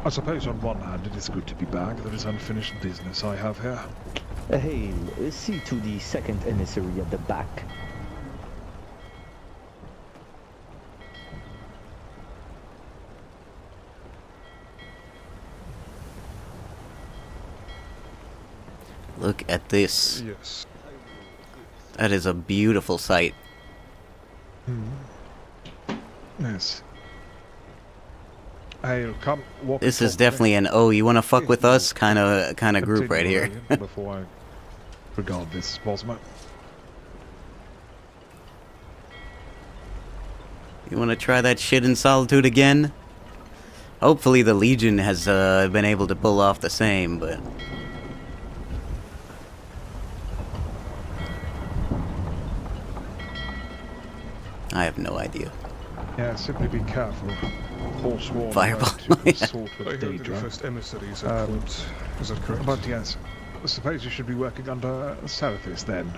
I suppose on one hand it is good to be back. There is unfinished business I have here. Hail, see to the second emissary at the back. Look at this. Yes. That is a beautiful sight. Yes. Hail, come walk. This is definitely an "oh, you want to fuck with us" kind of group right here. Before I regard this, Bosma. You want to try that shit in Solitude again? Hopefully the Legion has been able to pull off the same, but... I have no idea. Yeah, simply be careful. Forsworn Fireball. to sort I with heard the danger. first emissaries at court. Is that correct? But yes, I suppose you should be working under Seraphis then.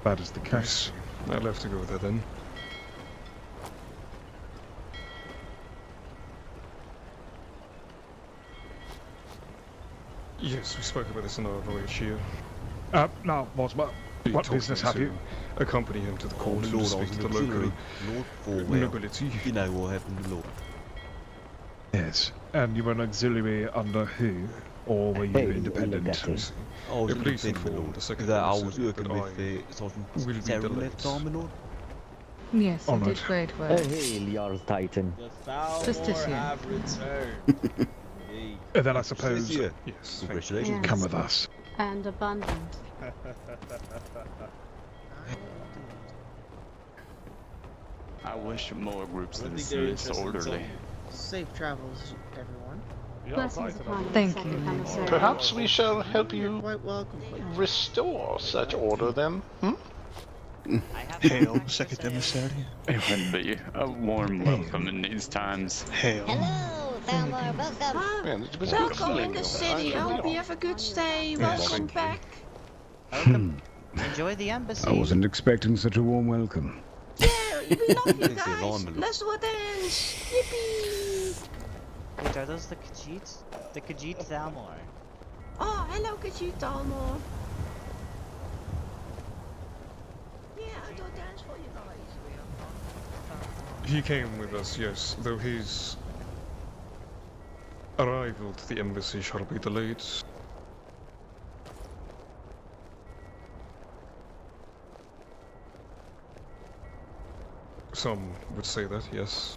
That is the case. I'll have to go there then. Yes, we spoke about this on our voyage here. Now, Bosma, He what told business me have to you? accompany him to the court to Lord, I speak was to an the local auxiliary. Lord Forwell. nobility. You know what happened to Lord. Yes. And you were an auxiliary under who? Or were you Hey, independent? Legati. I was Yeah, please independent, inform Lord. the second That I was emissary working that with will Sergeant be Terry delayed. left arm, my Lord. Yes, you Honored. did great work. Hail, Jarl Titan. Just as you. have returned. Indeed. And then I suppose Yeah. Yes. Congratulations. Yes. come with us. And abundant. I wish more groups I than think they're this interested in orderly. Safe travels, everyone. Blessings upon Thank the second you. emissary. Perhaps we shall help You're you quite welcome. restore such order then, hmm? Hail, second emissary. It would be a warm welcome in these times. Hail. Hello, Thalmor, welcome. Man, it was Welcome excellent. in the city. I hope you have a good stay. Welcome back. Enjoy the embassy. I wasn't expecting such a warm welcome. Yeah, we love you Thank you, guys. Lord. Let's do a dance. Yippee! Wait, are those the Khajiits? The Khajiit Thalmor. Oh, hello, Khajiit Thalmor. Yeah, I'll do a dance for you guys. He came with us, yes, though his arrival to the embassy shall be delayed. Some would say that, yes.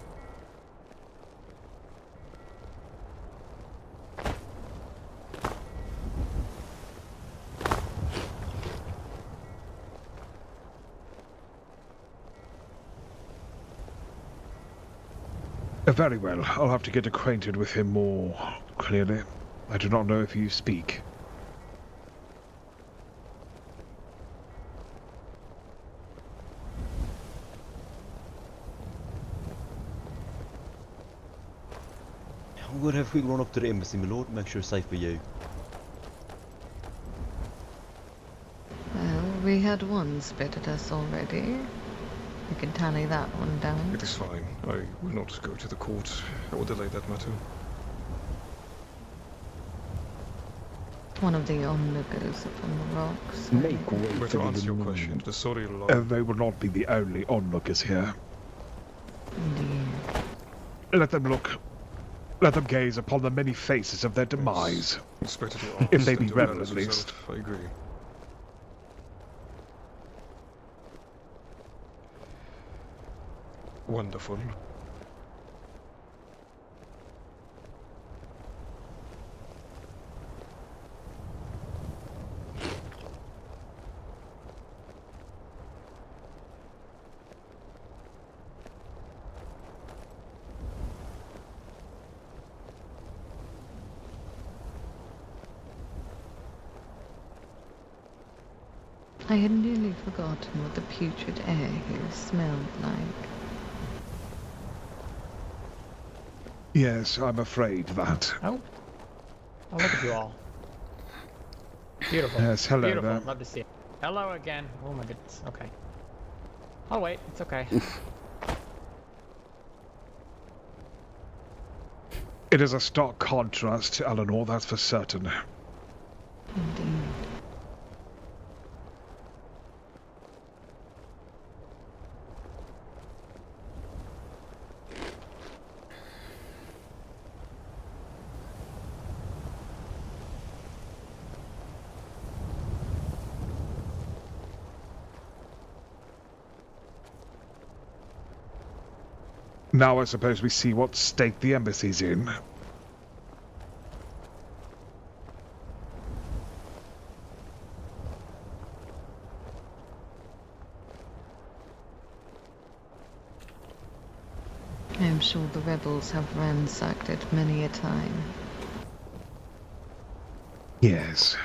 Very well. I'll have to get acquainted with him more clearly. I do not know if you speak. I'm gonna have a quick run up to the embassy, my Lord. Make sure it's safe for you. Well, we had one spit at us already. We can tally that one down. It is fine. I will not go to the court. I will delay that matter. One of the onlookers upon the rocks. Make way But for to answer your the question, the sorry They will not be the only onlookers here. Indeed. Let them look. Let them gaze upon the many faces of their demise. Expected to ask If they and be to rebel, announce at least. yourself, I agree. Wonderful. I had nearly forgotten what the putrid air here smelled like. Yes, I'm afraid that. Oh. Oh, look at you all. Beautiful. Yes, hello Beautiful. there. Love to see it. Hello again. Oh my goodness. Okay. I'll wait. It's okay. It is a stark contrast to Eleanor, that's for certain. Indeed. Now I suppose we see what state the embassy's in. I am sure the rebels have ransacked it many a time. Yes.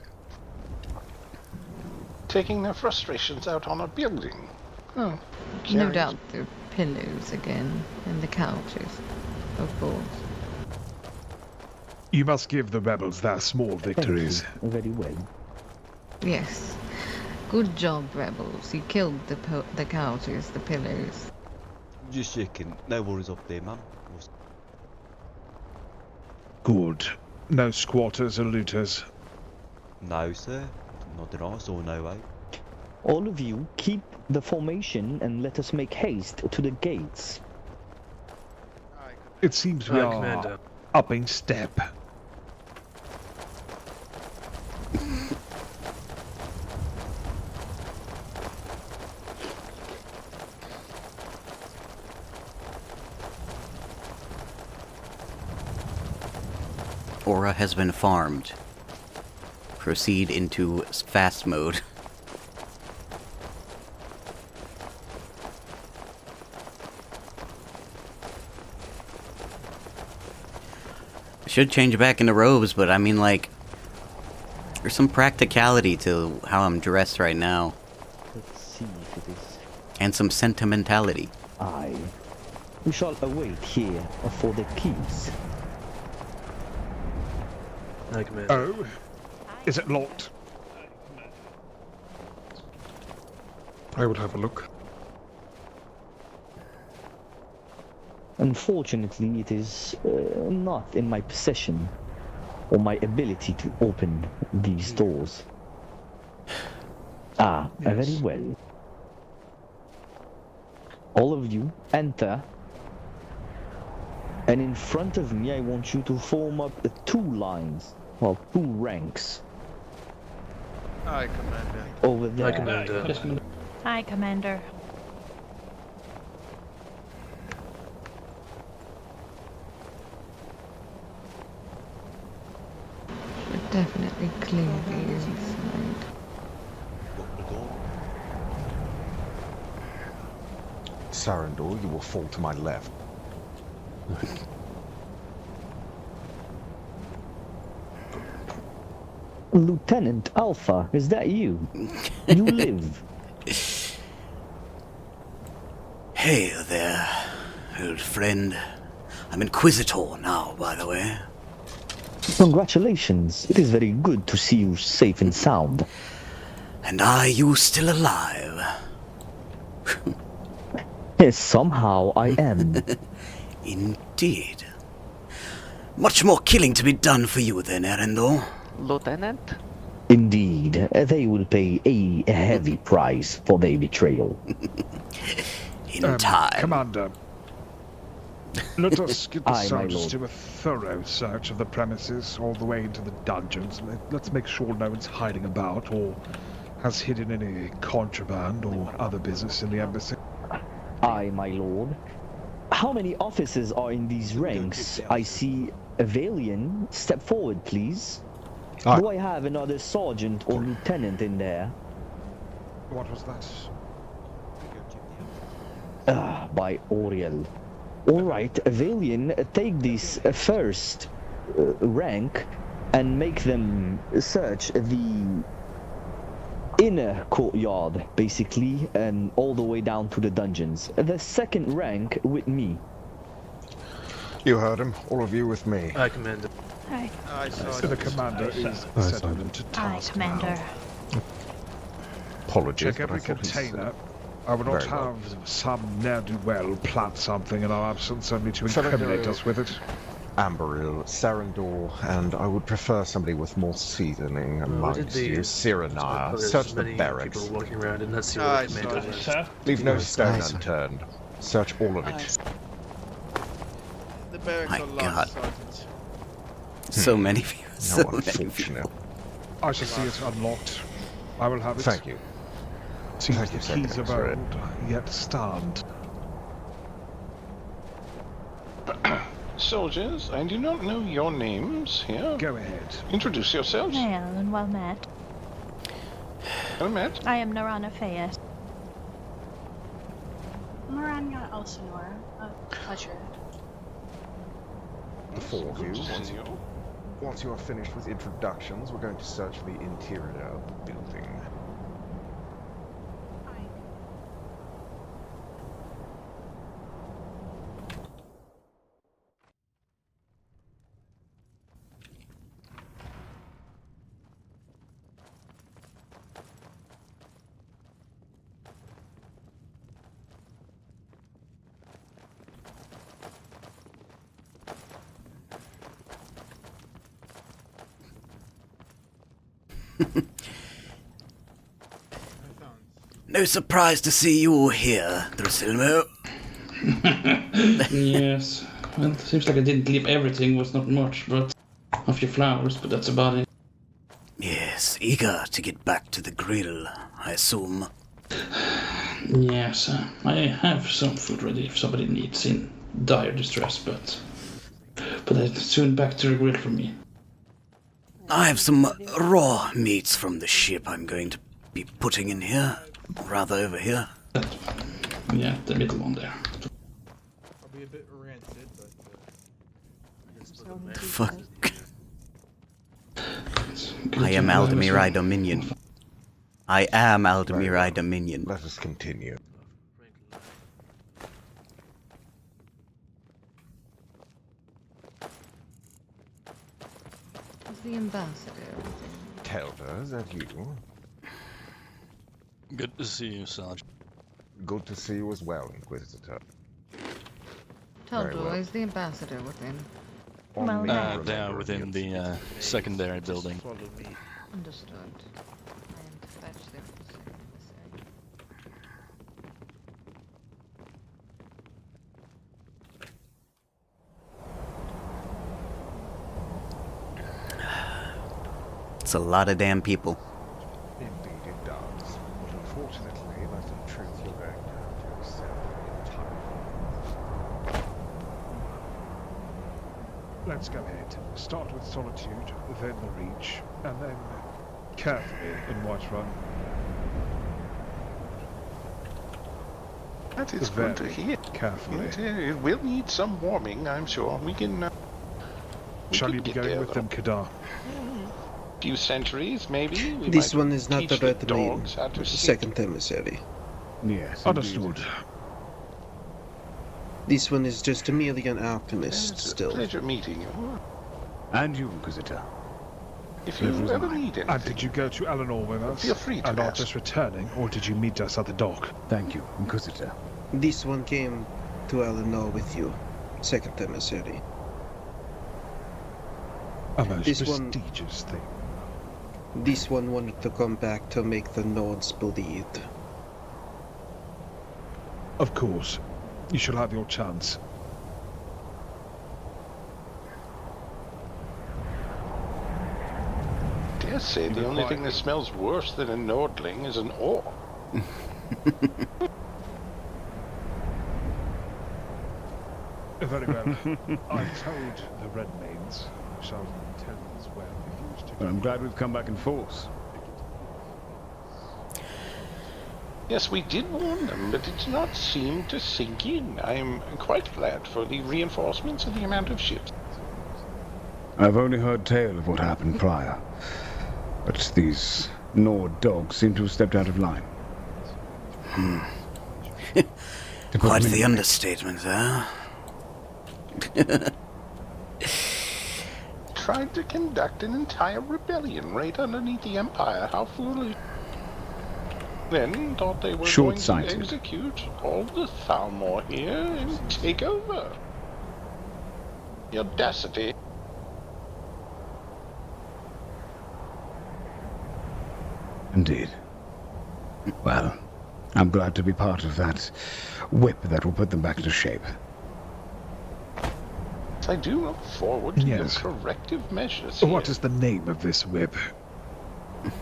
Taking their frustrations out on a building. Oh, No doubt the pillows again, and the couches, of course. You must give the rebels their small victories. Very well. Yes. Good job, rebels. You killed the couches, the pillows. Just checking. No worries up there, man. Good. No squatters or looters. No, sir. Not that I saw, no way. All of you, keep the formation and let us make haste to the gates. It seems we are Commander. upping step. Aura has been farmed. Proceed into fast mode. Should change back into robes, but I mean, like, there's some practicality to how I'm dressed right now. Let's see if it is. And some sentimentality. Aye. We shall await here for the keys. High Commander. Oh? Is it locked? I will have a look. Unfortunately, it is not in my possession or my ability to open these doors. Ah, very well. All of you enter, and in front of me I want you to form up 2 lines, well, 2 ranks. Aye, Commander. Over there. High Commander. Hi, Commander. Should definitely clear the inside. Lock the door. Sarandor, you will fall to my left. Lieutenant Alpha, is that you? You live. Hey there, old friend. I'm Inquisitor now, by the way. Congratulations. It is very good to see you safe and sound. And are you still alive? Yes, somehow I am. Indeed. Much more killing to be done for you then, Erendor. Lieutenant? Indeed, they will pay a heavy price for their betrayal. In time. Commander, let us get the Aye, my soldiers lord. to a thorough search of the premises all the way into the dungeons. Let's make sure no one's hiding about or has hidden any contraband or other business in the embassy. Aye, my lord. How many officers are in these ranks? I see a Valian. Step forward, please. Aye. Do I have another sergeant or lieutenant in there? What was that? By Oriel. Alright, Valian, take this first rank and make them search the inner courtyard, basically, and all the way down to the dungeons. The second rank with me. You heard him. All of you with me. High Commander. Hi. So the commander is settled to Hi, task Commander. now. Apologies, Check but I every thought he's, container. I would not very well. have some ne'er-do-well plant something in our absence only to Cylinder- incriminate us with it. Amberil, Sarandor, and I would prefer somebody with more seasoning amongst you. Cyrenire. Search the barracks. People walking around and that's your recommended. Leave no stone unturned. Search all of it. The barracks My are God. lost, Sergeant. So many people. So How many unfortunate. people. I shall see it unlocked. I will have it. Thank you. Seems Thank the you, keys of Secretary. old yet stand. Soldiers, I do not know your names here. Go ahead. Introduce yourselves. Hail and well met. Well met. I am Narana Fayet. Maranya Elsinore. A pleasure. The four of you. Good to see you. Once you are finished with introductions, we're going to search the interior of the building. No surprise to see you all here, Drusilmo. Yes. Well, it seems like I didn't leave everything, was not much, but a few flowers, but that's about it. Yes, eager to get back to the grill, I assume. Yes, I have some food ready if somebody needs in dire distress, but it's soon back to the grill for me. I have some raw meats from the ship I'm going to be putting in here. Rather over here. Yeah, the middle one there. I'll be a bit rancid, but... Fuck. I am Aldemiri Dominion. I am Aldemiri Dominion. Let us continue. Is the ambassador? Telda, is that you? Good to see you, Sergeant. Good to see you as well, Inquisitor. Very Taldor, well. is the ambassador within? On Well, me, yeah. remember Down within it. the secondary building. Follow me. Understood. I am to fetch them for second It's a lot of damn people. Indeed it does. But unfortunately, that's the truth you're going to have to accept entirely. Let's go ahead. Start with Solitude, then the Reach, and then carefully in Whiterun. That is good to Very hear. carefully. It will need some warming, I'm sure. We can. Shall you be going with them, Kadar? Few centuries, maybe. We This might one is not teach about the the main dogs how to sit. second emissary. Yes. Understood. This one is just a merely an alchemist It's a still. pleasure meeting you. And you, Inquisitor. If you Pleasure's ever mine. need anything, And did you go to Eleanor with us? Feel free to and are ask. just returning, or did you meet us at the dock? Thank you, Inquisitor. This one came to Eleanor with you, second emissary. A most This one- prestigious thing. This one wanted to come back to make the Nords bleed. Of course. You shall have your chance. dare say the only thing that smells worse than a Nordling is an orc. Very well. I've told the Red Mains. Shall tell them as well if you wish to. But I'm glad we've come back in force. Yes, we did warn them, but it did not seem to sink in. I am quite glad for the reinforcements and the amount of ships. I've only heard tale of what happened prior. But these Nord dogs seem to have stepped out of line. Quite the understatement, huh? Tried to conduct an entire rebellion right underneath the Empire. How foolish. Then thought they were going to Short-sighted. execute all the Thalmor here and take over. The audacity. Indeed. Well, I'm glad to be part of that whip that will put them back into shape. I do look forward to Yes. your corrective measures. What is the name of this whip?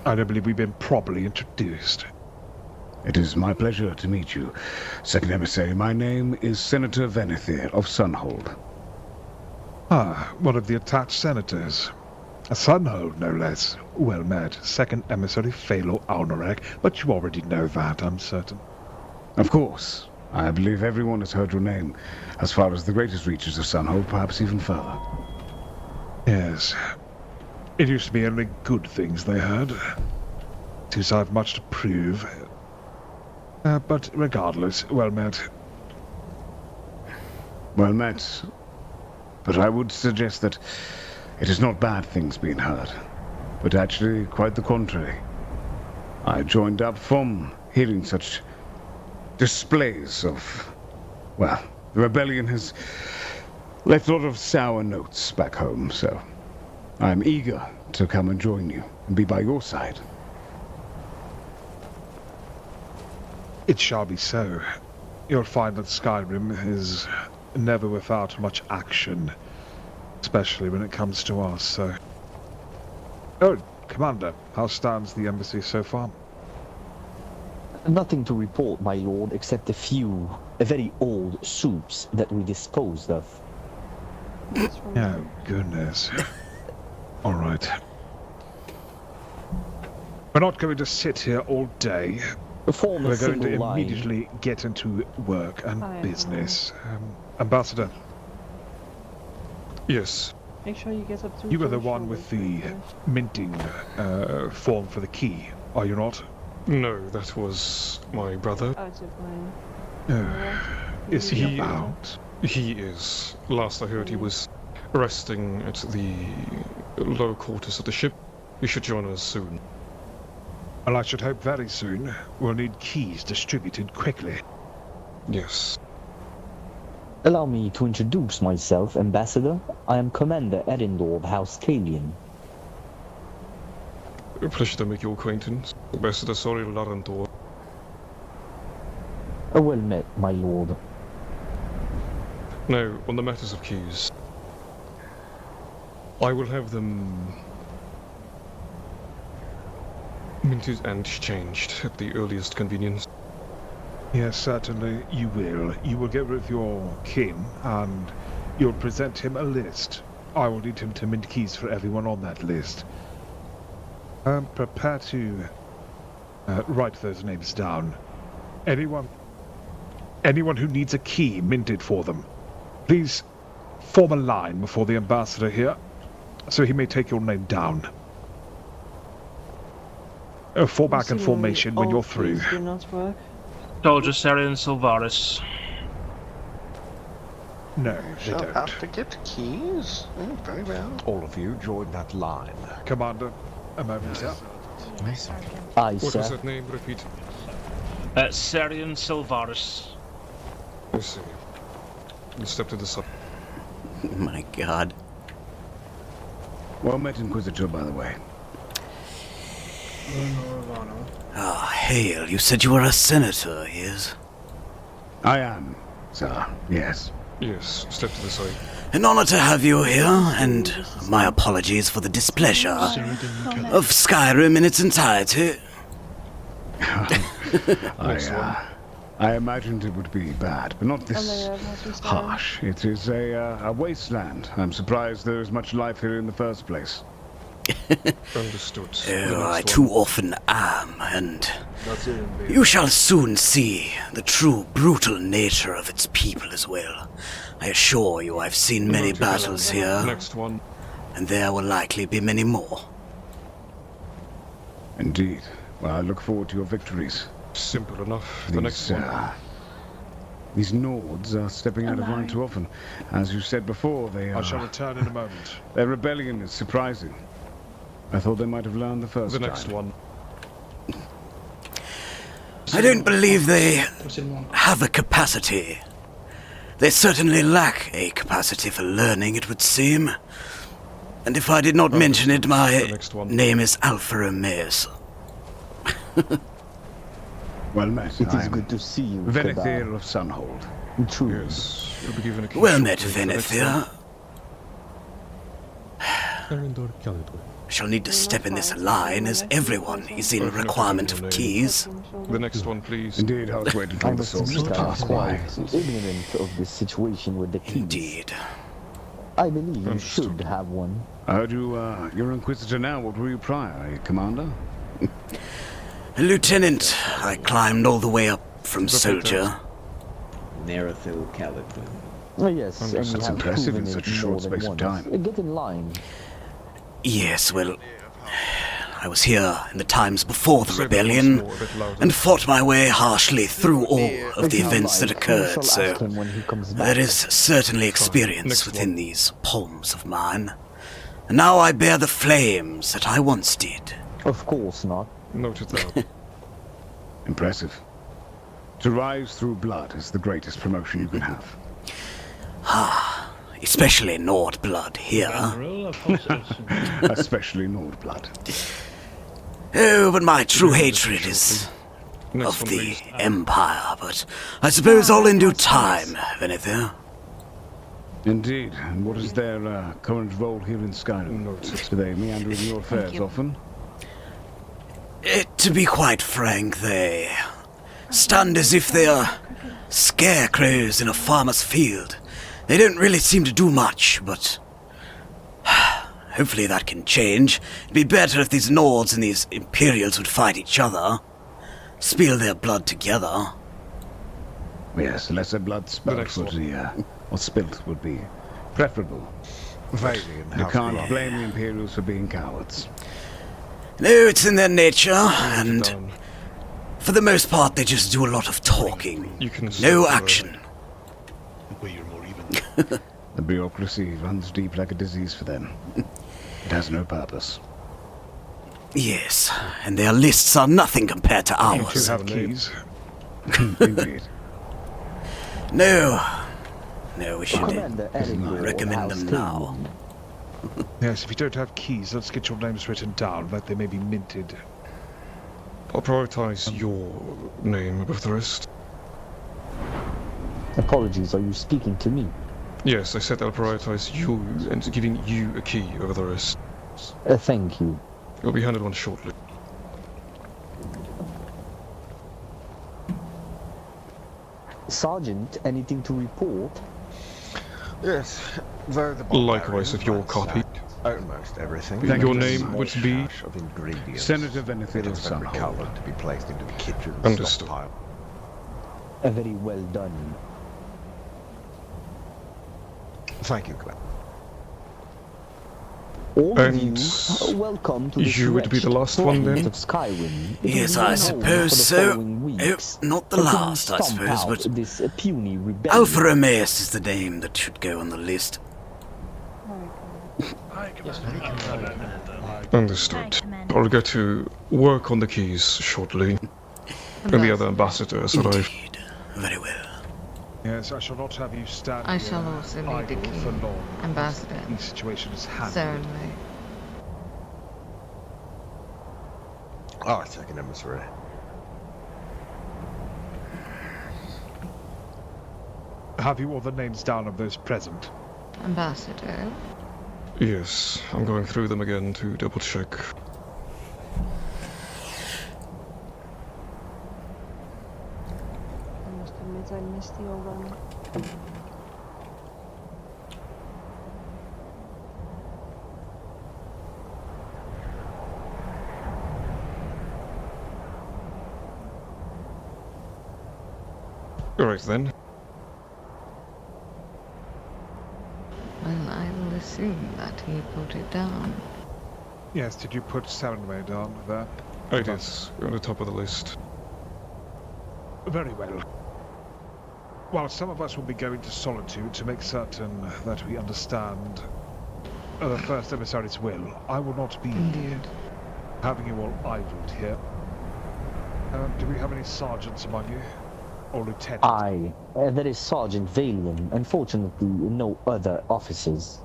I don't believe we've been properly introduced. It is my pleasure to meet you, Second Emissary. My name is Senator Venethir of Sunhold. Ah, one of the attached senators. A Sunhold, no less. Well met. Second Emissary Phalo Alnorek, but you already know that, I'm certain. Of course. I believe everyone has heard your name, as far as the greatest reaches of Sunhold, perhaps even further. Yes. It used to be only good things they heard. Since I've much to prove. But regardless, well met. Well met. But I would suggest that it is not bad things being heard, but actually quite the contrary. I joined up from hearing such displays of, well, the rebellion has left a lot of sour notes back home, so I'm eager to come and join you and be by your side. It shall be so. You'll find that Skyrim is never without much action, especially when it comes to us, so... Oh, Commander, how stands the embassy so far? Nothing to report, my lord, except a few very old soups that we disposed of. Oh, goodness. All right. We're not going to sit here all day. Form a We're going to single line. immediately get into work and business. Ambassador, Yes. Make sure you get up to you were the one with the minting form for the key, are you not? No, that was my brother. Is he about? He is. Last I heard, he was resting at the lower quarters of the ship. He should join us soon. Well, I should hope very soon. We'll need keys distributed quickly. Yes. Allow me to introduce myself, Ambassador. I am Commander Erindor of House Kalian. A pleasure to make your acquaintance. Ambassador Soril Larantor. Well met, my lord. Now, on the matters of keys, I will have them minted and exchanged at the earliest convenience. Yes, certainly you will. You will get rid of your kin, and you'll present him a list. I will need him to mint keys for everyone on that list. Prepare to write those names down. Anyone who needs a key minted for them, please form a line before the ambassador here, so he may take your name down. Fall back in formation when you're through. Do not work. Soldier Sarian Silvaris. No, they Shall don't. have to get keys. Very well. All of you join that line. Commander, a moment, sir. Aye, What sir. was that name? Repeat. Sarian Silvaris. I see. We'll step to the side. Oh my god. Well met, Inquisitor, by the way. Ah, Hale, you said you were a senator, yes? I am, sir, yes. Yes, step to the side. An honor to have you here, and my apologies for the displeasure of Skyrim in its entirety. I imagined it would be bad, but not this harsh. It is a wasteland. I'm surprised there is much life here in the first place. Understood. Oh, I too often am, and you shall soon see the true brutal nature of its people as well. I assure you I've seen many battles here, Next one. and there will likely be many more. Indeed. Well, I look forward to your victories. Simple enough. The next one. These Nords are stepping out of line too often. As you said before, they are... I shall return in a moment. Their rebellion is surprising. I thought they might have learned the first The time. next one. I don't believe they have a capacity They certainly lack a capacity for learning, it would seem. And if I did not mention it, my name is Alpha Romeus. Well met. It is good to see you, Wealthier of Sunhold. True. Yes, you'll be given a key Well met, shortly for the next Wealthier. one. Shall need to step in this line, as everyone is in requirement of keys. The next one, please. Indeed, I was waiting for the soldiers to pass by. Ignorant of the situation with the keys. Indeed. I believe you should have one. I heard you're Inquisitor now. What were you prior, a commander? Lieutenant, I climbed all the way up from soldier. Narathil Calipin. Oh, yes, and you That's have impressive in proven such a it short more than space of once. time. Get in line. Yes, well, I was here in the times before the rebellion, and fought my way harshly through all of the events that occurred, so there is certainly experience within these palms of mine. And now I bear the flames that I once did. Of course not. Noted that. Impressive. To rise through blood is the greatest promotion you can have. Ah, especially Nord blood here. Especially Nord blood. Oh, but my true hatred is of the Empire, but I suppose all in due time, Venethir. Indeed. And what is their current role here in Skyrim? Do they meander in your affairs often? To be quite frank, they stand as if they are scarecrows in a farmer's field. They don't really seem to do much, but hopefully that can change. It'd be better if these Nords and these Imperials would fight each other, spill their blood together. Yes, lesser blood spilt would be preferable. You can't blame the Imperials for being cowards. No, it's in their nature, and for the most part they just do a lot of talking. No action. The bureaucracy runs deep like a disease for them. It has no purpose. Yes, and their lists are nothing compared to ours. You have keys. Indeed. No, we should recommend them now. Yes, if you don't have keys, let's get your names written down, that they may be minted. I'll prioritize your name above the rest. Apologies, are you speaking to me? Yes, I said I'll prioritize you and giving you a key over the rest. Thank you. You'll be handed one shortly. Sergeant, anything to report? Yes, though the Likewise of your copy. Almost everything. Your name would be of ingredients. Senator Venethir of Sunhold recovered to be placed into the kitchen Understood. stockpile. Very well done. Thank you, Glenn. All And of you are welcome to you would be the last one then? of Skyrim. It Yes, will I be suppose known for the so. following weeks Not the until we last, I stomp suppose, out but this puny rebellion. Alpha Romeus is the name that should go on the list. Understood. I'll get to work on the keys shortly. And the other ambassadors arrive. Very well. Yes, I shall not have you stand I here shall also need a idle key, for long. Ambassador. These situations handled. Certainly. Oh, second emissary. Have you all the names down of those present? Ambassador. Yes, I'm going through them again to double check. Alright then. Well, I will assume that he put it down. Yes, did you put Sarenway down there? I did, on the top of the list. Very well. While some of us will be going to Solitude to make certain that we understand the first emissary's will, I will not be having you all idled here. Do we have any sergeants among you? Or lieutenant? Aye, there is Sergeant Valian. Unfortunately, no other officers.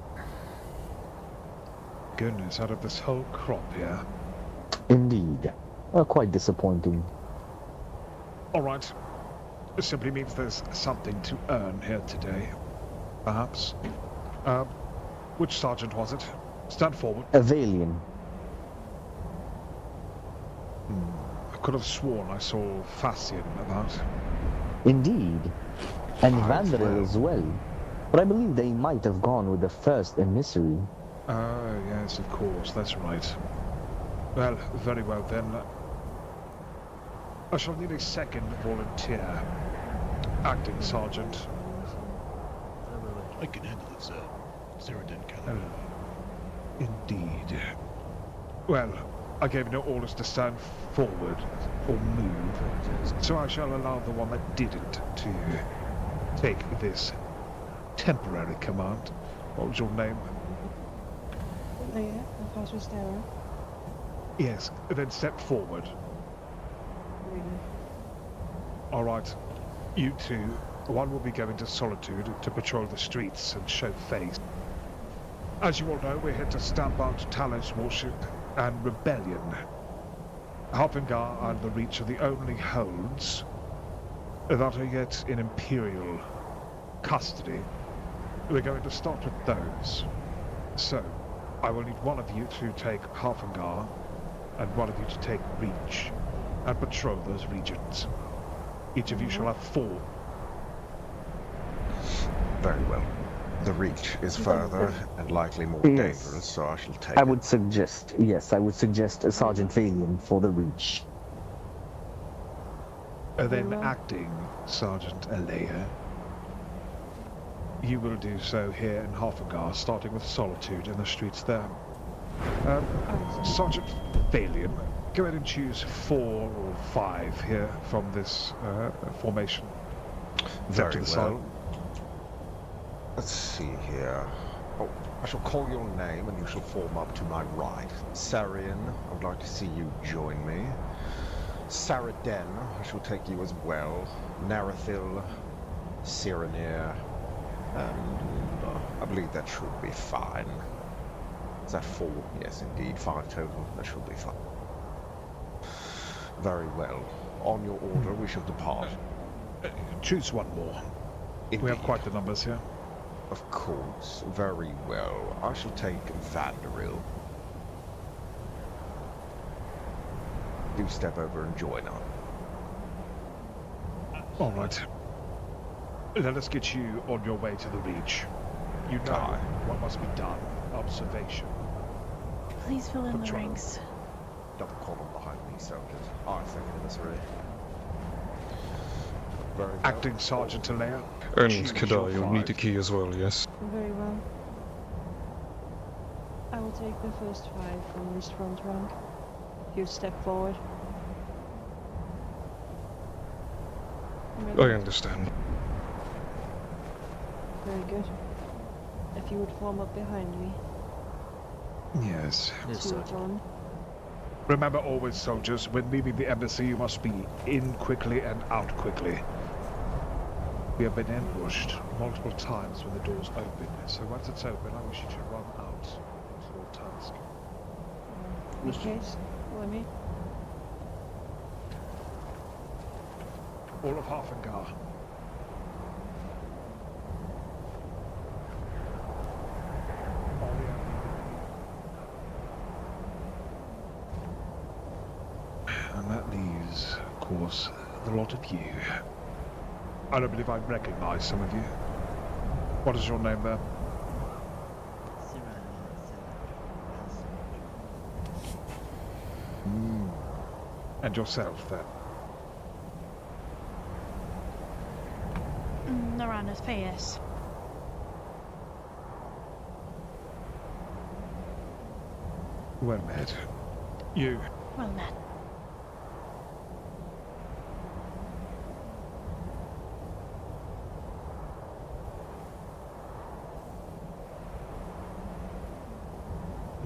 Goodness, out of this whole crop here. Indeed. Quite disappointing. Alright. It simply means there's something to earn here today. Perhaps. Which sergeant was it? Stand forward. Valian. I could have sworn I saw Facian about. Indeed. And Right, Vanderil as well. But I believe they might have gone with the first emissary. Oh, yes, of course, that's right. Well, very well then. I shall need a second volunteer. Acting Sergeant. I can handle it, sir. Cyrodiil Calendar. Indeed. Well, I gave no orders to stand forward or move, so I shall allow the one that didn't to take this temporary command. What was your name? Yes, then step forward. Alright, you two, one will be going to Solitude to patrol the streets and show face. As you all know, we're here to stamp out Talos worship and rebellion. Halfengar and the Reach are the only holds that are yet in Imperial custody. We're going to start with those. So, I will need one of you to take Halfengar and one of you to take Reach and patrol those regions. Each of you shall have 4. Very well. The Reach is further and likely more dangerous, so I shall take I would suggest Sergeant Valian for the Reach. Then acting Sergeant Alea. You will do so here in Halfengar, starting with Solitude in the streets there. Sergeant Valian, go ahead and choose 4 or 5 here from this formation. Very well. Let's see here. Oh, I shall call your name and you shall form up to my right. Sarian, I would like to see you join me. Saraden, I shall take you as well. Narathil, Cyrenir, and I believe that should be fine. Is that 4? Yes, indeed, 5 total. That should be fine. Very well. On your order, we shall depart. Choose one more. Indeed. We have quite the numbers here. Of course. Very well. I shall take Vanderil. Do step over and join us. Alright. Let us get you on your way to the Reach. You know what must be done. Observation. Please fill in the Patrol. ranks. Double column behind me, soldiers. I second emissary. Very well. Acting Sergeant Alea. And choose Kedar, your you'll need a 5. key as well, yes? Very well. I will take the first 5 from this front rank. You step forward. I understand. Very good. If you would form up behind me. Yes. Suit on. Remember always, soldiers, when leaving the embassy, you must be in quickly and out quickly. We have been ambushed multiple times when the doors open, so once it's open, I wish you to run out to your task. Okay, follow me. All of Halfengar. And that leaves, of course, the lot of you. I don't believe I recognize some of you. What is your name there? And yourself then? Norana's face. Well met. You. Well met.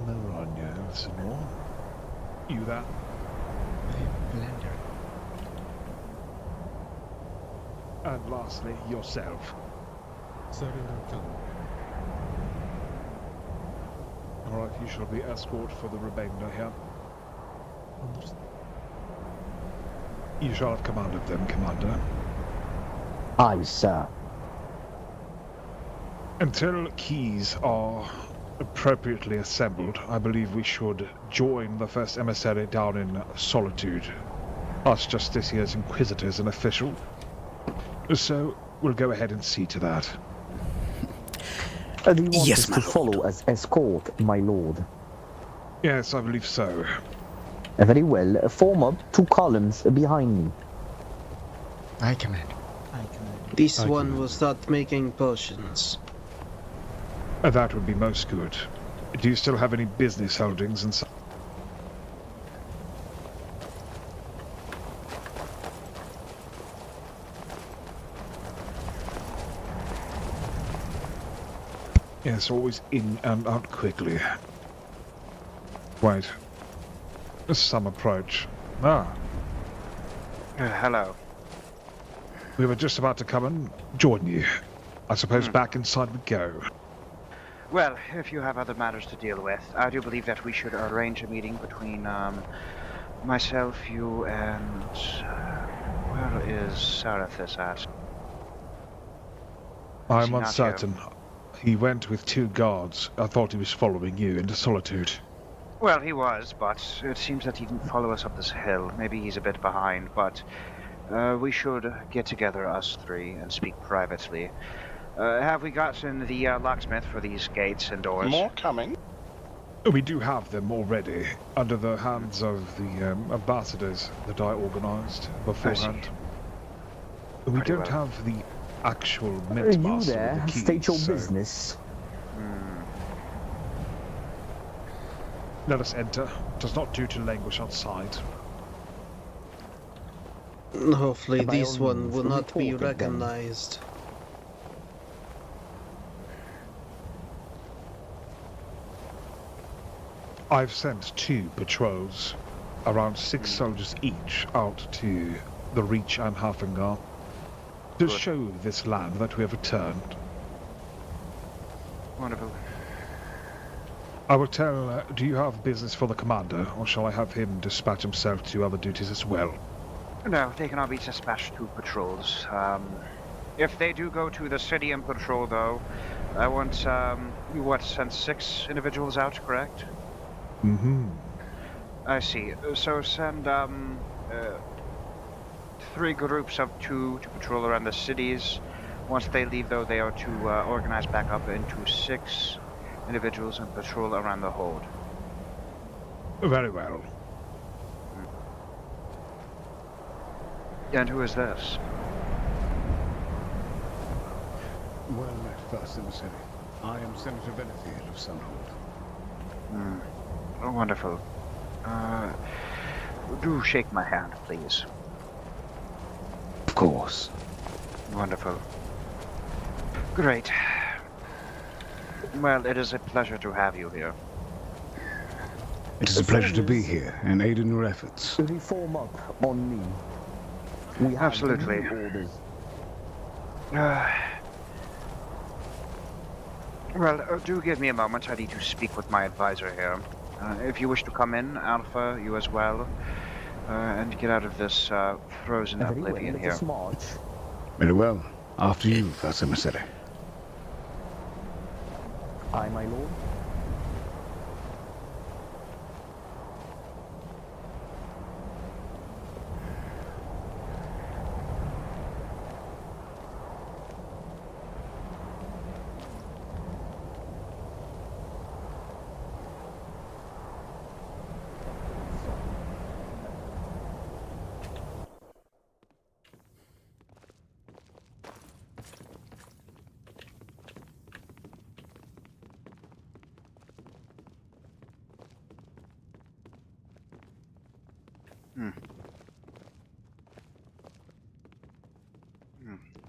Maranya Elsinore. You there? Blender. And lastly, yourself. Alright, you shall be escort for the remainder here. You shall have command of them, Commander. Aye, sir. Until keys are appropriately assembled, I believe we should join the first emissary down in Solitude. Us Justicia's Inquisitors and official. So, we'll go ahead and see to that. Do you want Yes, us my to lord. follow as escort, my lord? Yes, I believe so. Very well. Form up 2 columns behind me. I command. This one will start making potions. That would be most good. Do you still have any business holdings and so? Yes, always in and out quickly. Wait. Some approach. Ah. Hello. We were just about to come and join you. I suppose back inside we go. Well, if you have other matters to deal with, I do believe that we should arrange a meeting between myself, you, and where is Sarathis at? I'm not uncertain. He went with 2 guards. I thought he was following you into Solitude. Well, he was, but it seems that he didn't follow us up this hill. Maybe he's a bit behind, but we should get together, us 3, and speak privately. Have we gotten the locksmith for these gates and doors? More coming. We do have them already, under the hands of the ambassadors that I organized beforehand. We Pretty don't well. have the actual You mint master there, with the keys, state your so business. let us enter. Does not do to languish outside. Hopefully By this all one means, will not be report it then. recognized. I've sent 2 patrols, around 6 soldiers each, out to the Reach and Hafengar to show this land that we have returned. Wonderful. I will tell, do you have business for the commander, or shall I have him dispatch himself to other duties as well? No, they can all be dispatched to patrols. If they do go to the city and patrol, though, I want, send 6 individuals out, correct? Mm-hmm. I see. So send, 3 groups of 2 to patrol around the cities. Once they leave, though, they are to organize back up into 6 individuals and patrol around the hold. Very well. And who is this? Well met, first emissary. I am Senator Venefield of Sunhold. Oh, wonderful. Do shake my hand, please. Of course. Wonderful. Great. Well, it is a pleasure to have you here. It is a pleasure to be here and aid in your efforts. Reform up on me. We have Absolutely. new orders. Well, do give me a moment. I need to speak with my advisor here. If you wish to come in, Alpha, you as well, and get out of this frozen oblivion here. Very well. After you, first emissary. Aye, my lord.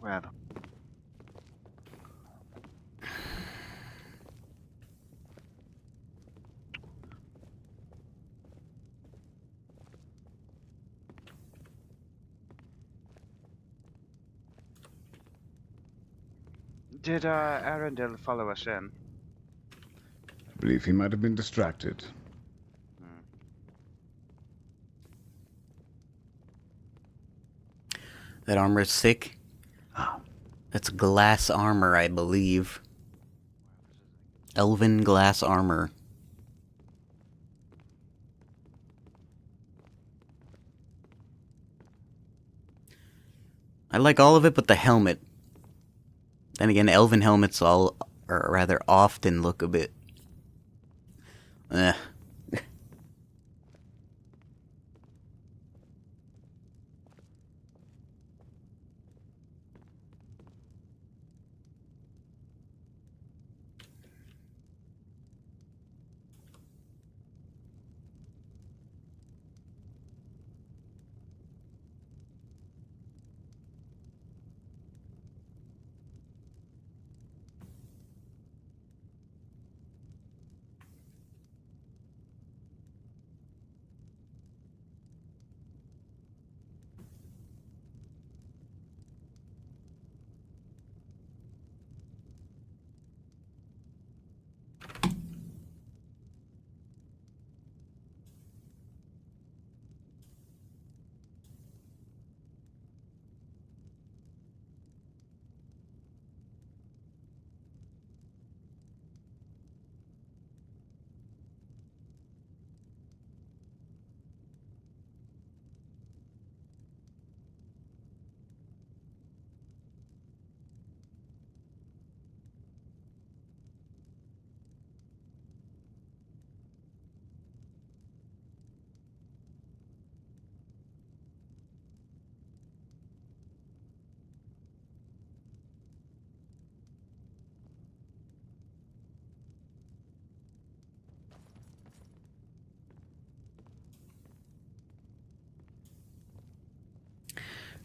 Well. Did Arundel follow us in? I believe he might have been distracted. That armor is thick. That's glass armor, I believe. Elven glass armor. I like all of it but the helmet. Then again, elven helmets or rather often look a bit... eh.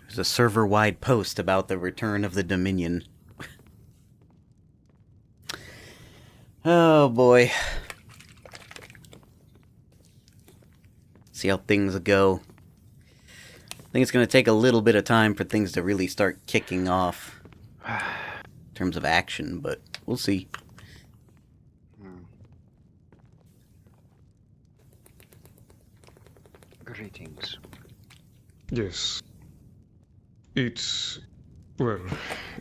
There's a server-wide post about the return of the Dominion. Oh boy. See how things go. I think it's going to take a little bit of time for things to really start kicking off. In terms of action, but we'll see. Greetings. Yes. It's... well,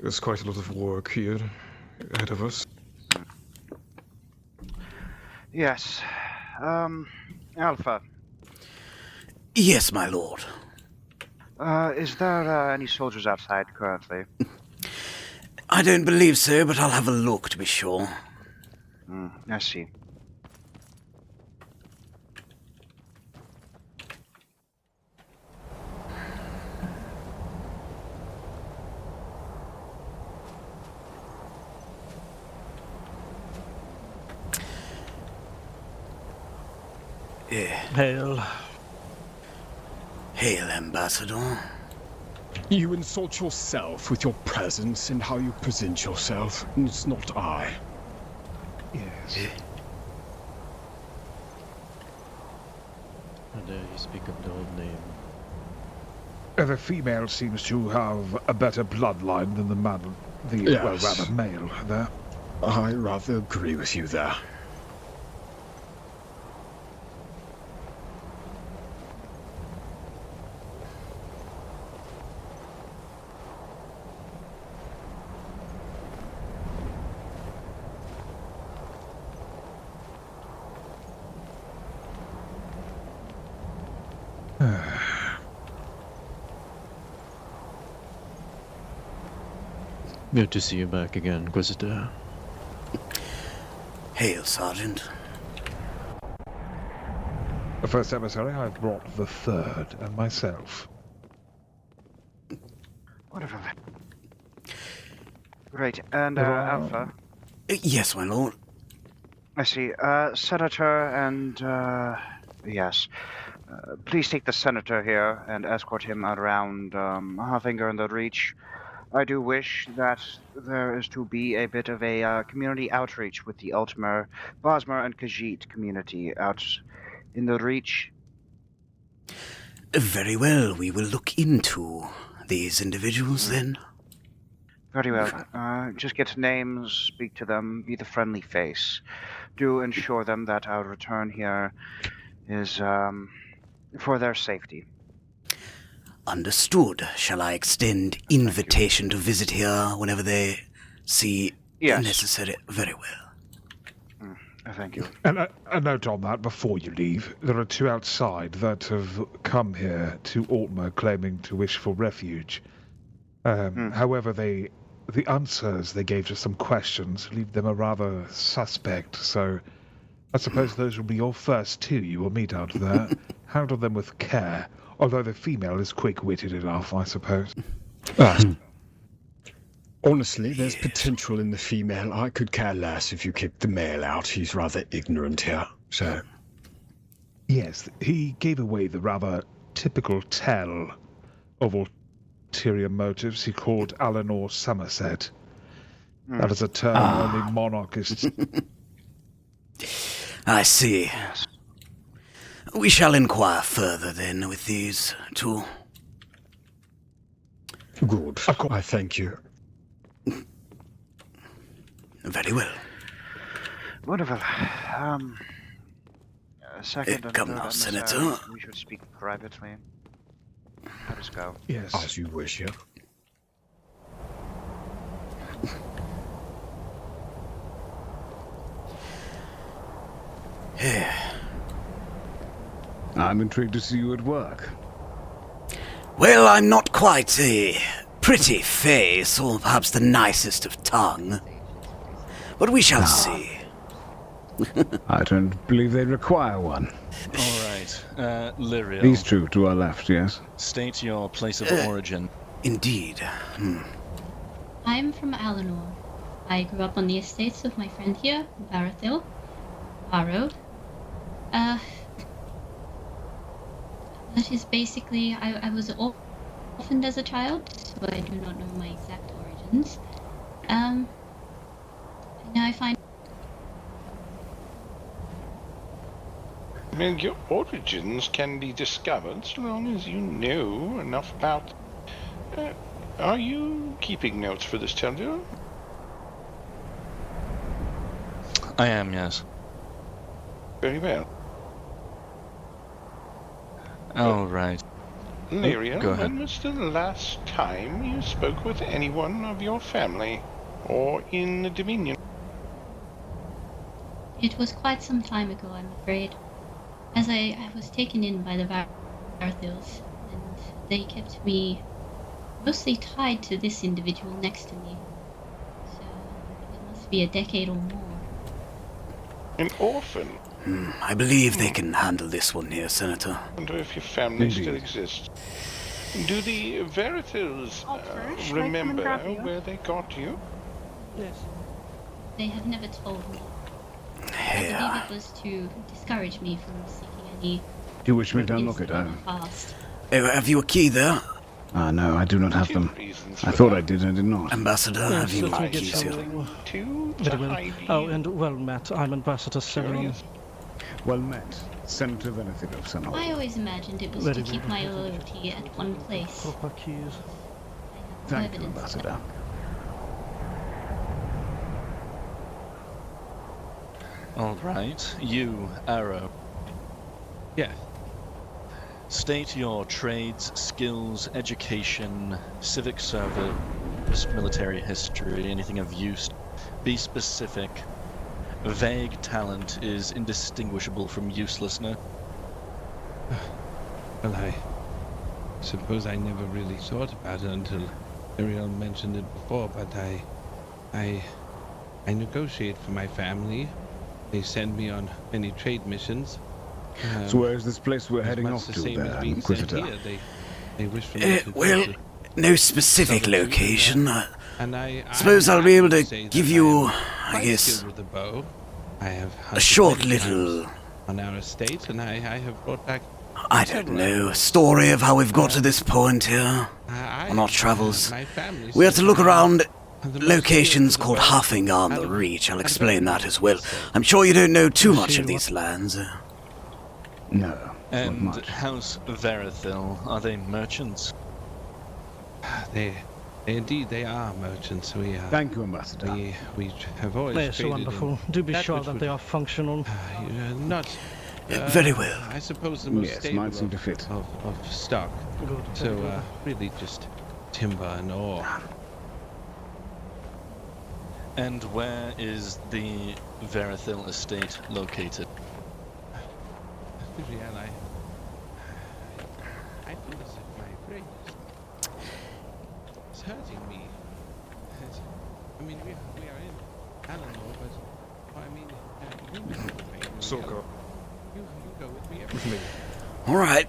there's quite a lot of work here ahead of us. Yes. Alpha. Yes, my lord. Is there any soldiers outside currently? I don't believe so, but I'll have a look to be sure. I see. Hail. Hail, Ambassador. You insult yourself with your presence and how you present yourself, and it's not I. Yes. How dare you speak of the old name? The female seems to have a better bloodline than the man, Yes. well, rather male there. I rather agree with you there. Good to see you back again, Inquisitor. Hail, Sergeant. The first emissary, I've brought the third, and myself. Whatever. Great. And, Alpha? Yes, my lord. I see. Senator and, yes. Please take the Senator here and escort him around, Huffinger and the Reach. I do wish that there is to be a bit of a community outreach with the Ultimer, Bosmer, and Khajiit community out in the Reach. Very well, we will look into these individuals then. Very well. Just get names, speak to them, be the friendly face. Do ensure them that our return here is for their safety. Understood. Shall I extend invitation to visit here whenever they see necessary? Very well. Thank you. And a note on that before you leave. There are 2 outside that have come here to Altmer claiming to wish for refuge. However, the answers they gave to some questions leave them a rather suspect, so I suppose those will be your first 2 you will meet out there. Handle them with care, although the female is quick-witted enough, I suppose. Honestly, there's potential in the female. I could care less if you kicked the male out. He's rather ignorant here, so... Yes, he gave away the rather typical tell of ulterior motives he called Eleanor Somerset. That is a term only monarchists... I see. We shall inquire further then with these 2. Good. I thank you. Very well. Wonderful. Second and come third now, emissary, Senator. we should speak privately. Let us go. Yes. As you wish, yeah. I'm intrigued to see you at work. Well, I'm not quite a pretty face, or perhaps the nicest of tongue. But we shall see. I don't believe they require one. Alright, Lyria. These 2 to our left, yes? State your place of origin. Indeed. I'm from Alanor. I grew up on the estates of my friend here, Barathil. Barrow. That is basically, I was orphaned as a child, so I do not know my exact origins. And now I find... I mean, your origins can be discovered so long as you know enough about... are you keeping notes for this tender? I am, yes. Very well. All right. Lyria, Go ahead. when was the last time you spoke with anyone of your family? Or in the Dominion? It was quite some time ago, I'm afraid. As I was taken in by the Barathils, and they kept me mostly tied to this individual next to me. So it must be a decade or more. An orphan? I believe they can handle this one here, Senator. I wonder if your family still exists. Do the Verithils remember where they got you? Yes. They have never told me. I believe it was to discourage me from seeking any... Do you wish me to unlock it? Past. Have you a key there? No, I do not have them. I thought I did, I did not. Ambassador, have you any keys here? Very well. Oh, and well met. I'm Ambassador Severin. Well met, Senator Venethil of Sunhold. I always imagined it was to keep my loyalty at one place. Proper keys. Thank you, Ambassador. Alright, you, Arrow. Yeah. State your trades, skills, education, civic service, military history, anything of use. Be specific. Vague talent is indistinguishable from uselessness. Well, I suppose I never really thought about it until Ariel mentioned it before, but I negotiate for my family. They send me on many trade missions. So where is this place we're heading off to there, Inquisitor? They wish for me to well, no specific location. Suppose I'll be able to give you, I guess, with the bow. I have a short little... on our estate, and I have brought back... I don't know, a story of how we've got to this point here on our travels. We had to look around locations called Huffingham the Reach. I'll explain that as well. I'm sure you don't know too much of these lands. No. And House Verithil, are they merchants? They Indeed, they are merchants. We Thank you, Ambassador. We have always They're so traded wonderful. in Do be that sure which that would- they are functional. not. Very well. I suppose the most Yes, stable mine seem to fit. of stock. Good. So very good. really just timber and ore. And where is the Verithil estate located? Vivian, I feel as if my brain is hurting me. I mean, we are in Alanor, but I mean, you know the thing. So go. You go with me. With me. All right.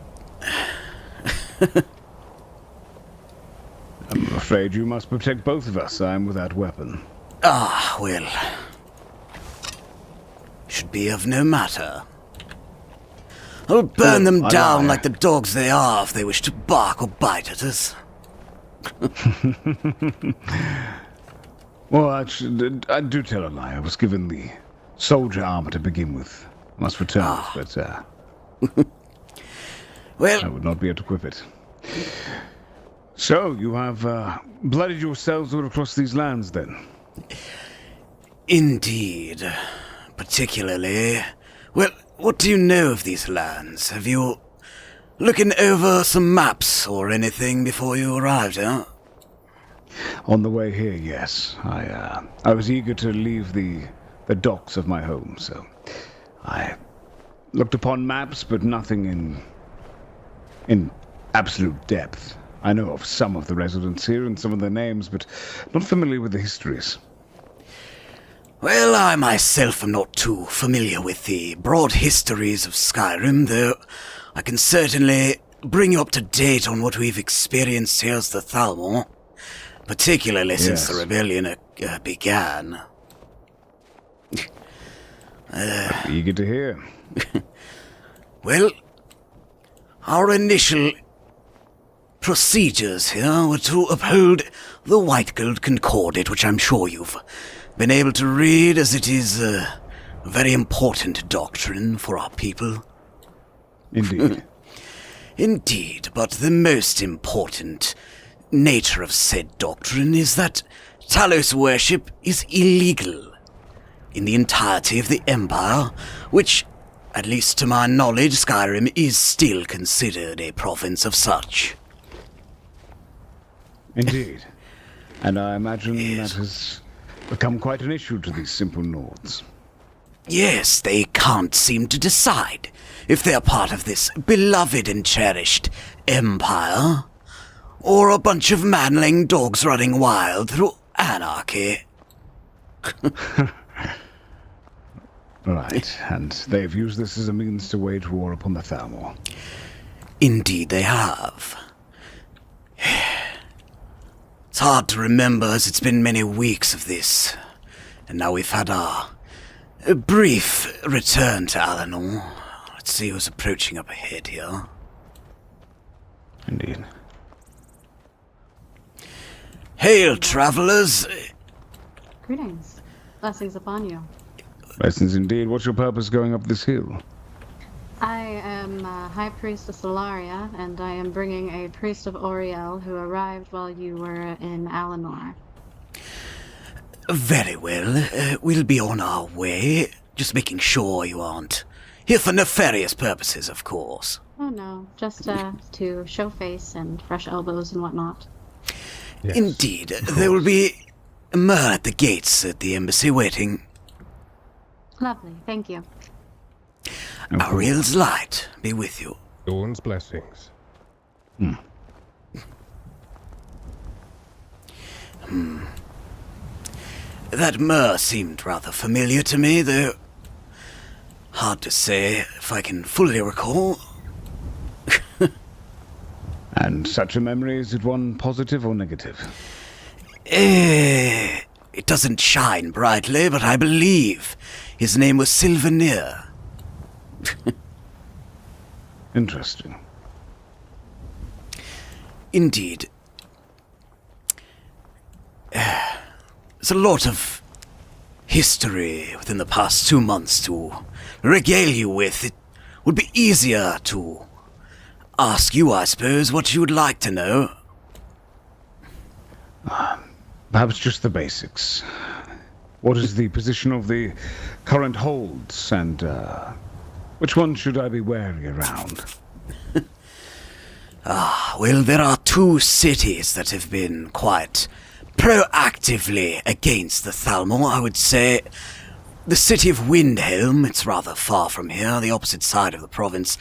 I'm afraid you must protect both of us. I am without weapon. Ah, well. Should be of no matter. I'll burn them down like the dogs they are if they wish to bark or bite at us. Well, actually, I do tell a lie. I was given the soldier armor to begin with. I must return it, but well, I would not be able to equip it. So, you have blooded yourselves all across these lands, then? Indeed. Particularly... Well, what do you know of these lands? Have you... looking over some maps or anything before you arrived, huh? On the way here, yes. I was eager to leave the docks of my home, so I looked upon maps, but nothing in absolute depth. I know of some of the residents here and some of their names, but not familiar with the histories. Well, I myself am not too familiar with the broad histories of Skyrim, though I can certainly bring you up to date on what we've experienced here as the Thalmor, particularly since the rebellion began. Eager to hear. Well, our initial procedures here were to uphold the White Gold Concordate, which I'm sure you've been able to read, as it is a very important doctrine for our people. Indeed. Indeed, but the most important nature of said doctrine is that Talos worship is illegal in the entirety of the Empire, which, at least to my knowledge, Skyrim is still considered a province of such. Indeed. And I imagine that has become quite an issue to these simple Nords. Yes, they can't seem to decide if they're part of this beloved and cherished empire, or a bunch of manling dogs running wild through anarchy. Right, and they've used this as a means to wage war upon the Thalmor. Indeed they have. It's hard to remember, as it's been many weeks of this, and now we've had our brief return to Alanor. Let's see who's approaching up ahead here. Indeed. Hail, travelers! Greetings. Blessings upon you. Blessings indeed. What's your purpose going up this hill? I am High Priestess Ilaria, and I am bringing a priest of Oriel who arrived while you were in Alanor. Very well. We'll be on our way. Just making sure you aren't here for nefarious purposes, of course. Oh no, just to show face and fresh elbows and whatnot. Yes, indeed. There will be Mer at the gates at the embassy waiting. Lovely, thank you. Ariel's light be with you. Dawn's blessings. That Mer seemed rather familiar to me, though hard to say if I can fully recall. And such a memory, is it one positive or negative? It doesn't shine brightly, but I believe his name was Sylvanir. Interesting. Indeed. There's a lot of history within the past 2 months to regale you with. It would be easier to ask you, I suppose, what you would like to know. Perhaps just the basics. What is the position of the current holds, and which one should I be wary around? Well, there are two cities that have been quite proactively against the Thalmor, I would say. The city of Windhelm, it's rather far from here, the opposite side of the province.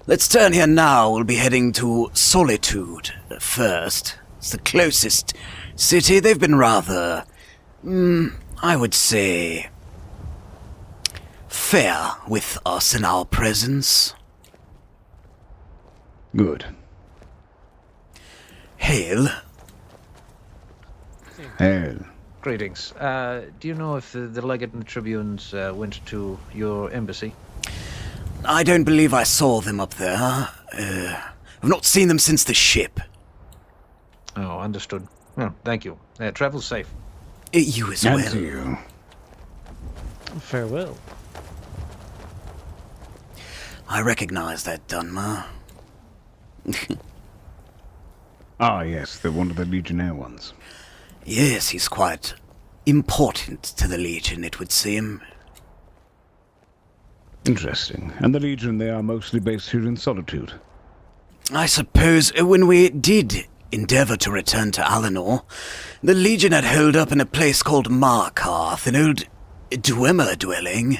Let's turn here now, we'll be heading to Solitude first. It's the closest city. They've been rather, I would say, fair with us in our presence. Good. Hail. Hail. Greetings. Do you know if the legate and the tribunes went to your embassy? I don't believe I saw them up there. I've not seen them since the ship. Oh, understood. Well, thank you. Travel safe. You as well. And to you. Farewell. I recognize that Dunmer. Ah, yes, they're one of the Legionnaire ones. Yes, he's quite important to the Legion, it would seem. Interesting. And the Legion, they are mostly based here in Solitude. I suppose when we did endeavor to return to Alinor, the Legion had held up in a place called Markarth, an old Dwemer dwelling.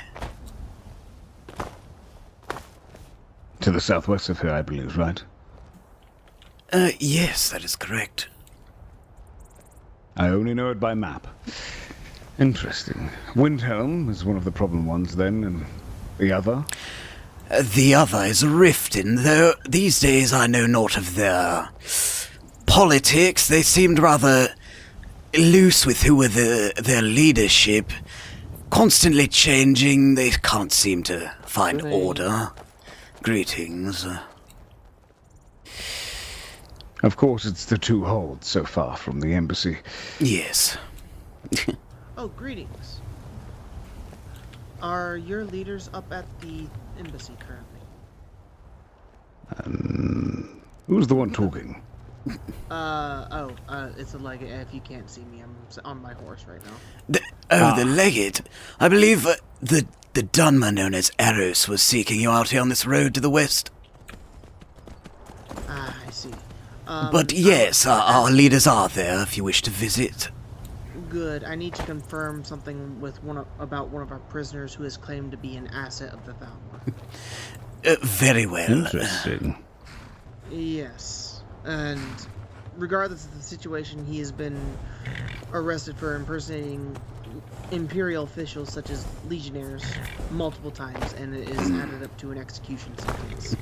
To the southwest of here, I believe, right? Yes, that is correct. I only know it by map. Interesting. Windhelm is one of the problem ones then, and the other? The other is Riften, though these days I know naught of their politics. They seemed rather loose with who were their leadership. Constantly changing, they can't seem to find order. Greetings. Of course, it's the two holds so far from the embassy. Yes. Oh, greetings. Are your leaders up at the embassy currently? Who's the one talking? It's a legate. If you can't see me, I'm on my horse right now. The legate? I believe the Dunmer known as Eros was seeking you out here on this road to the west. Ah, I see. But yes, our leaders are there if you wish to visit. Good. I need to confirm something with about one of our prisoners who is claimed to be an asset of the Thalmor. Very well. Interesting. Yes. And regardless of the situation, he has been arrested for impersonating Imperial officials such as legionnaires multiple times, and it is added up to an execution sentence.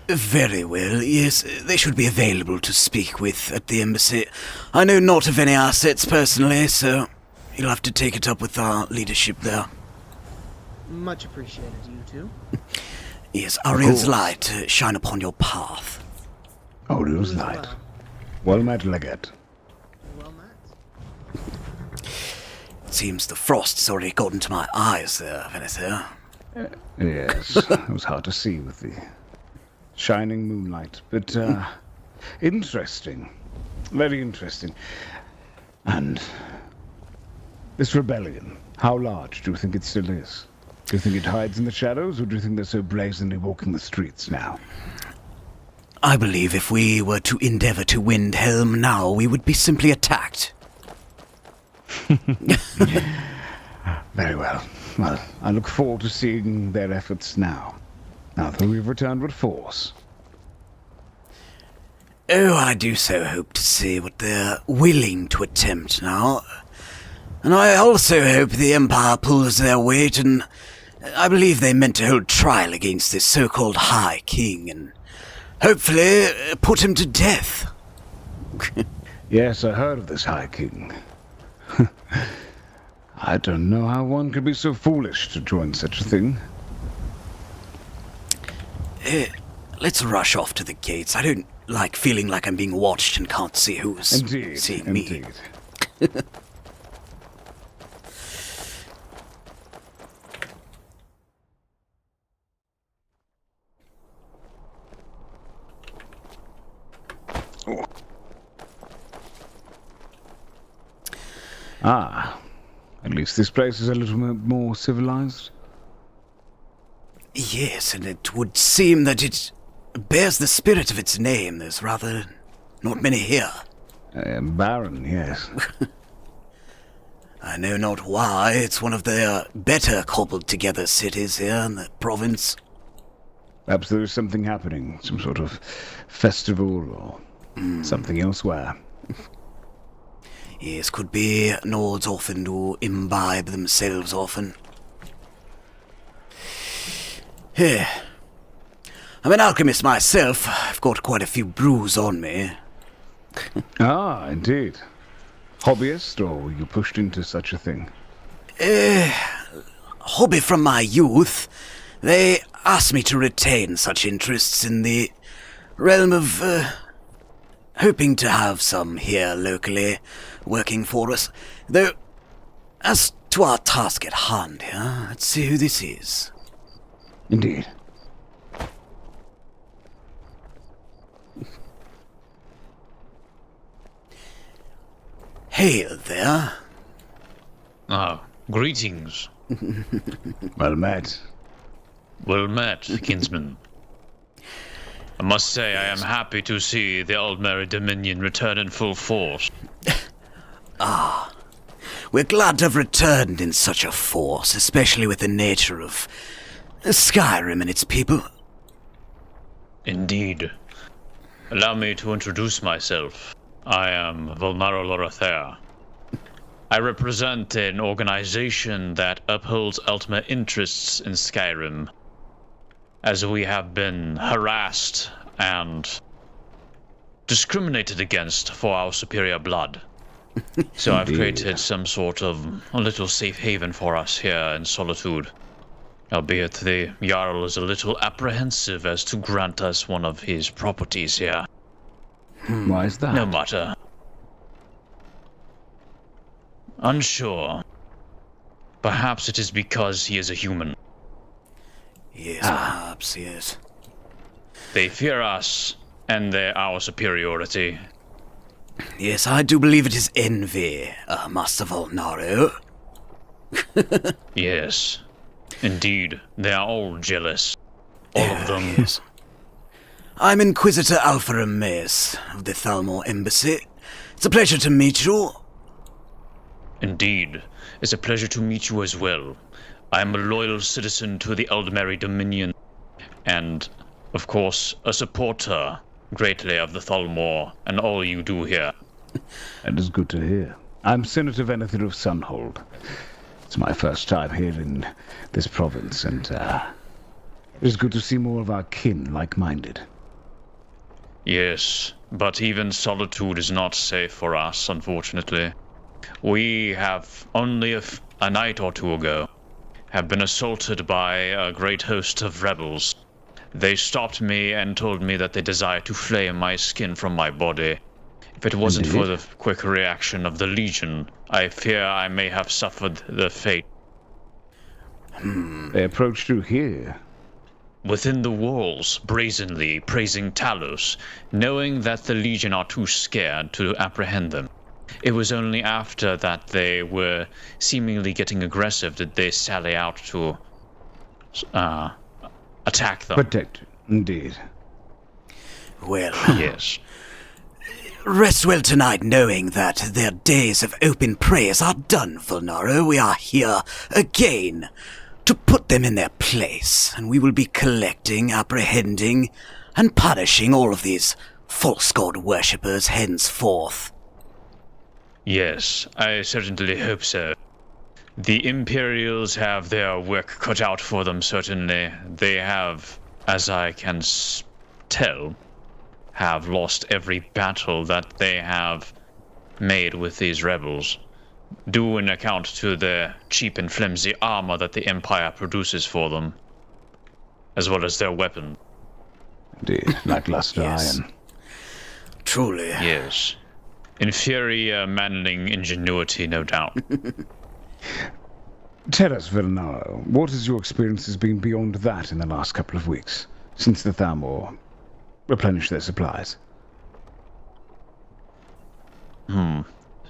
Very well, yes, they should be available to speak with at the embassy. I know not of any assets personally, so you'll have to take it up with our leadership there. Much appreciated, you two. Yes, Ariel's light shine upon your path. Ariel's light. Well met, legate. Well met. It seems the frost's already got into my eyes there, Venetia. Yes, it was hard to see with the shining moonlight, but interesting. Very interesting. And this rebellion, how large do you think it still is? Do you think it hides in the shadows, or do you think they're so brazenly walking the streets now? I believe if we were to endeavor to Windhelm now, we would be simply attacked. Very well. Well, I look forward to seeing their efforts now that we've returned with force. Oh, I do so hope to see what they're willing to attempt now. And I also hope the Empire pulls their weight, and I believe they meant to hold trial against this so-called High King, and hopefully put him to death. Yes, I heard of this High King. I don't know how one could be so foolish to join such a thing. Let's rush off to the gates. I don't like feeling like I'm being watched and can't see who's seeing me. Indeed. Ah, at least this place is a little more civilized. Yes, and it would seem that it bears the spirit of its name. There's rather not many here. Barren, yes. I know not why. It's one of the better cobbled-together cities here in the province. Perhaps there is something happening, some sort of festival or something elsewhere. Yes, could be. Nords often do imbibe themselves often. Here. I'm an alchemist myself. I've got quite a few brews on me. Ah, indeed. Hobbyist, or were you pushed into such a thing? Hobby from my youth. They asked me to retain such interests in the realm of, hoping to have some here locally, working for us. Though, as to our task at hand here, let's see who this is. Indeed. Hail there. Ah, greetings. Well met. Well met, kinsman. I must say I am happy to see the Aldmeri Dominion return in full force. Ah, we're glad to have returned in such a force, especially with the nature of Skyrim and its people. Indeed. Allow me to introduce myself. I am Volnaro Lorathair. I represent an organization that upholds ultimate interests in Skyrim, as we have been harassed and discriminated against for our superior blood. So I've created some sort of a little safe haven for us here in Solitude. Albeit the Jarl is a little apprehensive as to grant us one of his properties here. Why is that? No matter. Unsure. Perhaps it is because he is a human. Yes, perhaps, yes. They fear us, and our superiority. Yes, I do believe it is envy, Master Volnaro. Yes, indeed. They are all jealous. All of them. Yes. I'm Inquisitor Alpha Romeus of the Thalmor Embassy. It's a pleasure to meet you. Indeed. It's a pleasure to meet you as well. I am a loyal citizen to the Aldmeri Dominion, and, of course, a supporter greatly of the Thalmor and all you do here. That is good to hear. I'm Senator Venethir of Sunhold. It's my first time here in this province, and it is good to see more of our kin like-minded. Yes, but even Solitude is not safe for us, unfortunately. We have only a night or two ago have been assaulted by a great host of rebels. They stopped me and told me that they desired to flay my skin from my body. If it wasn't for the quick reaction of the Legion, I fear I may have suffered the fate. They approached you here? Within the walls, brazenly praising Talos, knowing that the Legion are too scared to apprehend them. It was only after that they were seemingly getting aggressive that they sally out to attack them. Protect, indeed. Well, yes. Rest well tonight knowing that their days of open praise are done, Volnaro. We are here again to put them in their place, and we will be collecting, apprehending, and punishing all of these false god worshippers henceforth. Yes, I certainly hope so. The Imperials have their work cut out for them, certainly. They have, as I can tell, have lost every battle that they have made with these rebels, due in account to the cheap and flimsy armor that the Empire produces for them, as well as their weapon. Indeed, lackluster iron. Truly. Yes. Inferior manling ingenuity, no doubt. Tell us, Volnaro, what has your experiences been beyond that in the last couple of weeks, since the Thalmor replenished their supplies?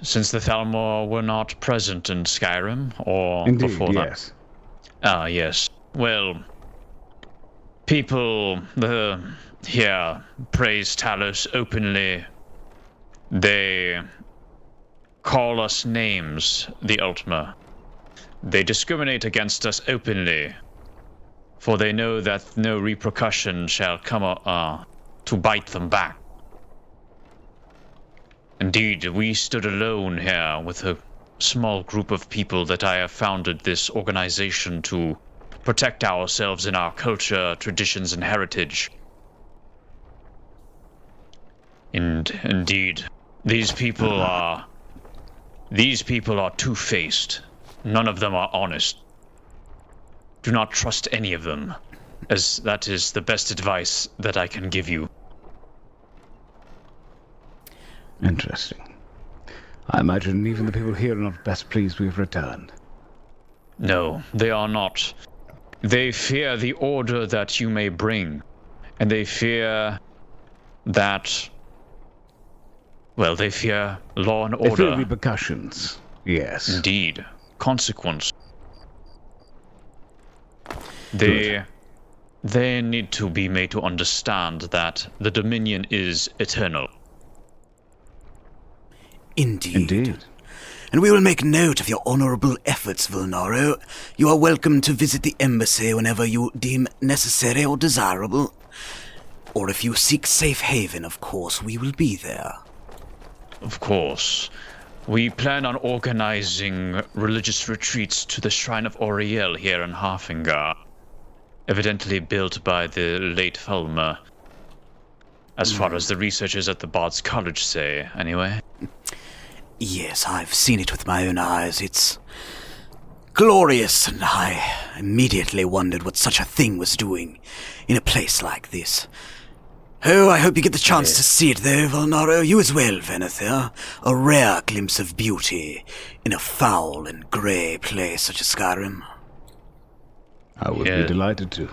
since the Thalmor were not present in Skyrim, or Indeed, before that? Yes. Ah, yes. Well, people here praise Talos openly. They call us names, the Ultima. They discriminate against us openly, for they know that no repercussion shall come to bite them back. Indeed, we stood alone here with a small group of people that I have founded this organization to protect ourselves in our culture, traditions, and heritage. And indeed, these people are two-faced. None of them are honest. Do not trust any of them, as that is the best advice that I can give you. Interesting. I imagine even the people here are not best pleased we've returned. No, they are not. They fear the order that you may bring, and they fear that... Well, they fear law and order. They fear repercussions, yes. Indeed. Consequence. They need to be made to understand that the Dominion is eternal. Indeed. And we will make note of your honorable efforts, Vulnaro. You are welcome to visit the embassy whenever you deem necessary or desirable. Or if you seek safe haven, of course, we will be there. Of course. We plan on organizing religious retreats to the Shrine of Auriel here in Harfingar, evidently built by the late Thalmor, as far as the researchers at the Bard's College say, anyway. Yes, I've seen it with my own eyes. It's glorious, and I immediately wondered what such a thing was doing in a place like this. Oh, I hope you get the chance to see it, though, Vulnaro. You as well, Venethir. A rare glimpse of beauty in a foul and grey place such as Skyrim. I would be delighted to.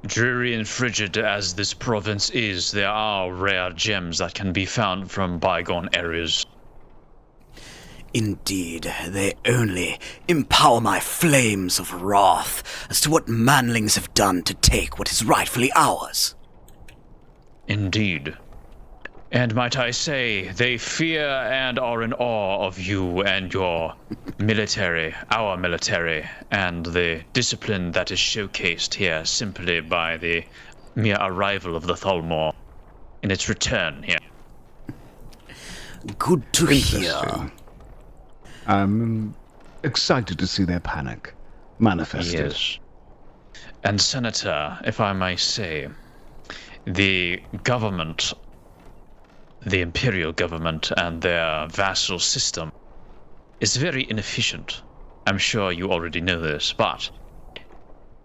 Dreary and frigid as this province is, there are rare gems that can be found from bygone areas. Indeed, they only empower my flames of wrath as to what manlings have done to take what is rightfully ours. Indeed. And might I say, they fear and are in awe of you and your military, our military, and the discipline that is showcased here simply by the mere arrival of the Thalmor in its return here. Good to hear. I'm excited to see their panic manifested. Yes. And Senator, if I may say, the government, the imperial government and their vassal system is very inefficient. I'm sure you already know this, but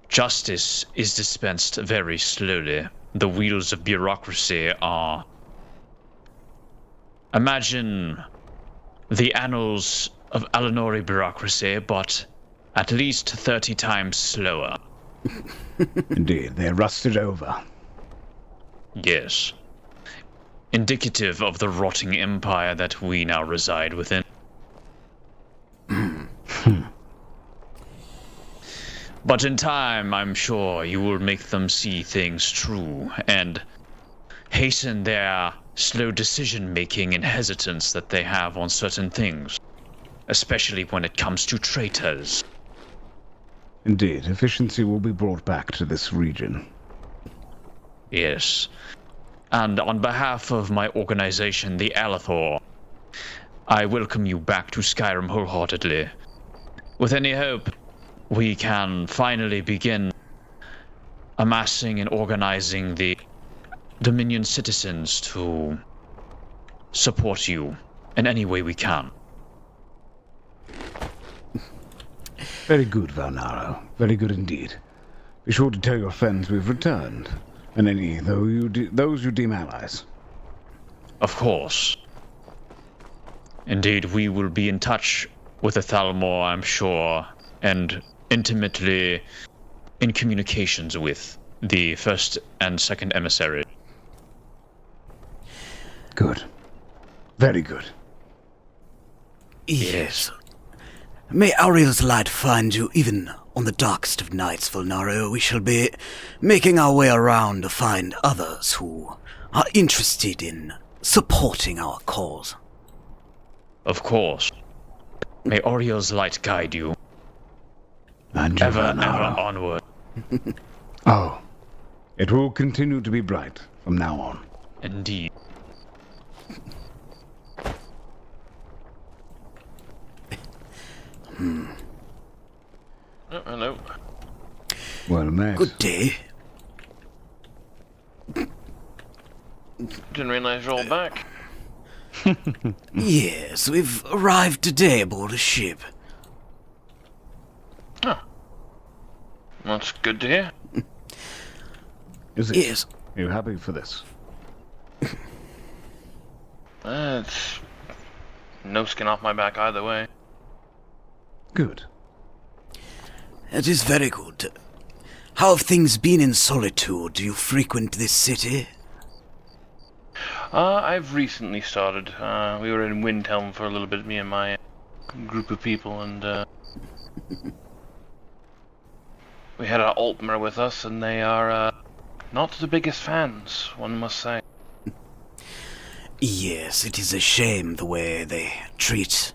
justice is dispensed very slowly. The wheels of bureaucracy are... Imagine the annals of Alinori bureaucracy, but at least 30 times slower. Indeed, they're rusted over. Yes. Indicative of the rotting empire that we now reside within. But in time, I'm sure you will make them see things true and hasten their slow decision-making and hesitance that they have on certain things, especially when it comes to traitors. Indeed, efficiency will be brought back to this region. Yes. And on behalf of my organization, the Alethor, I welcome you back to Skyrim wholeheartedly. With any hope, we can finally begin amassing and organizing the Dominion citizens to support you in any way we can. Very good, Vulnaro. Very good indeed. Be sure to tell your friends we've returned, and any those you deem allies. Of course. Indeed, we will be in touch with the Thalmor, I'm sure, and intimately in communications with the first and second emissary. Good. Very good. Yes. May Ariel's light find you even on the darkest of nights, Vulnaro. We shall be making our way around to find others who are interested in supporting our cause. Of course. May Oriel's light guide you. And ever onward. Oh, it will continue to be bright from now on. Indeed. Oh, hello. Well met. Good day. Didn't realize you're all back. Yes, we've arrived today aboard a ship. Oh. That's good to hear. Is it? Yes. Are you happy for this? It's no skin off my back either way. Good. It is very good. How have things been in Solitude? Do you frequent this city? I've recently started. We were in Windhelm for a little bit, me and my group of people, and we had our Altmer with us, and they are not the biggest fans, one must say. Yes, it is a shame the way they treat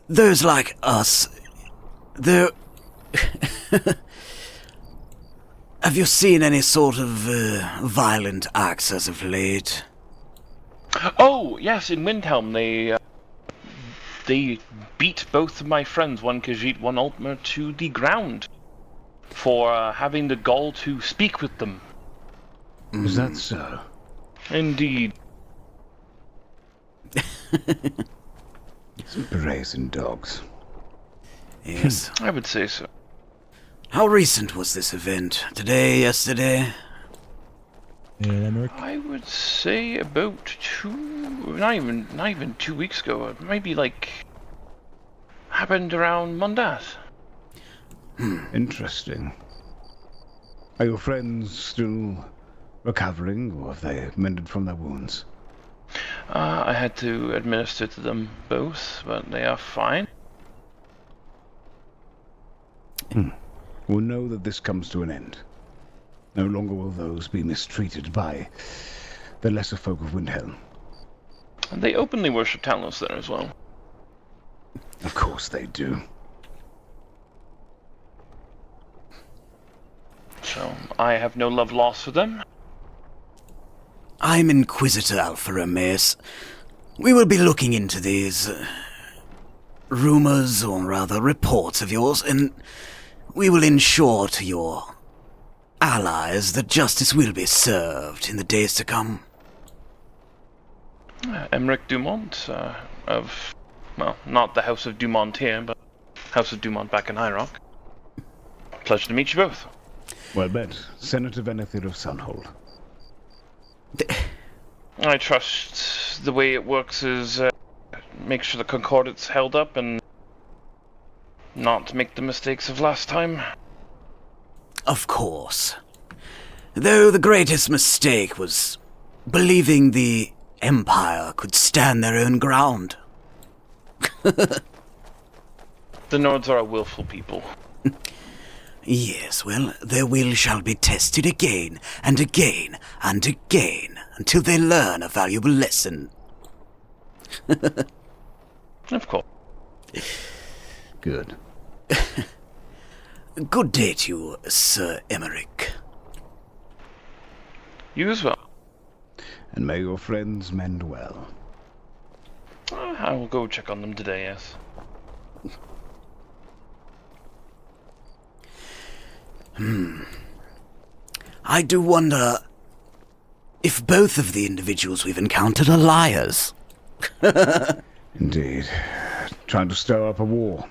those like us. Though, have you seen any sort of violent acts as of late? Oh, yes, in Windhelm they beat both of my friends, one Khajiit, one Altmer, to the ground for having the gall to speak with them. Is that so? Indeed. Some brazen dogs. Yes. I would say so. How recent was this event? Today, yesterday? I would say about not even 2 weeks ago. Maybe like happened around Mondat. Interesting. Are your friends still recovering, or have they mended from their wounds? I had to administer to them both, but they are fine. We'll know that this comes to an end. No longer will those be mistreated by the lesser folk of Windhelm. And they openly worship Talos there as well. Of course they do. So, I have no love lost for them. I'm Inquisitor Alpha Romeus. We will be looking into these rumors, or rather reports of yours, and we will ensure to your allies that justice will be served in the days to come. Emmerich Dumont, of, well, not the House of Dumont here, but House of Dumont back in High Rock. Pleasure to meet you both. Well met, Senator Venethir of Sunhold. I trust the way it works is make sure the Concordate's held up and not make the mistakes of last time. Of course. Though the greatest mistake was believing the Empire could stand their own ground. The Nords are a willful people. Yes, well, their will shall be tested again, and again, and again, until they learn a valuable lesson. Of course. Good. Good day to you, Sir Emmerich. You as well. And may your friends mend well. I will go check on them today, yes. I do wonder if both of the individuals we've encountered are liars. Indeed. Trying to stir up a war.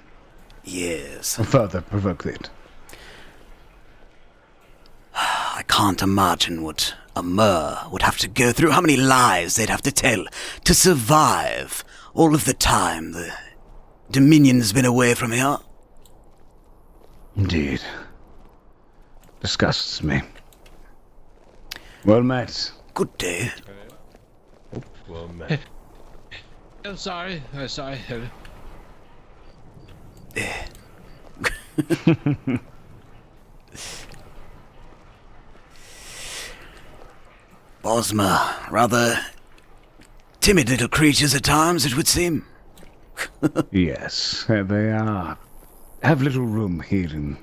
Yes. And further provoke it. I can't imagine what a Mer would have to go through, how many lies they'd have to tell to survive all of the time the Dominion's been away from here. Indeed. Disgusts me. Well met. Good day. Well met. I'm sorry. Bosma, rather timid little creatures at times, it would seem. Yes, they are. Have little room here in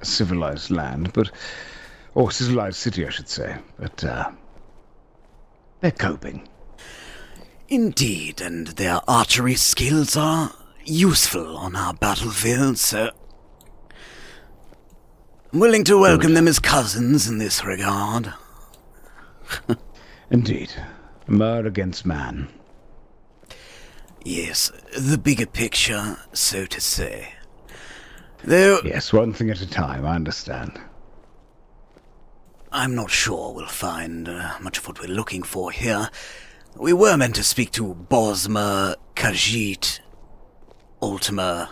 a civilized land, or civilized city, I should say. But they're coping. Indeed, and their archery skills are useful on our battlefield, so I'm willing to welcome them as cousins in this regard. Indeed. Mer against man. Yes, the bigger picture, so to say. Though... Yes, one thing at a time, I understand. I'm not sure we'll find much of what we're looking for here. We were meant to speak to Bosma, Khajiit, Ultima.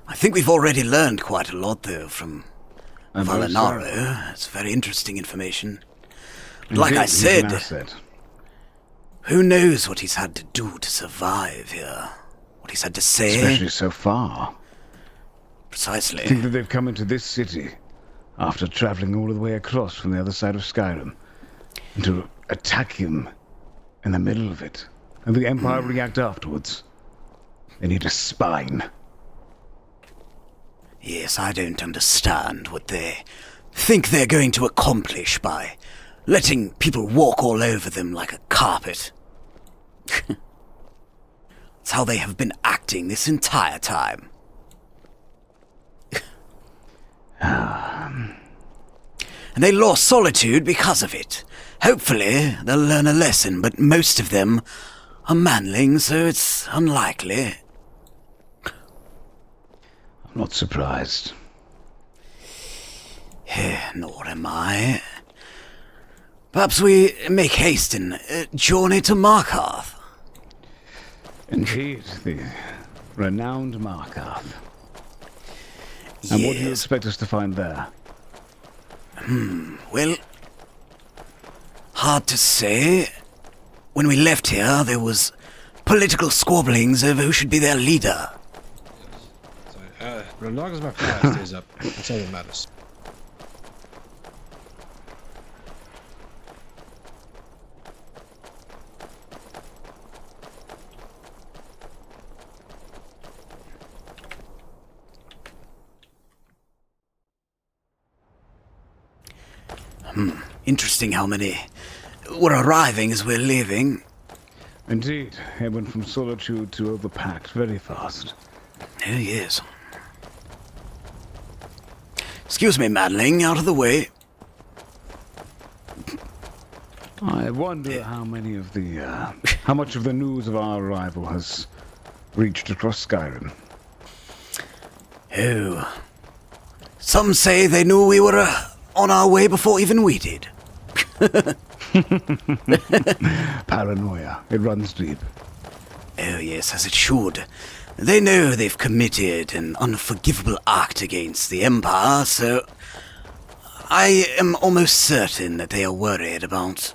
I think we've already learned quite a lot, though, from Valinaro. It's very interesting information. But like I said, who knows what he's had to do to survive here? What he's had to say? Especially so far. Precisely. I think that they've come into this city after travelling all the way across from the other side of Skyrim, and to attack him in the middle of it, and the Empire react afterwards. They need a spine. Yes, I don't understand what they think they're going to accomplish by letting people walk all over them like a carpet. That's how they have been acting this entire time. And they lost Solitude because of it. Hopefully, they'll learn a lesson, but most of them are manlings, so it's unlikely. I'm not surprised. Nor am I. Perhaps we make haste and journey to Markarth. Indeed, the renowned Markarth. And what do you expect us to find there? Well, hard to say. When we left here, there was political squabblings over who should be their leader. As long as my fire stays up, that's all that matters. Interesting how many were arriving as we're leaving. Indeed, it went from Solitude to Overpacked very fast. Oh, yes. Excuse me, Manling, out of the way. I wonder how many of the, how much of the news of our arrival has reached across Skyrim. Oh. Some say they knew we were on our way before even we did. Paranoia. It runs deep. Oh, yes, as it should. They know they've committed an unforgivable act against the Empire, so I am almost certain that they are worried about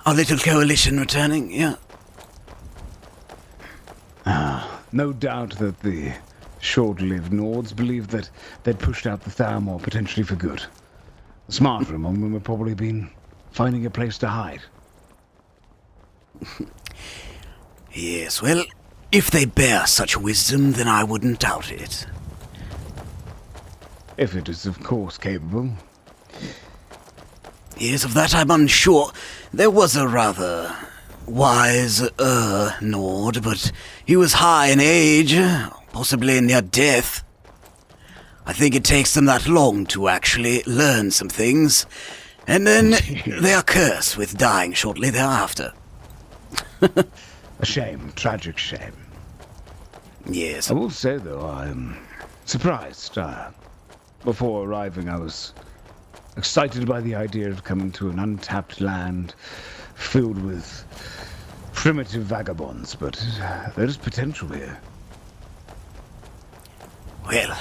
our little coalition returning, yeah. No doubt that the short-lived Nords believed that they'd pushed out the Thalmor potentially for good. The smarter among them have probably been finding a place to hide. Yes, well, if they bear such wisdom, then I wouldn't doubt it. If it is, of course, capable. Yes, of that I'm unsure. There was a rather wise, Nord, but he was high in age, possibly near death. I think it takes them that long to actually learn some things, and then they are cursed with dying shortly thereafter. A shame, tragic shame. Yes. I will say, though, I'm surprised. Before arriving, I was excited by the idea of coming to an untapped land filled with primitive vagabonds, but there is potential here. Well...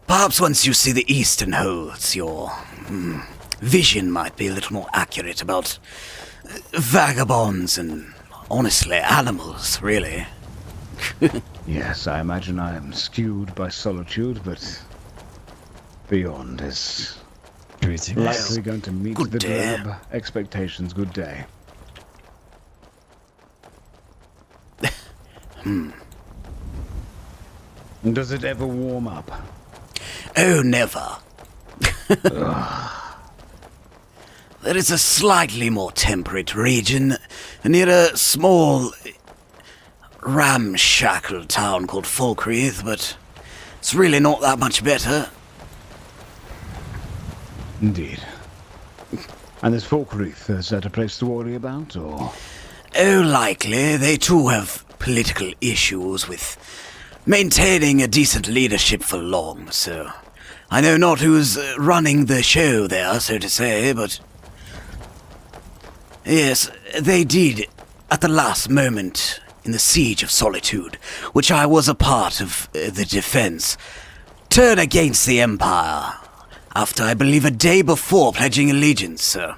Perhaps once you see the eastern holds, your vision might be a little more accurate about vagabonds and honestly, animals, really. Yes, I imagine I am skewed by solitude, but beyond is likely going to meet Good the day. drab expectations. Good day. Does it ever warm up? Oh, never. There is a slightly more temperate region near a small, ramshackle town called Falkreath, but it's really not that much better. Indeed. And this Falkreath, is that a place to worry about, or? Oh, likely. They too have political issues with maintaining a decent leadership for long, so I know not who's running the show there, so to say, but yes, they did, at the last moment in the Siege of Solitude, which I was a part of the defense, turn against the Empire, after I believe a day before pledging allegiance, so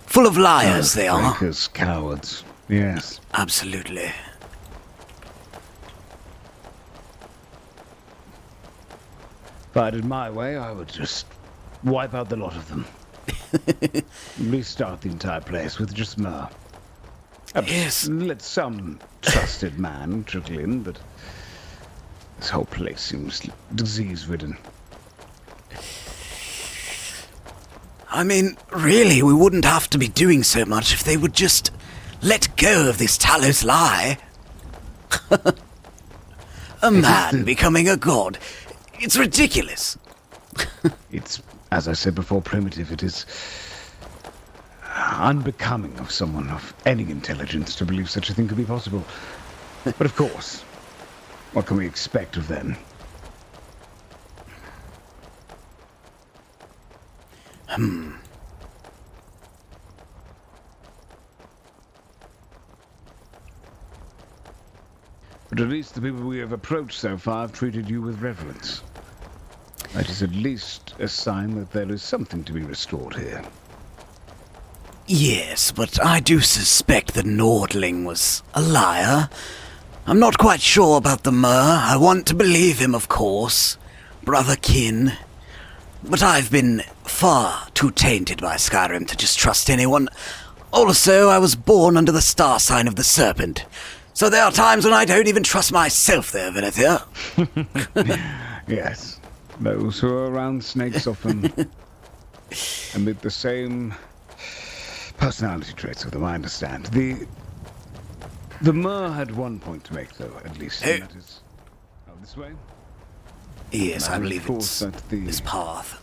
full of liars they are. Traitors, cowards, yes. Absolutely. If I did my way, I would just wipe out the lot of them. Restart the entire place with just myrrh. Yes. Let some trusted man trickle in, but this whole place seems disease-ridden. I mean, really, we wouldn't have to be doing so much if they would just let go of this Talos lie. A man becoming a god. It's ridiculous. It's, as I said before, primitive. It is unbecoming of someone of any intelligence to believe such a thing could be possible. But of course, what can we expect of them? But at least the people we have approached so far have treated you with reverence. That is at least a sign that there is something to be restored here. Yes, but I do suspect the Nordling was a liar. I'm not quite sure about the myrrh. I want to believe him, of course. Brother kin. But I've been far too tainted by Skyrim to just trust anyone. Also, I was born under the star sign of the Serpent. So there are times when I don't even trust myself there, Venethia. Yes. Those who are around snakes often emit the same personality traits of them, I understand. The myrrh had one point to make, though, at least, and that is... Oh, this way? Yes, I believe it's this path.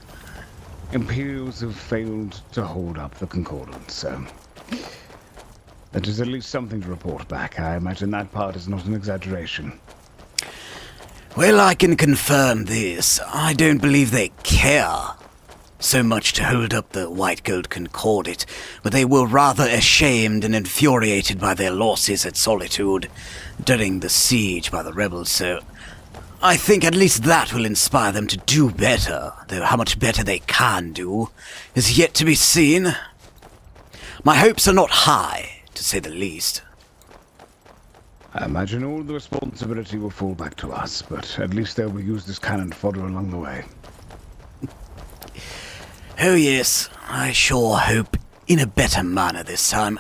Imperials have failed to hold up the Concordance, so... That is at least something to report back. I imagine that part is not an exaggeration. Well, I can confirm this. I don't believe they care so much to hold up the White Gold Concordate, but they were rather ashamed and infuriated by their losses at Solitude during the siege by the rebels, so I think at least that will inspire them to do better, though how much better they can do is yet to be seen. My hopes are not high, to say the least. I imagine all the responsibility will fall back to us, but at least they will use this cannon fodder along the way. Oh yes, I sure hope in a better manner this time.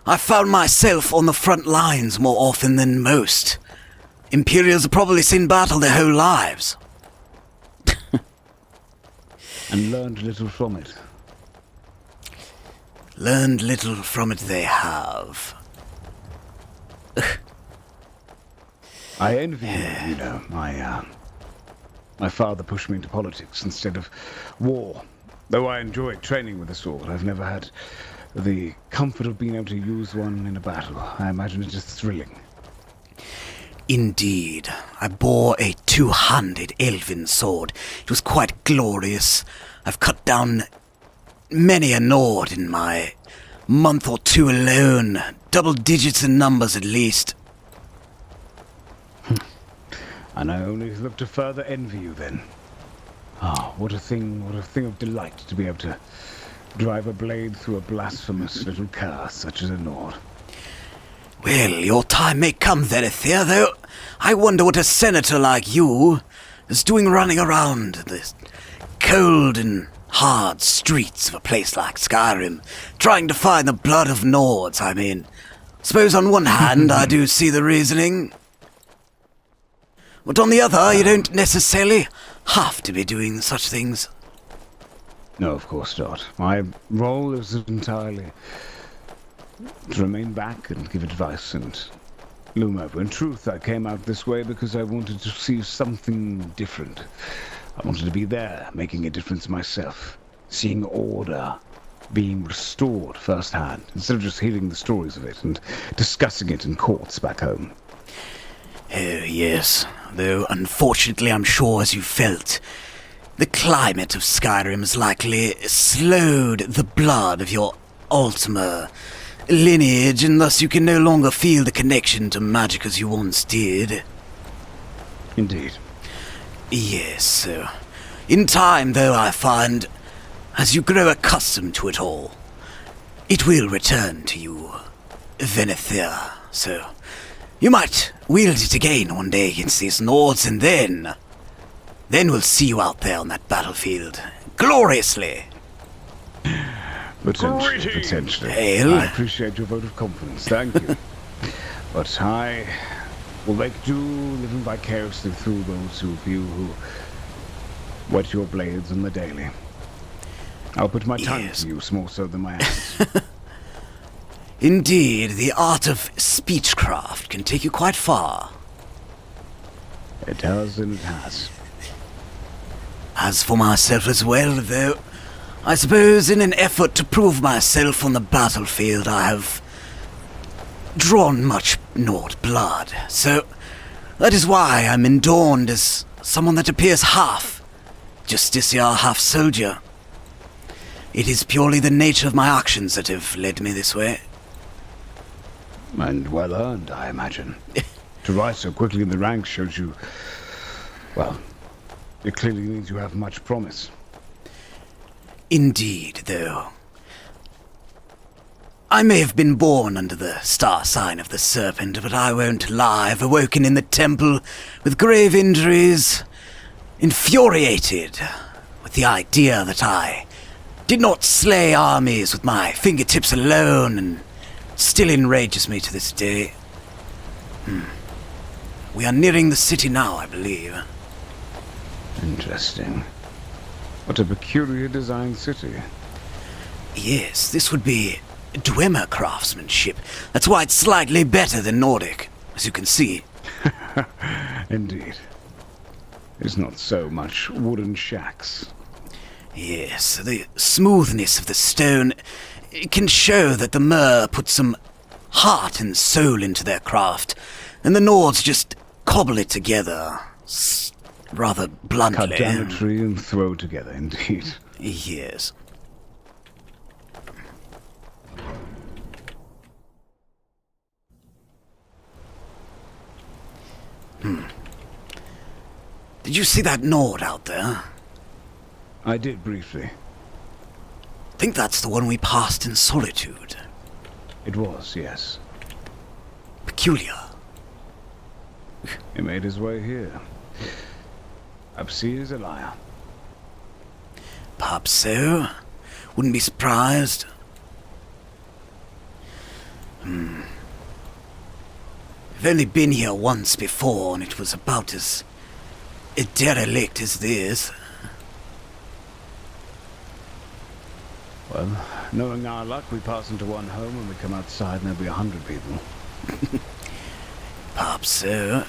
I found myself on the front lines more often than most. Imperials have probably seen battle their whole lives. And learned little from it. Learned little from it they have. I envy you, you know. My father pushed me into politics instead of war. Though I enjoy training with a sword, I've never had the comfort of being able to use one in a battle. I imagine it is thrilling. Indeed. I bore a two-handed elven sword. It was quite glorious. I've cut down many a Nord in my month or two alone. Double digits in numbers at least. And I only look to further envy you then. Ah, what a thing of delight to be able to drive a blade through a blasphemous little car such as a Nord. Well, your time may come, Verithier, though I wonder what a senator like you is doing running around the cold and hard streets of a place like Skyrim, trying to find the blood of Nords, I mean. Suppose on one hand I do see the reasoning, but on the other you don't necessarily have to be doing such things. No, of course not. My role is entirely to remain back and give advice and loom over. In truth, I came out this way because I wanted to see something different. I wanted to be there, making a difference myself, seeing order being restored firsthand, instead of just hearing the stories of it and discussing it in courts back home. Oh, yes. Though, unfortunately, I'm sure, as you felt, the climate of Skyrim has likely slowed the blood of your Ultima lineage, and thus you can no longer feel the connection to magic as you once did. Indeed. Yes, so in time, though, I find, as you grow accustomed to it all, it will return to you, Verithier, so you might wield it again one day against these Nords, and then we'll see you out there on that battlefield, gloriously. Potentially. Hail. I appreciate your vote of confidence, thank you. But I will make do living vicariously through those of you who wet your blades on the daily. I'll put my tongue to use more so than my hands. Indeed, the art of speechcraft can take you quite far. It does, and it has. As for myself as well, though, I suppose in an effort to prove myself on the battlefield, I have drawn much Nord blood, so that is why I'm adorned as someone that appears half justiciar, half soldier. It is purely the nature of my actions that have led me this way. And well earned, I imagine. To rise so quickly in the ranks shows you, well, it clearly means you have much promise. Indeed, though. I may have been born under the star sign of the serpent, but I won't lie. I've awoken in the temple with grave injuries, infuriated with the idea that I did not slay armies with my fingertips alone, and still enrages me to this day. We are nearing the city now, I believe. Interesting. What a peculiar designed city. Yes, this would be Dwemer craftsmanship. That's why it's slightly better than Nordic, as you can see. Indeed. It's not so much wooden shacks. Yes, the smoothness of the stone can show that the Mer put some heart and soul into their craft, and the Nords just cobble it together, rather bluntly. Cut down a tree and throw together, indeed. Yes. Did you see that Nord out there? I did briefly. Think that's the one we passed in Solitude. It was, yes. Peculiar. He made his way here. Perhaps he is a liar. Perhaps so. Wouldn't be surprised. I've only been here once before, and it was about as derelict as this. Well, knowing our luck, we pass into one home and we come outside and there'll be 100 people. Perhaps so.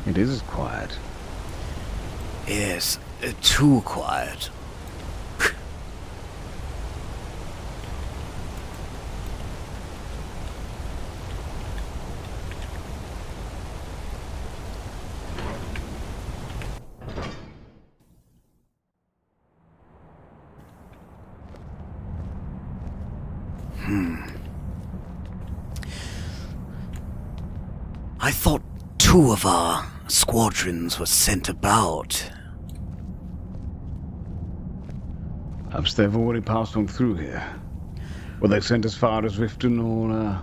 It is quiet. Yes, too quiet. I thought 2 of our squadrons were sent about. Perhaps they've already passed on through here. Were they sent as far as Riften or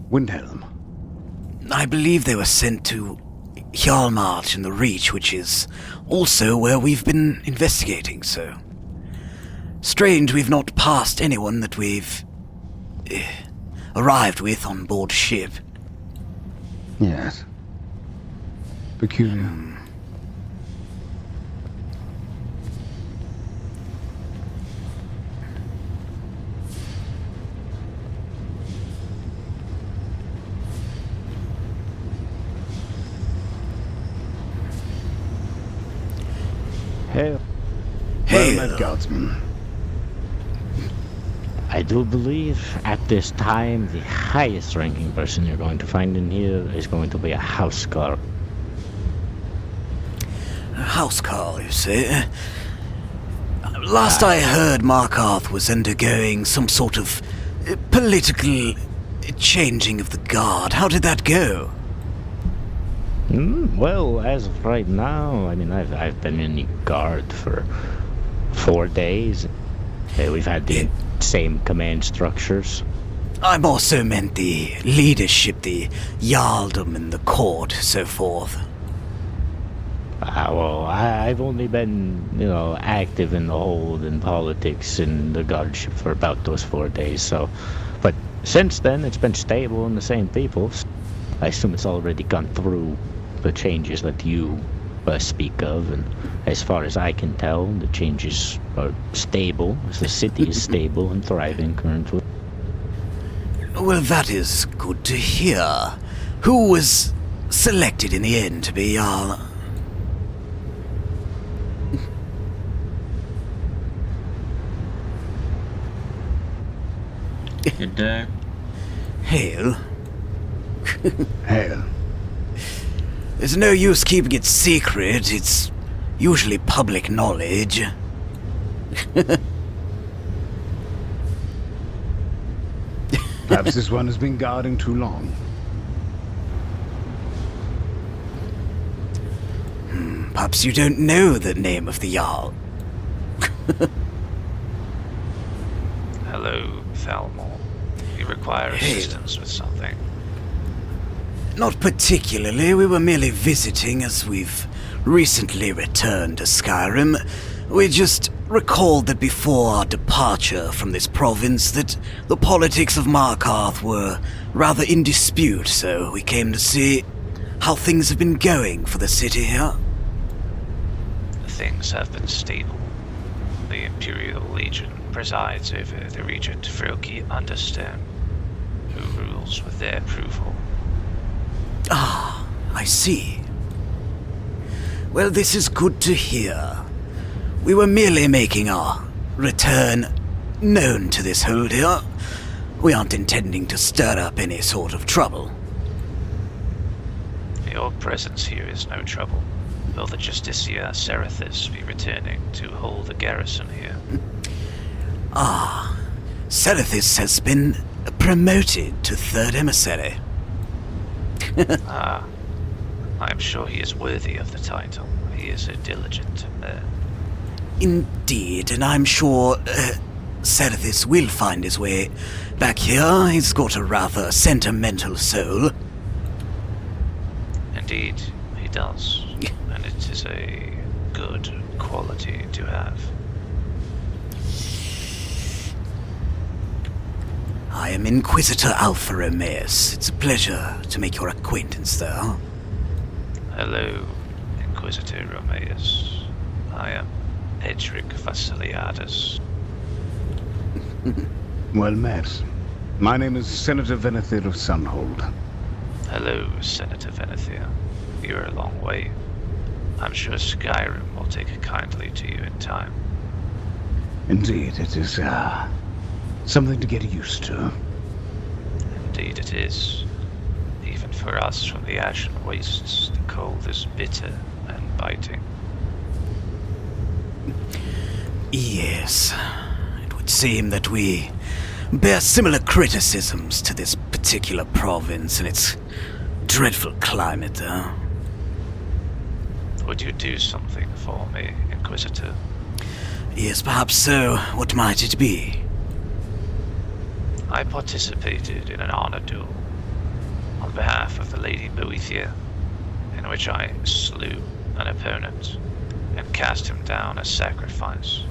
Windhelm? I believe they were sent to Hjalmart in the Reach, which is also where we've been investigating, so... Strange we've not passed anyone that we've... arrived with on board ship. Yes. Peculiar. Hail. Well met, Guardsman. I do believe at this time the highest ranking person you're going to find in here is going to be a housecarl. A housecarl, you say? Last I heard, Markarth was undergoing some sort of political changing of the guard. How did that go? Well, as of right now, I mean, I've been in the guard for 4 days. We've had the same command structures. I'm also meant the leadership, the Jarldom and the court, so forth. Well, I've only been, active in the hold and politics and the guardship for about those 4 days, so... But since then, it's been stable and the same people. I assume it's already gone through the changes that you speak of, and as far as I can tell, the changes are stable. The city is stable and thriving currently. Well, that is good to hear. Who was selected in the end to be Jarl? Good day. Hail. Hail. There's no use keeping it secret. It's usually public knowledge. Perhaps this one has been guarding too long. Perhaps you don't know the name of the Jarl. Hello, Thalmor. You require assistance with something? Not particularly. We were merely visiting as we've recently returned to Skyrim. We just recalled that before our departure from this province that the politics of Markarth were rather in dispute, so we came to see how things have been going for the city here. Things have been stable. The Imperial Legion presides over the Regent Froki Understone, who rules with their approval. Ah, I see. Well, this is good to hear. We were merely making our return known to this hold here. We aren't intending to stir up any sort of trouble. Your presence here is no trouble. Will the Justicia Serethis be returning to hold a garrison here? Ah, Serethis has been promoted to 3rd Emissary. I'm sure he is worthy of the title. He is a diligent man. Indeed, and I'm sure Serethis will find his way back here. He's got a rather sentimental soul. Indeed, he does. And it is a good quality to have. I am Inquisitor Alpha Romeus. It's a pleasure to make your acquaintance, though. Hello, Inquisitor Romeus. I am Edric Vasiliadus. Well met. My name is Senator Venethir of Sunhold. Hello, Senator Venethir. You're a long way. I'm sure Skyrim will take kindly to you in time. Indeed, it is something to get used to. Indeed it is. Even for us from the Ashen Wastes, the cold is bitter and biting. Yes. It would seem that we bear similar criticisms to this particular province and its dreadful climate, though. Would you do something for me, Inquisitor? Yes, perhaps so. What might it be? I participated in an honor duel on behalf of the Lady Boethier, in which I slew an opponent and cast him down as sacrifice.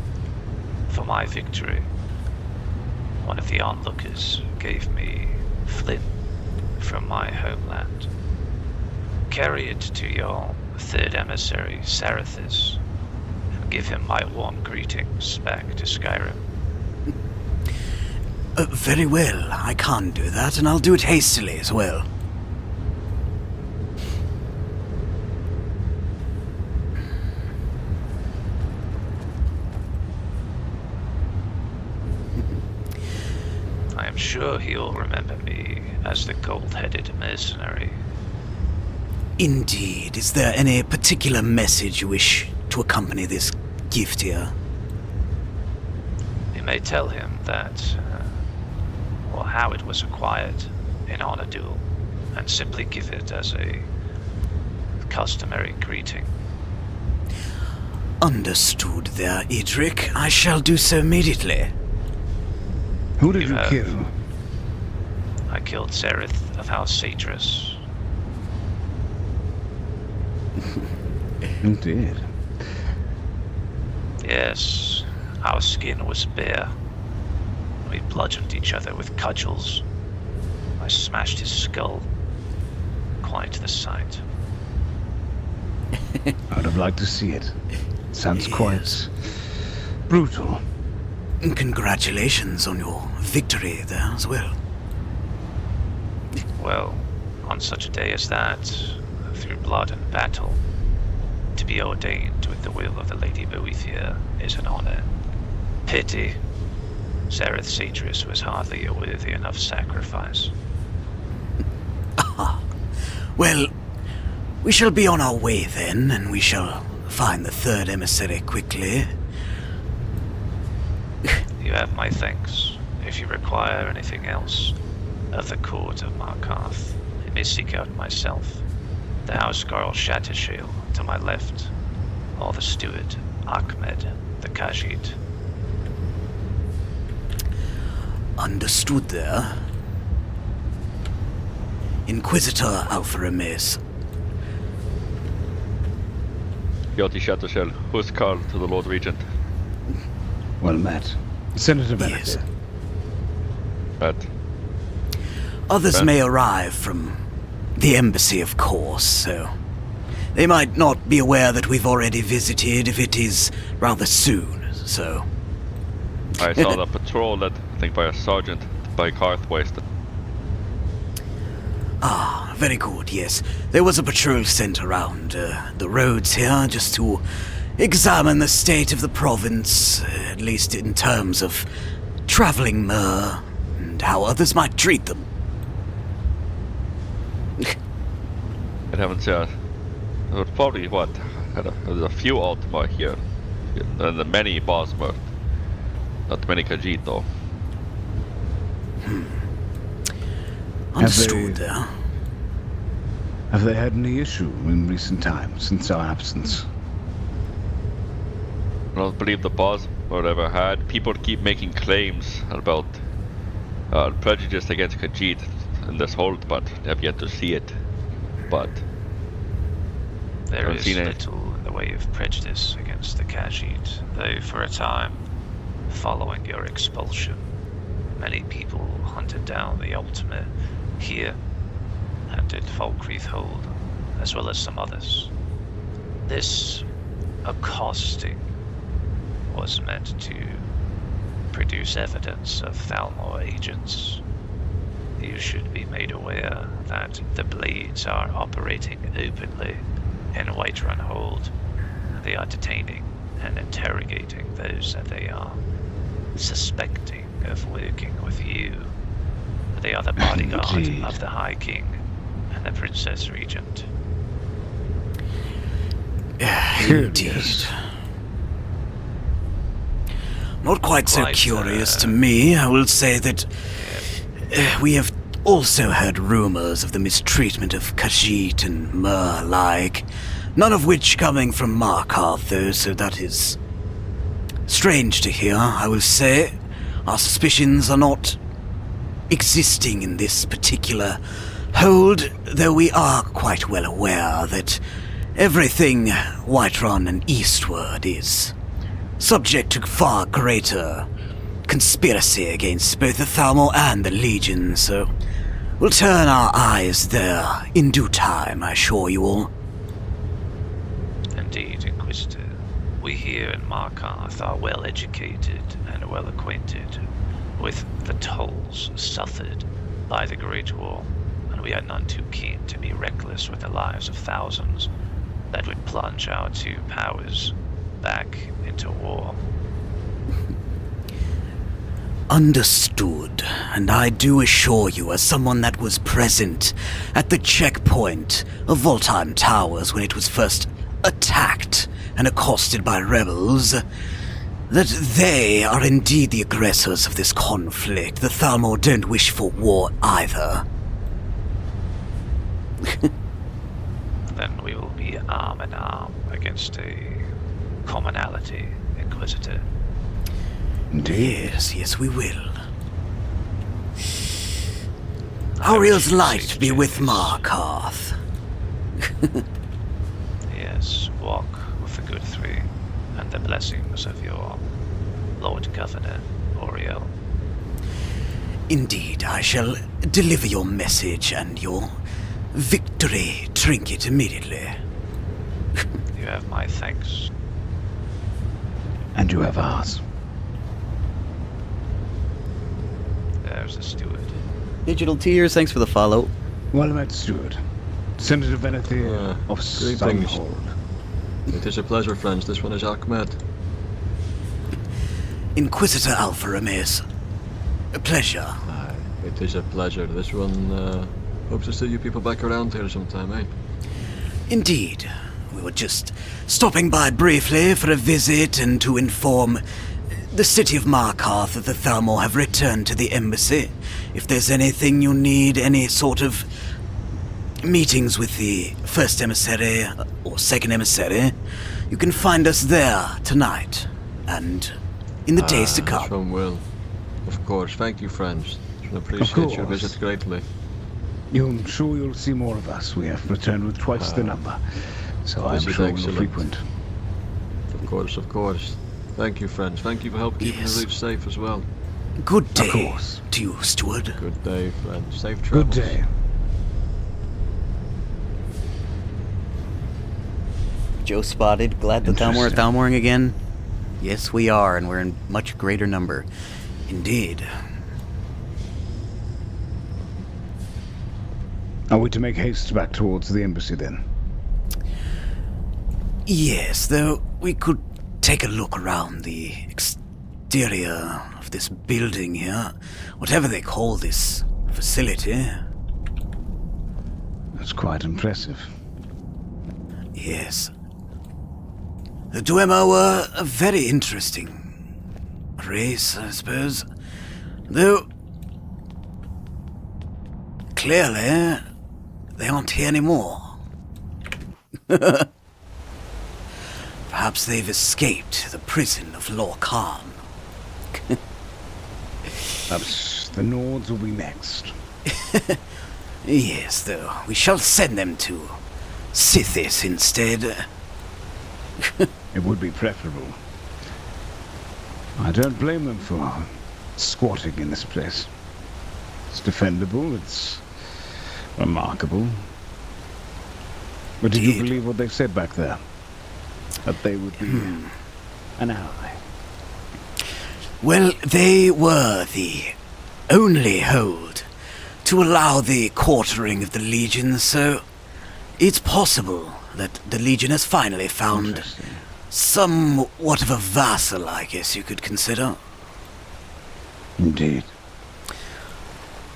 For my victory, one of the onlookers gave me flint from my homeland. Carry it to your third emissary, Sarethis, and give him my warm greetings back to Skyrim. Very well. I can't do that, and I'll do it hastily as well. I am sure he'll remember me as the gold-headed mercenary. Indeed. Is there any particular message you wish to accompany this gift here? You may tell him that, or how it was acquired in honor duel, and simply give it as a customary greeting. Understood there, Edric. I shall do so immediately. Who did you kill? I killed Sereth of House Sadris. You did? Yes, our skin was bare. We bludgeoned each other with cudgels. I smashed his skull. Quite the sight. I'd have liked to see it. Sounds quite brutal. Congratulations on your victory there as well. Well, on such a day as that, through blood and battle, to be ordained with the will of the Lady Boethier is an honor. Pity Sareth Sadris was hardly a worthy enough sacrifice. Ah, well, we shall be on our way then, and we shall find the third emissary quickly. You have my thanks. If you require anything else of the court of Markarth, you may seek out myself, the housecarl Shattershale to my left, or the steward Ahmed the Khajiit. Understood there. Inquisitor Alpha Romeus. Yachty Shattershell, who's called to the Lord Regent? Well met. Senator Bennett. Yes. But Others Ben? may arrive from the embassy, of course, so they might not be aware that we've already visited if it is rather soon, so... I saw the patrol led, I think, by a sergeant by Carthwaste. Ah, very good, yes. There was a patrol sent around the roads here just to examine the state of the province, at least in terms of traveling mer and how others might treat them. I haven't seen. There was probably there's a few Ultima here, and the many Bosmer. Not many Khajiit though. Understood there. Have they had any issue in recent times since our absence? I don't believe the boss or ever had. People keep making claims about prejudice against Khajiit in this hold, but they have yet to see it. But there is little in the way of prejudice against the Khajiit, though for a time, following your expulsion, many people hunted down the Ultima here and at Falkreath Hold, as well as some others. This accosting was meant to produce evidence of Thalmor agents. You should be made aware that the Blades are operating openly in Whiterun Hold. They are detaining and interrogating those that they are suspecting of working with you. They are the bodyguard Indeed. of the High King and the Princess Regent. Indeed. Not quite so curious to me. I will say that we have also heard rumors of the mistreatment of Khajiit and Mer alike, none of which coming from Markarth, though, so that is strange to hear, I will say. Our suspicions are not existing in this particular hold, though we are quite well aware that everything Whiterun and eastward is subject to far greater conspiracy against both the Thalmor and the Legion, so we'll turn our eyes there in due time, I assure you all. Indeed, Inquisitor. We here in Markarth are well educated and well acquainted with the tolls suffered by the Great War, and we are none too keen to be reckless with the lives of thousands that would plunge our two powers back into war. Understood, and I do assure you, as someone that was present at the checkpoint of Voltheim Towers when it was first attacked and accosted by rebels, that they are indeed the aggressors of this conflict. The Thalmor don't wish for war either. Then we will be arm in arm against a commonality, Inquisitor. Yes, we will. Auriel's light be with Markarth. Yes, walk with the good three, and the blessings of your Lord Governor, Auriel. Indeed, I shall deliver your message and your victory trinket immediately. You have my thanks. And you have ours. There's the steward. Digital Tears, thanks for the follow. Well met, steward. Senator Wealthier of Greetings. Skyrim. It is a pleasure, friends. This one is Ahmed. Inquisitor Alpha Romeus. A pleasure. It is a pleasure. This one hopes to see you people back around here sometime, eh? Indeed. We were just stopping by briefly for a visit and to inform the city of Markarth that the Thalmor have returned to the embassy. If there's anything you need, any sort of meetings with the first emissary or second emissary, you can find us there tonight and in the days to come. This one will. Of course. Thank you, friends. I appreciate your visit greatly. I'm sure you'll see more of us. We have returned with twice the number, so I'm This is sure we'll excellent. frequent. Of course. Thank you, friends. Thank you for helping keeping the reach safe as well. Good day to you, steward. Good day, friends. Safe travels. Good day. Joe spotted. Glad the Thalmor are Thalmoring again. Yes, we are, and we're in much greater number. Indeed. Are we to make haste back towards the embassy then? Yes, though we could take a look around the exterior of this building here, whatever they call this facility. That's quite impressive. Yes. The Dwemer were a very interesting race, I suppose. Though, clearly, they aren't here anymore. Perhaps they've escaped the prison of Lorcan. Perhaps the Nords will be next. Yes, though, we shall send them to Sithis instead. It would be preferable. I don't blame them for squatting in this place. It's defendable, it's remarkable. But did you believe what they said back there? That they would be an ally? Well, they were the only hold to allow the quartering of the Legion, so it's possible that the Legion has finally found somewhat of a vassal, I guess you could consider. Indeed.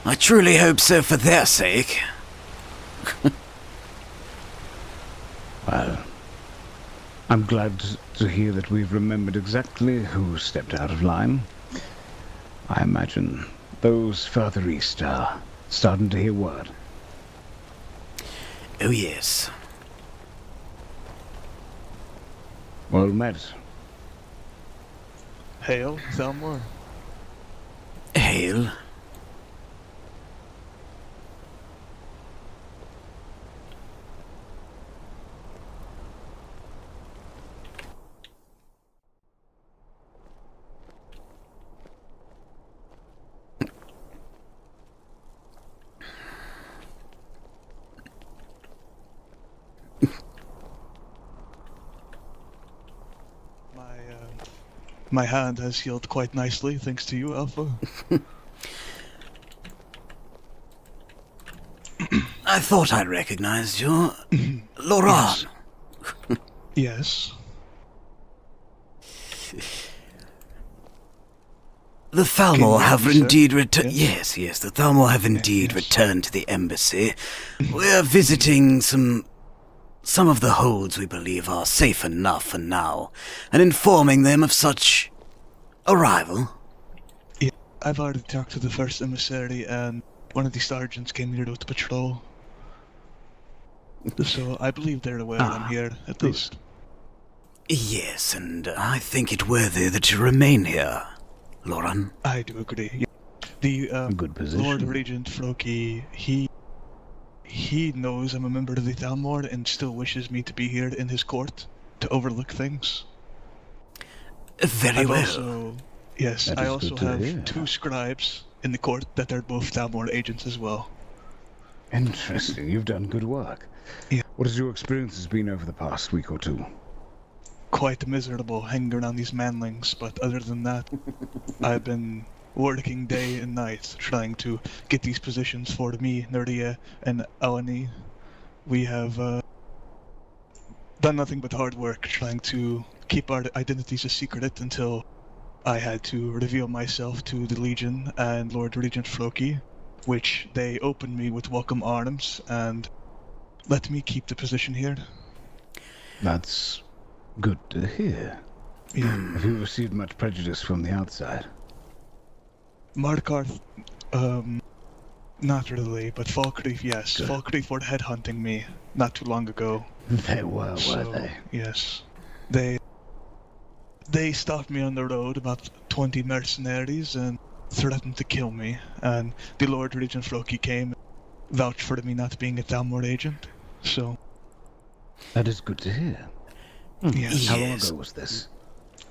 I truly hope so for their sake. Well, I'm glad to hear that we've remembered exactly who stepped out of line. I imagine those further east are starting to hear word. Oh, yes. Well met. Hail, Thalmor. Hail. My hand has healed quite nicely, thanks to you, Alpha. I thought I recognized you. Laurent. Yes. The Thalmor have indeed returned. Yes, the Thalmor have indeed returned to the embassy. We're visiting some of the holds we believe are safe enough for now, and informing them of such arrival. Yeah, I've already talked to the first emissary, and one of the sergeants came here to patrol. So I believe they're aware that I'm here, at least. Yes, and I think it worthy that you remain here, Lauren. I do agree. Yeah. The good position. Lord Regent Floki, he knows I'm a member of the Thalmor and still wishes me to be here in his court to overlook things. Very well. I also have 2 scribes in the court that are both Thalmor agents as well. Interesting. You've done good work. Yeah. What has your experiences been over the past week or two? Quite miserable hanging around these manlings, but other than that, I've been working day and night trying to get these positions for me, Nerdia, and Alani. We have done nothing but hard work trying to keep our identities a secret until I had to reveal myself to the Legion and Lord Regent Floki, which they opened me with welcome arms and let me keep the position here. That's good to hear. Yeah. Have you received much prejudice from the outside? Markarth, not really, but Falkreath, yes. Good. Falkreath were headhunting me not too long ago. They were they? Yes. They stopped me on the road, about 20 mercenaries, and threatened to kill me. And the Lord Regent Floki came and vouched for me not being a Thalmor agent, so... That is good to hear. Yes. How long ago was this?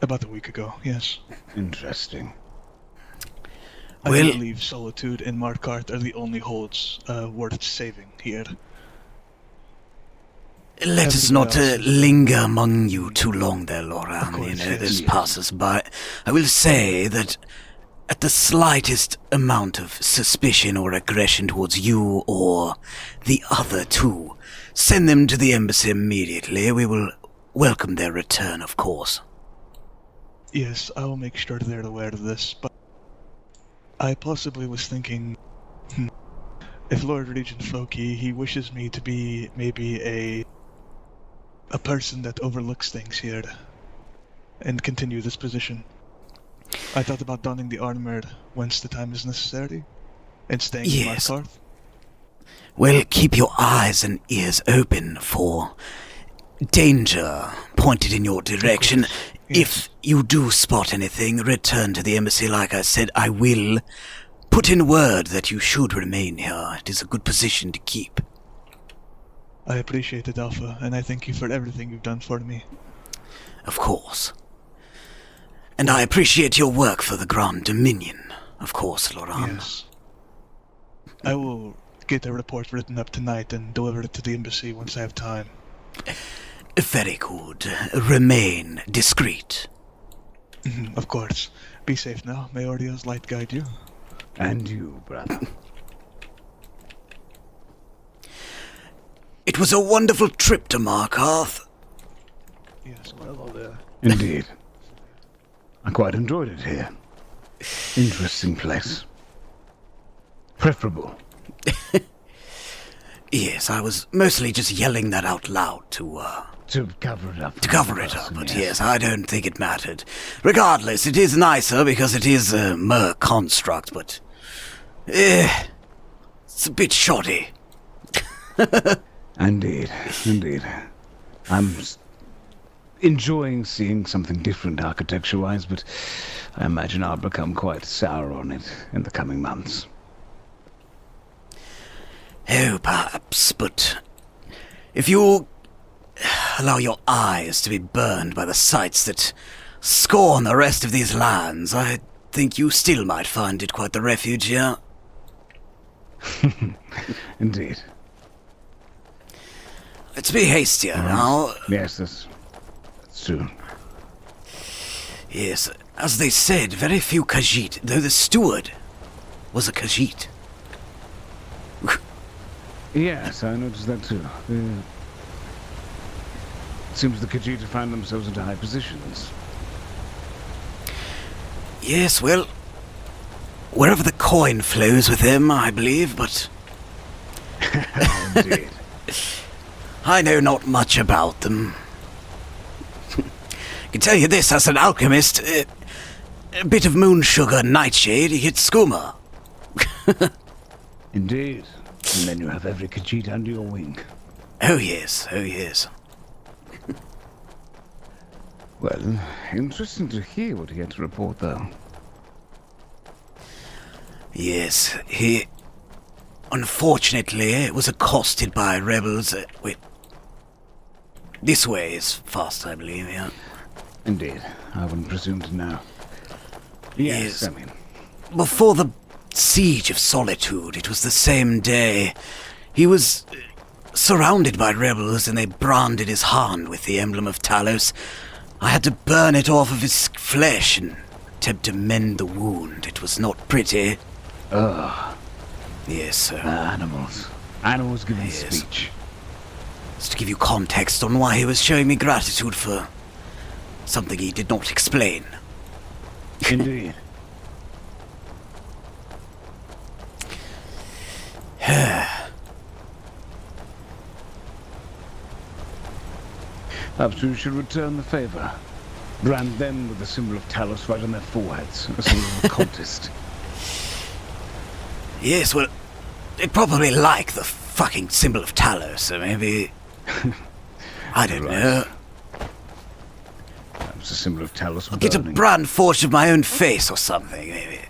About a week ago, yes. Interesting. I believe Solitude and Markarth are the only holds worth saving here. Let us not linger among you too long there, Laura. There's passers-by. I will say that at the slightest amount of suspicion or aggression towards you or the other 2, send them to the embassy immediately. We will welcome their return, of course. Yes, I will make sure they're aware of this, but I possibly was thinking, if Lord Regent Floki, he wishes me to be maybe a person that overlooks things here and continue this position. I thought about donning the armor once the time is necessary and staying in Markarth. Well, keep your eyes and ears open for danger pointed in your direction. If you do spot anything, return to the embassy. Like I said, I will put in word that you should remain here. It is a good position to keep. I appreciate it, Alpha, and I thank you for everything you've done for me. Of course. And I appreciate your work for the Grand Dominion, of course, Laurent. Yes. I will get a report written up tonight and deliver it to the embassy once I have time. Very good. Remain discreet. Of course. Be safe now. May Oriel's light guide you. And you, brother. It was a wonderful trip to Markarth. Yes, well there. Indeed. I quite enjoyed it here. Interesting place. Preferable. Yes, I was mostly just yelling that out loud to cover it up. To cover it up, but yes, I don't think it mattered. Regardless, it is nicer because it is a mere construct, but... It's a bit shoddy. Indeed. I'm enjoying seeing something different architecture-wise, but I imagine I'll become quite sour on it in the coming months. Oh, perhaps, but if you allow your eyes to be burned by the sights that scorn the rest of these lands, I think you still might find it quite the refuge here. Indeed. Let's be hastier now. Yes, that's true. Yes, as they said, very few Khajiit, though the steward was a Khajiit. Yes, I noticed that too. It seems the Khajiit have found themselves into high positions. Yes, well, wherever the coin flows with them, I believe, but... Indeed. I know not much about them. I can tell you this, as an alchemist, a bit of moon sugar nightshade hits skooma. Indeed. And then you have every Khajiit under your wing. Oh yes, oh yes. Well, interesting to hear what he had to report, though. Yes, he... Unfortunately, was accosted by rebels. Wait. This way is fast, I believe, yeah. Indeed. I wouldn't presume to know. Yes, I mean... Before the Siege of Solitude, it was the same day. He was surrounded by rebels, and they branded his hand with the emblem of Talos. I had to burn it off of his flesh and attempt to mend the wound. It was not pretty. Ugh. Yes, sir. Animals. Animals giving speech. Just to give you context on why he was showing me gratitude for something he did not explain. Indeed. Perhaps we should return the favor. Brand them with the symbol of Talos right on their foreheads, a symbol of a cultist. Yes, well, they'd probably like the fucking symbol of Talos, so maybe... I don't know. Perhaps the symbol of Talos I'll get a brand forged of my own face or something, maybe.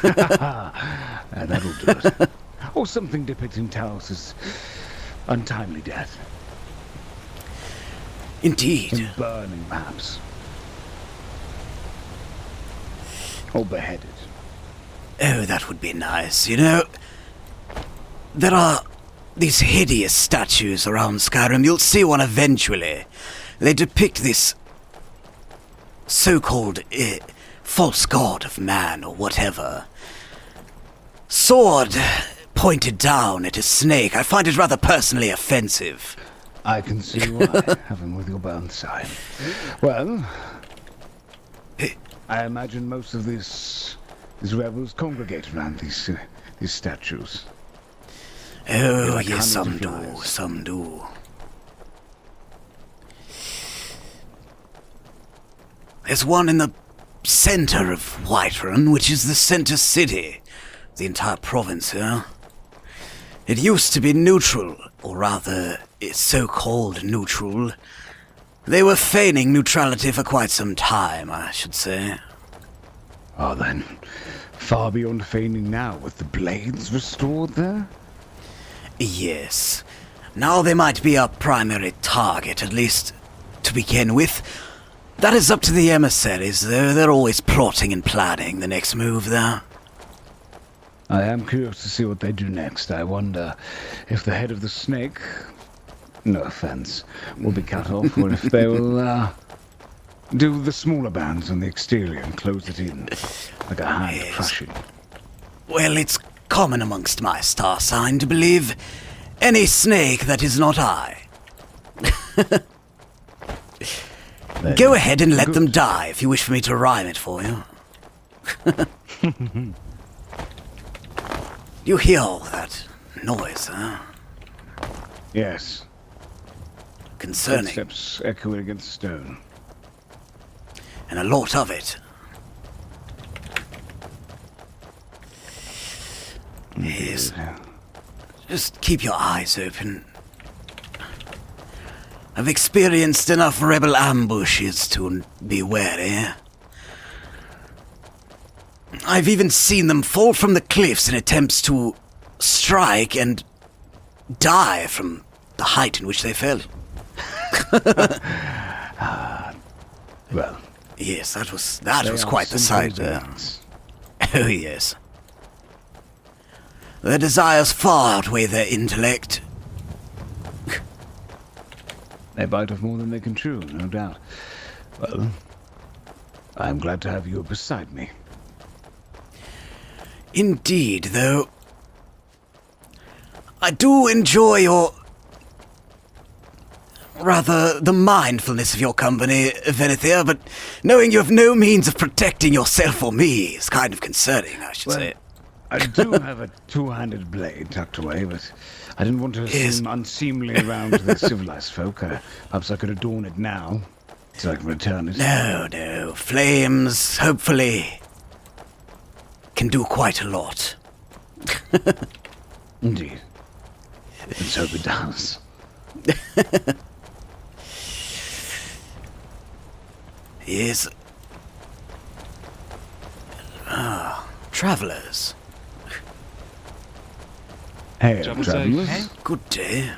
That'll do it. Or something depicting Talos' untimely death. Indeed. And burning, perhaps. Or beheaded. Oh, that would be nice. You know, there are these hideous statues around Skyrim. You'll see one eventually. They depict this so-called false god of man or whatever. Sword pointed down at a snake. I find it rather personally offensive. I can see why, having with your burnt side. Well, I imagine most of these rebels congregate around these statues. Oh, yes, some do. There's one in the center of Whiterun, which is the center city, the entire province here. It used to be neutral, or rather, it's so-called neutral. They were feigning neutrality for quite some time, I should say. Oh, then, far beyond feigning now, with the blades restored there? Yes. Now they might be our primary target, at least to begin with. That is up to the emissaries, though. They're always plotting and planning the next move there. I am curious to see what they do next. I wonder if the head of the snake, no offense, will be cut off, or if they will do the smaller bands on the exterior and close it in, like a hand crushing. Well, it's common amongst my star sign to believe any snake that is not I. Go ahead and let them die if you wish for me to rhyme it for you. You hear all that noise, huh? Yes. Concerning. Footsteps echoing against stone. And a lot of it. Yes. Just keep your eyes open. I've experienced enough rebel ambushes to be wary. I've even seen them fall from the cliffs in attempts to strike and die from the height in which they fell. Well, yes, that was quite the sight. Oh yes. Their desires far outweigh their intellect. They bite off more than they can chew, no doubt. Well, I'm glad to have you beside me. Indeed, though. I do enjoy the mindfulness of your company, Venethir, but knowing you have no means of protecting yourself or me is kind of concerning, I should say. I do have a two-handed blade tucked away, but I didn't want to seem unseemly around the civilized folk. Perhaps I could adorn it now, so I can return it. No. Flames, hopefully, can do quite a lot. Indeed. Let's hope it does. Yes. Travelers. Hey, travelers. Good day.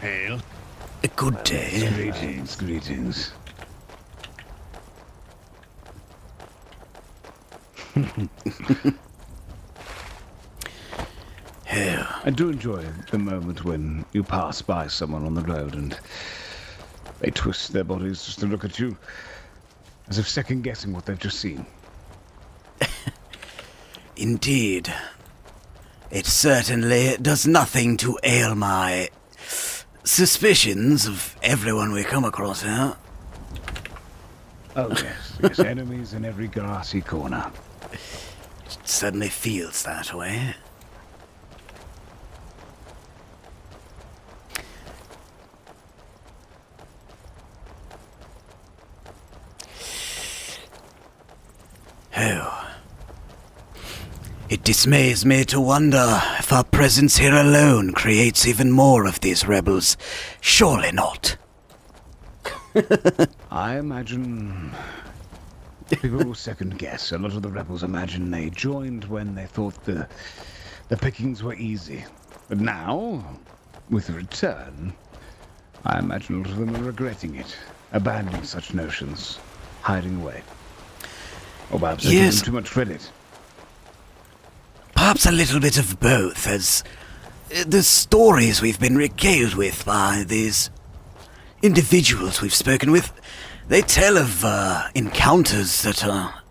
Hail. A good day. Greetings. I do enjoy the moment when you pass by someone on the road and they twist their bodies just to look at you, as if second-guessing what they've just seen. Indeed. It certainly does nothing to ail my suspicions of everyone we come across here. Oh, yes. Enemies in every grassy corner. It certainly feels that way. Oh. It dismays me to wonder if our presence here alone creates even more of these rebels. Surely not. I imagine people will second guess. A lot of the rebels imagine they joined when they thought the pickings were easy. But now, with the return, I imagine a lot of them are regretting it, abandoning such notions, hiding away. Or perhaps they give them too much credit. Perhaps a little bit of both, as the stories we've been regaled with by these individuals we've spoken with, they tell of encounters that are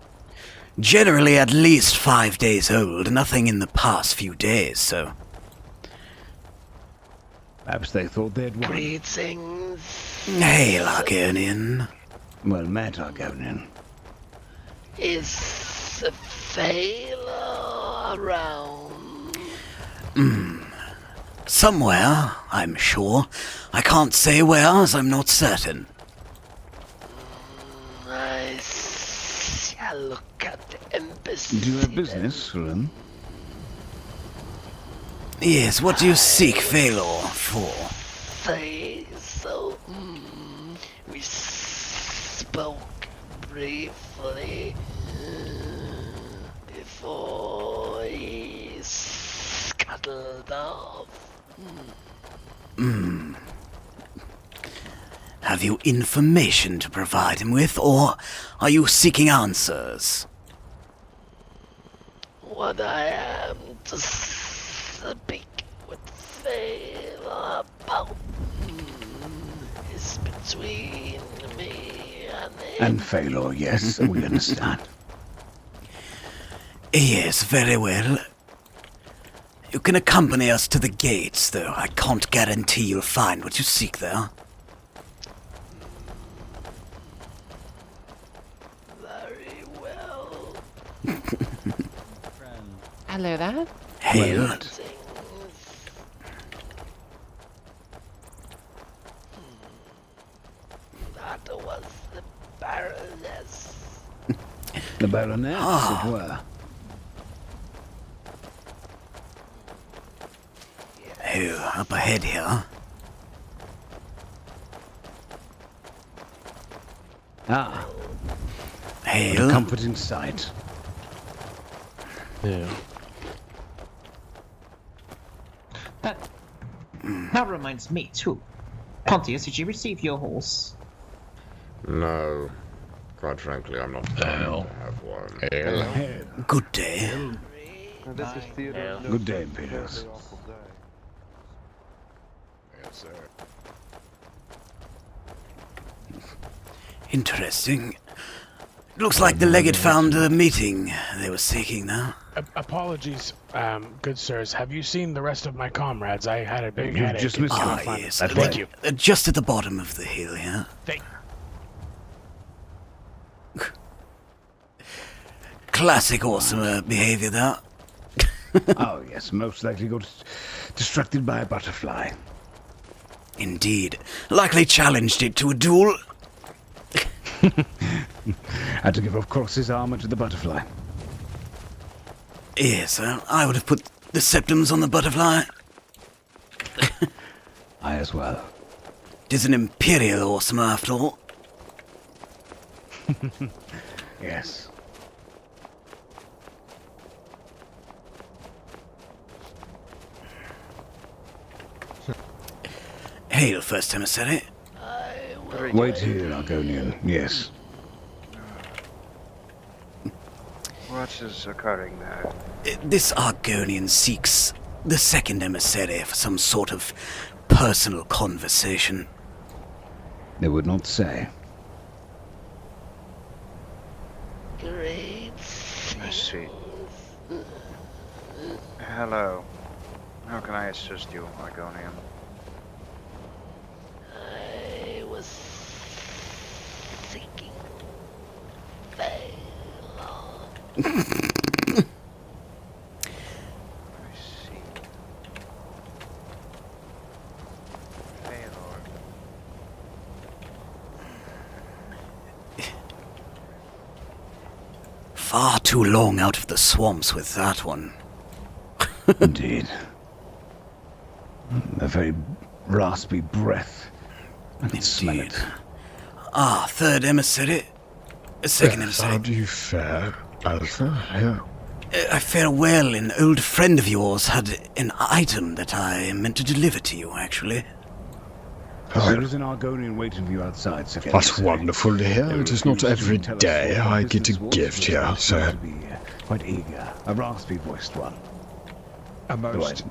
generally at least 5 days old, nothing in the past few days, so... Perhaps they thought they'd won. Greetings. Hey, Argonian. Well met, Argonian. Is Thalmor around? Somewhere, I'm sure. I can't say where, as I'm not certain. I shall look at the embassy. Do you have business for them? Yes, what do you seek Thalmor for? Say so. We spoke briefly before he scuttled off. Have you information to provide him with, or are you seeking answers? What I am to speak with Thalmor about is between me and him. And Thalmor, yes, we understand. Yes, very well. You can accompany us to the gates, though I can't guarantee you'll find what you seek there. Very well. Hello there. Hail. That was the Baroness. The Baroness, it were. Oh, up ahead here. Ah. Hail. What a comfort in sight. Yeah. That reminds me too. Pontius, did you receive your horse? No. Quite frankly, I'm not planning to have one. Good day. This is Theodore. Good day, Peters. Yes, sir. Interesting. Looks like the legate found the meeting they were seeking now. Apologies, good sirs. Have you seen the rest of my comrades? I had a big headache. Just missed Ah, them. yes. Thank you. Just at the bottom of the hill here. Classic awesomer behavior there. Oh, yes, most likely got distracted by a butterfly. Indeed. Likely challenged it to a duel. Had to give up Cross's armor to the butterfly. Yes, I would have put the septums on the butterfly. I as well. It is an imperial awesomer after all. Yes. Hail, first emissary. Wait here, Argonian. Yes. What is occurring now? This Argonian seeks the second emissary for some sort of personal conversation. They would not say. Great. I see. Hello. How can I assist you, Argonian? I was seeking Far too long out of the swamps with that one. Indeed. A very raspy breath. I can smell it. Ah, third emissary. Second emissary. How do you fare, Alpha? Yeah. I fare well. An old friend of yours had an item that I meant to deliver to you, actually. There is an Argonian waiting for you outside, second That's emissary. wonderul to hear. It is not every Tell us day what I business get a was, gift but here, you seem so... to be quite eager. A raspy-voiced one. A most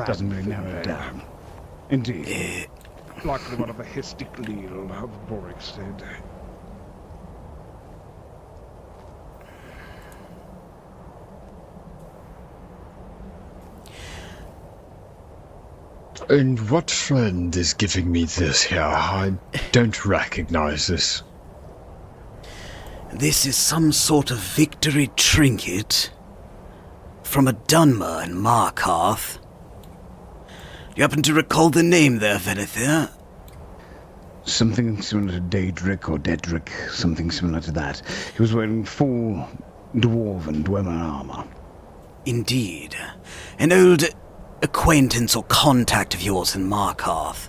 doesn't really narrow it down. Indeed. likely one of a Histicleal of Borixted. And what friend is giving me this here? I don't recognize this. This is some sort of victory trinket from a Dunmer in Markarth. You happen to recall the name there, Venethir? Something similar to Daedric or Dedric, something similar to that. He was wearing full dwarven Dwemer armor. Indeed. An old acquaintance or contact of yours in Markarth.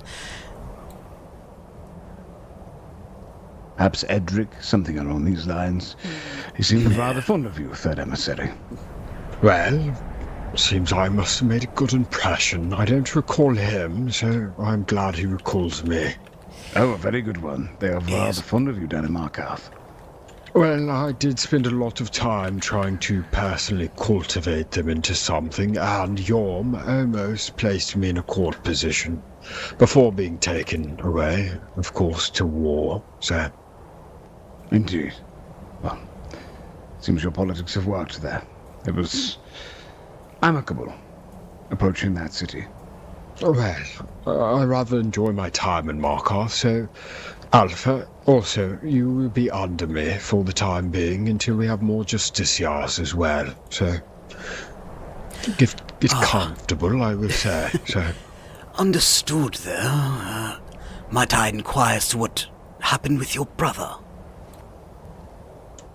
Perhaps Edric, something along these lines. He seemed rather fond of you, third emissary. Well, seems I must have made a good impression. I don't recall him, so I'm glad he recalls me. Oh, a very good one. They are rather fond of you down in Markarth. Well, I did spend a lot of time trying to personally cultivate them into something, and Yorm almost placed me in a court position before being taken away, of course, to war, so... Indeed. Well, seems your politics have worked there. It was amicable. approaching that city? Well, I rather enjoy my time in Markarth, so Alpha, also, you will be under me for the time being until we have more justiciars as well, so get comfortable, I will say, so. Understood there. Might I inquire as to what happened with your brother?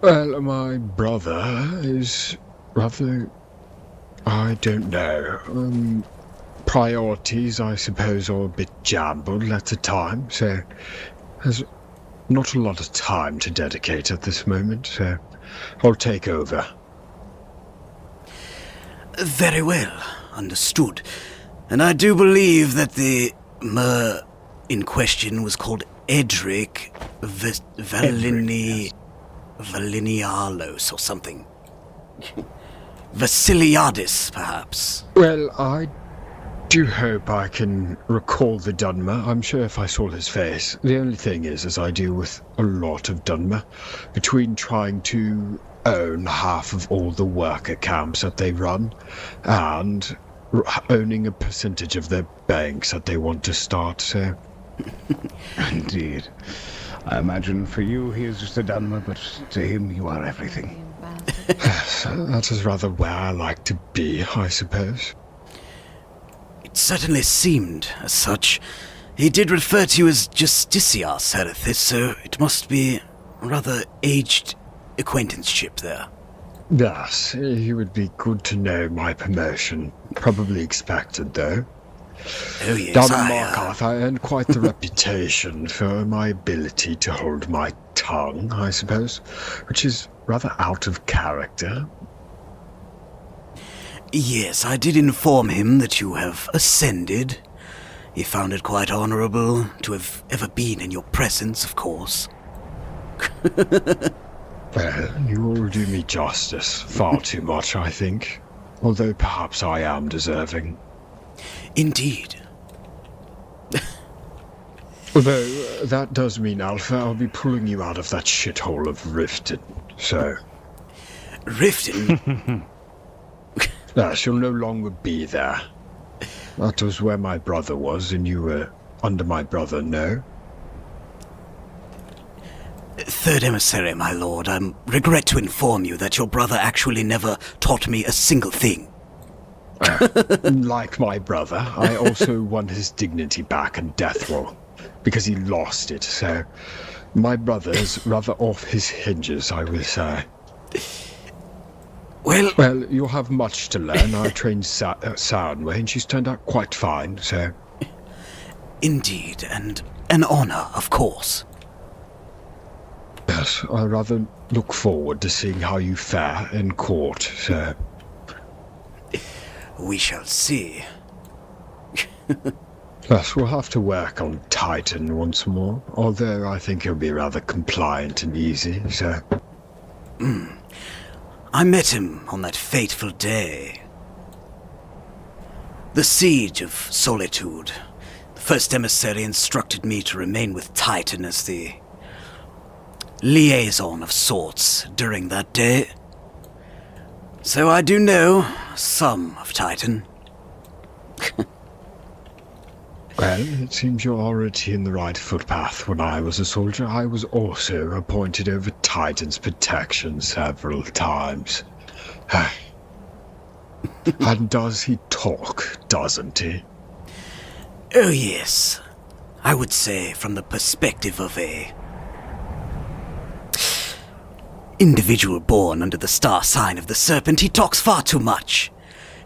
Well, my brother is rather... I don't know. Priorities, I suppose, are a bit jumbled at the time, so there's not a lot of time to dedicate at this moment, so I'll take over. Very well, understood. And I do believe that the mer in question was called Edric Valinialos or something. Vasiliadis, perhaps. Well, I do hope I can recall the Dunmer. I'm sure if I saw his face. The only thing is, as I deal with a lot of Dunmer, between trying to own half of all the worker camps that they run, and owning a percentage of their banks that they want to start, so... Indeed. I imagine for you he is just a Dunmer, but to him you are everything. That is rather where I like to be, I suppose. It certainly seemed as such. He did refer to you as Justiciar, Serethis, so it must be a rather aged acquaintanceship there. Yes, he would be good to know my promotion. Probably expected, though. Oh yes, Down in Markarth, I earned quite the reputation for my ability to hold my tongue, I suppose, which is rather out of character. Yes, I did inform him that you have ascended. He found it quite honorable to have ever been in your presence, of course. Well, you all do me justice. Far too much, I think. Although perhaps I am deserving. Indeed. Although, that does mean, Alpha, I'll be pulling you out of that shithole of Riften, so... Riften? Yes, you'll no longer be there. That was where my brother was, and you were under my brother, no? Third Emissary, my lord, I regret to inform you that your brother actually never taught me a single thing. Like my brother, I also won his dignity back in death roll, because he lost it, so my brother's rather off his hinges, I will say. Well, you'll have much to learn. I trained Soundway, and she's turned out quite fine, so... Indeed, and an honor, of course. Yes, I rather look forward to seeing how you fare in court, sir. We shall see. Yes, we'll have to work on Titan once more, although I think he'll be rather compliant and easy, so... I met him on that fateful day. The siege of Solitude. The first emissary instructed me to remain with Titan as the liaison of sorts during that day. So I do know some of Titan. Well, it seems you're already in the right footpath. When I was a soldier, I was also appointed over Titan's protection several times. And does he talk, doesn't he? Oh yes. I would say from the perspective of a individual born under the star sign of the serpent, he talks far too much.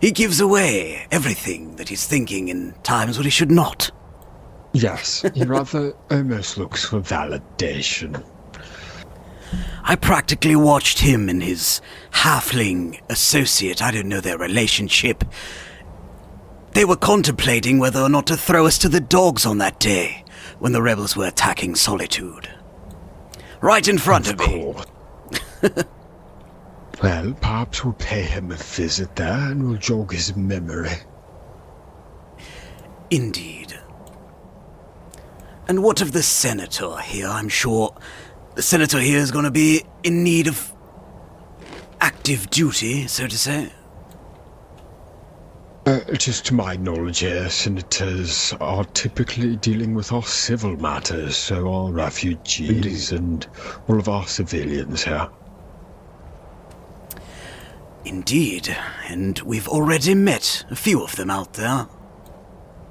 He gives away everything that he's thinking in times when he should not. Yes, he rather almost looks for validation. I practically watched him and his halfling associate, I don't know their relationship. They were contemplating whether or not to throw us to the dogs on that day when the rebels were attacking Solitude. Right in front of me. Well, perhaps we'll pay him a visit there and we'll jog his memory. Indeed. And what of the senator here? I'm sure the senator here is going to be in need of active duty, so to say. It is to my knowledge, yes, senators are typically dealing with our civil matters, so our refugees and all of our civilians here. Indeed, and we've already met a few of them out there.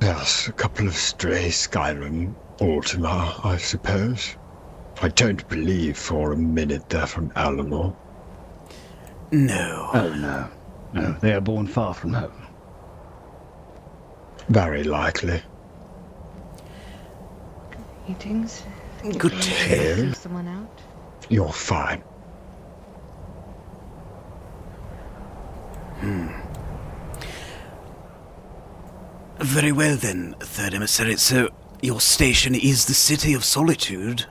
Yes, a couple of stray Skyrim Ultima, I suppose. I don't believe for a minute they're from Alpha. No. Oh, no. No, they are born far from home. Very likely. Greetings. Good to hear. Someone out? You're fine. Very well then, Third Emissary. So, your station is the City of Solitude?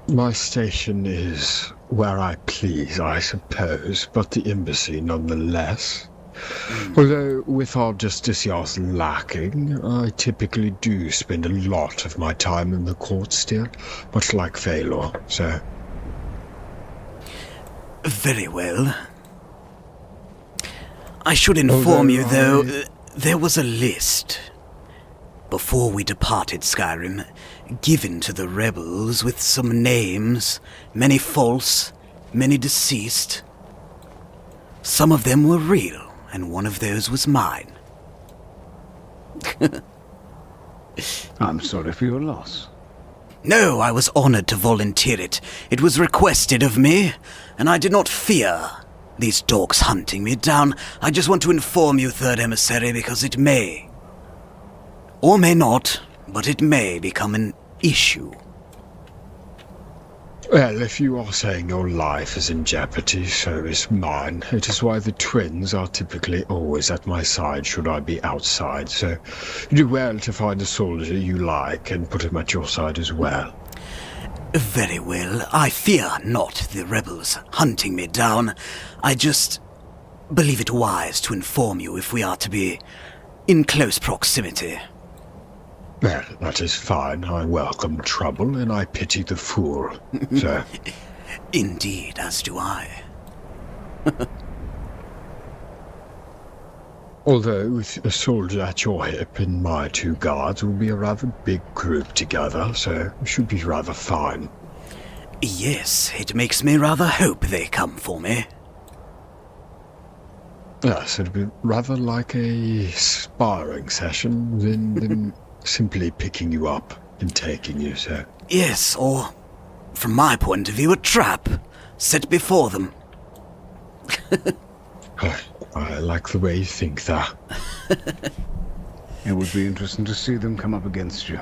My station is where I please, I suppose, but the embassy nonetheless. Although, with our justiciars lacking, I typically do spend a lot of my time in the court still, much like Thalmor, so... Very well. I should inform you, though, there was a list, before we departed Skyrim, given to the rebels with some names, many false, many deceased. Some of them were real, and one of those was mine. I'm sorry for your loss. No, I was honored to volunteer it. It was requested of me, and I did not fear these dogs hunting me down. I just want to inform you, Third Emissary, because it may, or may not, but it may become an issue. Well, if you are saying your life is in jeopardy, so is mine. It is why the twins are typically always at my side should I be outside, so you do well to find a soldier you like and put him at your side as well. Very well. I fear not the rebels hunting me down. I just believe it wise to inform you if we are to be in close proximity. Well, that is fine. I welcome trouble, and I pity the fool, sir. Indeed, as do I. Although, with a soldier at your hip and my two guards, will be a rather big group together, so it should be rather fine. Yes, it makes me rather hope they come for me. Yes, it'd be rather like a sparring session than simply picking you up and taking you, sir. Yes, or, from my point of view, a trap set before them. I like the way you think that. It would be interesting to see them come up against you.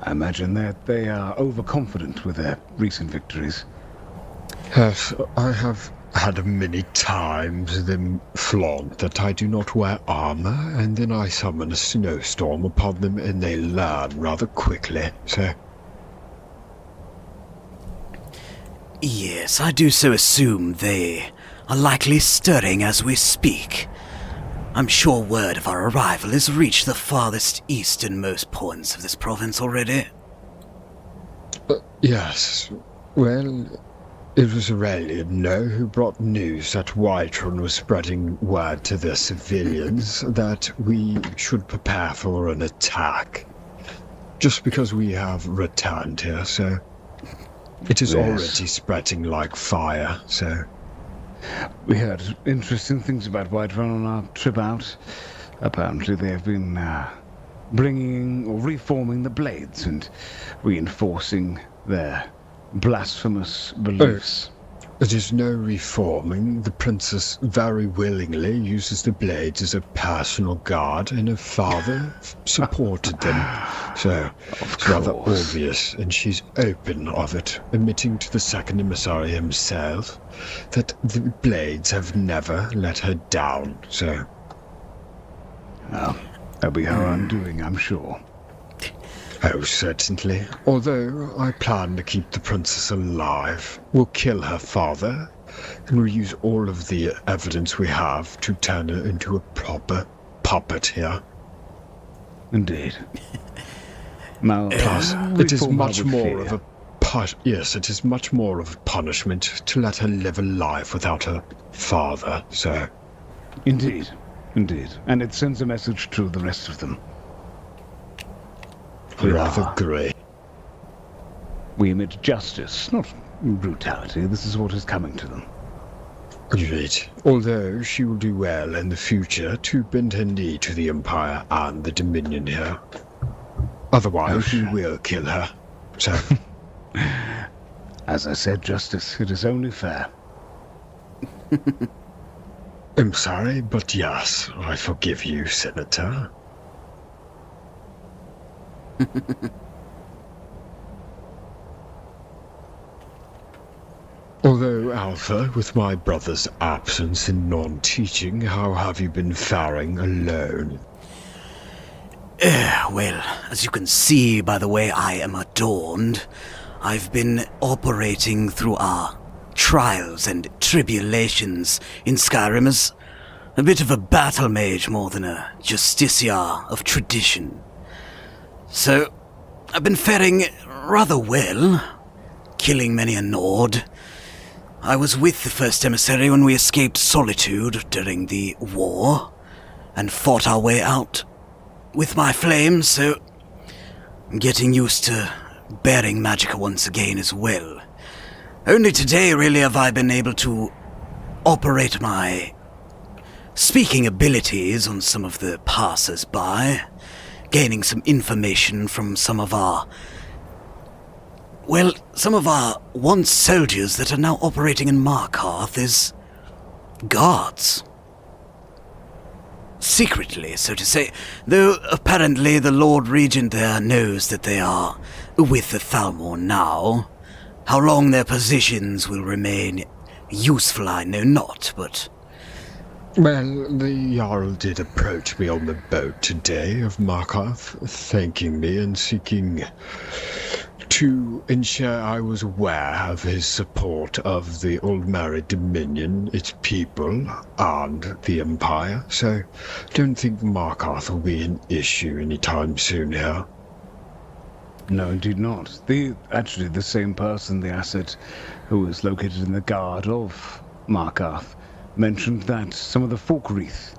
I imagine that they are overconfident with their recent victories. Yes, I have had many times them flaunt that I do not wear armor, and then I summon a snowstorm upon them, and they learn rather quickly, so... Yes, I do so assume they are likely stirring as we speak. I'm sure word of our arrival has reached the farthest easternmost points of this province already. Yes. Well, it was Aurelian, who brought news that Whiterun was spreading word to the civilians that we should prepare for an attack. Just because we have returned here, so... It is already spreading like fire, so... We heard interesting things about Whiterun on our trip out. Apparently they have been bringing or reforming the Blades and reinforcing their blasphemous beliefs. It is no reforming. The princess very willingly uses the Blades as a personal guard, and her father supported them. So, it's rather obvious, and she's open of it, admitting to the second emissary himself that the Blades have never let her down, so... Well, that'll be her undoing, I'm sure. Oh, certainly. Although I plan to keep the princess alive. We'll kill her father, and we'll use all of the evidence we have to turn her into a proper puppet here. Indeed. Now, plus, it is much more of a it is much more of a punishment to let her live a life without her father, so... Indeed. Indeed. And it sends a message to the rest of them. Rather great. We emit justice, not brutality. This is what is coming to them. Great. Although she will do well in the future to bend her knee to the Empire and the Dominion here. Otherwise, we will kill her. So... As I said, justice, it is only fair. I'm sorry, but yes, I forgive you, Senator. Although, Alpha, with my brother's absence and non-teaching, how have you been faring alone? Well, as you can see by the way I am adorned, I've been operating through our trials and tribulations in Skyrim as a bit of a battle mage more than a justiciar of tradition. So, I've been faring rather well, killing many a Nord. I was with the first emissary when we escaped Solitude during the war, and fought our way out with my flames, so I'm getting used to bearing magicka once again as well. Only today, really, have I been able to operate my speaking abilities on some of the passers-by, gaining some information from some of our once soldiers that are now operating in Markarth as guards. Secretly, so to say, though apparently the Lord Regent there knows that they are with the Thalmor now. How long their positions will remain useful I know not, but... Well, the Jarl did approach me on the boat today of Markarth, thanking me and seeking to ensure I was aware of his support of the Old-Married Dominion, its people, and the Empire, so don't think Markarth will be an issue anytime soon here. No, indeed not. Actually, the same person, the asset who was located in the guard of Markarth, mentioned that some of the Folkreath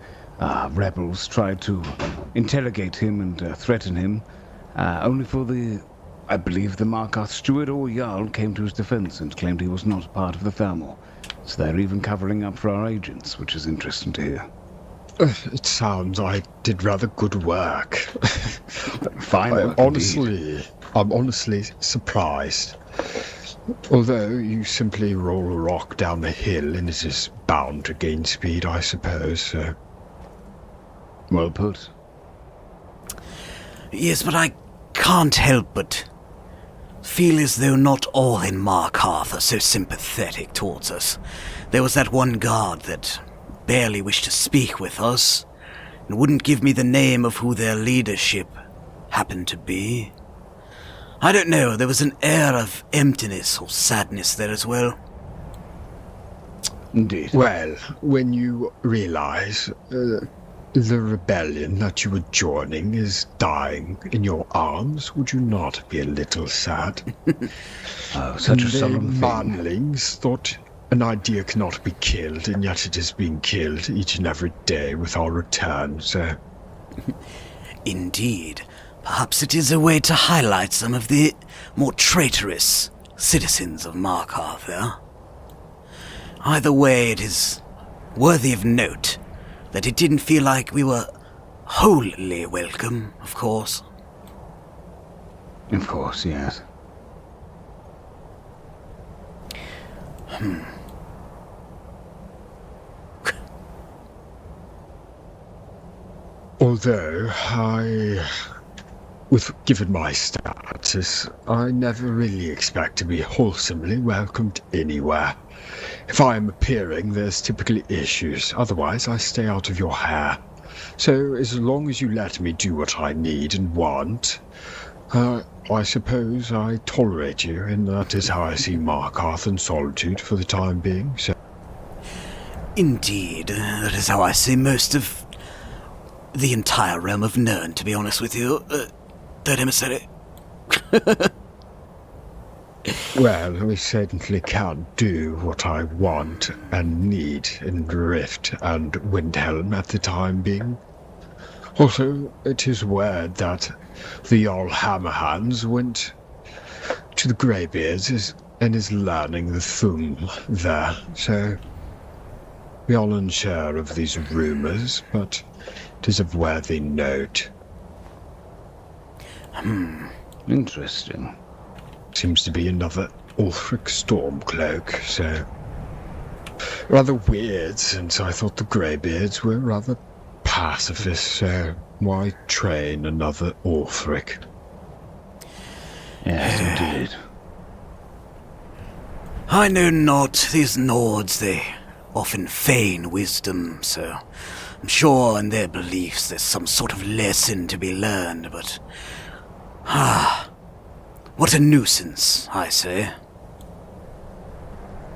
rebels tried to interrogate him and threaten him, only for I believe the Markarth steward or Jarl came to his defense and claimed he was not part of the Thalmor. So they're even covering up for our agents, which is interesting to hear. It sounds I did rather good work. Fine work, I'm honestly surprised. Although you simply roll a rock down a hill and it is bound to gain speed, I suppose, so... Well put. Yes, but I can't help but feel as though not all in Markarth are so sympathetic towards us. There was that one guard that barely wished to speak with us, and wouldn't give me the name of who their leadership happened to be. I don't know, there was an air of emptiness or sadness there as well. Indeed. Well, when you realize the rebellion that you were joining is dying in your arms, would you not be a little sad? Oh, such a solemn thing. Manlings thought an idea cannot be killed, and yet it is being killed each and every day with our return, so... Indeed. Perhaps it is a way to highlight some of the more traitorous citizens of Markarth there. Either way, it is worthy of note that it didn't feel like we were wholly welcome, of course. Of course, yes. Although given my status, I never really expect to be wholesomely welcomed anywhere. If I am appearing, there's typically issues. Otherwise, I stay out of your hair. So, as long as you let me do what I need and want, I suppose I tolerate you, and that is how I see Markarth and Solitude for the time being, so... Indeed, that is how I see most of the entire realm of Nirn, to be honest with you. Third emissary. Well, we certainly can't do what I want and need in Rift and Windhelm at the time being. Also, it is word that the Jarl Hammerhands went to the Greybeards and is learning the Thum there, so we are unsure of these rumours, but it is of worthy note. Interesting. Seems to be another Ulfric Stormcloak, so rather weird, since I thought the Greybeards were rather pacifist, so why train another Ulfric? Yes, indeed. I know not. These Nords, they often feign wisdom, so I'm sure in their beliefs there's some sort of lesson to be learned, but... what a nuisance, I say.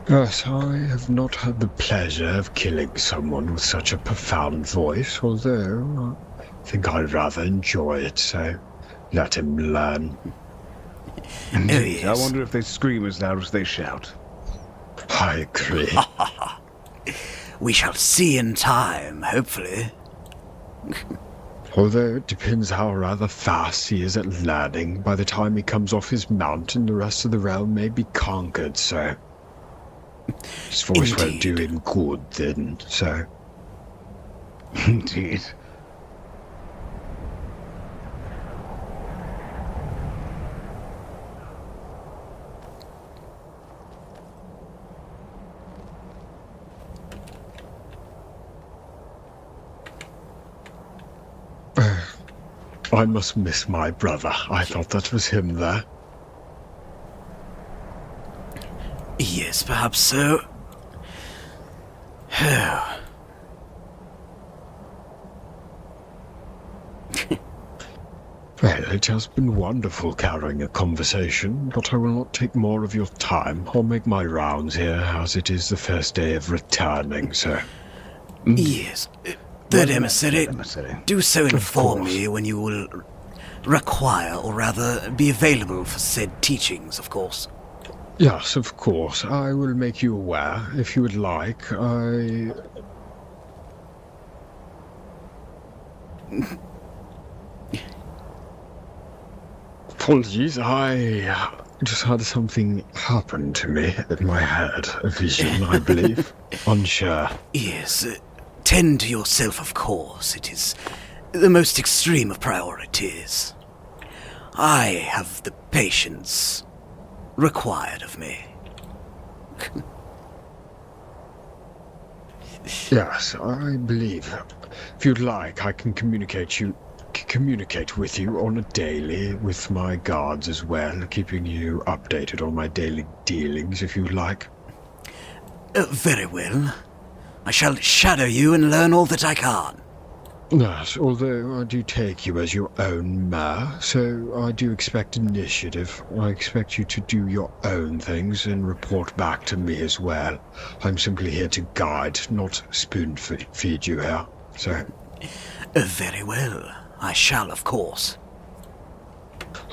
Yes, I have not had the pleasure of killing someone with such a profound voice, although I think I'd rather enjoy it, so let him learn. Indeed. I wonder if they scream as loud as they shout. I agree. We shall see in time, hopefully. Although it depends how rather fast he is at learning. By the time he comes off his mountain, the rest of the realm may be conquered, so... his voice won't do him good then, so... Indeed. I must miss my brother. I thought that was him there. Yes, perhaps so. Well, it has been wonderful carrying a conversation, but I will not take more of your time. I'll make my rounds here, as it is the first day of returning, so... Yes. Third emissary, do so inform me when you will require, or rather, be available for said teachings, of course. Yes, of course. I will make you aware. If you would like, Apologies, I just had something happen to me in my head. A vision, I believe. Unsure. Yes, tend to yourself, of course. It is the most extreme of priorities. I have the patience required of me. Yes, I believe. If you'd like, I can communicate with you on a daily with my guards as well, keeping you updated on my daily dealings if you'd like. Very well. I shall shadow you and learn all that I can. Yes, although I do take you as your own mare, so I do expect initiative. I expect you to do your own things and report back to me as well. I'm simply here to guide, not spoon-feed you here, so... Very well. I shall, of course.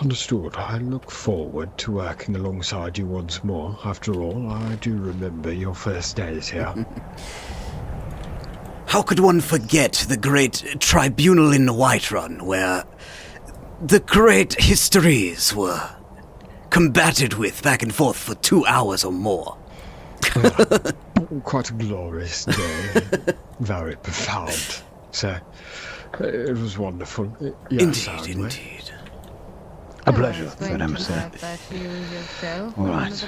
Understood. I look forward to working alongside you once more. After all, I do remember your first days here. How could one forget the great tribunal in Whiterun, where the great histories were combated with back and forth for 2 hours or more? Quite a glorious day. Very profound. So, it was wonderful. Yes, indeed. A pleasure, Third Emissary. All right.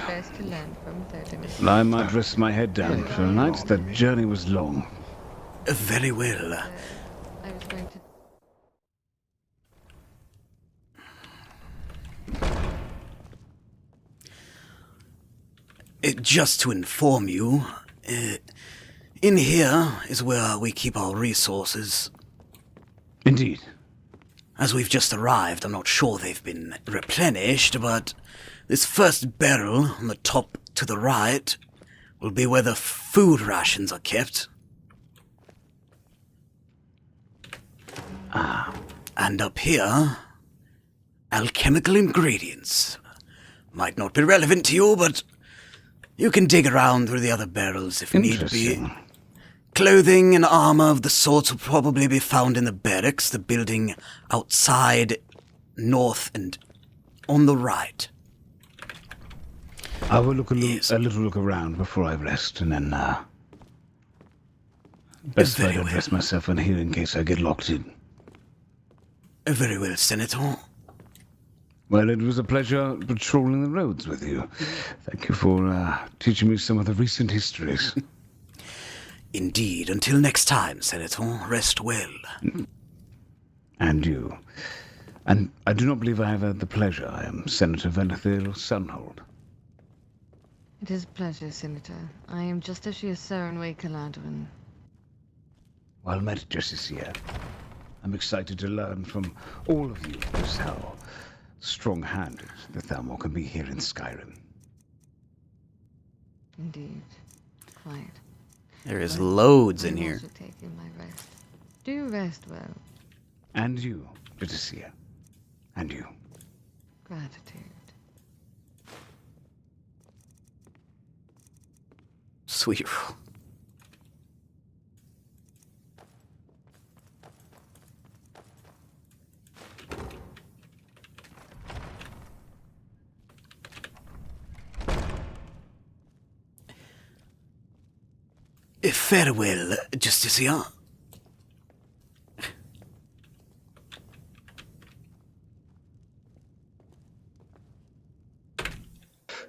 Well, I might rest my head down for the night. The journey was long. Very well. I was going to... Just to inform you, in here is where we keep our resources. Indeed. As we've just arrived, I'm not sure they've been replenished, but this first barrel on the top to the right will be where the food rations are kept. And up here, alchemical ingredients. Might not be relevant to you, but you can dig around through the other barrels if need be. Clothing and armor of the sorts will probably be found in the barracks, the building outside, north, and on the right. I will look a little look around before I rest, and then, best if I don't rest myself in here in case I get locked in. Very well, Senator. Well, it was a pleasure patrolling the roads with you. Thank you for teaching me some of the recent histories. Indeed. Until next time, Senator, rest well. And you. And I do not believe I have had the pleasure. I am Senator Venethil Sunhold. It is a pleasure, Senator. I am Justicia Sarenway Caladwin. Well met, Justicia. I'm excited to learn from all of you just how strong-handed the Thalmor can be here in Skyrim. Indeed. Quite. There is loads in here. Taking my rest. Do rest well. And you, Justicia. And you. Gratitude. Sweet roll. Farewell, Justicia.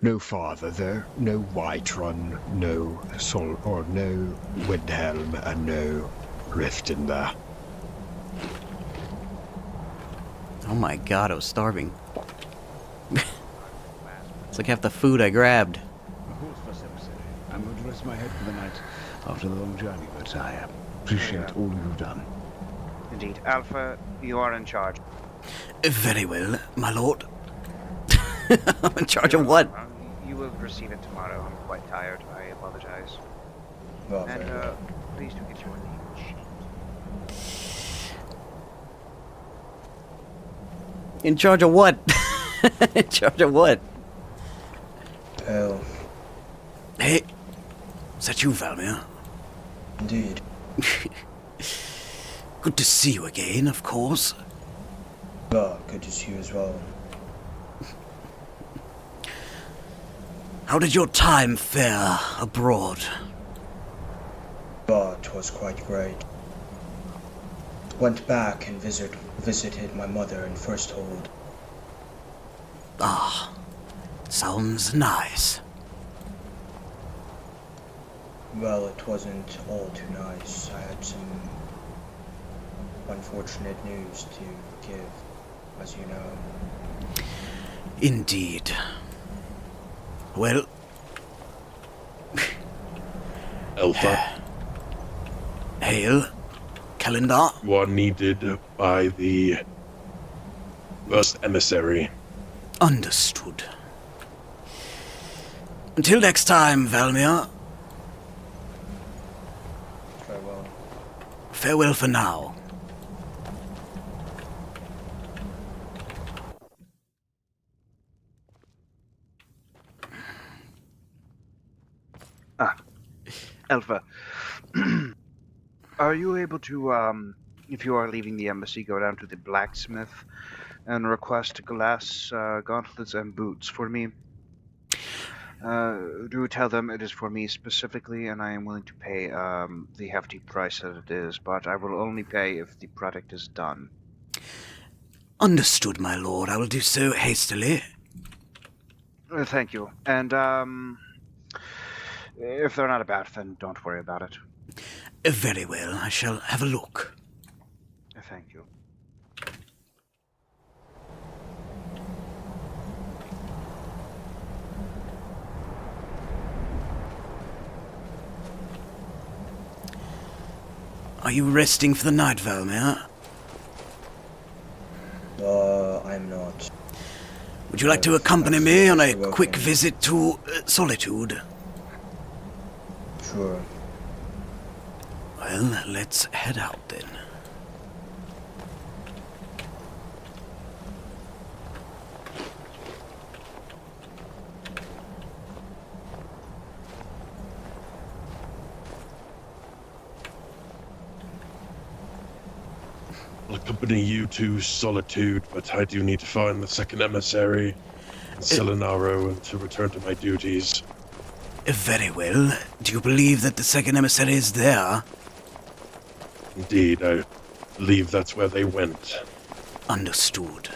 No father there, no Whiterun, no Sol or no Windhelm, and no rift in there. Oh my god, I was starving. It's like half the food I grabbed. I'm going to rest my head for the night after the long journey, but I appreciate all you've done. Indeed. Alpha, you are in charge. Very well, my lord. I'm in charge of what? You will receive it tomorrow. I'm quite tired. I apologize. Well, and please do get your name sheet. In charge of what? In charge of what? Hell. Hey, is that you, Valmir? Indeed. Good to see you again, of course. Well, good to see you as well. How did your time fare abroad? But it was quite great. Went back and visited my mother in First Hold. Ah, sounds nice. Well, it wasn't all too nice. I had some unfortunate news to give, as you know. Indeed. Well... Alpha. Hail. Calendar. You are needed by the first emissary. Understood. Until next time, Valmir. Farewell. Farewell for now. Alpha, are you able to, if you are leaving the embassy, go down to the blacksmith and request glass gauntlets and boots for me? Do tell them it is for me specifically, and I am willing to pay the hefty price that it is, but I will only pay if the product is done. Understood, my lord. I will do so hastily. Thank you. And, if they're not about, then don't worry about it. Very well. I shall have a look. Thank you. Are you resting for the night, Valmir? I'm not. Would you like to accompany me on a quick visit to Solitude? Sure. Well, let's head out then. accompany you to Solitude, but I do need to find the second emissary, Selenaro, and to return to my duties. Very well. Do you believe that the second emissary is there? Indeed, I believe that's where they went. Understood.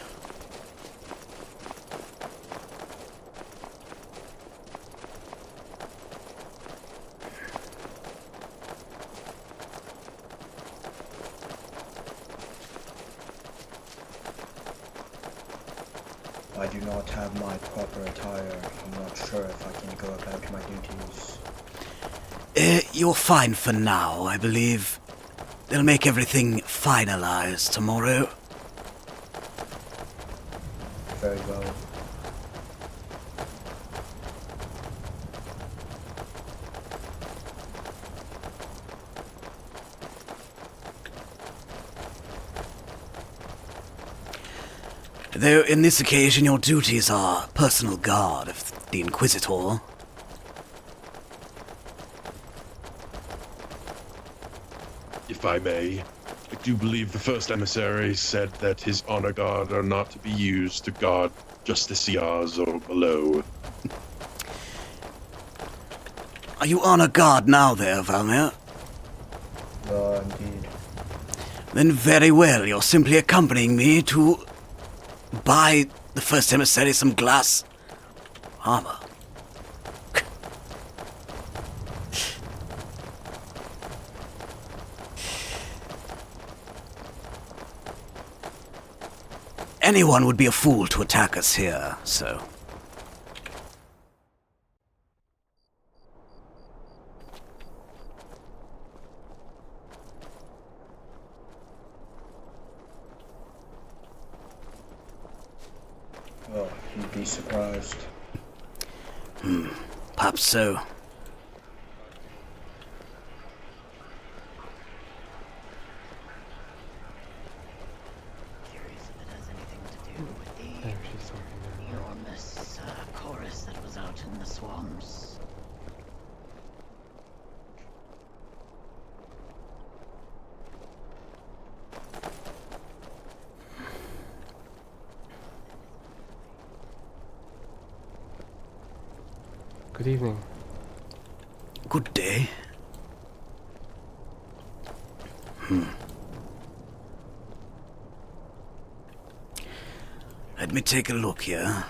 I do not have my proper attire. I'm not sure if I can go about my duties. You're fine for now, I believe. They'll make everything finalized tomorrow. Very well. Though in this occasion your duties are personal guard of the Inquisitor. If I may, I do believe the first emissary said that his honor guard are not to be used to guard justiciars or below. Are you honor guard now there, Thalmor? Indeed. Then very well, you're simply accompanying me to buy the first emissary some glass armor. Anyone would be a fool to attack us here, so... Well, you'd be surprised. Perhaps so. Enormous chorus that was out in the swamps. Good evening. Good day. Let me take a look here.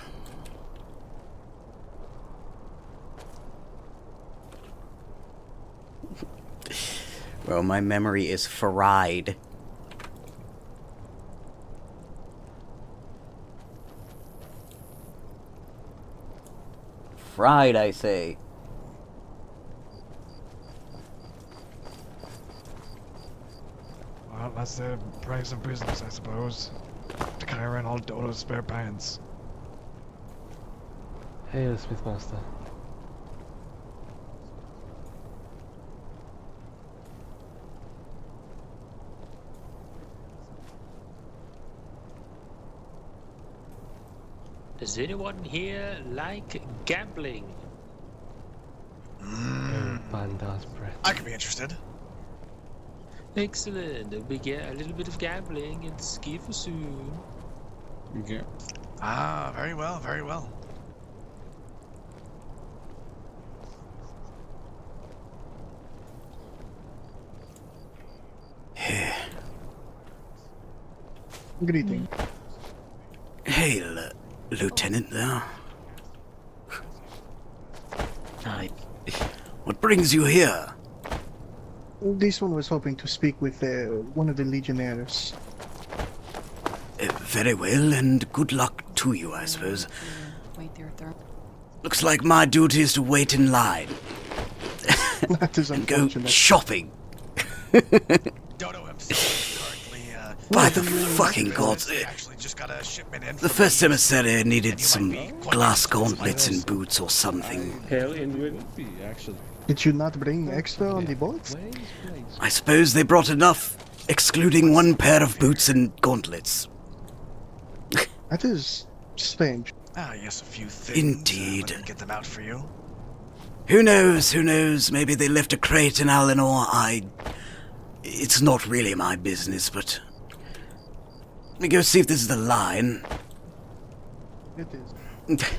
Well, my memory is fried. Fried, I say. Well, that's the price of business, I suppose. To carry around all Dodo's spare pants. Hail, Smithmaster. Does anyone here like gambling? Bandar's breath. I could be interested. Excellent. We get a little bit of gambling and ski for soon. Okay. Ah, very well, very well. Good evening. Hail, Lieutenant there. Hi. What brings you here? This one was hoping to speak with one of the Legionnaires. Very well, and good luck to you, I suppose. Looks like my duty is to wait in line. That is and go unfortunate. shopping. Dodo himself currently, By the fucking gods. actually just got a shipment in The from first emissary needed some glass gauntlets and boots or something. Hail Inuit, actually. Did you not bring extra on the boat? I suppose they brought enough, excluding one pair of boots and gauntlets. That is strange. Ah, yes, a few things. Indeed. Let me get them out for you. Who knows, who knows? Maybe they left a crate in Alinor. It's not really my business, but me go see if this is the line. It is. With her,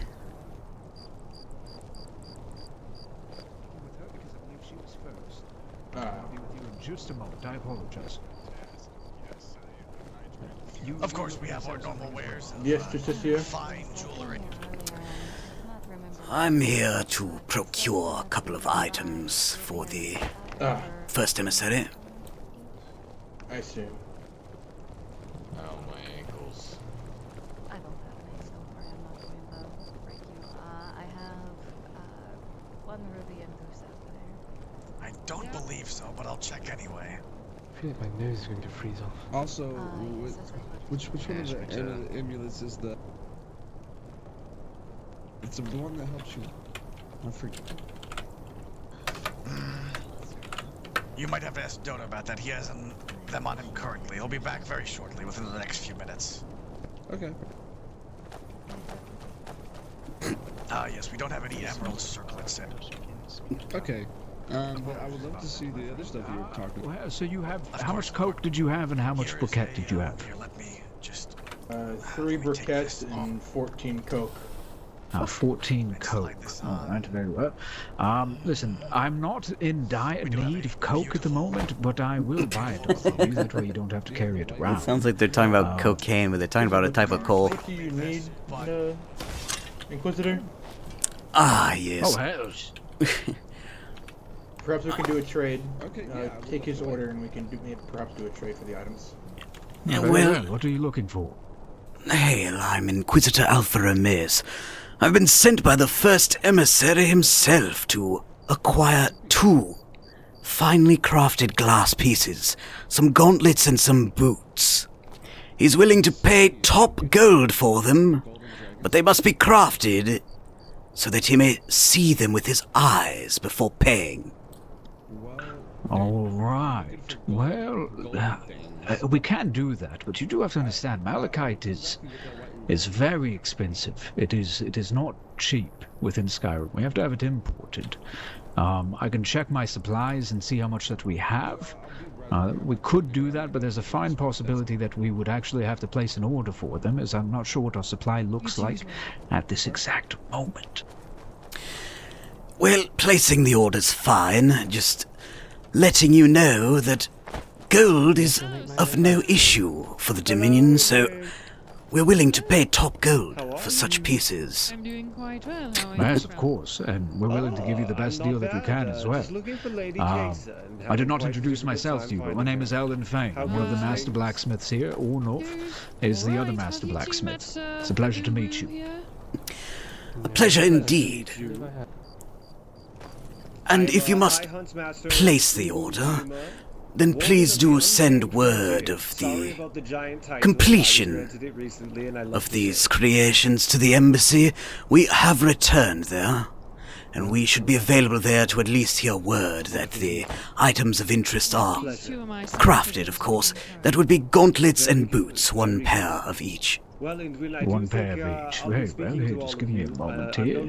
because I believe she was first. I'll be with you in just a moment. I apologize. Of course, we have our normal wares. Yes, Justicia. Fine jewelry. I'm here to procure a couple of items for the first emissary. I see. Oh, my ankles. I don't have any silver. I'm not going to break you. I have 1 ruby and goose out there. I don't believe so, but I'll check anyway. I feel like my nose is going to freeze off. Also, which one of the amulets is the... It's the one that helps you. I forget. You might have to ask Dodo about that. He has them on him currently. He'll be back very shortly, within the next few minutes. Okay. Yes, we don't have any emerald circlets in. Okay. But I would love to see the other stuff you were talking about. Well, so you have... How much coke did you have and how much briquette did you have? Here, let me just... 3 briquettes and 14 coke. 14 coke. Alright, very well. Listen, I'm not in dire need of coke at the moment, but I will buy it off of you. That way you don't have to carry it around. It sounds like they're talking about cocaine, but they're talking about a type of coal. What do you need, Inquisitor? Ah, yes. Oh, hells. Perhaps we can do a trade. Okay, take his order and we can perhaps do a trade for the items. Well, what are you looking for? Hail, I'm Inquisitor Alpha Romeus. I've been sent by the first emissary himself to acquire 2 finely crafted glass pieces, some gauntlets and some boots. He's willing to pay top gold for them, but they must be crafted so that he may see them with his eyes before paying. All right. Well, we can do that, but you do have to understand, malachite is very expensive. It is not cheap within Skyrim. We have to have it imported. I can check my supplies and see how much that we have. We could do that, but there's a fine possibility that we would actually have to place an order for them, as I'm not sure what our supply looks like at this exact moment. Well, placing the order's fine, just letting you know that gold is of no issue for the Dominion, so we're willing to pay top gold for such pieces. I'm doing quite well. Yes, of course, and we're willing to give you the best deal that we can as well. I did not introduce myself to you, but my name is Elden Fane. I'm one of the master blacksmiths here. Ornolf is the other master blacksmith. It's a pleasure to meet you. A pleasure indeed. And if you must place the order, then please do send word of the completion of these creations to the embassy. We have returned there, and we should be available there to at least hear word that the items of interest are crafted, of course. That would be gauntlets and boots, 1 pair of each. 1 pair of each. Very well. Here, just give me a moment here.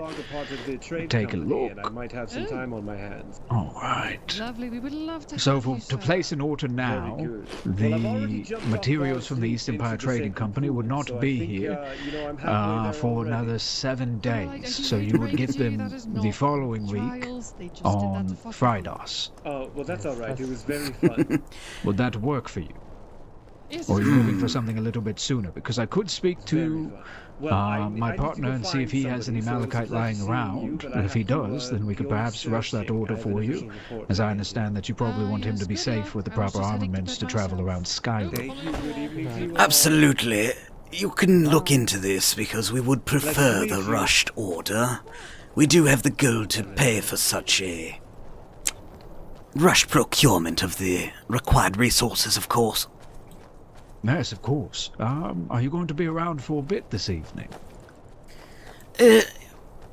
Take a look. I might have some time on my hands. All right. Lovely. We would love to. So to place an order now, the materials from the East Empire Trading Company would not be here for another 7 days. So you would get them the following week on Fridays. Oh, well, that's all right. It was very fun. Would that work for you? Or are you looking for something a little bit sooner? Because I could speak to my partner and see if he has any malachite lying around. And if he does, then we could perhaps rush that order for you, as I understand that you probably want him to be safe with the proper armaments to travel around Skyrim. Absolutely. You can look into this, because we would prefer the rushed order. We do have the gold to pay for such a rushed procurement of the required resources, of course. Yes, of course. Are you going to be around for a bit this evening?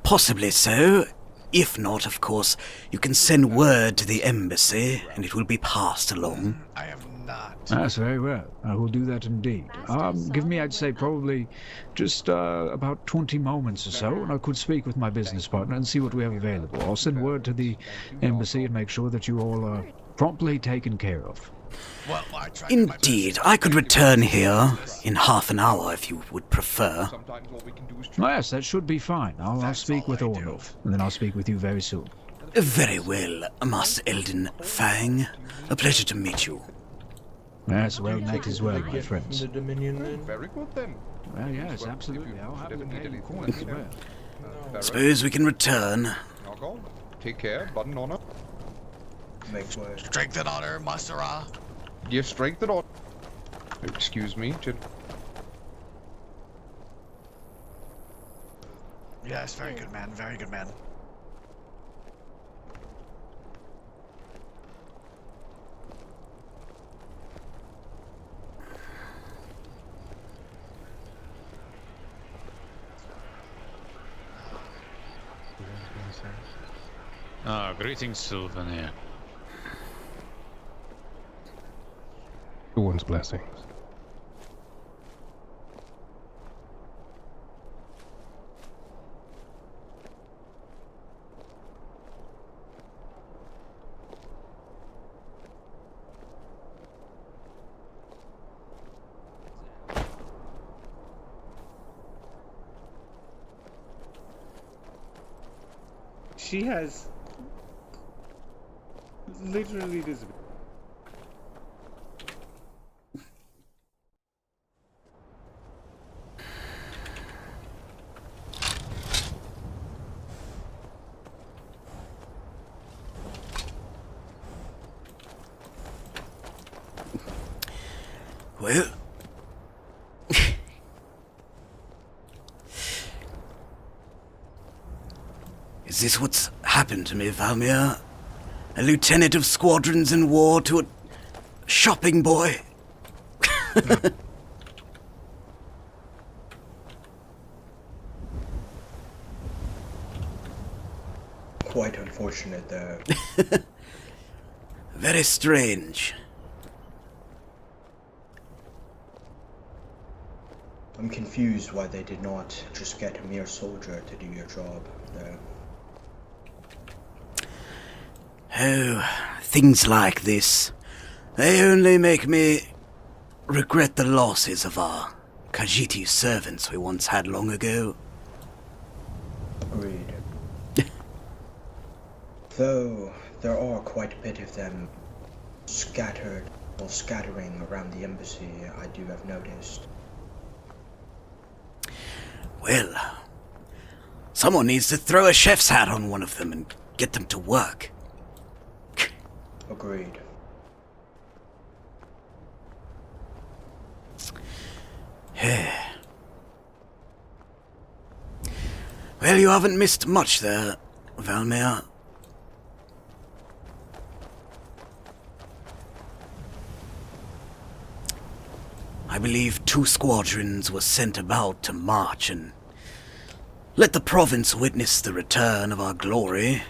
Possibly so. If not, of course, you can send word to the embassy, and it will be passed along. I have not. That's very well. I will do that indeed. Give me, I'd say, probably just about 20 moments or so, and I could speak with my business partner and see what we have available. I'll send word to the embassy and make sure that you all are promptly taken care of. Well, I tried Indeed, I could return here in half an hour if you would prefer. Oh, yes, that should be fine. I'll speak with Ornulf, and then I'll speak with you very soon. Very well, Master Elden Fang. A pleasure to meet you. Yes, well met as well, my friends. The Dominion then? Very good then. Well, yes, absolutely. I'll have the pay in coin as well. Suppose we can return. Now go. Take care, blood and honor. Strength and honor, Masara. Yes, strength and honor. Excuse me, Yes, very good man, very good man. Greetings, Sylvanir. Dawn's blessings. She has literally this. Well, is this what's happened to me, Valmir? A lieutenant of squadrons in war to a shopping boy? Quite unfortunate there. Very strange. I'm confused why they did not just get a mere soldier to do your job there. Oh, things like this. They only make me regret the losses of our Khajiit servants we once had long ago. Agreed. Though there are quite a bit of them scattered or scattering around the embassy, I do have noticed. Well, someone needs to throw a chef's hat on one of them and get them to work. Agreed. Well, you haven't missed much there, Valmir. I believe 2 squadrons were sent about to march and let the province witness the return of our glory.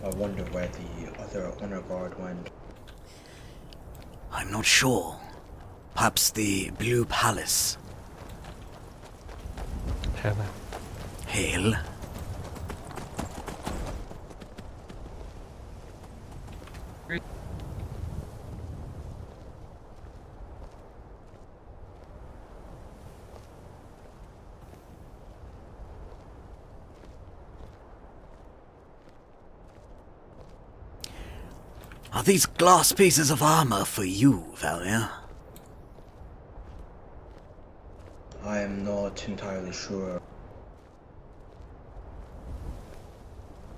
I wonder where the other honor guard went. I'm not sure. Perhaps the Blue Palace. Hello. Hail. Are these glass pieces of armor for you, Valmir? I am not entirely sure.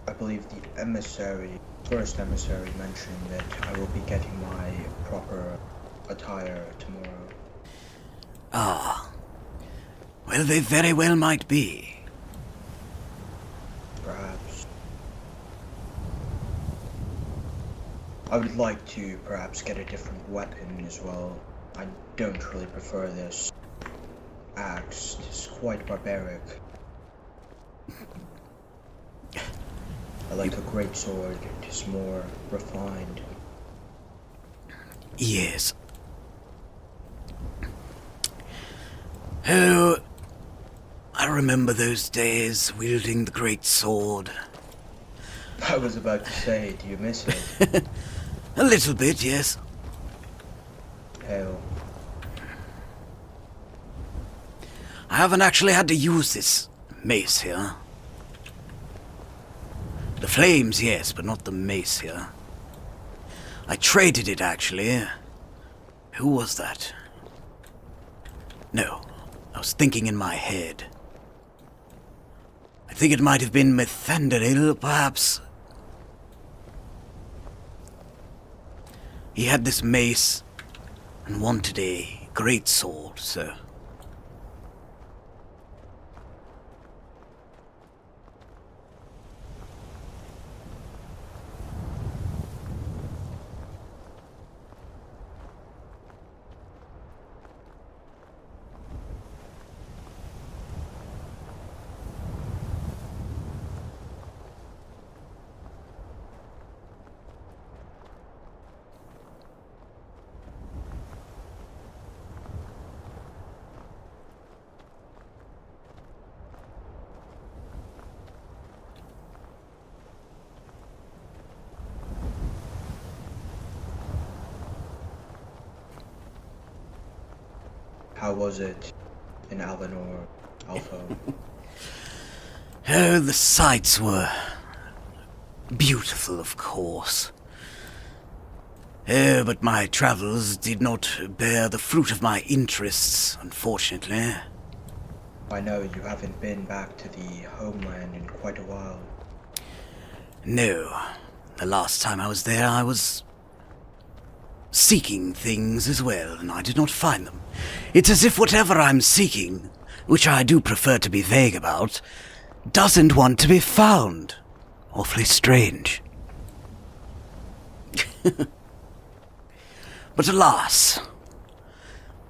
I believe the first emissary mentioned that I will be getting my proper attire tomorrow. Ah. Well, they very well might be. Perhaps. I would like to perhaps get a different weapon as well. I don't really prefer this axe. It's quite barbaric. I like a great sword. It is more refined. Oh, I remember those days wielding the great sword. I was about to say, do you miss it? A little bit, yes. Hell. I haven't actually had to use this mace here. The flames, yes, but not the mace here. I traded it, actually. Who was that? No, I was thinking in my head. I think it might have been Methandril, perhaps. He had this mace and wanted a great sword, so... How was it in Albanor, Alpha? Oh, the sights were beautiful, of course. Oh, but my travels did not bear the fruit of my interests, unfortunately. I know you haven't been back to the homeland in quite a while. No, the last time I was there, I was seeking things as well, and I did not find them. It's as if whatever I'm seeking, which I do prefer to be vague about, doesn't want to be found. Awfully strange. But alas,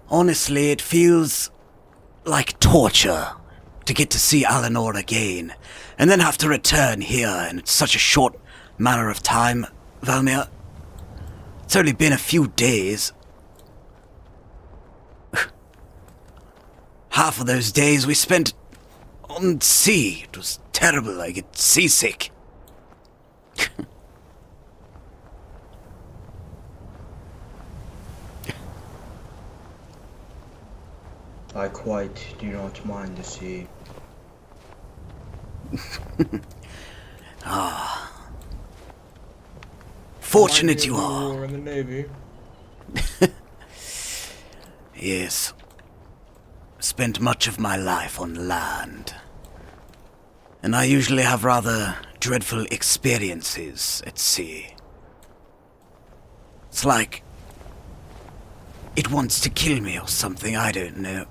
honestly, it feels like torture to get to see Alinor again, and then have to return here in such a short manner of time, Valmir. It's only been a few days. Half of those days we spent on sea. It was terrible. I get seasick. I quite do not mind the sea. Ah. Fortunate you are. War in the Navy. Yes. Spent much of my life on land. And I usually have rather dreadful experiences at sea. It's like it wants to kill me or something, I don't know.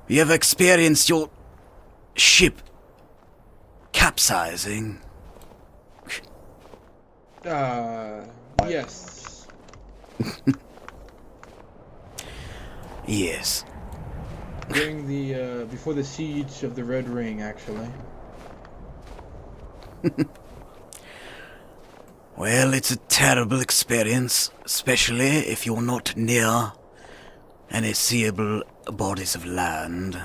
You ever experienced your ship capsizing? Yes. Yes. During the, before the siege of the Red Ring, actually. Well, it's a terrible experience, especially if you're not near any seeable bodies of land.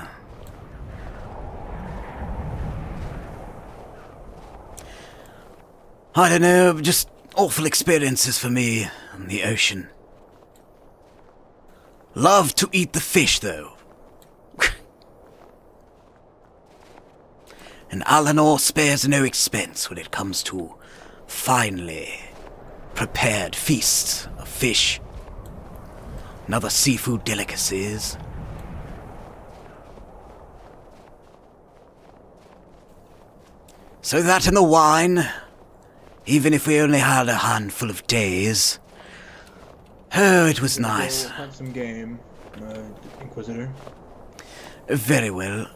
I don't know, just awful experiences for me on the ocean. Love to eat the fish, though. And Alinor spares no expense when it comes to finely prepared feasts of fish and other seafood delicacies. So that and the wine, even if we only had a handful of days. Oh, it was nice. We'll have some game, Inquisitor. Very well.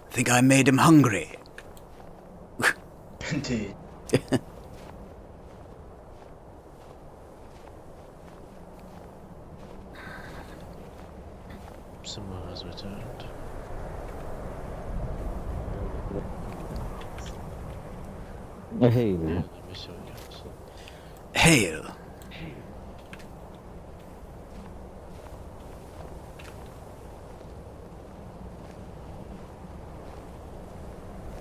Think I made him hungry. Indeed. Someone has returned. Hey, Hail.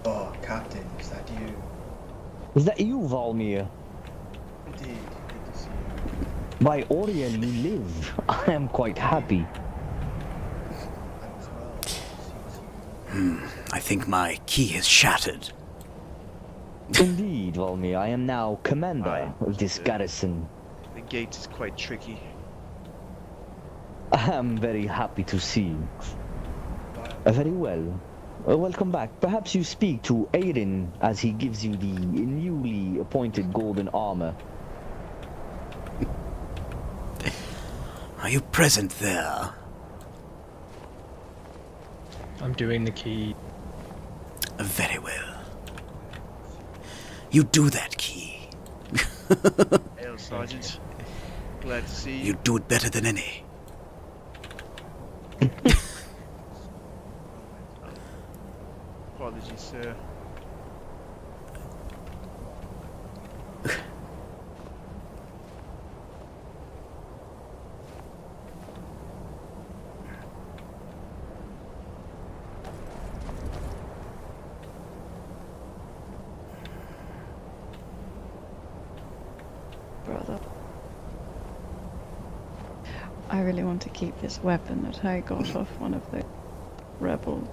Oh, Captain, is that you? Is that you, Valmir? Indeed, good to see you. By Orion you live. I am quite happy. I think my key has shattered. Indeed, Valmir, I am now commander of this garrison. The gate is quite tricky. I am very happy to see you. Very well. Welcome back. Perhaps you speak to Aiden as he gives you the newly appointed golden armor. Are you present there? I'm doing the key. Very well. You do that key. Hail, Sergeant. Glad to see you. You do it better than any. Apologies, sir. Brother. I really want to keep this weapon that I got off one of the rebels.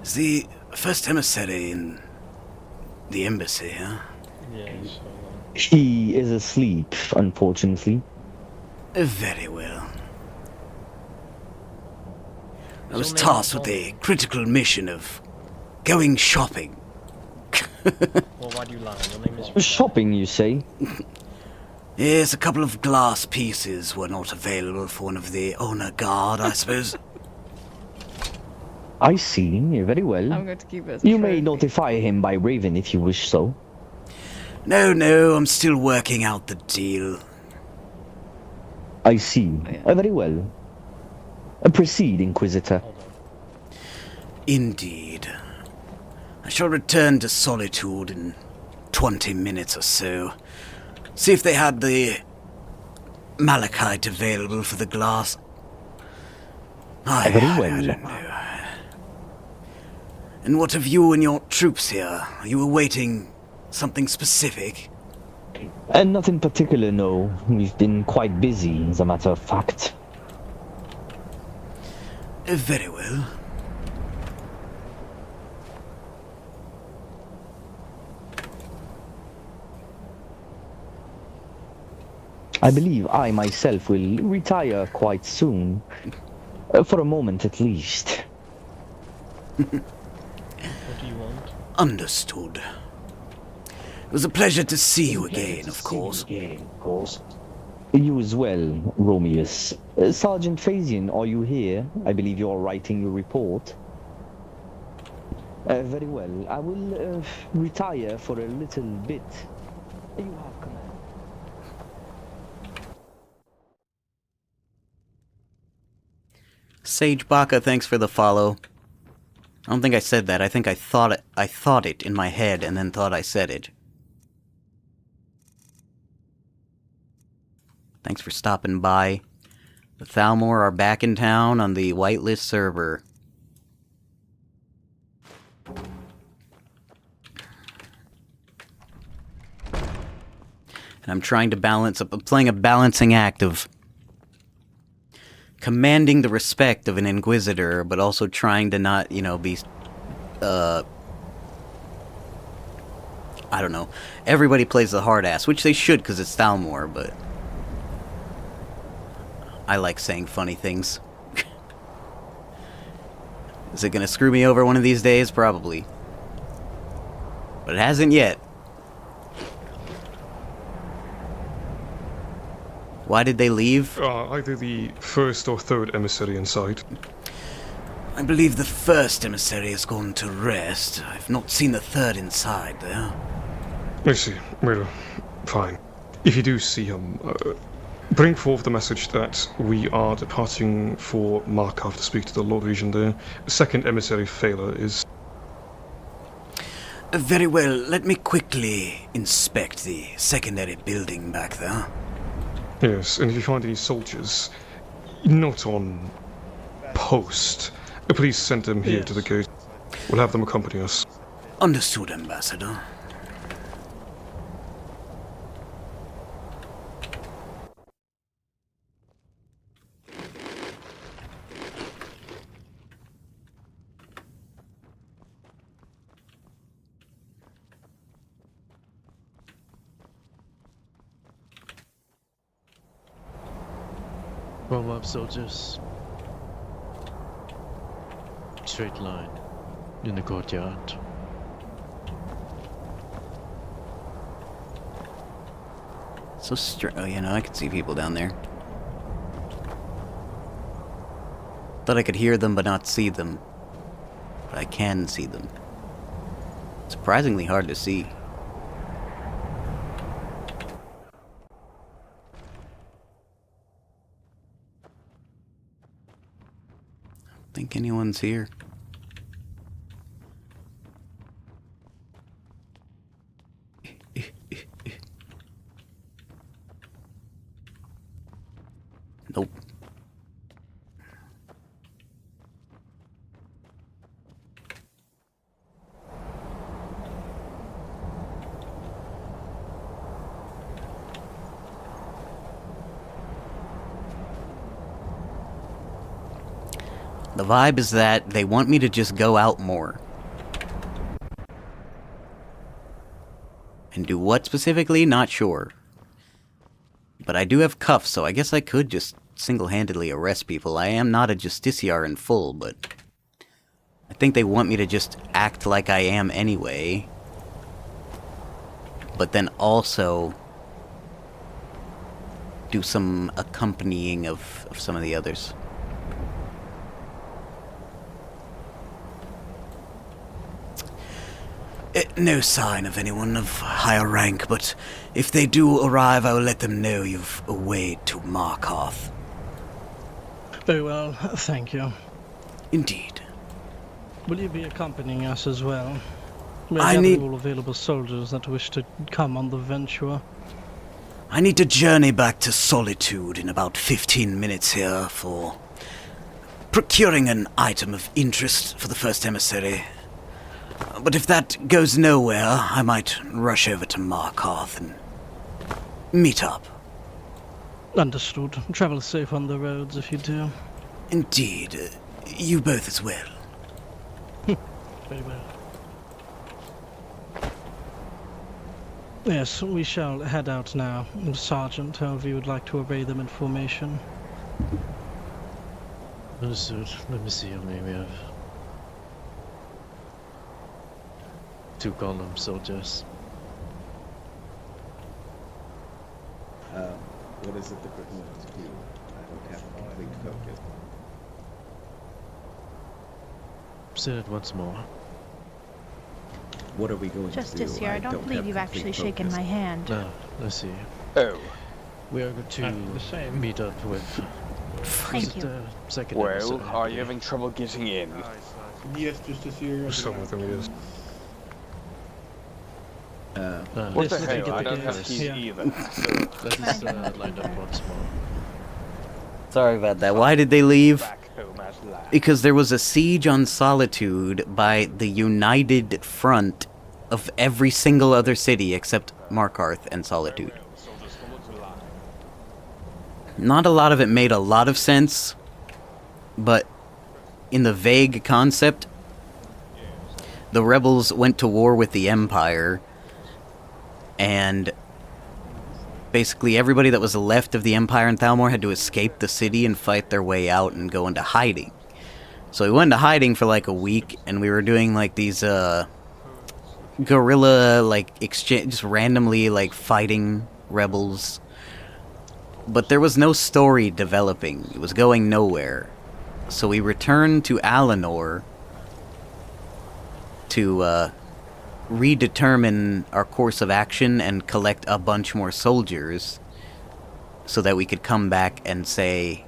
Is the first emissary in the embassy, huh? Yes. He is asleep, unfortunately. Very well. I was tasked with the critical mission of going shopping. Well, why do you lie? Your name is... Shopping, you say? Yes, a couple of glass pieces were not available for one of the honor guard, I suppose. I see. Very well. I'm going to keep it. You may notify him by Raven if you wish so. No, I'm still working out the deal. I see. Very well. Proceed, Inquisitor. Indeed. I shall return to Solitude in 20 minutes or so. See if they had the malachite available for the glass. I don't know. And what of you and your troops here? Are you awaiting something specific? Nothing particular, no. We've been quite busy, as a matter of fact. Very well. I believe I myself will retire quite soon. For a moment at least. What do you want? Understood. It was a pleasure to see you again, of course. You as well, Romeus. Sergeant Phasian, are you here? I believe you are writing your report. Very well. I will retire for a little bit. You have command. Sage Baka, thanks for the follow. I don't think I said that. I think I thought it in my head and then thought I said it. Thanks for stopping by. The Thalmor are back in town on the whitelist server. And I'm trying to balance up. I'm playing a balancing act of commanding the respect of an Inquisitor, but also trying to not, be, I don't know. Everybody plays the hard ass, which they should because it's Thalmor, but I like saying funny things. Is it gonna screw me over one of these days? Probably. But it hasn't yet. Why did they leave? Either the first or third emissary in sight. I believe the first emissary has gone to rest. I've not seen the third inside there. I see. Well, fine. If you do see him, bring forth the message that we are departing for Markov to speak to the Lord Regent there. Second emissary Phaler is... Very well, let me quickly inspect the secondary building back there. Yes, and if you find any soldiers not on post, please send them here to the gate. We'll have them accompany us. Understood, Ambassador. Warm up, soldiers. Straight line in the courtyard. So oh, you know, I can see people down there. Thought I could hear them but not see them. But I can see them. Surprisingly hard to see. I don't think anyone's here. Nope. The vibe is that they want me to just go out more. And do what specifically? Not sure. But I do have cuffs, so I guess I could just single-handedly arrest people. I am not a justiciar in full, but I think they want me to just act like I am anyway. But then also do some accompanying of some of the others. No sign of anyone of higher rank, but if they do arrive, I will let them know you've awayed to Markarth. Very well, thank you. Indeed. Will you be accompanying us as well? We I are need all available soldiers that wish to come on the venture. I need to journey back to Solitude in about 15 minutes here for procuring an item of interest for the first emissary. But if that goes nowhere, I might rush over to Markarth and meet up. Understood. Travel safe on the roads if you do. Indeed. You both as well. Very well. Yes, we shall head out now. Sergeant, however you would like to obey them in formation. Understood. Let me see how many we have. 2 column soldiers. What is it that we're going to do? I don't have a complete focus. Say it once more. What are we going Just to do? this year, I don't believe you've actually shaken my hand. No, let's see. Oh. We are going to meet up with... Thank you. Second Well, episode. are you having trouble getting in? Yes, just this year. Some of them, yes. What the Yes, hell? get I the don't have gates. keys Yeah. either. Let's line up once more. Sorry about that. Why did they leave? Back home at last. Because there was a siege on Solitude by the united front of every single other city except Markarth and Solitude. Not a lot of it made a lot of sense, but in the vague concept, the rebels went to war with the Empire, and basically everybody that was left of the Empire in Thalmor had to escape the city and fight their way out and go into hiding. So we went into hiding for like a week, and we were doing like these guerrilla like exchange, just randomly like fighting rebels. But there was no story developing. It was going nowhere. So we returned to Alinor to redetermine our course of action and collect a bunch more soldiers so that we could come back and say,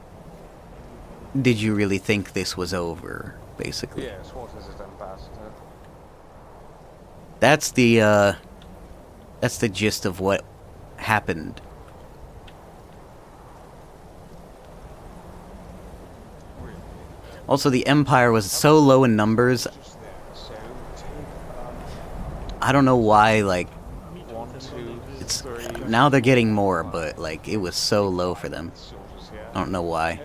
did you really think this was over, basically? Yes, what is it, Ambassador? That's the gist of what happened. Also, the Empire was so low in numbers. I don't know why, like, it's now they're getting more, but like it was so low for them. I don't know why.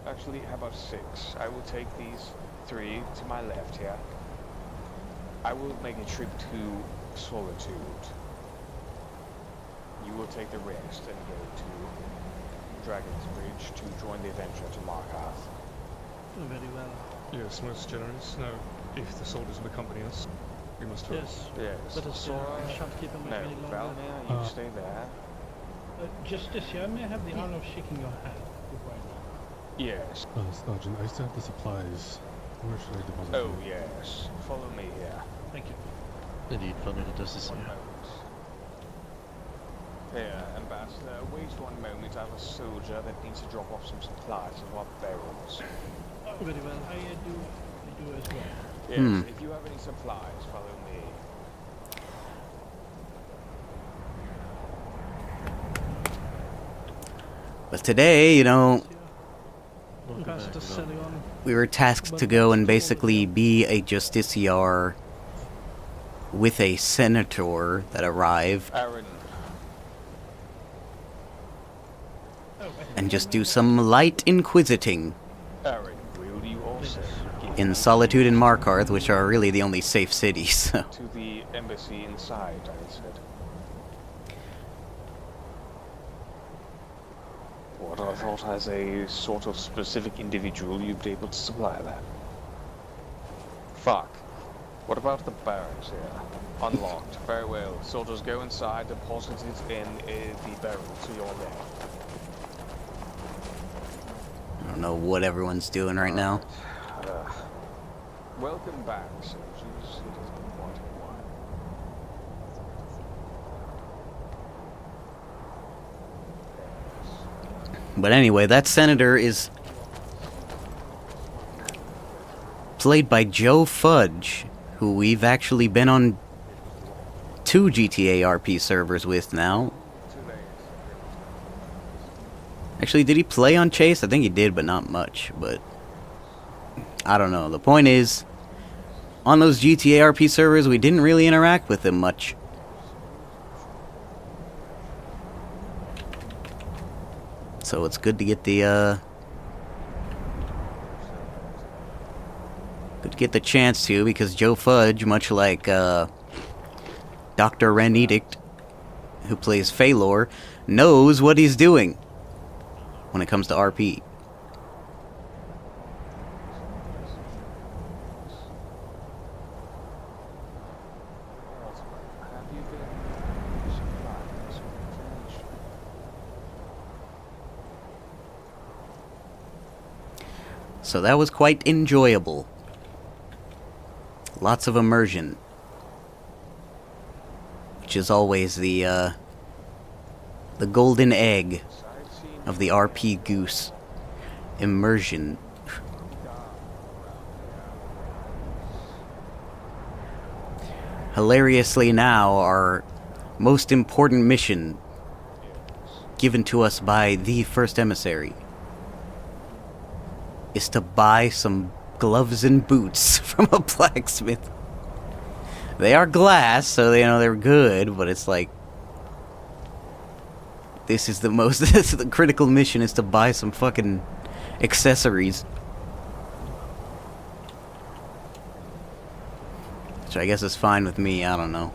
Actually, how about 6? I will take these 3 to my left here. I will make a trip to Solitude. You will take the rest and go to Dragon's Bridge to join the adventure to Markarth. Very well. Yes, most generous. Now, if the soldiers will accompany us, we must hope. Yes. Let us I shan't keep him No, any longer. Valmir, you stay there. Justicia, may I have the honor of shaking your hand before I leave? Yes. Sergeant, I still have the supplies. Where should I deposit Oh, them? yes. Follow me here. Thank you. Indeed, Valmir does this here. Here, Ambassador, wait 1 moment. I have a soldier that needs to drop off some supplies of our barrels. Very well. I do as well. Yes, if you have any supplies, follow me. But today, you know, Ambassador Celion. we were tasked to go and basically be a justiciar with a senator that arrived. And just do some light inquisiting. In Solitude and Markarth, which are really the only safe cities. So. To the embassy inside, I said. What I thought as a sort of specific individual, you'd be able to supply that. Fuck. What about the barracks here? Unlocked. Very well. Soldiers go inside, deposit it in the barrel to your left. I don't know what everyone's doing right now. Welcome back, soldiers. It has been quite a while. But anyway, that senator is played by Joe Fudge, who we've actually been on 2 GTA RP servers with now. Actually, did he play on Chase? I think he did, but not much. But I don't know. The point is, on those GTA RP servers, we didn't really interact with him much. So it's good to get the chance to, because Joe Fudge, much like Dr. Ren Edict, who plays Phalor, knows what he's doing when it comes to RP. So that was quite enjoyable. Lots of immersion. Which is always the golden egg of the RP goose. Immersion. Hilariously now, our most important mission given to us by the first emissary is to buy some gloves and boots from a blacksmith. They are glass, so they know they're good, but it's like, this is the most, the critical mission is to buy some fucking accessories. Which I guess is fine with me, I don't know.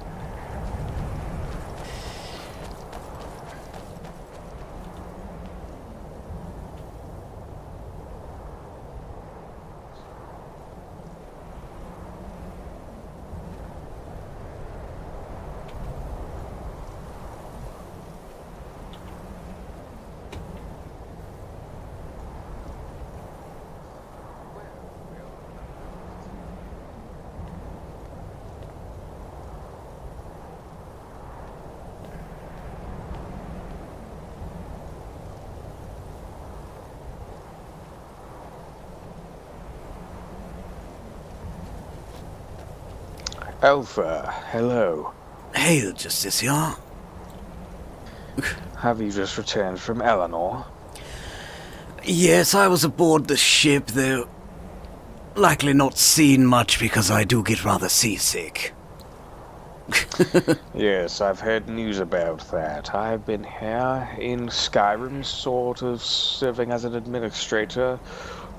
Alpha, hello. Hail, Justiciar. Have you just returned from Eleanor? Yes, I was aboard the ship, though likely not seen much because I do get rather seasick. Yes, I've heard news about that. I've been here in Skyrim, sort of serving as an administrator,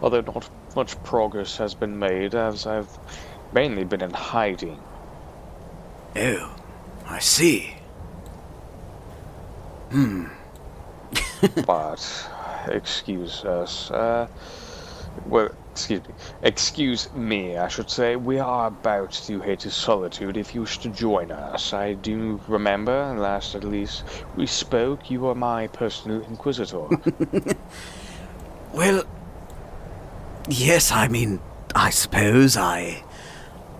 although not much progress has been made, as I've mainly been in hiding. Oh, I see. But, excuse us, excuse me, I should say. We are about to head to Solitude if you wish to join us. I do remember, last at least we spoke, you were my personal inquisitor. Well, yes, I mean, I suppose I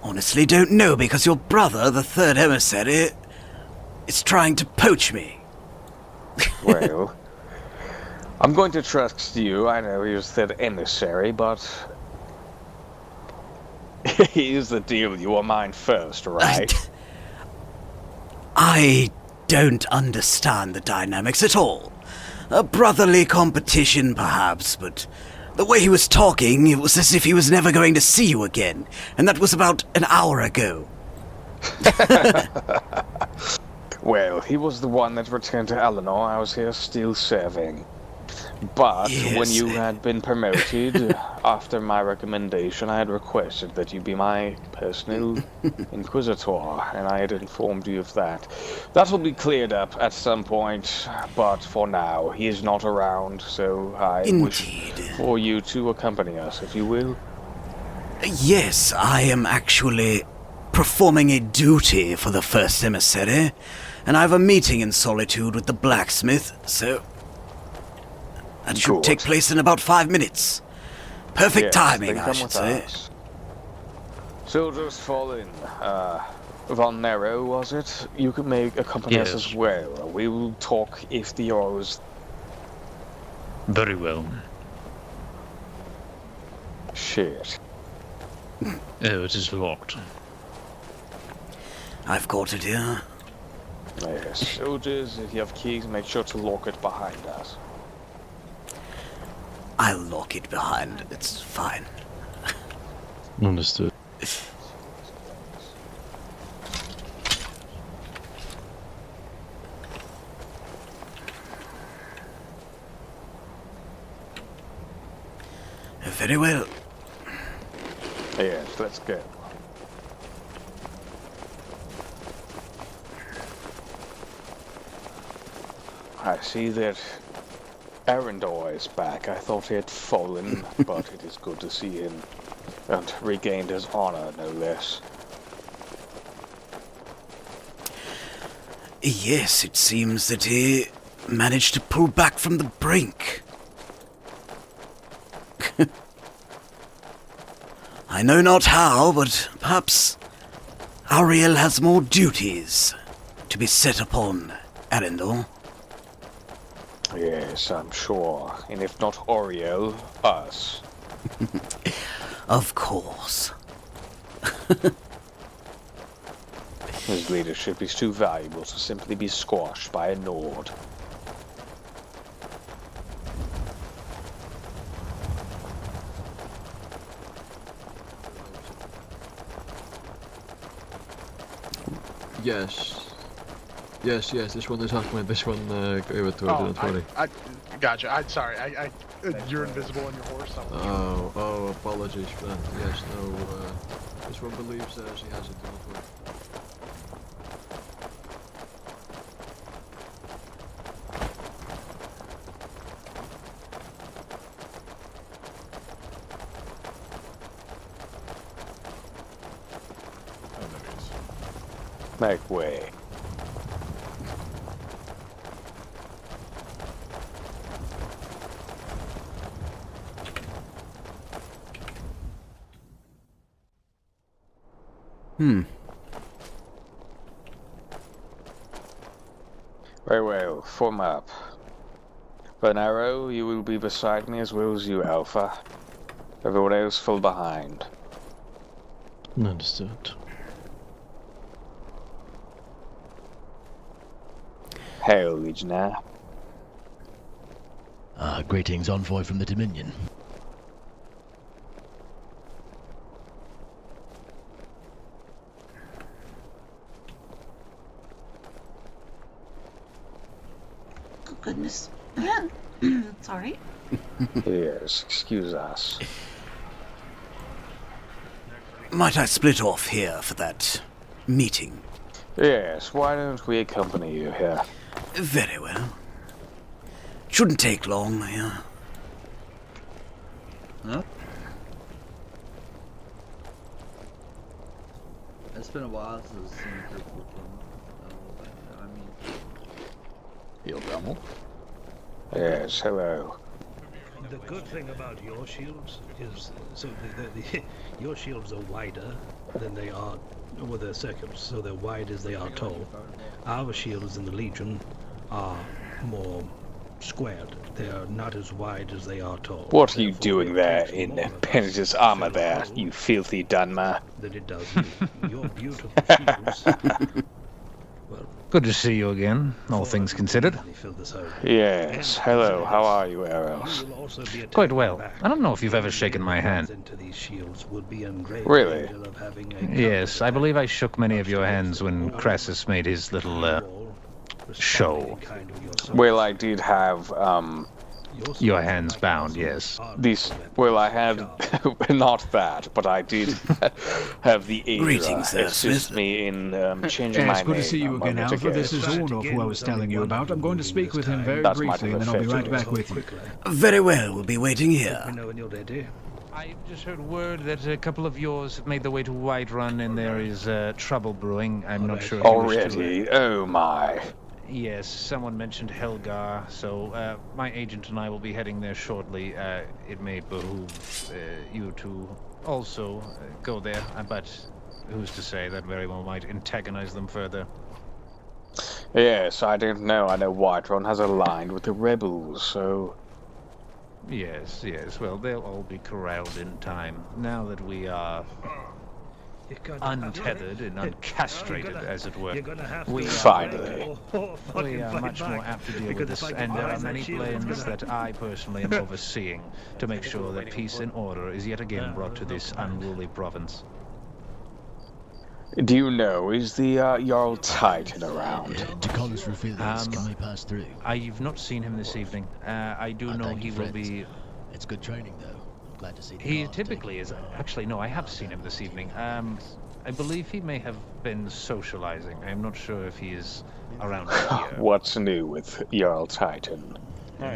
honestly don't know, because your brother, the third emissary, is trying to poach me. Well, I'm going to trust you. I know he was third emissary, but here's the deal. You are mine first, right? I don't understand the dynamics at all. A brotherly competition, perhaps, but the way he was talking, it was as if he was never going to see you again, and that was about an hour ago. Well, he was the one that returned to Eleanor. I was here still serving. But yes. When you had been promoted, after my recommendation, I had requested that you be my personal inquisitor, and I had informed you of that. That will be cleared up at some point, but for now, he is not around, so I wish for you to accompany us, if you will. Yes, I am actually performing a duty for the first emissary, and I have a meeting in Solitude with the blacksmith, so that should take place in about 5 minutes. Perfect timing, I should say. Soldiers fallen. Von Nero, was it? You can accompany us as well. We will talk if the Earls. Very well. Shit. Oh, it is locked. I've got it here. Yes, soldiers, if you have keys, make sure to lock it behind us. I'll lock it behind. It's fine. Understood. Very well. Yes, let's go. I see that Arendor is back. I thought he had fallen, but it is good to see him. And regained his honor, no less. Yes, it seems that he managed to pull back from the brink. I know not how, but perhaps Ariel has more duties to be set upon Arendor. Yes, I'm sure. And if not Oriel, us. Of course. His leadership is too valuable to simply be squashed by a Nord. Yes, this one is Ahmed, this one go over to her, don't worry. I gotcha, I'm sorry, you're invisible on your horse. Oh, apologies, friend. Yes, no, this one believes she has it, don't worry. Make way. Very well, form up. Venero, you will be beside me as well as you, Alpha. Everyone else fall behind. Understood. Hail, Legionnaire. Greetings, envoy from the Dominion. Oh, goodness. Sorry. Yes, excuse us. Might I split off here for that meeting? Yes, why don't we accompany you here? Very well. Shouldn't take long, yeah. Huh? It's been a while since I've seen a group of them. I mean... Yo, Thalmor. Yes, hello. The good thing about your shields is, so your shields are wider than they are, well, they're circles, so they're wide as they are tall. Our shields in the Legion are more squared. They are not as wide as they are tall. What are you doing there in Penitent's armor there, you filthy Dunmer? That it does you. Your beautiful shields. Good to see you again, all things considered. Yes, hello, how are you, Eros? Quite well. I don't know if you've ever shaken my hand. Really? Yes, I believe I shook many of your hands when Crassus made his little, show. Well, I did have, Your hands bound, yes. Well, I had, not that, but I did have the Aedra assist me in changing my name. It's good to see you again, Alpha. This is Ornov, who I was telling you about. I'm going to speak with him very briefly, and then I'll be right back with you. Very well, we'll be waiting here. I've just heard word that a couple of yours have made their way to Whiterun, and there is trouble brewing. I'm not sure if Already? Oh my. Yes, someone mentioned Helgar, so my agent and I will be heading there shortly. It may behoove you to also go there, but who's to say that very well might antagonize them further. Yes, I don't know. I know Whiterun has aligned with the rebels, so... Yes, well, they'll all be corralled in time, now that we are... untethered and uncastrated, as it were. We are much more apt to deal with this, and there are many plans that I personally am overseeing to make sure that peace and order is yet again brought to this unruly province. Do you know, is the Jarl Titan around? Can we pass through? I've not seen him this evening. I do know he will be... It's good training, though. Glad to see He typically is. Actually, no, I have seen him this evening. I believe he may have been socializing. I'm not sure if he is around here. What's new with Jarl Titan?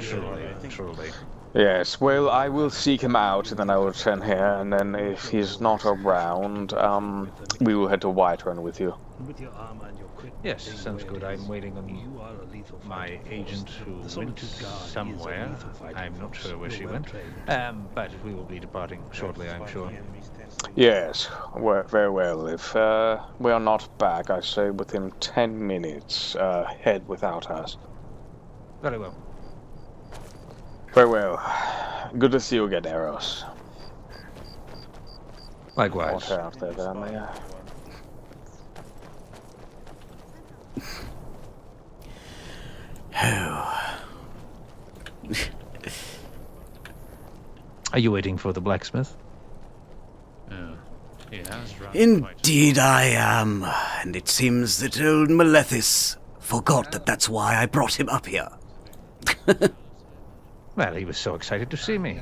Truly. Yes, well, I will seek him out, and then I will return here, and then if he's not around, we will head to Whiterun with you. Yes, sounds good. I'm waiting on my agent who went somewhere. I'm not sure where she went. But we will be departing shortly, I'm sure. Yes, very well. If we are not back, I say within 10 minutes, head without us. Very well. Very well. Good to see you again, Eros. Likewise. Watch out there, Thalmor. Are you waiting for the blacksmith? Indeed I am, and it seems that old Malethus forgot that that's why I brought him up here. Well, he was so excited to see me.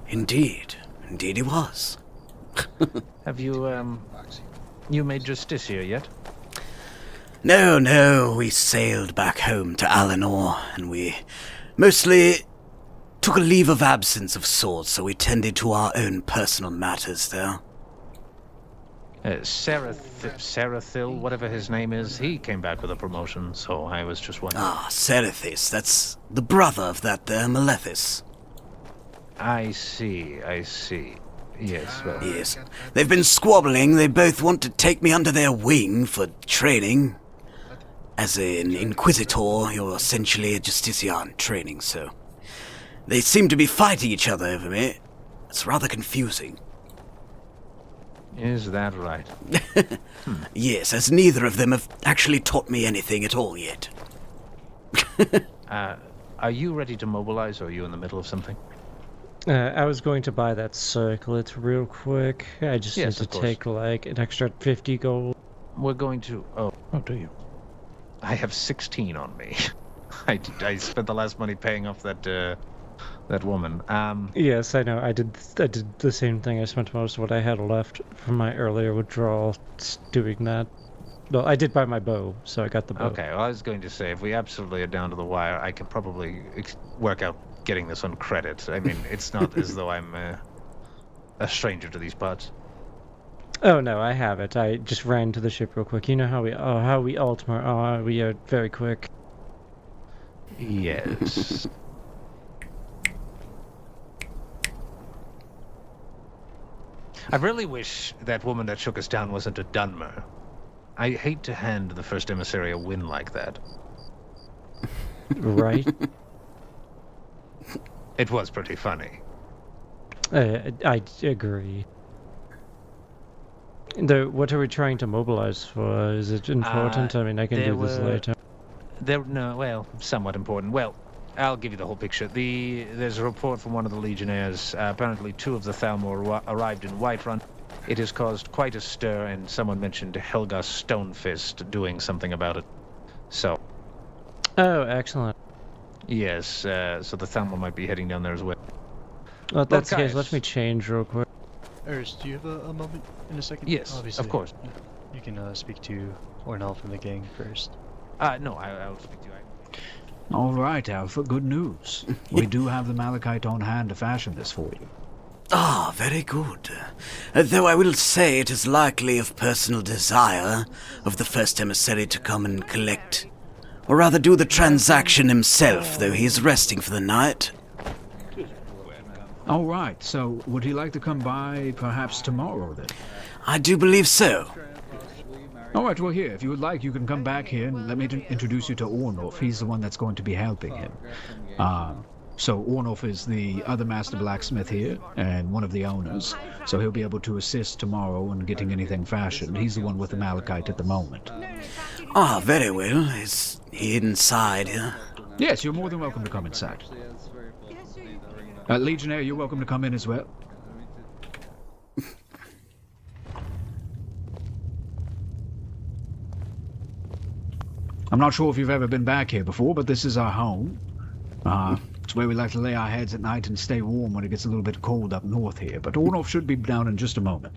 Indeed he was. Have you, you made Justicia yet? No, we sailed back home to Alinor, and we mostly took a leave of absence of sorts, so we tended to our own personal matters there. Serathil, whatever his name is, he came back with a promotion, so I was just wondering. Ah, Serathis, that's the brother of that there Malethus. I see. Yes, well... Yes, they've been squabbling. They both want to take me under their wing for training. As an Inquisitor, you're essentially a Justician training, so... They seem to be fighting each other over me. It's rather confusing. Is that right? Yes, as neither of them have actually taught me anything at all yet. Are you ready to mobilize, or are you in the middle of something? I was going to buy that circlet real quick. I just need to take like an extra 50 gold. We're going to... Oh, do you? I have 16 on me. I spent the last money paying off that woman. Yes, I know. I did the same thing. I spent most of what I had left from my earlier withdrawal doing that. Well, I did buy my bow, so I got the bow. Okay, well, I was going to say, if we absolutely are down to the wire, I can probably work out getting this on credit. I mean, it's not as though I'm a stranger to these parts. Oh no, I have it. I just ran to the ship real quick. You know how we Altmer are. We are very quick. Yes. I really wish that woman that shook us down wasn't a Dunmer. I hate to hand the first emissary a win like that. Right? It was pretty funny. I agree. What are we trying to mobilize for? Is it important? I mean, I can do this later. Somewhat important. Well, I'll give you the whole picture. There's a report from one of the Legionnaires. Apparently 2 of the Thalmor arrived in Whiterun. It has caused quite a stir, and someone mentioned Helga Stonefist doing something about it. So. Oh, excellent. Yes, so the Thalmor might be heading down there as well. Well, that's the case. Let me change real quick. Urs, do you have a moment in a second? Yes, obviously. of course. You can speak to Ornell from the gang first. No, I'll speak to you. All right, Alpha, good news. We do have the Malachite on hand to fashion this for you. Ah, very good. Though I will say it is likely of personal desire of the first emissary to come and collect, or rather do the transaction himself, though he is resting for the night. All right, so would he like to come by perhaps tomorrow then? I do believe so. All right, well here, if you would like, you can come back here and let me introduce you to Ornolf. He's the one that's going to be helping him. So Ornolf is the other master blacksmith here, and one of the owners, so he'll be able to assist tomorrow in getting anything fashioned. He's the one with the Malachite at the moment. Ah, very well. Is he inside here? Yes, you're more than welcome to come inside. Legionnaire, you're welcome to come in as well. I'm not sure if you've ever been back here before, but this is our home. It's where we like to lay our heads at night and stay warm when it gets a little bit cold up north here. But Ornolf should be down in just a moment.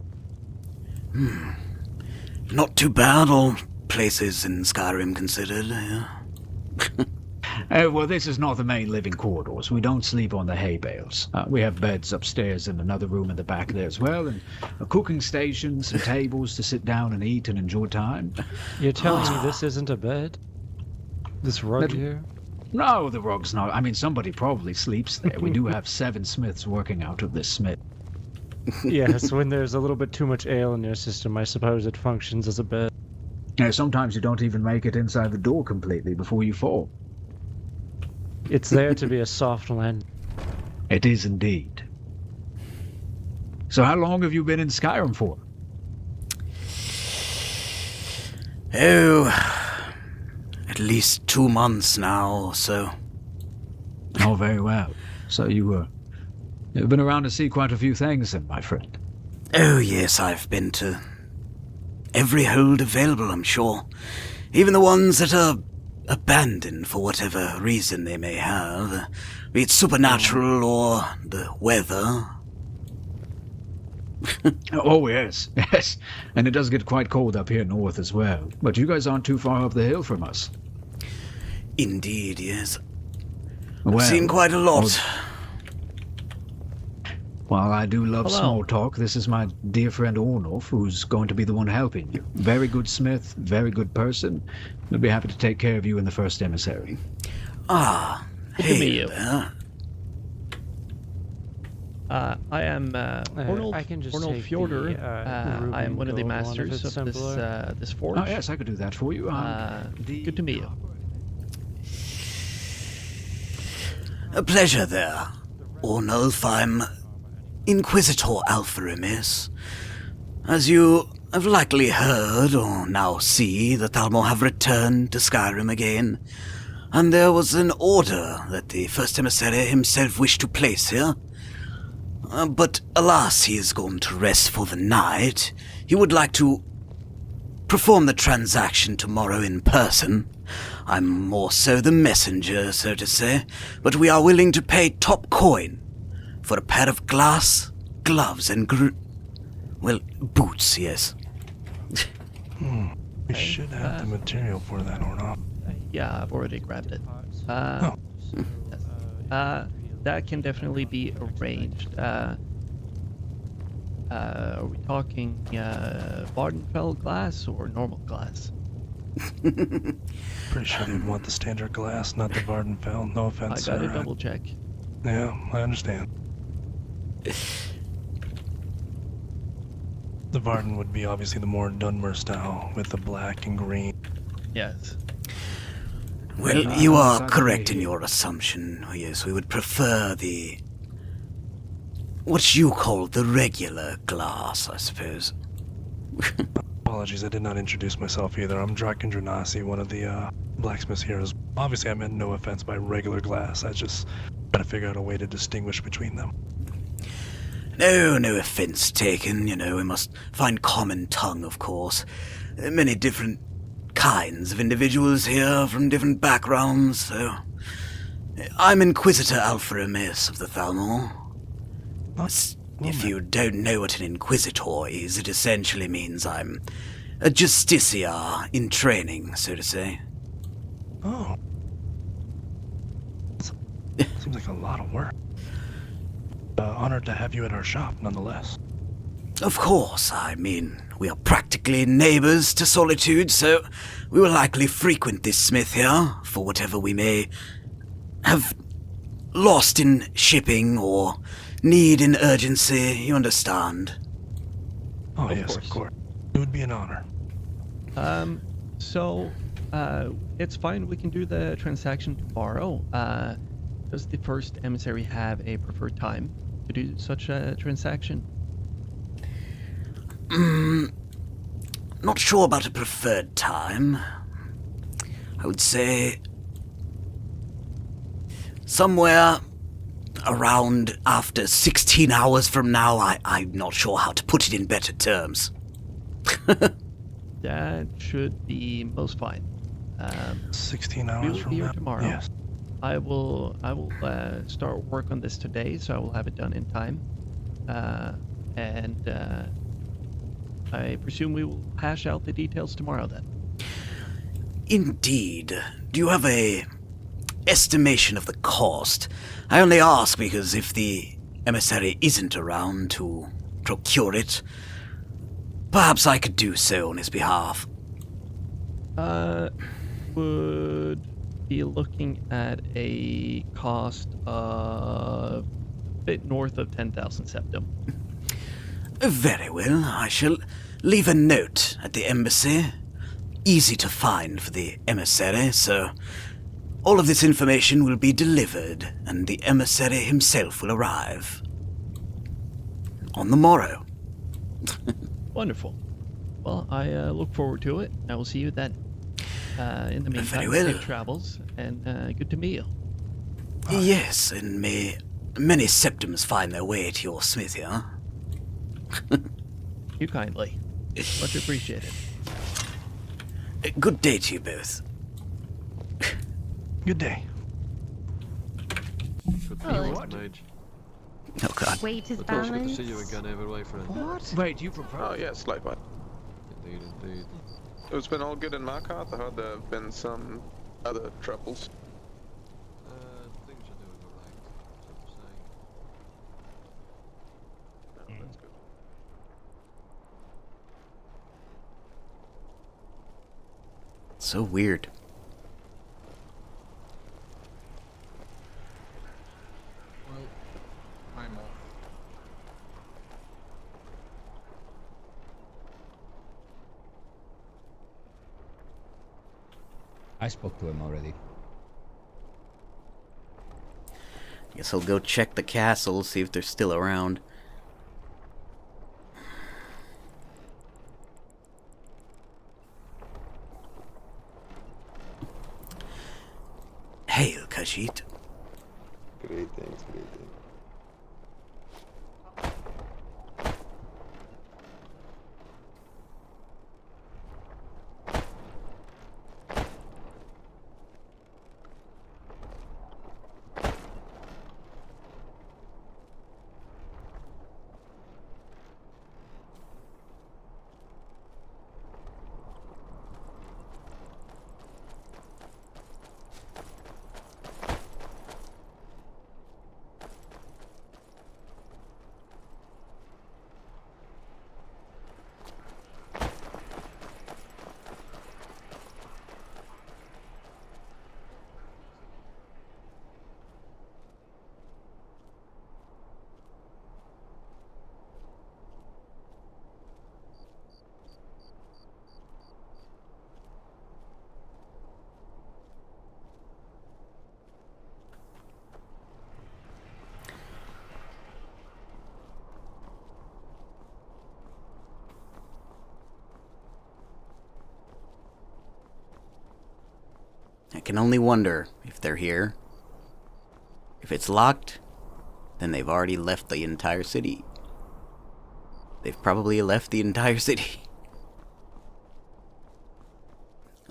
Not too bad, all places in Skyrim considered, yeah. Well, this is not the main living corridors. We don't sleep on the hay bales. We have beds upstairs and another room in the back there as well, and a cooking station, some tables to sit down and eat and enjoy time. You're telling me this isn't a bed? This rug here? No, the rug's not. I mean, somebody probably sleeps there. We do have 7 smiths working out of this smith. Yes, when there's a little bit too much ale in your system, I suppose it functions as a bed. Sometimes you don't even make it inside the door completely before you fall. It's there to be a soft landing. It is indeed. So how long have you been in Skyrim for? Oh, at least 2 months now or so. Oh, very well. So you've been around to see quite a few things then, my friend. Oh, yes, I've been to every hold available, I'm sure. Even the ones that are abandoned for whatever reason they may have, be it supernatural or the weather. Oh, yes, yes. And it does get quite cold up here north as well. But you guys aren't too far up the hill from us. Indeed, yes. Well, I've seen quite a lot. Well, I do love small talk. This is my dear friend Ornolf, who's going to be the one helping you. Very good smith, very good person. We'll be happy to take care of you in the first emissary. Ah, hey there. I am Ornolf Fjordur. I am one of the masters of this forge. Oh, yes, I could do that for you. Good to meet you. A pleasure there, Ornolf. I'm Inquisitor Alpha Romeus. As you have likely heard or now see, the Thalmor have returned to Skyrim again. and there was an order that the first emissary himself wished to place here. But alas, he is gone to rest for the night. He would like to perform the transaction tomorrow in person. I'm more so the messenger, so to say, but we are willing to pay top coin for a pair of glass gloves and boots, yes. We should have the material for that, or not. Yeah, I've already grabbed it. That can definitely be arranged. Are we talking Vardenfell glass or normal glass? Pretty sure they'd want the standard glass, not the Vardenfell. No offense, I gotta sir. double check. Yeah, I understand. The Varden would be obviously the more Dunmer style, with the black and green. Yes. Well, you are correct in your assumption. Yes, we would prefer what you call the regular glass, I suppose. Apologies, I did not introduce myself either. I'm Draken Dranasi, one of the blacksmiths here. Obviously, I meant no offense by regular glass. I just gotta figure out a way to distinguish between them. No offense taken. We must find common tongue, of course. Many different kinds of individuals here from different backgrounds, so... I'm Inquisitor Alpha Romeus of the Thalmor. If you don't know what an Inquisitor is, it essentially means I'm a Justiciar in training, so to say. Oh. Seems like a lot of work. Honored to have you at our shop, nonetheless. Of course, we are practically neighbors to Solitude, so we will likely frequent this smith here for whatever we may have lost in shipping or need in urgency, you understand. Oh, yes, of course. It would be an honor. It's fine, we can do the transaction tomorrow. Does the first emissary have a preferred time to do such a transaction? Not sure about a preferred time. I would say somewhere around after 16 hours from now. I'm not sure how to put it in better terms. That should be most fine. 16 hours from now? Tomorrow. Yes. I will start work on this today, so I will have it done in time. I presume we will hash out the details tomorrow then. Indeed. Do you have a estimation of the cost? I only ask because if the emissary isn't around to procure it, perhaps I could do so on his behalf. Would be looking at a cost of a bit north of 10,000 septum. Very well. I shall leave a note at the embassy. Easy to find for the emissary, so all of this information will be delivered, and the emissary himself will arrive on the morrow. Wonderful. Well, I look forward to it. I will see you then. In the meantime, safe travels, and good to meet you. Yes, and may many septums find their way to your smithy, huh? You kindly. Much appreciated. Good day to you both. Good day. Mage. Oh god. Weight is Good balanced. to see you again, everywhere, friend. What? Wait, you propose? Oh yeah, slight bite. Indeed. It's been all good in Markarth. I heard there have been some other troubles. Things are doing alright, so to say. Oh, that's good. So weird. Well, I'm off. I spoke to him already. Guess I'll go check the castle, see if they're still around. Hail, Khajiit. Greetings. I can only wonder if they're here. If it's locked, then they've already left the entire city. They've probably left the entire city.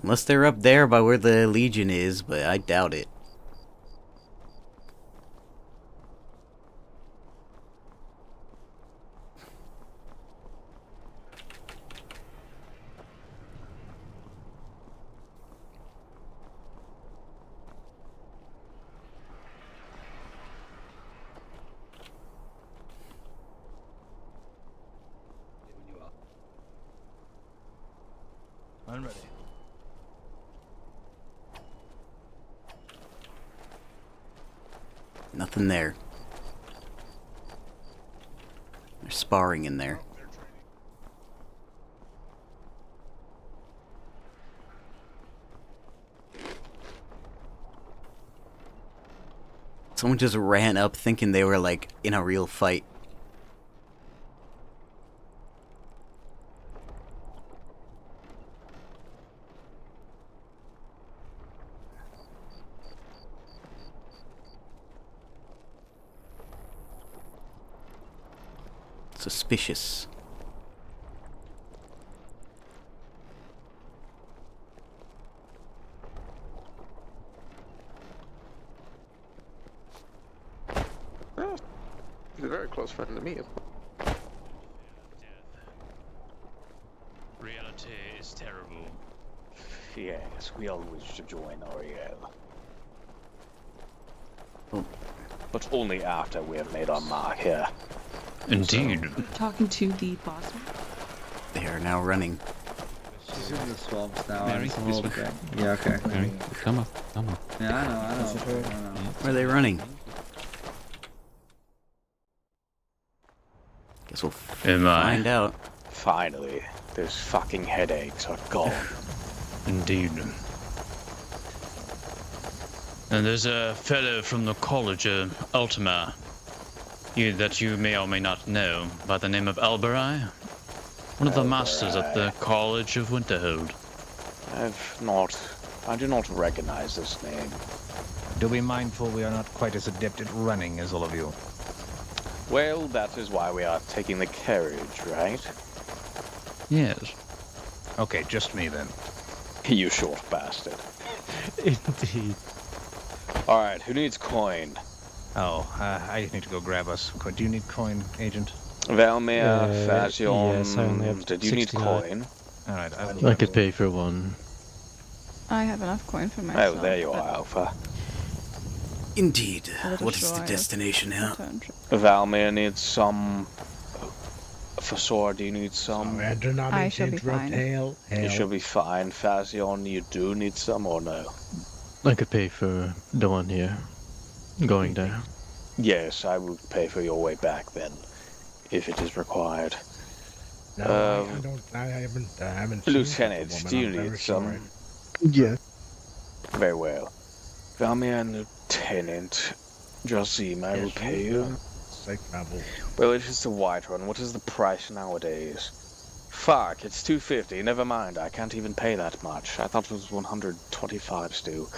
Unless they're up there by where the Legion is, but I doubt it. I'm ready. Nothing there. They're sparring in there. Someone just ran up thinking they were like in a real fight. Suspicious. He's a very close friend to me. Reality is terrible. Yes, we all wish to join Ariel. Oh. But only after we have made our mark here. Indeed. Talking to the boss. They are now running. She's in the swamps now. Mary, It's a this little way. bit. Yeah, okay. Mary, come up. Yeah, I know. Where are they running? Guess we'll find out. Finally, those fucking headaches are gone. Indeed. And there's a fellow from the college, Ultima, that you may or may not know, by the name of Alberi. One of the masters at the College of Winterhold. I do not recognize this name. Do be mindful we are not quite as adept at running as all of you. Well, that is why we are taking the carriage, right? Yes. Okay, just me then. You short bastard. Indeed. Alright, who needs coin? Oh, I need to go grab us. Do you need coin, Agent? Valmir, Fasion, yes, I only have did you need 69. coin? Alright, I could pay for one. I have enough coin for myself. Oh, there you are, Alpha. Indeed. A little What is shy the of destination here? return trip. Valmir needs some. Fasor, do you need some? I do not I mean shall to be interrupt. fine. Hail. You should be fine. Fasion, you do need some or no? I could pay for the one here. Going there. Yes, I will pay for your way back then, if it is required. No, I haven't seen Lieutenant, this woman. do you I'm very need some? sorry. Yes. Very well. Valmir and Lieutenant Josim, I will pay you. Safe travel. Well, it is the white one. What is the price nowadays? Fuck, it's 250. Never mind, I can't even pay that much. I thought it was 125 still.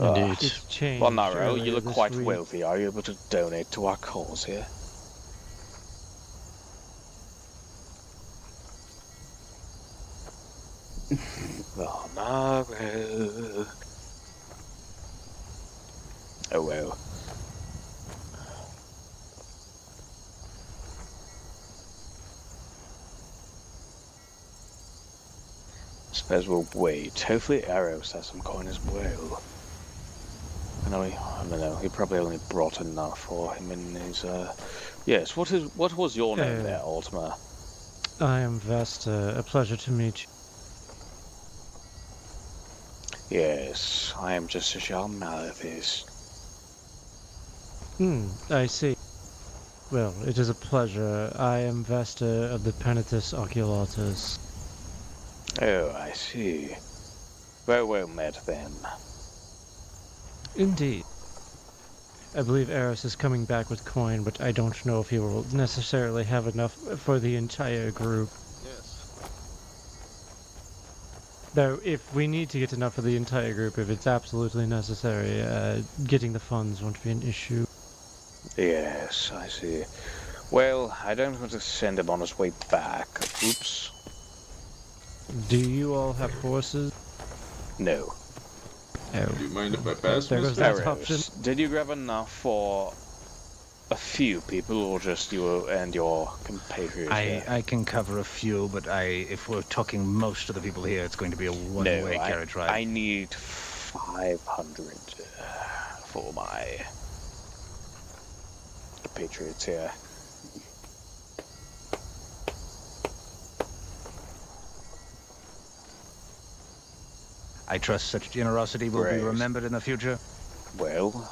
Indeed. It's changed. Well, Naro, you earlier look this quite week. wealthy. Are you able to donate to our cause here? Oh, Naro. Oh well. Suppose we'll wait. Hopefully Eros has some coin as well. I don't know, he probably only brought enough for him in his, Yes, what was your name there, Ultima? I am Vesta. A pleasure to meet you. Yes, I am just a Jean Malithis. I see. Well, it is a pleasure. I am Vesta of the Penitus Oculatus. Oh, I see. Very well met then. Indeed. I believe Eros is coming back with coin, but I don't know if he will necessarily have enough for the entire group. Yes. Though, if we need to get enough for the entire group, if it's absolutely necessary, getting the funds won't be an issue. Yes, I see. Well, I don't want to send him on his way back. Oops. Do you all have horses? No. Oh. Do you mind if I pass? There goes that option. Did you grab enough for a few people, or just you and your compatriots? I can cover a few, but if we're talking most of the people here, it's going to be a one-way carriage ride. I need 500 for my compatriots here. I trust such generosity will be remembered in the future. Well,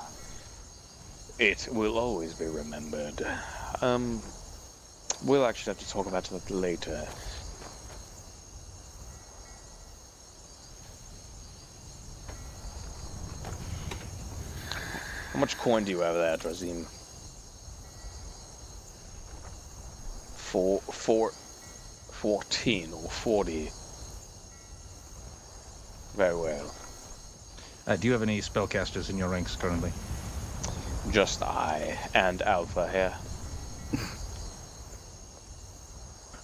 it will always be remembered. We'll actually have to talk about that later. How much coin do you have there, Drazim? 14 or 40. Very well. Do you have any spellcasters in your ranks currently? Just I and Alpha here.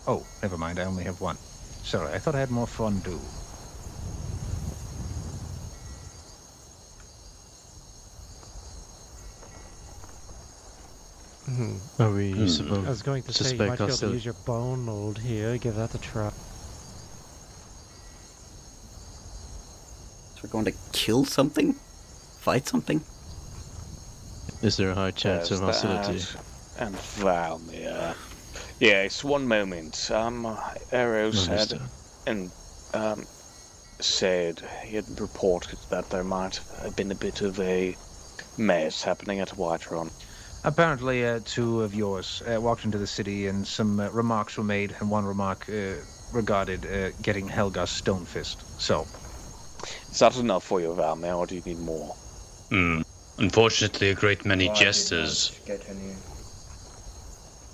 Oh, never mind. I only have one. Sorry, I thought I had more fondue. Are we supposed I was going to say, you might be able to use your bone mold here. Give that a try. We're going to kill something? Fight something? Is there a high chance of hostility? And Thalmor. Yes, one moment. Eros said, said he had reported that there might have been a bit of a mess happening at Whiterun. Apparently, two of yours walked into the city and some remarks were made, and one remark regarded getting Helga's Stonefist. So, is that enough for you, Thalmor, or do you need more? Unfortunately, a great many jesters.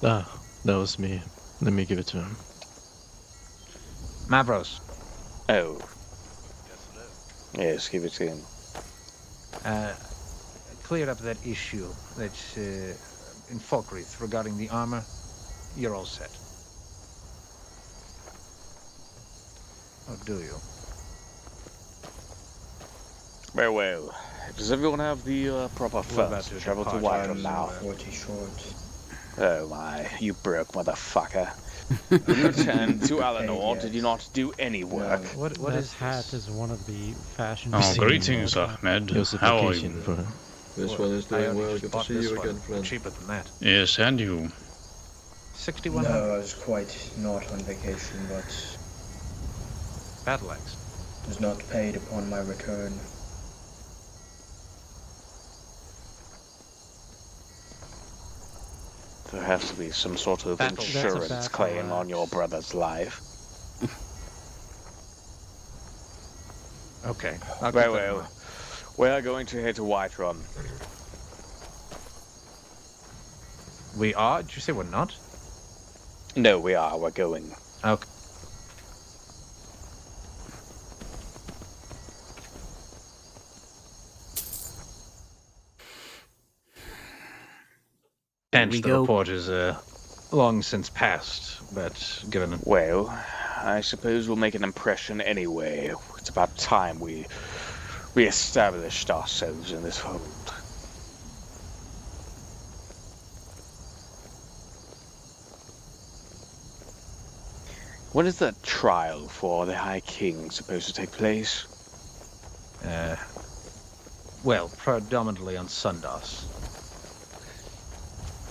Ah, that was me. Let me give it to him. Mavros. Oh. Yes, give it to him. Cleared up that issue that's in Falkreath regarding the armor. You're all set. Or do you? Very well. Does everyone have the proper funds to travel to Whiterun now? 40 short. Oh my, you broke motherfucker. When you returned to Alanor, did you not do any work? What is hat is one of the fashion. Oh, greetings, Ahmed. How are you? This one is doing well. Good to see you again, friend. Cheaper than that. Yes, and you. 6100. No, I was quite not on vacation, but battle axe was not paid upon my return. There has to be some sort of insurance claim on your brother's life. Okay. Very well. We are going to head to Whiterun. We are? Did you say we're not? No, we are. We're going. Okay. we the go. report is long since past, but given... Well, I suppose we'll make an impression anyway. It's about time we re-established ourselves in this hold. When is that trial for the High King supposed to take place? Well, predominantly on Sundas.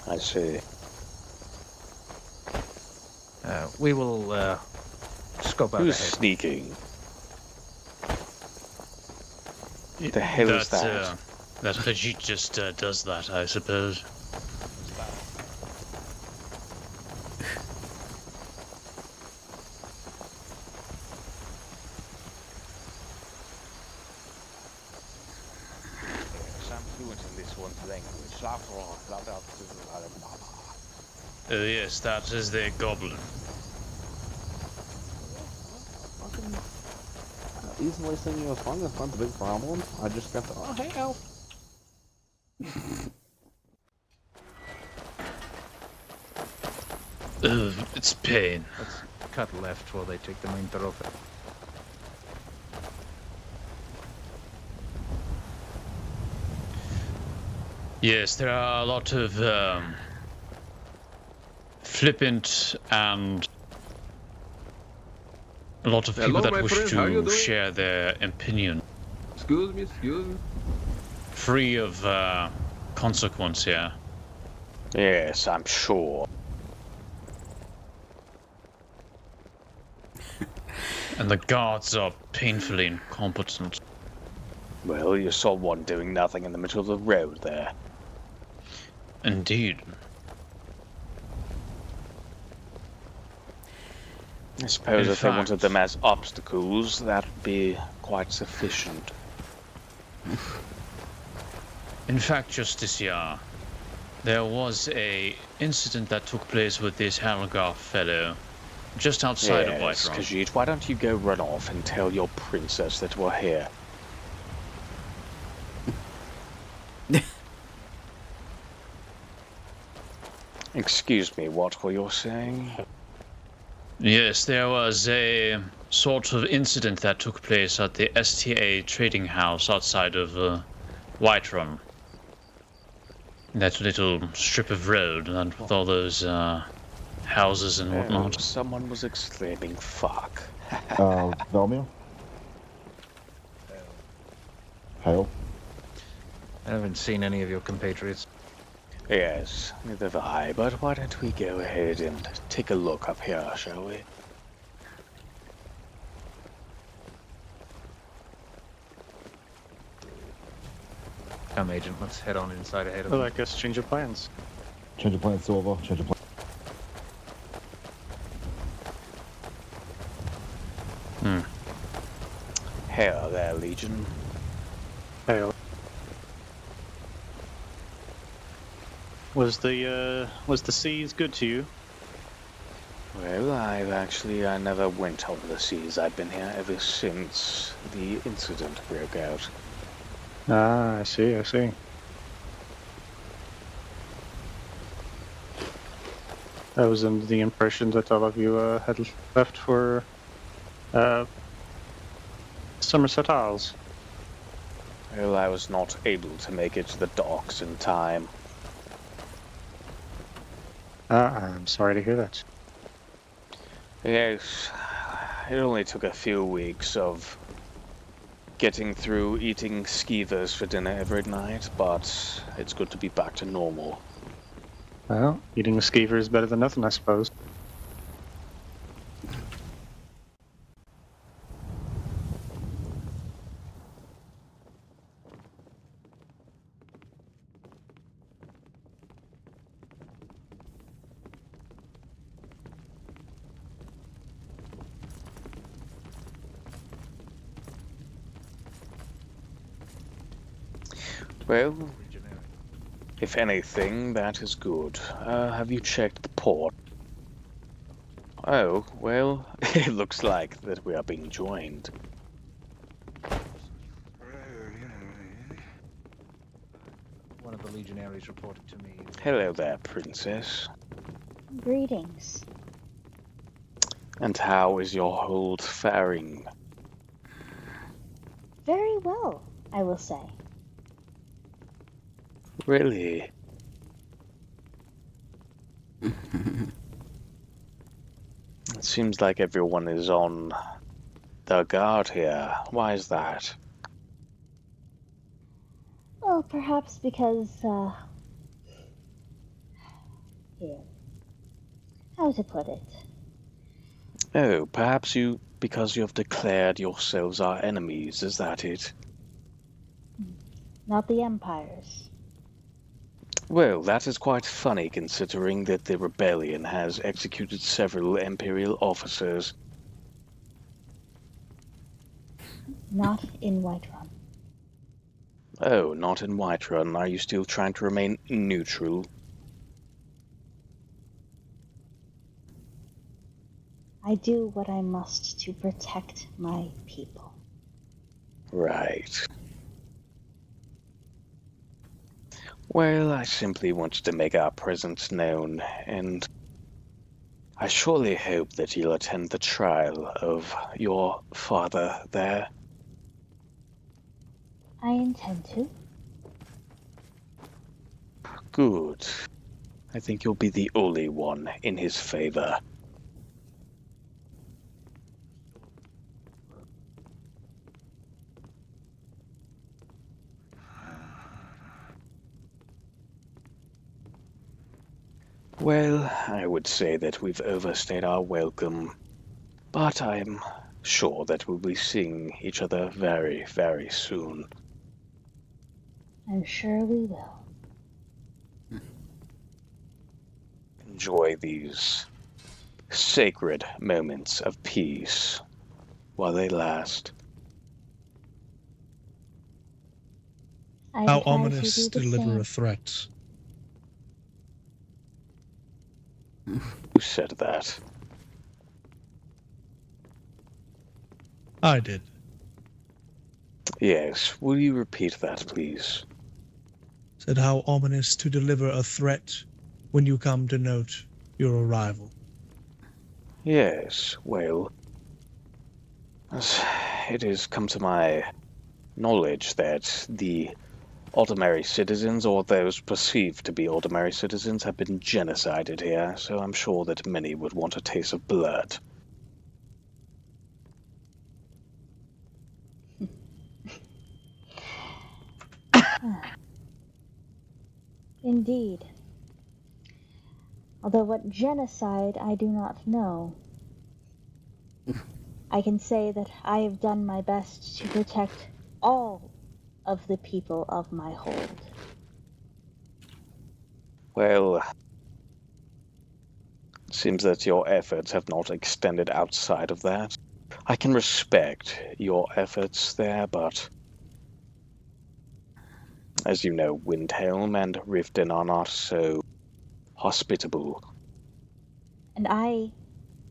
I see. We will scope out Who's ahead. sneaking? The hell is that? That Khajiit just does that, I suppose. I'm fluent in this one's language. Yes, that is the goblin. Easily sing you a song, that's not the big problem. I just got the, oh, hey, Elf. It's pain. Let's cut left while they take the main thoroughfare. Yes, there are a lot of flippant and a lot of people Hello, that wish friend. How you to doing? share their opinion. Excuse me, excuse me. Free of consequence here. Yes, I'm sure. And the guards are painfully incompetent. Well, you saw one doing nothing in the middle of the road there. Indeed. I suppose In if they fact- wanted them as obstacles, that would be quite sufficient. In fact, Justiciar, there was a incident that took place with this Helgar fellow just outside of Yes, Whiterun. Khajiit, why don't you go run off and tell your princess that we're here? Excuse me, what were you saying? Yes, there was a sort of incident that took place at the STA trading house outside of Whiterun. That little strip of road, and with all those houses and Oh, whatnot. someone was exclaiming, fuck. Thalmor? Hail. I haven't seen any of your compatriots. Yes, neither have I, but why don't we go ahead and take a look up here, shall we? Come, Agent, let's head on inside ahead of Well, them. I guess change of plans. Change of plans, Silver. Change of plans. Hail there, Legion. Hail. Was the seas good to you? Well, I never went over the seas. I've been here ever since the incident broke out. Ah, I see, I see. I was under the impression that all of you had left for Somerset Isles. Well, I was not able to make it to the docks in time. I'm sorry to hear that. Yes, it only took a few weeks of getting through eating skeevers for dinner every night, but it's good to be back to normal. Well, eating a skeever is better than nothing, I suppose. Well, if anything, that is good. Have you checked the port? Oh, well, it looks like that we are being joined. One of the legionaries reported to me. Hello there, Princess. Greetings. And how is your hold faring? Very well, I will say. Really? It seems like everyone is on their guard here. Why is that? Well, perhaps because, here. How to put it? Oh, perhaps because you have declared yourselves our enemies, is that it? Not the Empire's. Well, that is quite funny considering that the rebellion has executed several Imperial officers. Not in Whiterun. Oh, not in Whiterun. Are you still trying to remain neutral? I do what I must to protect my people. Right. Well, I simply wanted to make our presence known, and I surely hope that you'll attend the trial of your father there. I intend to. Good. I think you'll be the only one in his favor. Well, I would say that we've overstayed our welcome, but I'm sure that we'll be seeing each other very, very soon. I'm sure we will. Enjoy these sacred moments of peace while they last. How ominous to deliver a threat. Who said that? I did. Yes, will you repeat that, please? Said how ominous to deliver a threat when you come to note your arrival. Yes, well, as it has come to my knowledge that the ordinary citizens, or those perceived to be ordinary citizens, have been genocided here, so I'm sure that many would want a taste of blood. Indeed. Although what genocide I do not know. I can say that I have done my best to protect all of the people of my hold. Well, it seems that your efforts have not extended outside of that. I can respect your efforts there, but as you know, Windhelm and Riften are not so hospitable. And I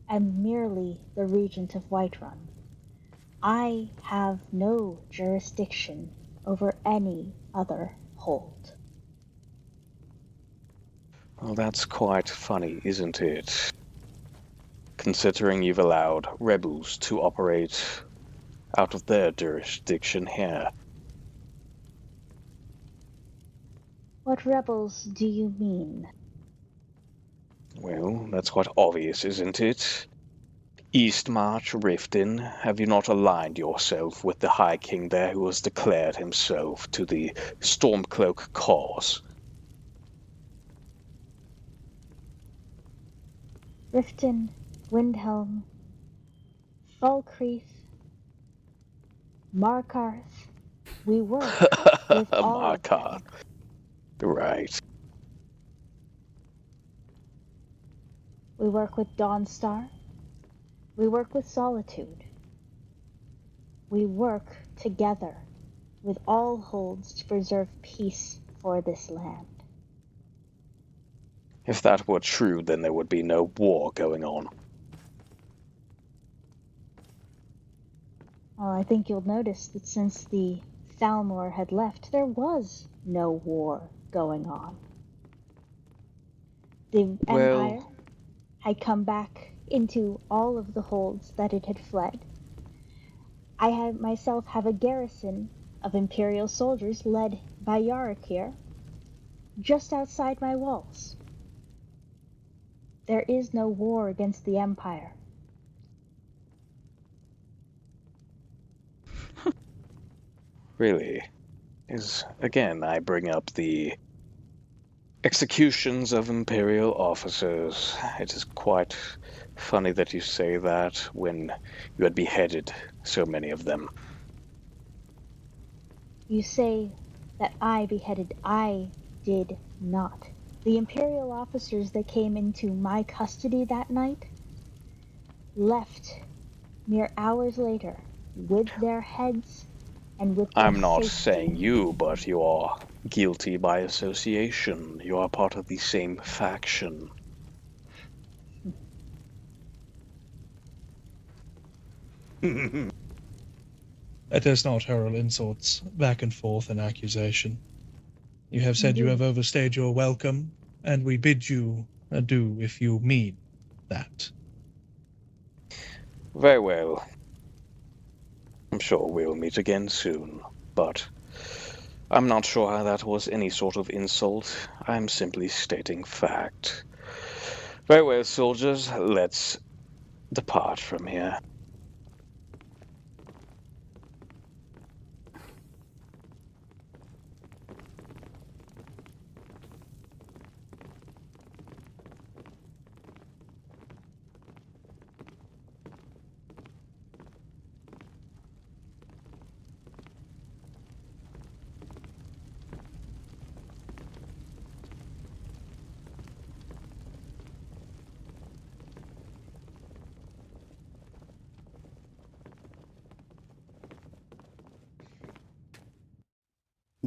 am merely the regent of Whiterun. I have no jurisdiction over any other hold. Well, that's quite funny, isn't it? Considering you've allowed rebels to operate out of their jurisdiction here. What rebels do you mean? Well, that's quite obvious, isn't it? Eastmarch, Riften, have you not aligned yourself with the High King there who has declared himself to the Stormcloak cause? Riften, Windhelm, Falkreath, Markarth, we work with all of them. Right. We work with Dawnstar. We work with Solitude. We work together with all holds to preserve peace for this land. If that were true, then there would be no war going on. Well, I think you'll notice that since the Thalmor had left, there was no war going on. The Well- Empire had come back into all of the holds that it had fled. I had myself have a garrison of Imperial soldiers led by Yarick here, just outside my walls. There is no war against the Empire. Really? Again, I bring up the executions of Imperial officers. It is quite funny that you say that when you had beheaded so many of them. You say that I beheaded. I did not. The Imperial officers that came into my custody that night left mere hours later with their heads and with their I'm not safety. saying you, but you are guilty by association. You are part of the same faction. Let us not hurl insults back and forth in accusation. You have said you have overstayed your welcome, and we bid you adieu if you mean that. Very well. I'm sure we'll meet again soon, but I'm not sure how that was any sort of insult. I'm simply stating fact. Very well, soldiers, let's depart from here.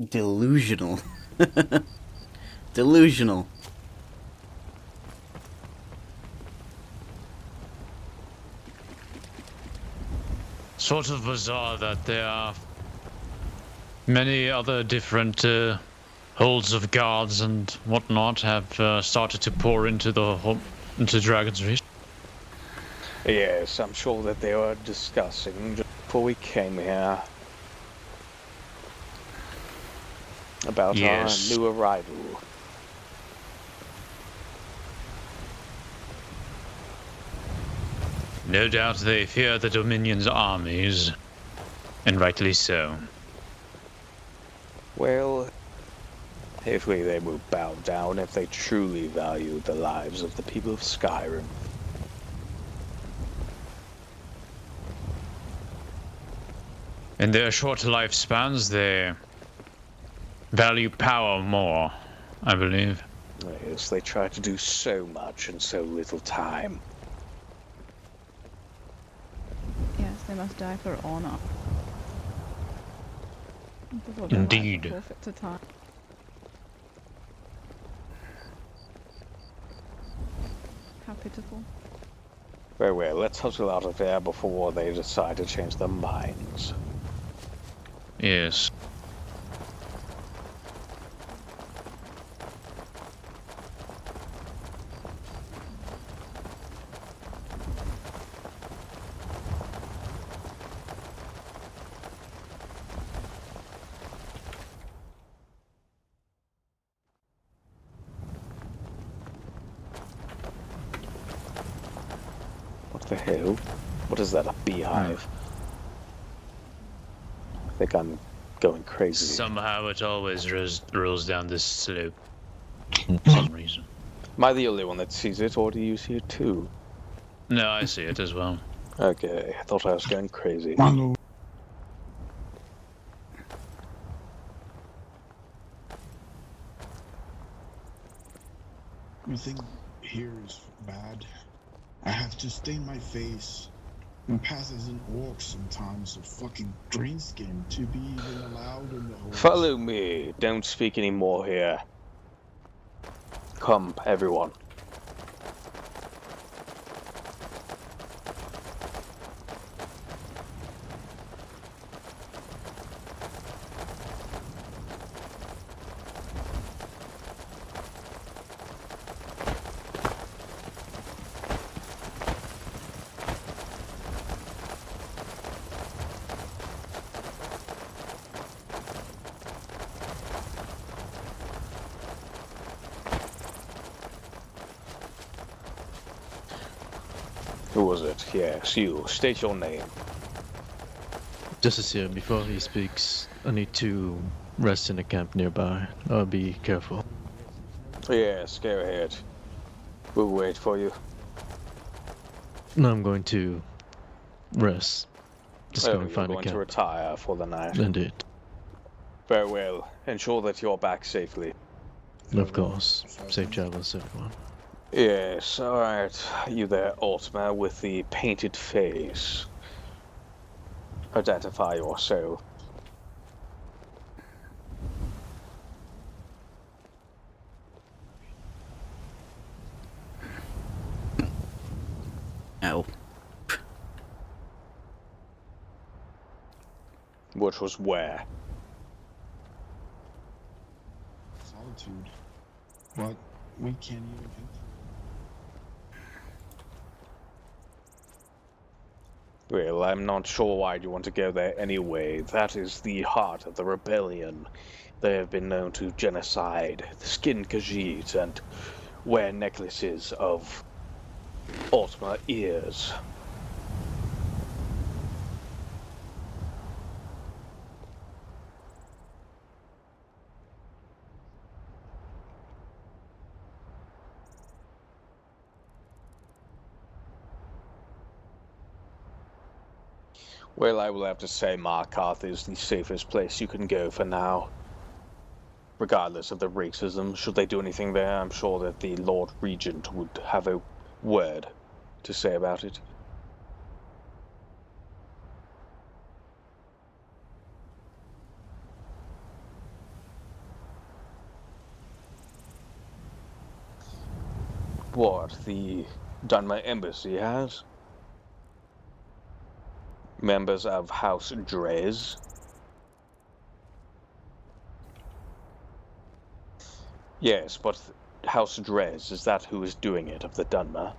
Delusional. Delusional. Sort of bizarre that there are many other different holds of guards and whatnot have started to pour into into Dragon's Reach. Yes, I'm sure that they were discussing just before we came here about Yes. our new arrival. No doubt they fear the Dominion's armies, and rightly so. Well, hopefully they will bow down if they truly value the lives of the people of Skyrim. In their short lifespans, they value power more, I believe. Yes, they try to do so much in so little time. Yes, they must die for honor. Indeed. Forfeit to time. How pitiful. Very well, let's hustle out of here before they decide to change their minds. Yes. What the hell? What is that, a beehive? I think I'm going crazy. Somehow it always rolls down this slope. For some reason. Am I the only one that sees it, or do you see it too? No, I see it as well. Okay, I thought I was going crazy. You think here is bad? I have to stain my face and pass as an orc sometimes, a fucking greenskin, to be even allowed in the hole. Follow me. Don't speak any more here. Come, everyone. Who was it? Yes, you. State your name. Justice here, before he speaks, I need to rest in a camp nearby. I'll be careful. Yes, go ahead. We'll wait for you. No, I'm going to rest. Just Oh, going to you're find a going to camp. retire for the night. Indeed. Very well. Ensure that you're back safely. Of course. Safe travels, everyone. Yes, alright. You there, Ultima, with the painted face. Identify yourself. Ow. Which was where? Solitude. But we can't even enter. Well, I'm not sure why you want to go there anyway. That is the heart of the rebellion. They have been known to genocide, skin Khajiit, and wear necklaces of Ultima ears. Well, I will have to say Markarth is the safest place you can go for now. Regardless of the racism, should they do anything there, I'm sure that the Lord Regent would have a word to say about it. What, the Dunmer Embassy has? Members of House Drez? Yes, but House Drez, is that who is doing it, of the Dunmer?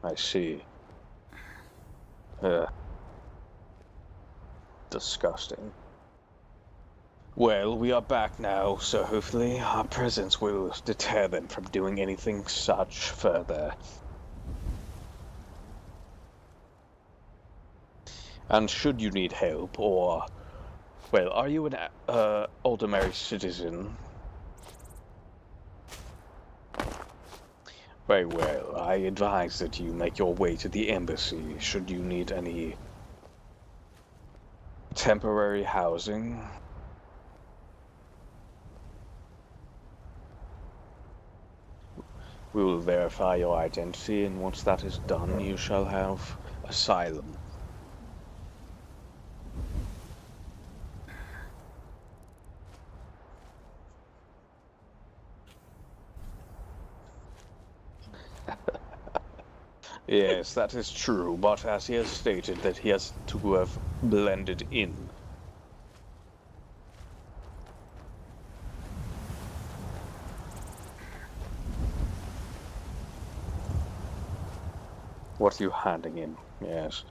I see. Disgusting. Well, we are back now, so hopefully our presence will deter them from doing anything such further. And should you need help, or... Well, are you an Aldemary citizen? Very well. I advise that you make your way to the embassy should you need any temporary housing. We will verify your identity, and once that is done, you shall have asylum. Yes, that is true, but as he has stated that he has to have blended in. What are you handing in? Yes.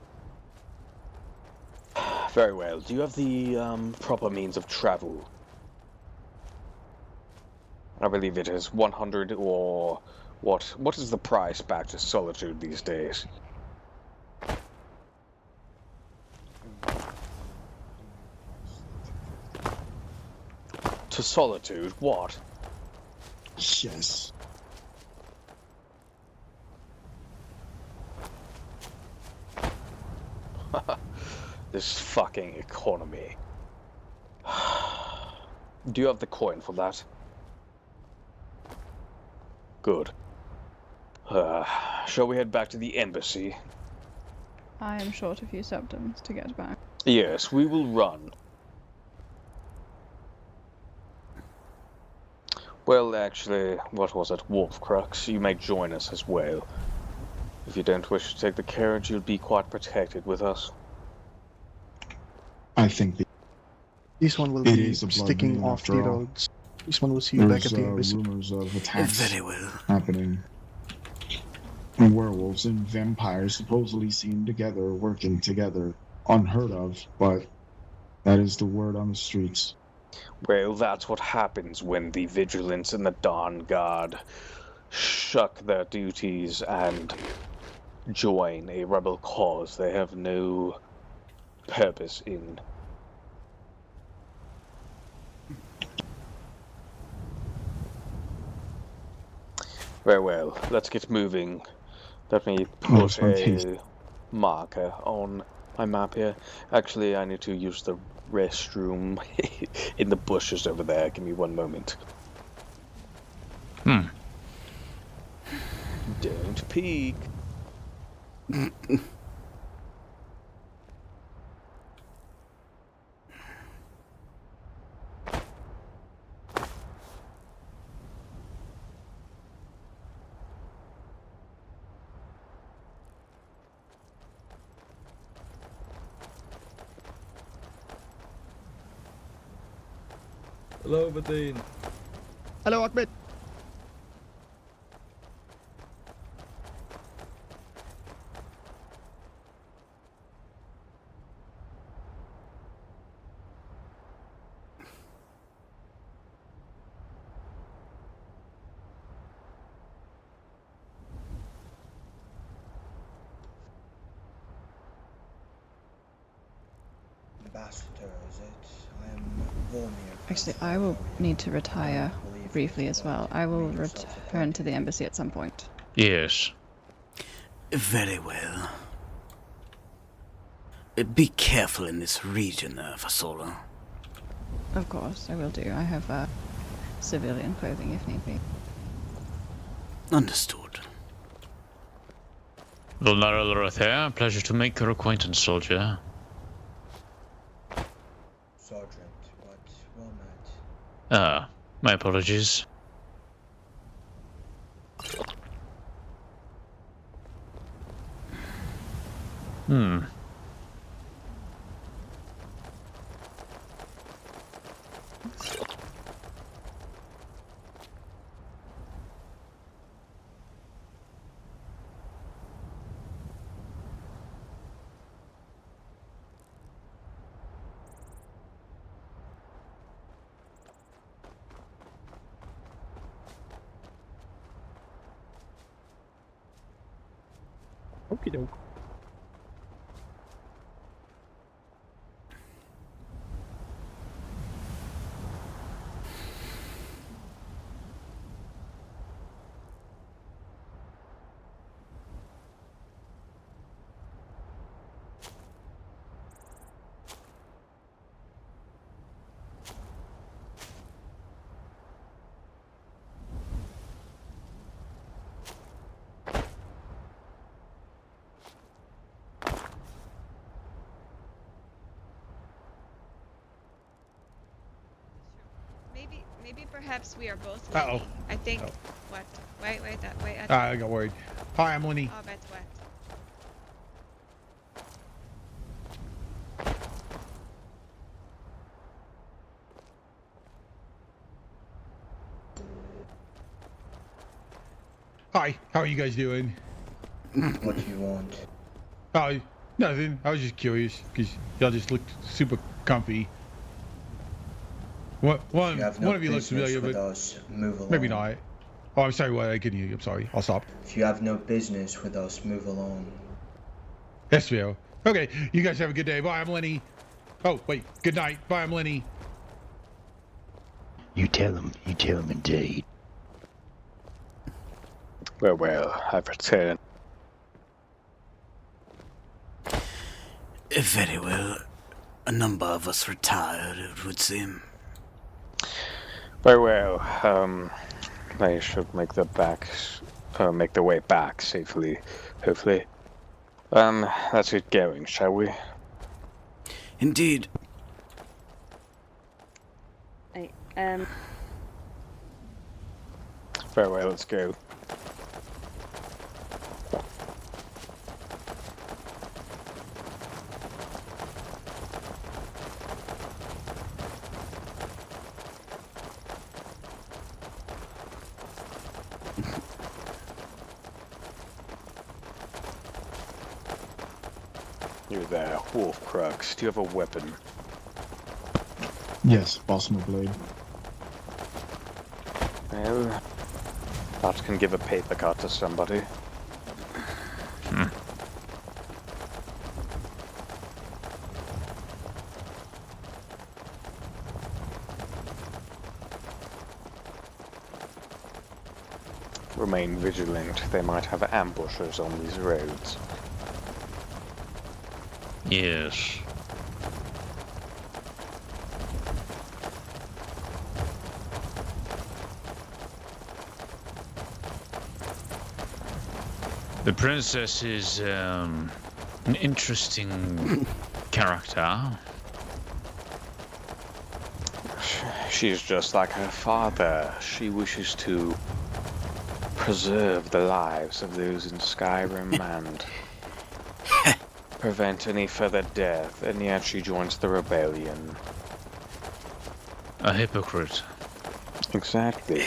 Very well. Do you have the proper means of travel? I believe it is 100 or... What is the price back to Solitude these days? To Solitude? What? Yes. This fucking economy. Do you have the coin for that? Good. Shall we head back to the embassy? I am short a few septims to get back. Yes, we will run. Well, actually, what was it? Wolfcrux, you may join us as well. If you don't wish to take the carriage, you'll be quite protected with us. I think this one will be sticking off the roads. This one will see you back at the embassy. Rumors of attacks Very well. happening. And werewolves and vampires supposedly seen together, working together. Unheard of, but that is the word on the streets. Well, that's what happens when the Vigilance and the Dawn Guard shuck their duties and join a rebel cause they have no purpose in. Very well, let's get moving. Let me put a marker on my map here. Actually, I need to use the restroom in the bushes over there. Give me one moment. Don't peek. Hello, Badine. Hello, Ahmed. Ambassador, is it? I am Vormir. Actually, I will need to retire briefly as well. I will return to the embassy at some point. Yes. Very well. Be careful in this region there, Vasola. Of course, I will do. I have civilian clothing if need be. Understood. Lothair, pleasure to make your acquaintance, soldier. Sergeant, but well met. Ah, my apologies. Okie doke. Maybe perhaps we are both. Uh-oh. I think. Oh. What? Wait. I got worried. Hi, I'm Lenny. Oh, that's what. Hi, how are you guys doing? What do you want? Oh, nothing. I was just curious because y'all just looked super comfy. One of you looks familiar, but move along. maybe not. Oh, I'm sorry. What? I couldn't hear you. I'm sorry. I'll stop. If you have no business with us, move along. Yes, Theo. Okay, you guys have a good day. Bye, I'm Lenny. Oh, wait. Good night. Bye, I'm Lenny. You tell him indeed. Well, I've returned. Very well. A number of us retired, it would seem. Very well. They should make the way back safely, hopefully. Let's get going, shall we? Indeed. Very well, let's go. You there, Wolf Crux. Do you have a weapon? Yes, Balsamo Blade. Well, That can give a paper cut to somebody. Remain vigilant. They might have ambushers on these roads. Yes. The princess is an interesting character. She's just like her father. She wishes to preserve the lives of those in Skyrim and prevent any further death, and yet she joins the rebellion. A hypocrite. Exactly.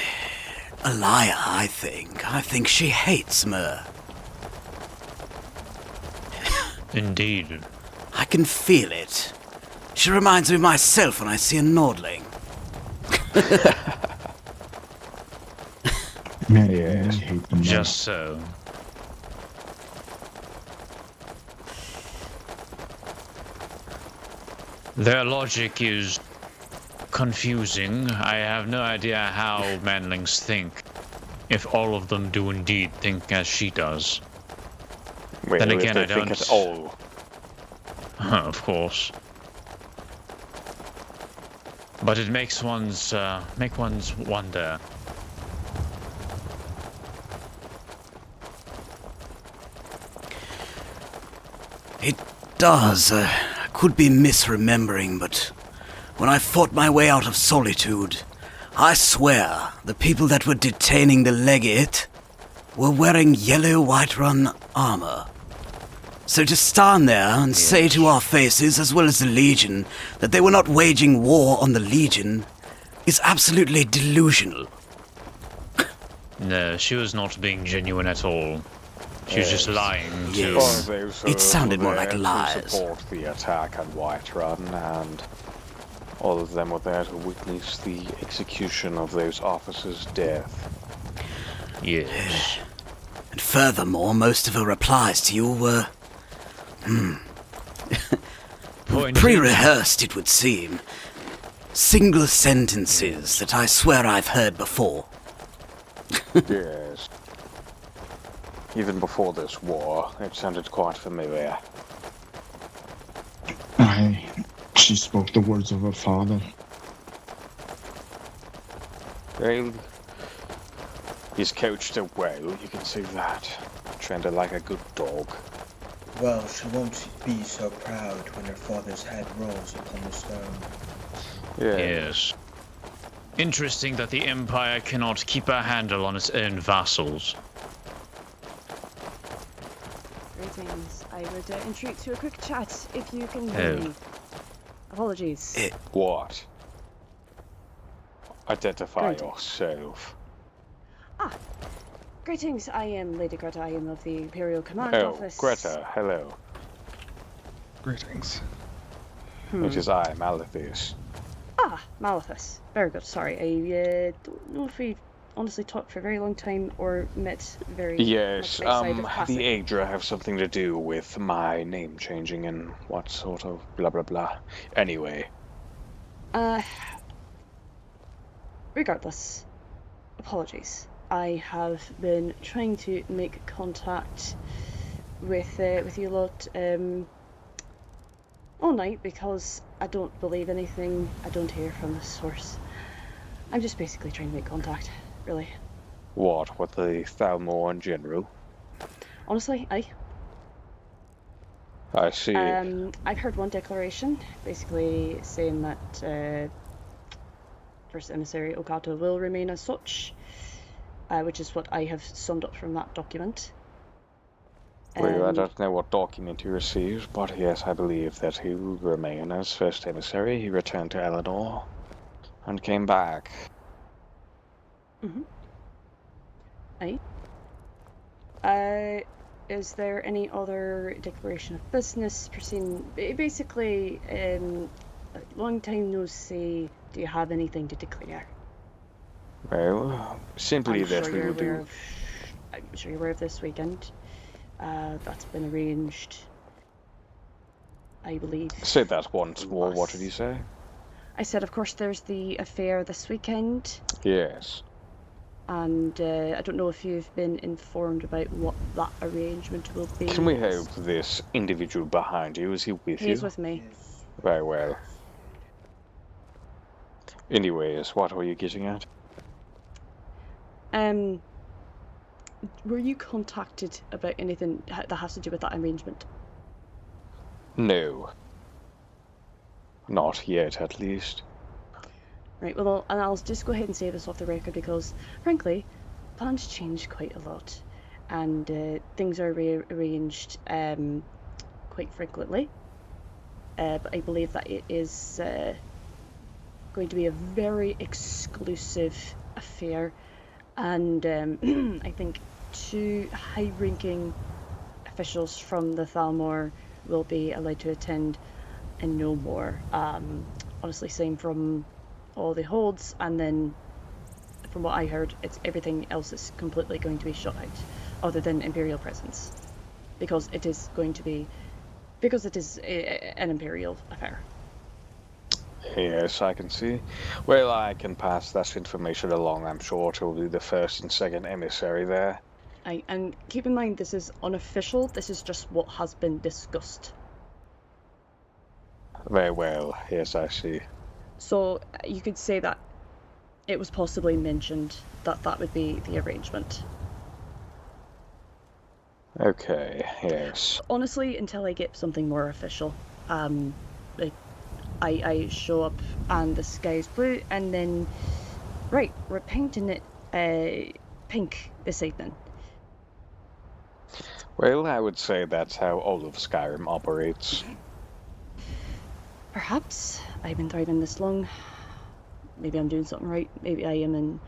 A liar, I think. I think she hates Myr. Indeed. I can feel it. She reminds me of myself when I see a Nordling. Yes, just so. Their logic is confusing. I have no idea how manlings think, if all of them do indeed think as she does. Well, then again, I don't think at all. Of course. But it makes one's wonder. It does. I could be misremembering, but when I fought my way out of Solitude, I swear the people that were detaining the legate were wearing yellow Whiterun armor. So to stand there and say to our faces, as well as the Legion, that they were not waging war on the Legion is absolutely delusional. No, she was not being genuine at all. She was just lying to... Yes. It sounded more like lies. To support the attack on Whiterun, and all of them were there to witness the execution of those officers' death. Yes. And furthermore, most of her replies to you were... pre-rehearsed, it would seem. Single sentences that I swear I've heard before. Yes. Even before this war, it sounded quite familiar. She spoke the words of her father. Well, he's coached her well, you can see that. Trained her like a good dog. Well, she won't be so proud when her father's head rolls upon the stone. Yes. Interesting that the Empire cannot keep a handle on its own vassals. Greetings. I would entreat to a quick chat if you can hear me. Apologies. What? Identify yourself. Greetings. I am Lady Greta. I am of the Imperial Command Oh, Office. Greta, hello. Greetings. It is I, Malithus. Malithus. Very good. Sorry, I don't know if we honestly talked for a very long time or met very Yes, much outside of passing. the Aedra have something to do with my name changing and what sort of blah blah blah. Anyway. Regardless, apologies. I have been trying to make contact with you lot all night because I don't believe anything I don't hear from the source. I'm just basically trying to make contact, really. What, with the Thalmor in general? Honestly, I see. I've heard one declaration, basically saying that First Emissary Okato will remain as such, which is what I have summed up from that document. Well, I don't know what document you received, but yes, I believe that he will remain as First Emissary. He returned to Eleanor and came back. Is there any other declaration of business pursuing? Basically, long time no see. Do you have anything to declare? Well, simply I'm that sure we you're will aware do. of. I'm sure you're aware of this weekend. That's been arranged, I believe. Say that once more. What did you say? I said, of course, there's the affair this weekend. Yes. And I don't know if you've been informed about what that arrangement will be. Can we help this individual behind you? Is he with you? He is with me. Very well. Anyways, what were you getting at? Were you contacted about anything that has to do with that arrangement? No. Not yet, at least. Right, well, and I'll just go ahead and say this off the record because, frankly, plans change quite a lot. And things are rearranged quite frequently. But I believe that it is going to be a very exclusive affair. And I think 2 high-ranking officials from the Thalmor will be allowed to attend and no more. Honestly, same from all the holds, and then from what I heard, it's everything else is completely going to be shut out, other than Imperial presence, because it is an Imperial affair. Yes, I can see. Well, I can pass that information along. I'm sure it will be the first and second emissary there. And keep in mind, this is unofficial. This is just what has been discussed. Very well. Yes, I see. So you could say that it was possibly mentioned that that would be the arrangement. Okay, yes. Honestly, until I get something more official, I show up and the sky's blue, and then, right, we're painting it pink this evening. Well, I would say that's how all of Skyrim operates. Perhaps I've been thriving this long. Maybe I'm doing something right. Maybe I am a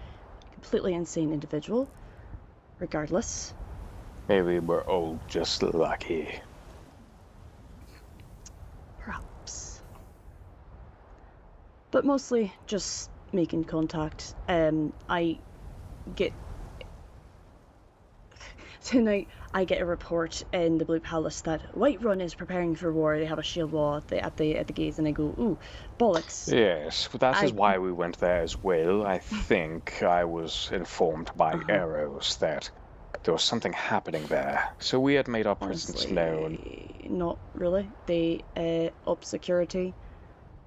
completely insane individual. Regardless. Maybe we're all just lucky. Perhaps. But mostly just making contact. Tonight I get a report in the Blue Palace that Whiterun is preparing for war. They have a shield wall at the gates, and I go, ooh, bollocks. Yes, but that is why we went there as well. I think I was informed by arrows that there was something happening there. So we had made our presence known. Not really. They up security.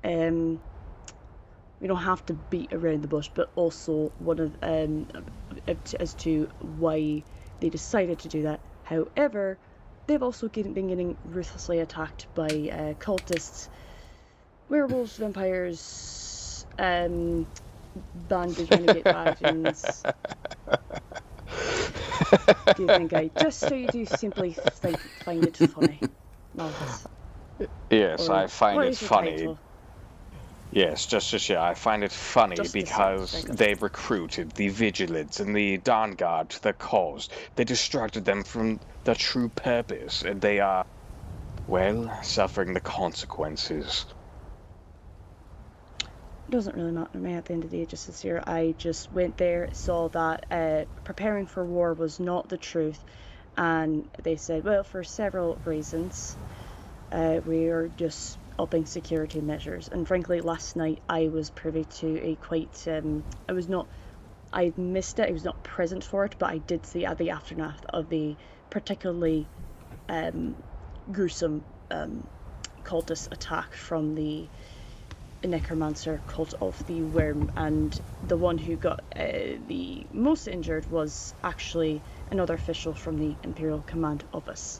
We don't have to beat around the bush, but also one of as to why they decided to do that. However, they've also been getting ruthlessly attacked by cultists, werewolves, vampires, banded renegade dragons. Do you think I just so you do simply find it funny? Marcus? Yes, Or I find what it is your funny. title? Yes, just yeah, I find it funny Just because they recruited the Vigilants and the Dawn Guard to the cause. They distracted them from the true purpose, and they are, well, suffering the consequences. It doesn't really matter to me at the end of the day, just this year. I just went there, saw that preparing for war was not the truth, and they said, well, for several reasons, we are just upping security measures. And frankly, last night I was privy to a quite, I missed it, I was not present for it, but I did see the aftermath of the particularly gruesome cultist attack from the necromancer cult of the Worm, and the one who got the most injured was actually another official from the Imperial Command Office.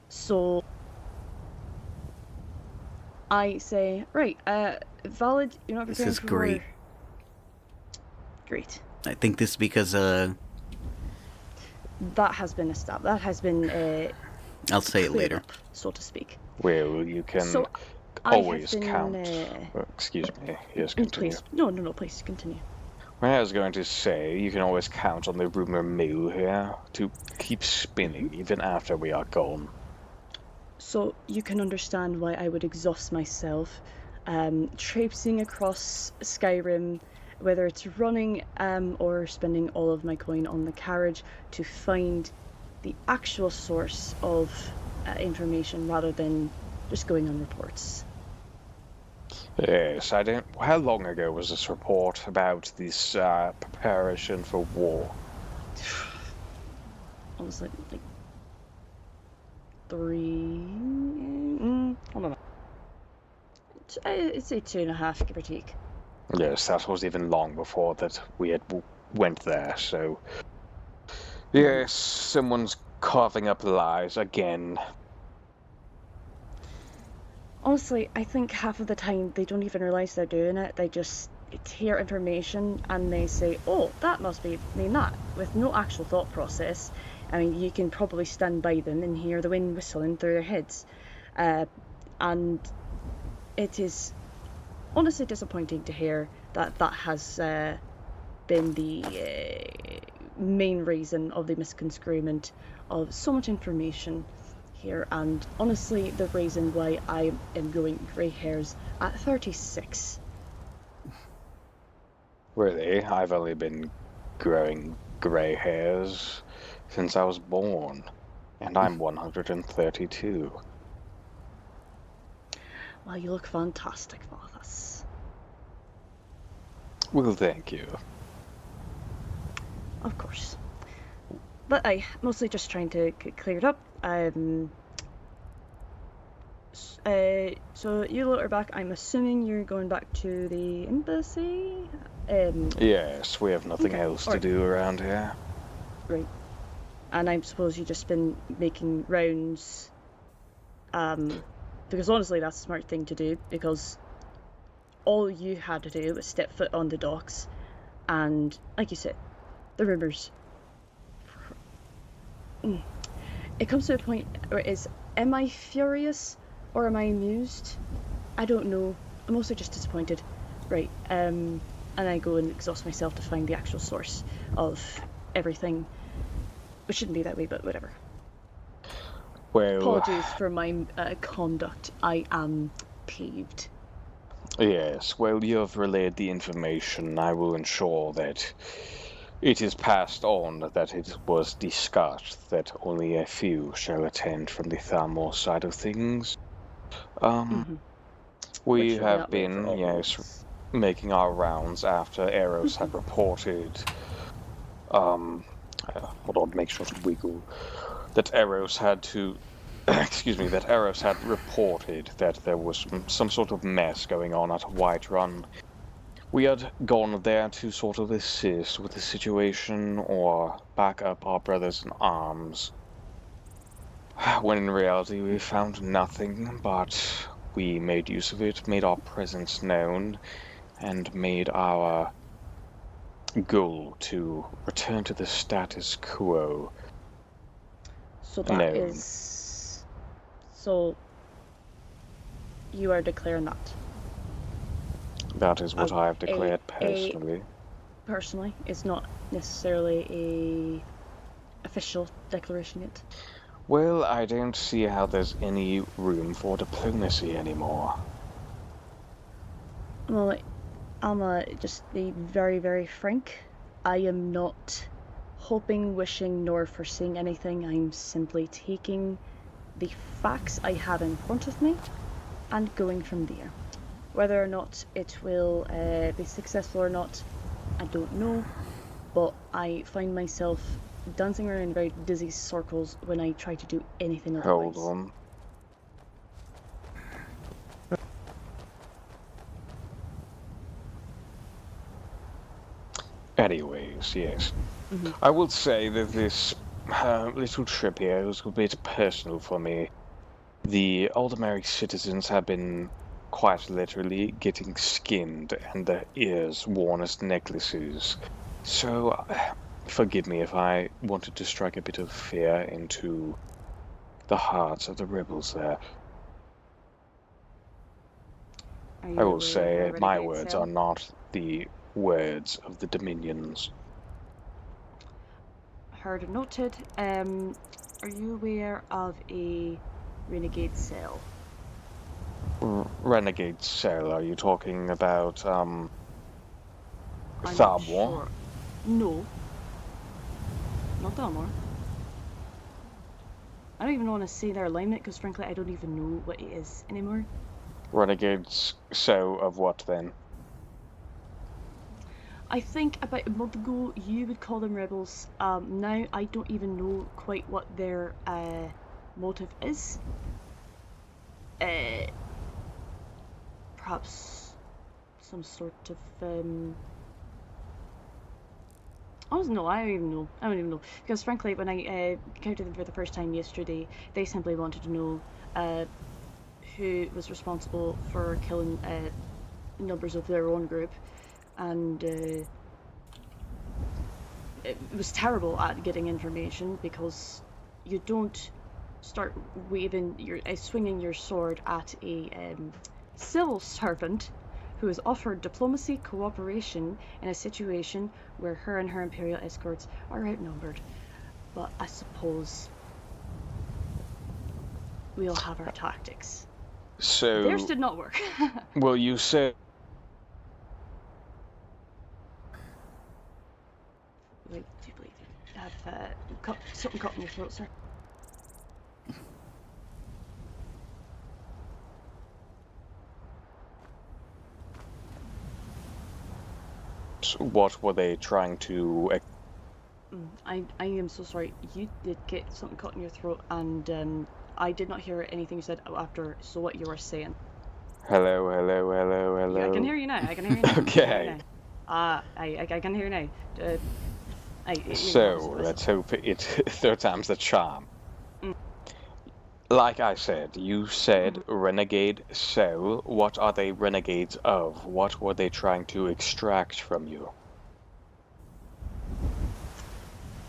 So I say, right, valid, you're not This preparing is for great. war. Great. I think this because That has been established. That has been I'll say it cleared later. up, so to speak. Well, you can So, I have always been, count. Excuse me. Yes, continue. Please, no, please continue. Well, I was going to say, you can always count on the rumor mill here to keep spinning even after we are gone. So you can understand why I would exhaust myself traipsing across Skyrim whether it's running or spending all of my coin on the carriage to find the actual source of information rather than just going on reports. Yes, I don't. How long ago was this report about this preparation for war? Honestly, like 3. Hold on. I'd say 2.5, give or take. Yes, that was even long before that we had went there. So, yes, someone's carving up lies again. Honestly, I think half of the time they don't even realise they're doing it. They just hear information and they say, oh, that must mean that, with no actual thought process. I mean, you can probably stand by them and hear the wind whistling through their heads. And it is honestly disappointing to hear that that has been the main reason of the misconstruement of so much information here, and honestly the reason why I am growing grey hairs at 36. Really? I've only been growing grey hairs since I was born, and I'm 132. Well, you look fantastic, Varthas. Well, thank you. Of course. But I mostly just trying to clear it up. So you lot are back. I'm assuming you're going back to the embassy? Yes, we have nothing else to do around here. Right. And I suppose you've just been making rounds, because honestly that's a smart thing to do, because all you had to do was step foot on the docks, and like you said, the rumours. It comes to a point where am I furious or am I amused? I don't know. I'm mostly just disappointed. Right, and I go and exhaust myself to find the actual source of everything. It shouldn't be that way, but whatever. Well, apologies for my conduct. I am peeved. Yes, well, you have relayed the information. I will ensure that it is passed on, that it was discussed, that only a few shall attend from the Thalmor side of things. We have been, yes, making our rounds after Eros had reported, hold on, make sure to wiggle, that Eros had to, excuse me, that Eros had reported that there was some sort of mess going on at Whiterun. We had gone there to sort of assist with the situation or back up our brothers in arms, when in reality we found nothing, but we made use of it, made our presence known, and made our goal to return to the status quo So that is... So you are declaring that? That is what I have declared personally. Personally, it's not necessarily a official declaration yet. Well, I don't see how there's any room for diplomacy anymore. Well, I'm just be very, very frank. I am not hoping, wishing, nor foreseeing anything. I'm simply taking the facts I have in front of me and going from there. Whether or not it will be successful or not, I don't know, but I find myself dancing around in very dizzy circles when I try to do anything otherwise. Hold on. Anyways, yes. I will say that this little trip here was a bit personal for me. The Aldemaric citizens have been quite literally getting skinned and their ears worn as necklaces. So, forgive me if I wanted to strike a bit of fear into the hearts of the rebels there. I will say my words are not the words of the Dominions. Heard and noted. Are you aware of a renegade cell? Renegade cell, are you talking about, I'm Thalmor? not sure. No. Not Thalmor. I don't even want to say their alignment because frankly I don't even know what it is anymore. Renegades, so of what then? I think about a month ago you would call them rebels. Now I don't even know quite what their motive is. Perhaps some sort of I don't know. I don't even know. Because frankly, when I encountered them for the first time yesterday, they simply wanted to know who was responsible for killing numbers of their own group, and it was terrible at getting information because you don't start swinging your sword at a civil servant who has offered diplomacy cooperation in a situation where her and her imperial escorts are outnumbered. But I suppose we'll have our tactics. So theirs did not work. Well, you said. Wait, do you believe you have something caught in your throat, sir? What were they trying to? I am so sorry. You did get something caught in your throat, and I did not hear anything you said after. So what you were saying? Hello, hello, hello, hello. Yeah, I can hear you now. I can hear you now. Okay. I can hear you now. So let's hope it third time's the charm. Like I said, you said renegade. So what are they renegades of? What were they trying to extract from you?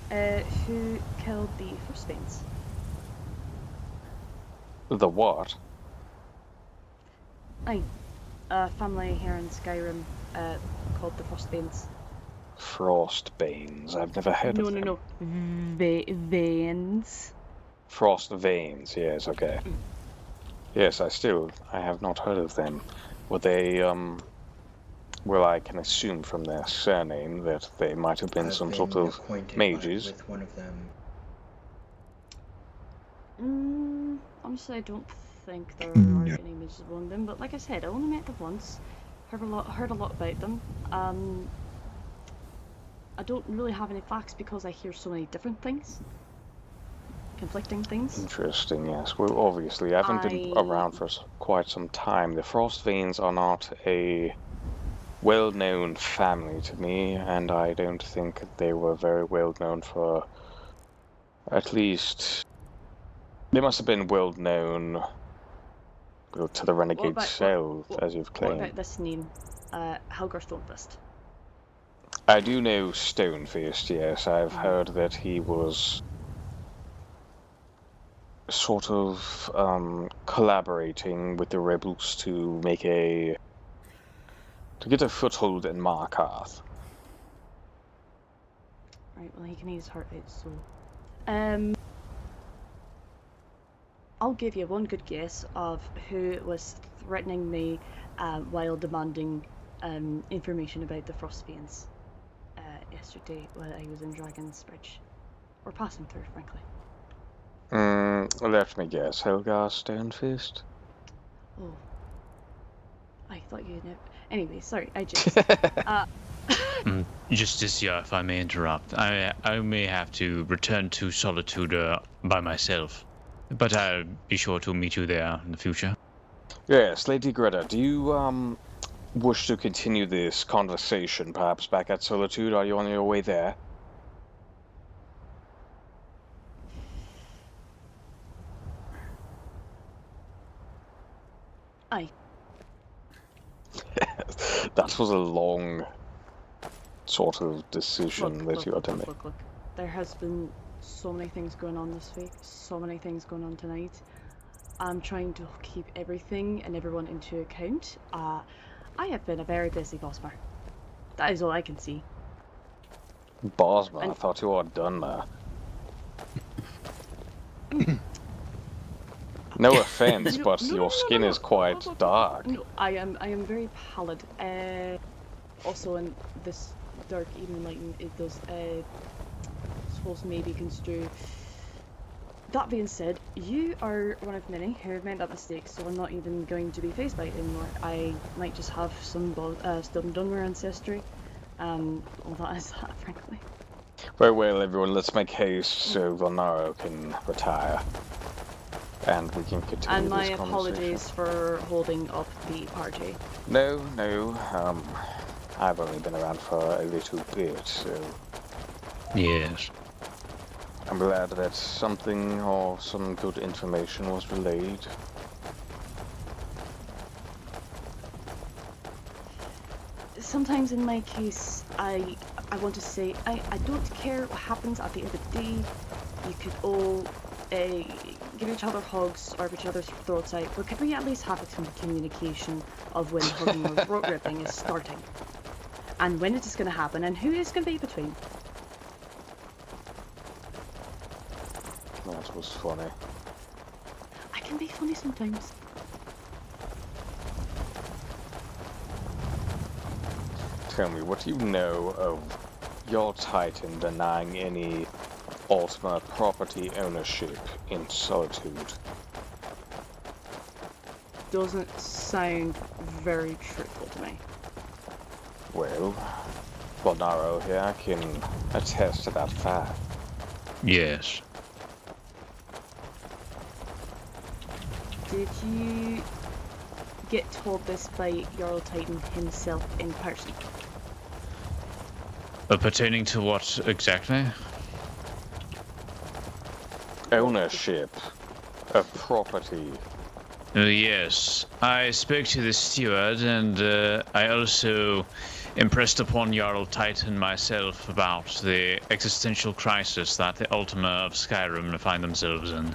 Who killed the Frostbanes? The what? Aye, family here in Skyrim called the Frostbanes. Frostbanes. I've never heard of them. No. Veins. Frost veins. Yes. Okay. Yes, I have not heard of them. Were they well, I can assume from their surname that they might have been some sort of mages. With one of them. Honestly, I don't think there are any mages among them. But like I said, I only met them once. Heard a lot about them. I don't really have any facts because I hear so many different things. Conflicting things. Interesting, yes. Well, obviously, I haven't been around for quite some time. The Frostveins are not a well-known family to me, and I don't think they were very well-known for... At least... They must have been well-known to the Renegade Cell, as you've claimed. What about this name? Helgar Stonefist. I do know Stonefist, yes. I've heard that he was sort of collaborating with the rebels to get a foothold in Markarth. Right, well he can use heart out, so I'll give you one good guess of who was threatening me while demanding information about the Frostveins yesterday while I was in Dragon's Bridge. Or passing through, frankly. Let me guess. Helgar Stonefist? Oh. I thought you knew. Anyway, sorry, I just... Justicia, if I may interrupt. I may have to return to Solitude by myself. But I'll be sure to meet you there in the future. Yes, Lady Greta, do you wish to continue this conversation perhaps back at Solitude? Are you on your way there? Aye. That was a long sort of decision that you had to make. Look. There has been so many things going on this week, so many things going on tonight. I'm trying to keep everything and everyone into account. I have been a very busy Bosmer. That is all I can see. Bosmer? I thought you were done there. No offense, but your skin is quite dark. No, I am very pallid. Also in this dark, even enlightened, it does supposed to maybe construe. That being said, you are one of many who have made that mistake, so I'm not even going to be faced by it anymore. I might just have some Dunmer ancestry. All that is that, frankly. Very well, everyone, let's make haste so Valnaro can retire. And we can continue And my this conversation. apologies for holding up the party. No, I've only been around for a little bit, so... Yes. I'm glad that something or some good information was relayed. Sometimes in my case, I want to say, I don't care what happens at the end of the day. You could all give each other hugs or each other's throats out, but could we at least have some communication of when hugging or throat ripping is starting? And when it is going to happen, and who is going to be between? That was funny. I can be funny sometimes. Tell me, what do you know of your Titan denying any Ultima property ownership in Solitude? Doesn't sound very truthful to me. Well, Valnaro here can attest to that fact. Yes. Did you get told this by Jarl Titan himself in person? Pertaining to what exactly? Ownership of property. Yes. I spoke to the steward, and I also impressed upon Jarl Titan myself about the existential crisis that the Ultima of Skyrim find themselves in.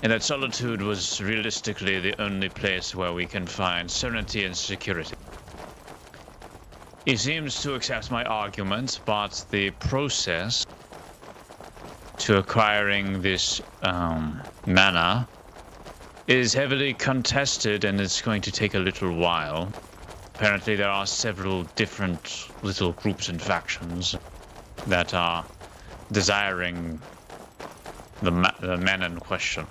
And that Solitude was realistically the only place where we can find serenity and security. He seems to accept my argument, but the process to acquiring this mana is heavily contested, and it's going to take a little while. Apparently there are several different little groups and factions that are desiring the mana in question.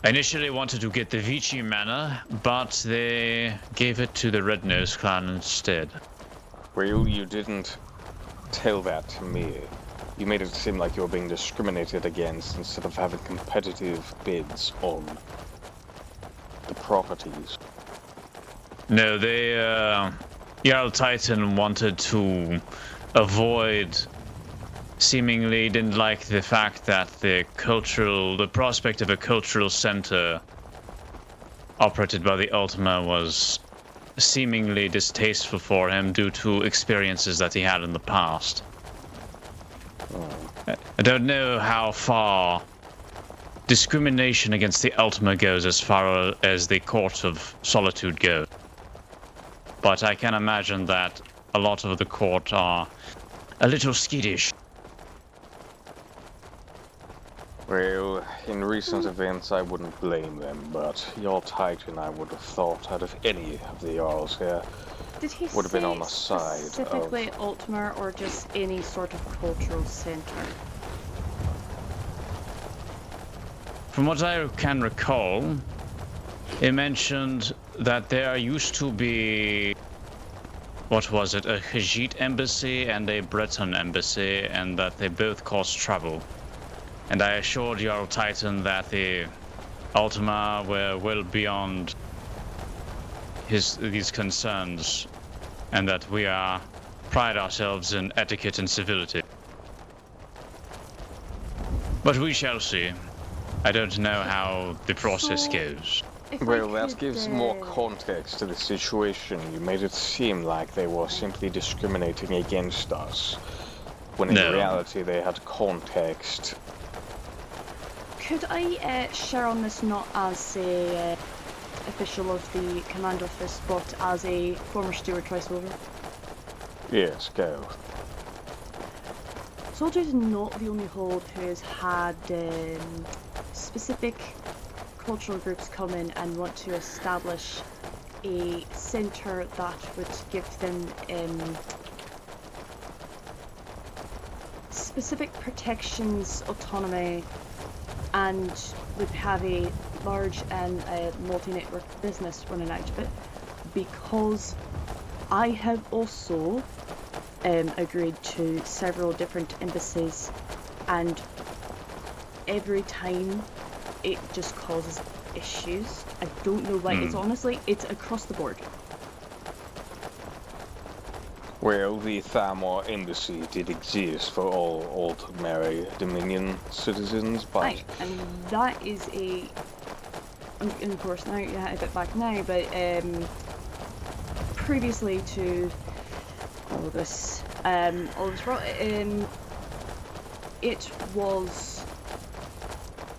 I initially wanted to get the Vici mana, but they gave it to the Red Nose clan instead. Well, you didn't tell that to me. You made it seem like you were being discriminated against instead of having competitive bids on the properties. No, Jarl Titan wanted to avoid, seemingly didn't like the fact that the prospect of a cultural center operated by the Ultima was seemingly distasteful for him due to experiences that he had in the past. I don't know how far discrimination against the Ultima goes as far as the Court of Solitude goes. But I can imagine that a lot of the court are a little skittish. Well, in recent events I wouldn't blame them, but your Titan I would have thought out of any of the Jarls here would have been on the side of... specifically Ultima or just any sort of cultural center? From what I can recall, he mentioned that there used to be, what was it, a Khajiit embassy and a Breton embassy, and that they both caused trouble. And I assured Jarl Titan that the Ultima were well beyond these concerns, and that we pride ourselves in etiquette and civility. But we shall see. I don't know how the process goes. Well, that gives more context to the situation. You made it seem like they were simply discriminating against us, when in reality they had context. Could I share on this not as a official of the command office, but as a former steward twice over? Yes, go. Soldiers is not the only hold who has had specific cultural groups come in and want to establish a centre that would give them specific protections, autonomy, and would have a large and multi-network business running out of it, because I have also agreed to several different embassies, and every time it just causes issues. I don't know why. It's across the board. Well, the Thalmor embassy did exist for all Ultimary Dominion citizens, but... Aye, and that is a... And of course, now you have it back now, but previously to all of this,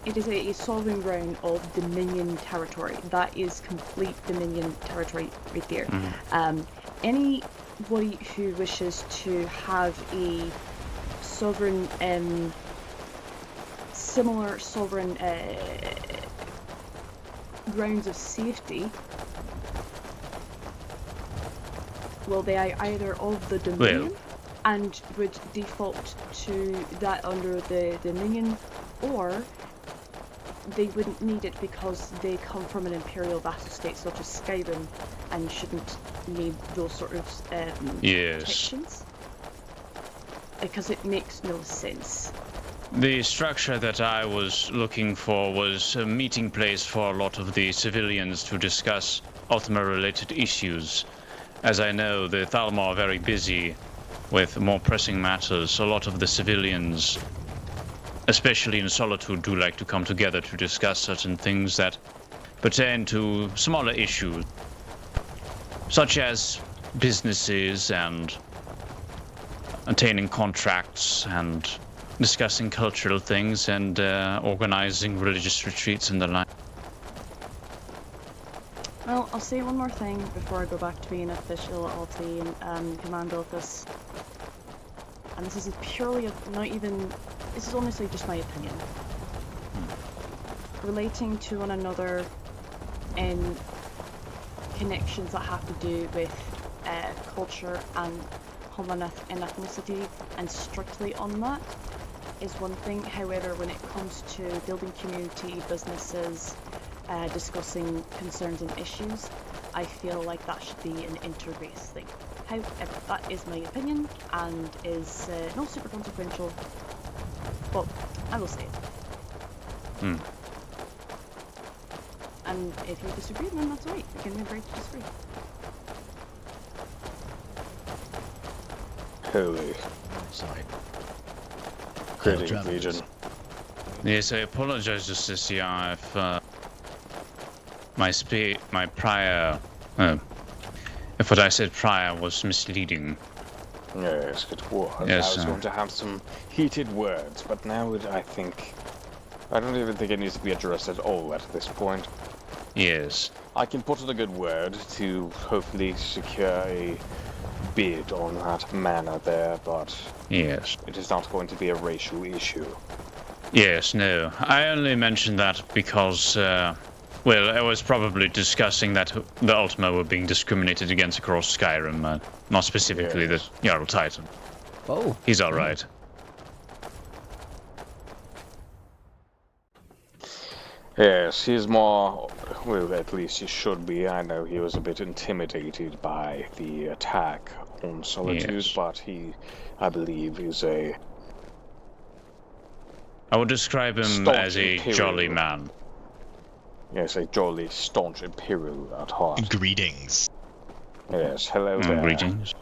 it is a sovereign ground of Dominion territory. That is complete Dominion territory right there. Anybody who wishes to have a sovereign, similar sovereign grounds of safety, well, they are either of the Dominion and would default to that under the Dominion, or they wouldn't need it because they come from an imperial vassal state such as Skyrim and shouldn't need those sort of protections, because it makes no sense. The structure that I was looking for was a meeting place for a lot of the civilians to discuss Ultima-related issues. As I know, the Thalmor are very busy with more pressing matters. A lot of the civilians, especially in Solitude, do like to come together to discuss certain things that pertain to smaller issues, such as businesses and attaining contracts and discussing cultural things and organizing religious retreats and the like. Well, I'll say one more thing before I go back to being official at Alti and Command Office. And this is purely this is honestly just my opinion. Relating to one another in connections that have to do with culture and homeland and ethnicity, and strictly on that, is one thing. However, when it comes to building community, businesses, discussing concerns and issues, I feel like that should be an inter-race thing. However, that is my opinion and is not super consequential, but I will say it. And if you disagree, then that's alright. We can agree to disagree. Holy. Sorry. Greetings, Legion. Yes, I apologize, Justicia, if my prior, if what I said prior was misleading. Yes, it was. Yes, I was going to have some heated words, but now I don't even think it needs to be addressed at all at this point. Yes. I can put in a good word to hopefully secure a bid on that manor there, but yes, it is not going to be a racial issue. Yes, no. I only mentioned that because, well, I was probably discussing that the Ultima were being discriminated against across Skyrim, not specifically the Jarl Titan. Oh. He's alright. Yes, he's more, well, at least he should be. I know he was a bit intimidated by the attack on Solitude, but he, I believe, is I would describe him as a jolly man. Yes, a jolly, staunch Imperial at heart. Greetings. Yes, hello there. Greetings.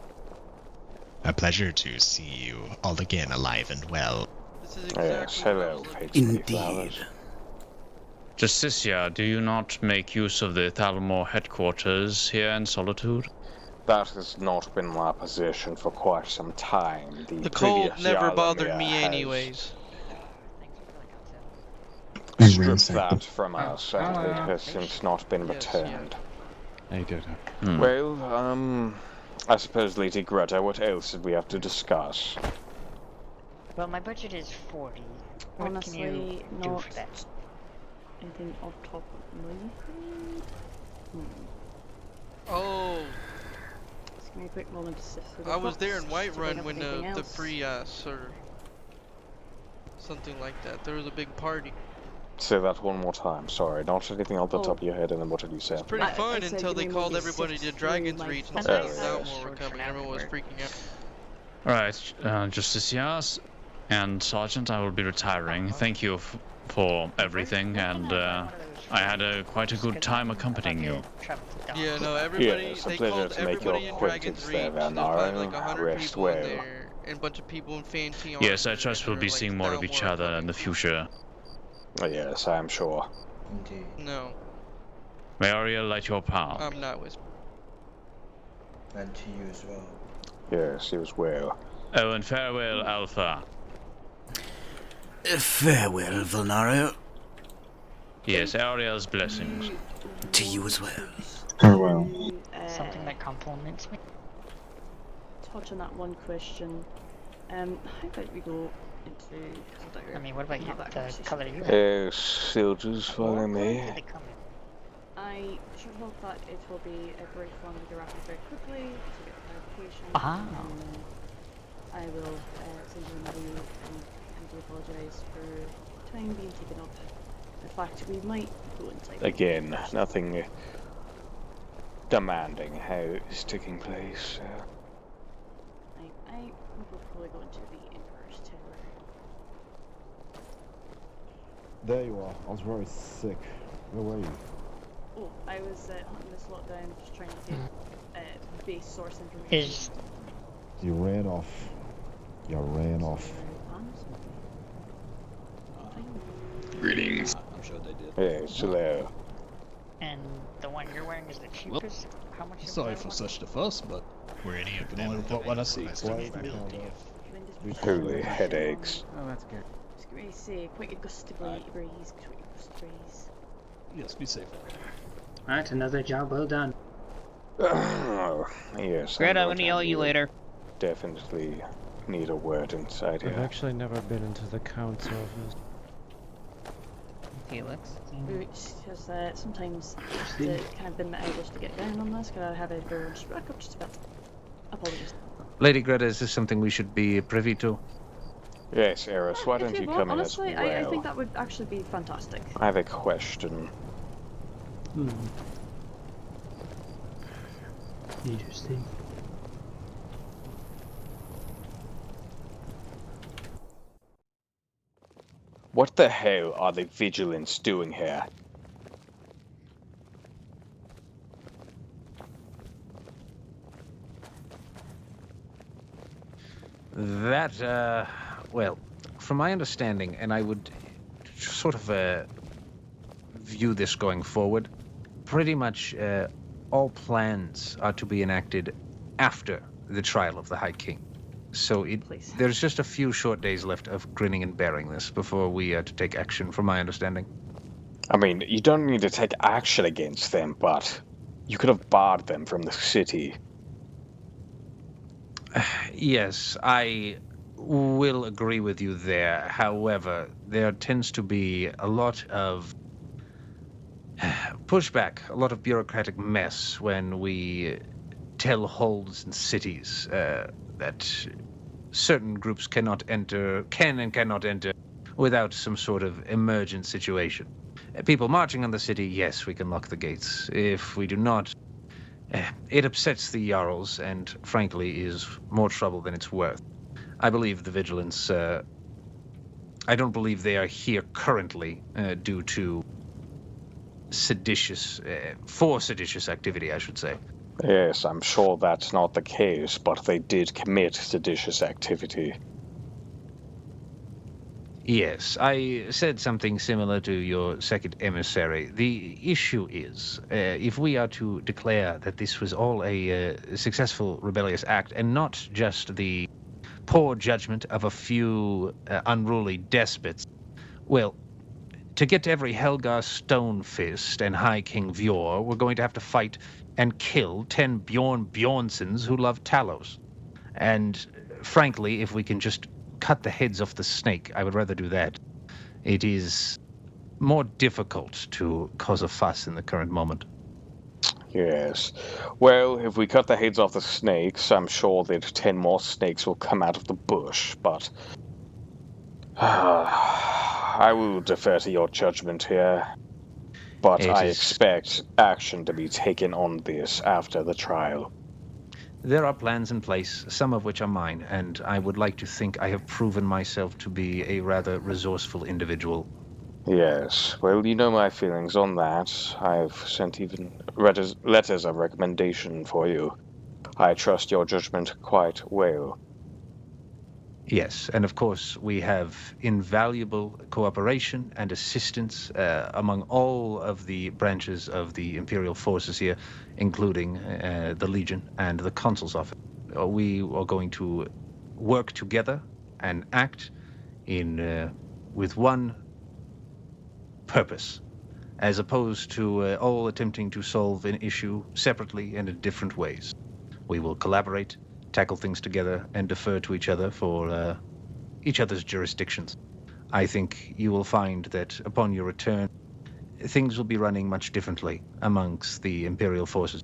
A pleasure to see you all again alive and well. Yes, hello, Indeed. Justicia, do you not make use of the Thalmor headquarters here in Solitude? That has not been my position for quite some time. The cold never bothered me anyways. Stripped that from us, and it has since not been returned. I don't know. Well, I suppose, Lady Greta, what else did we have to discuss? Well, my budget is 40. What Honestly, can you do not for that? anything off top of my head. Oh. Just give me a quick moment to sift through I was the there in books, just to bring Whiterun up when anything the else. pre-sir Something like that. There was a big party. Say that one more time. Sorry, not anything off the top of your head, and then what did you say? It's pretty fun until they called everybody to Dragon's Reach and said Thalmor were coming. Everyone was freaking out. Alright, Justiciars and Sergeant, I will be retiring. Thank you for everything, and I had quite a good time accompanying you. Yeah, no, everybody, it's a they pleasure called to make your everybody in Dragon's acquaintance Reach. there, There's Valnara. probably like 100 Rest people in well. there, and a bunch of people in fancy armor. Yes, I trust we'll be seeing more of each other in the future. Yes, I am sure. Indeed. No. May Ariel light your path. I'm not whispering. And to you as well. Yes, you as well. Oh, and farewell, Alpha. Farewell, Valnara. Yes, Ariel's blessings. To you as well. Farewell. Something that compliments me. Touch on that one question. How about we go into... I mean, what about you? The colour you have? Soldiers, follow me. I should hope that it will be a brief one with your rapid very quickly to get clarification. And I will send you another note and I do apologise for time being taken up. In fact, we might go inside. Again, nothing demanding how it's taking place. I will probably go into the Emperor's Tower. There you are. I was very sick. Where were you? Oh, I was hunting this lot down, just trying to get base source information. You ran off. You ran off. Greetings. I'm sure they did. Yes, hello. And the one you're wearing is the cheapest? How much is Sorry that for one? such the fuss, but were any of can them only report what I see. Holy headaches. Oh, that's good. Just going to say, quite a gusty breeze. Yes, be safe. Alright, another job well done. Yes. Great, I'm gonna yell at you later. Definitely need a word inside I've here. actually never been into the council office. Felix? Which has sometimes kind of been the elders to get down on this, because I have everyone just back up just a bit. Apologies. Lady Greta, is this something we should be privy to? Yes, Eris, why don't you come in as honestly, well? I think that would actually be fantastic. I have a question. Interesting. What the hell are the vigilants doing here? That, well, from my understanding, and I would sort of view this going forward, pretty much all plans are to be enacted after the trial of the High King. So there's just a few short days left of grinning and bearing this before we are to take action, from my understanding. I mean, you don't need to take action against them, but you could have barred them from the city. Yes, I will agree with you there. However, there tends to be a lot of pushback, a lot of bureaucratic mess when we tell holds and cities that certain groups can and cannot enter without some sort of emergent situation. People marching on the city, yes, we can lock the gates. If we do not, it upsets the Jarls and, frankly, is more trouble than it's worth. I believe the vigilance, I don't believe they are here currently due to seditious activity, I should say. Yes, I'm sure that's not the case, but they did commit seditious activity. Yes, I said something similar to your second emissary. The issue is, if we are to declare that this was all a successful rebellious act and not just the poor judgment of a few unruly despots, well, to get to every Helgar Stonefist and High King Vjor, we're going to have to fight and kill 10 Bjorn Bjornsons who love Talos. And frankly, if we can just cut the heads off the snake, I would rather do that. It is more difficult to cause a fuss in the current moment. Yes. Well, if we cut the heads off the snakes, I'm sure that 10 more snakes will come out of the bush, but I will defer to your judgment here, but I expect action to be taken on this after the trial. There are plans in place, some of which are mine, and I would like to think I have proven myself to be a rather resourceful individual. Yes, well, you know my feelings on that. I've sent even letters of recommendation for you. I trust your judgment quite well. Yes, and of course we have invaluable cooperation and assistance among all of the branches of the Imperial forces here, including the Legion and the Consul's office. We are going to work together and act with one purpose, as opposed to all attempting to solve an issue separately and in different ways. We will collaborate, tackle things together, and defer to each other for each other's jurisdictions. I think you will find that upon your return, things will be running much differently amongst the Imperial forces.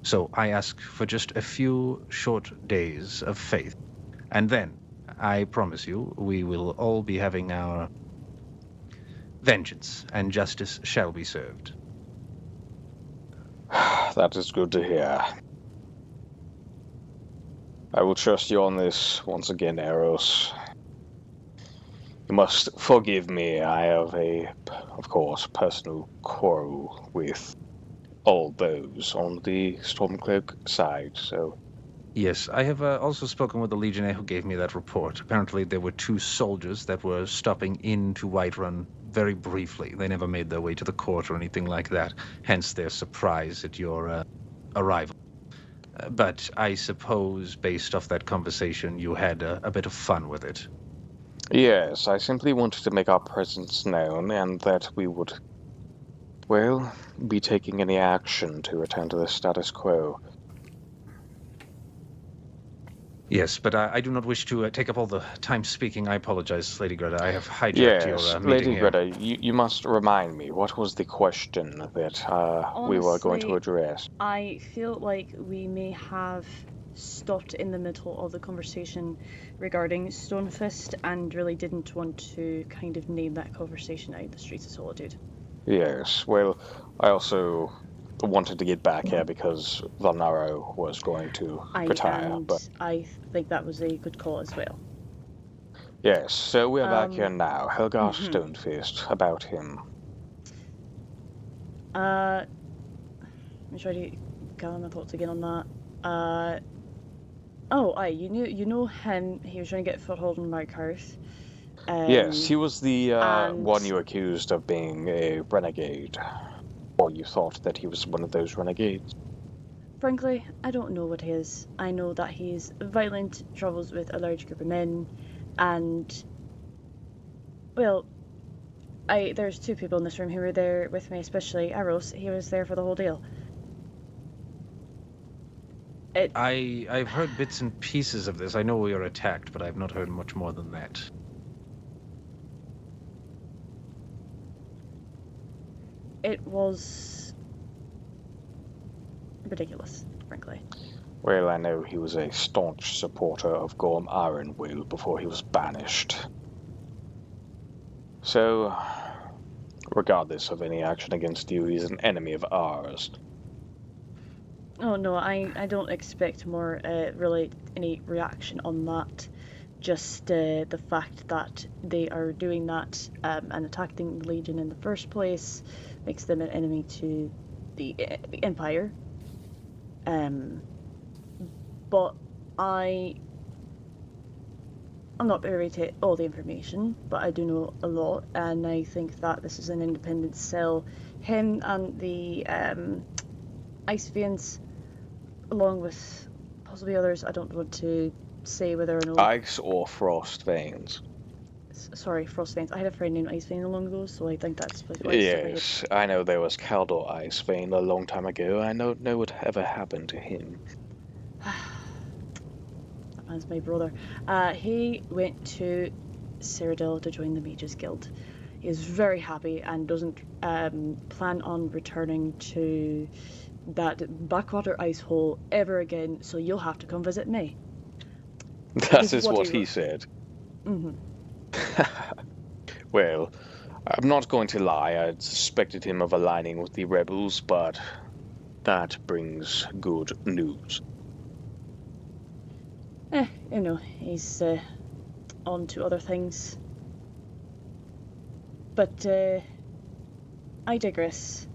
So I ask for just a few short days of faith, and then, I promise you, we will all be having our vengeance, and justice shall be served. That is good to hear. I will trust you on this once again, Eros. You must forgive me. I have of course, personal quarrel with all those on the Stormcloak side, so... Yes, I have also spoken with the Legionnaire who gave me that report. Apparently there were 2 soldiers that were stopping into Whiterun very briefly. They never made their way to the court or anything like that, hence their surprise at your arrival. But I suppose, based off that conversation, you had a bit of fun with it. Yes, I simply wanted to make our presence known, and that we would, well, be taking any action to return to the status quo. Yes, but I do not wish to take up all the time speaking. I apologize, Lady Greta. I have hijacked your meeting Lady here. Greta, you must remind me, what was the question that Honestly, we were going to address? I feel like we may have stopped in the middle of the conversation regarding Stonefist and really didn't want to kind of name that conversation out the Streets of Solitude. Yes, well, I also wanted to get back here because Valnaro was going to retire, but... I think that was a good call as well. Yes, so we're back here now. Helgar Stonefist, about him. Let me try to gather my thoughts again on that. You know him. He was trying to get a foothold in Markhearth. Yes, he was the one you accused of being a renegade. Or you thought that he was one of those renegades. Frankly, I don't know what he is. I know that he's violent, travels with a large group of men, and... Well, there's 2 people in this room who were there with me, especially Eros. He was there for the whole deal. I've heard bits and pieces of this. I know we were attacked, but I've not heard much more than that. It was ridiculous, frankly. Well, I know he was a staunch supporter of Gorm Ironwill before he was banished. So, regardless of any action against you, he's an enemy of ours. Oh no, I don't expect more, really, any reaction on that. Just the fact that they are doing that and attacking the Legion in the first place makes them an enemy to the Empire. But I'm not privy to all the information, but I do know a lot, and I think that this is an independent cell. Him and the Ice Fiends, along with possibly others, I don't want to say whether or not... Ice or Frost Veins? Sorry, Frost Veins. I had a friend named Ice Vein along those, so I think that's... Yes, I know there was Caldor Ice Vein a long time ago. I don't know what ever happened to him. That man's my brother. He went to Cyrodiil to join the Mages Guild. He is very happy and doesn't plan on returning to that backwater ice hole ever again, so you'll have to come visit me. That is what he said. Mm-hmm. Well, I'm not going to lie, I'd suspected him of aligning with the rebels, but that brings good news. He's on to other things. But I digress.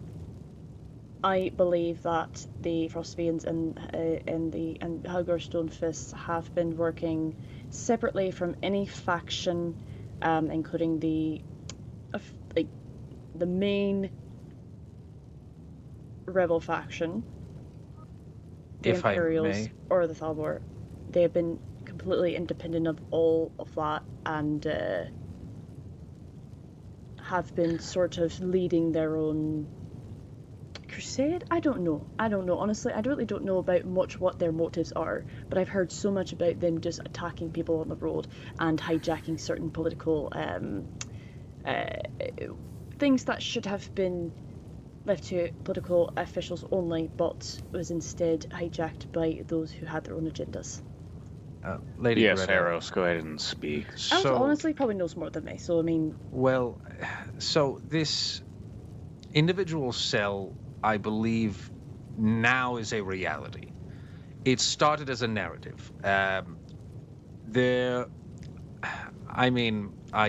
I believe that the Frostfiends and Helgar Stonefists have been working separately from any faction, including the main rebel faction, the Imperials or the Thalmor. They have been completely independent of all of that and have been sort of leading their own crusade? I don't know. Honestly, I really don't know about much what their motives are, but I've heard so much about them just attacking people on the road and hijacking certain political things that should have been left to political officials only, but was instead hijacked by those who had their own agendas. Lady yes, Greta. Eros, go ahead and speak. Elf honestly probably knows more than me, so I mean... Well, so this individual cell, I believe, now is a reality. It started as a narrative. I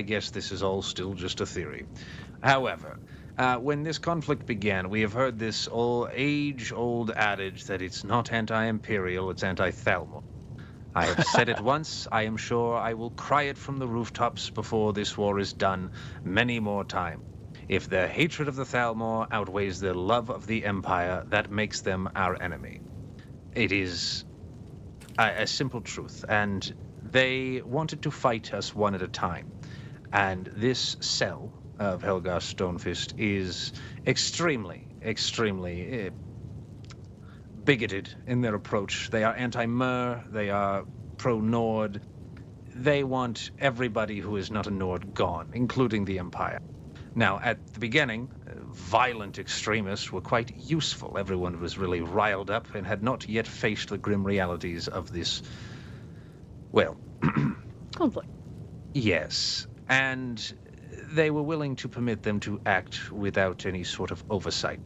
guess this is all still just a theory. However, when this conflict began, we have heard this age-old adage that it's not anti-imperial, it's anti-Thalmor. I have said it once, I am sure I will cry it from the rooftops before this war is done many more times. If their hatred of the Thalmor outweighs their love of the Empire, that makes them our enemy. It is a simple truth, and they wanted to fight us one at a time. And this cell of Helgar Stonefist is extremely bigoted in their approach. They are anti-Mer, they are pro-Nord. They want everybody who is not a Nord gone, including the Empire. Now, at the beginning, violent extremists were quite useful. Everyone was really riled up and had not yet faced the grim realities of this, conflict. Yes, and they were willing to permit them to act without any sort of oversight.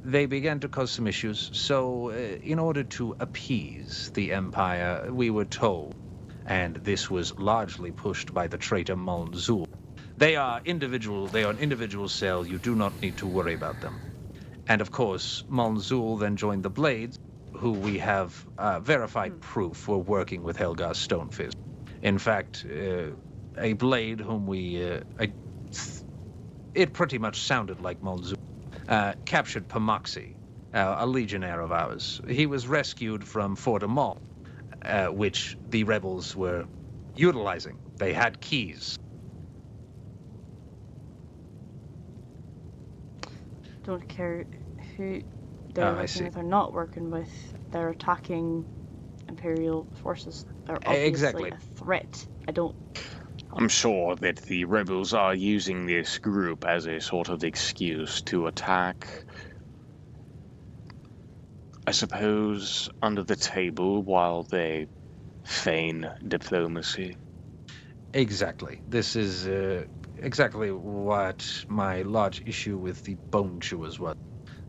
They began to cause some issues, so in order to appease the Empire, we were told, and this was largely pushed by the traitor Malnzul. They are an individual cell, you do not need to worry about them. And of course, Malnzul then joined the Blades, who we have verified proof were working with Helgar Stonefist. In fact, a Blade whom it pretty much sounded like Malnzul, captured Pamoxy, a legionnaire of ours. He was rescued from Fort Amal, which the rebels were utilizing. They had keys. Don't care who they're working with or not working with. They're attacking Imperial forces. They're obviously a threat. I'm sure that the rebels are using this group as a sort of excuse to attack, I suppose, under the table while they feign diplomacy. Exactly. This is exactly what my large issue with the Bone Chewers was.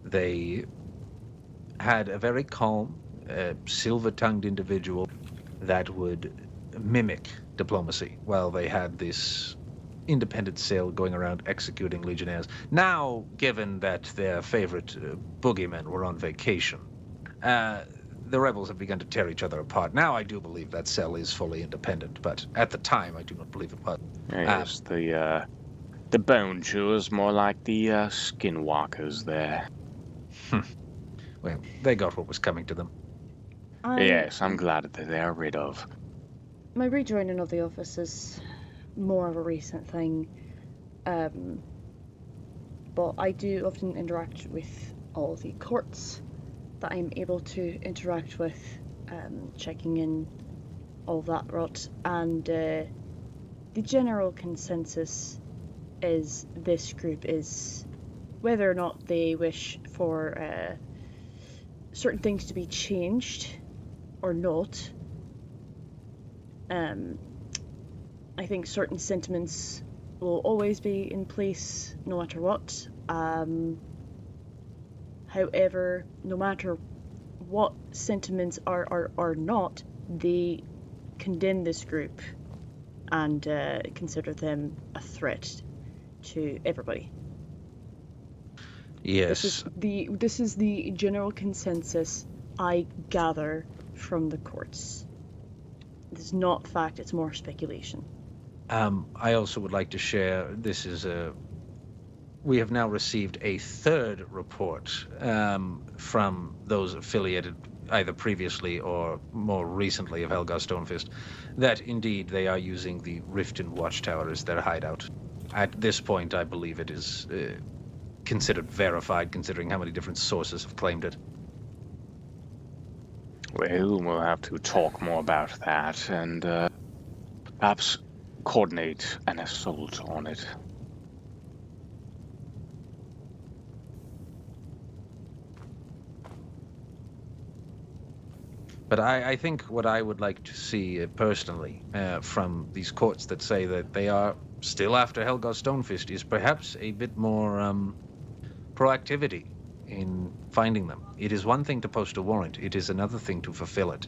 They had a very calm, silver-tongued individual that would mimic diplomacy while they had this independent cell going around executing legionnaires. Now, given that their favorite boogeymen were on vacation, the rebels have begun to tear each other apart. Now I do believe that cell is fully independent, but at the time I do not believe it was. Yes, the Bone Chewers, more like the Skinwalkers there. Well, they got what was coming to them. Yes, I'm glad that they are rid of. My rejoining of the office is more of a recent thing, but I do often interact with all the courts that I'm able to interact with, checking in, all that rot, and the general consensus is this group is, whether or not they wish for certain things to be changed or not, I think certain sentiments will always be in place no matter what. However, no matter what sentiments are not, they condemn this group and consider them a threat to everybody. Yes. This is the general consensus I gather from the courts. It's not fact, it's more speculation. I also would like to share, this is we have now received a third report from those affiliated either previously or more recently of Helgar Stonefist, that indeed they are using the Riften Watchtower as their hideout. At this point, I believe it is considered verified, considering how many different sources have claimed it. Well, we'll have to talk more about that and perhaps coordinate an assault on it. But I think what I would like to see personally from these courts that say that they are still after Helgar Stonefist is perhaps a bit more proactivity in finding them. It is one thing to post a warrant, it is another thing to fulfill it.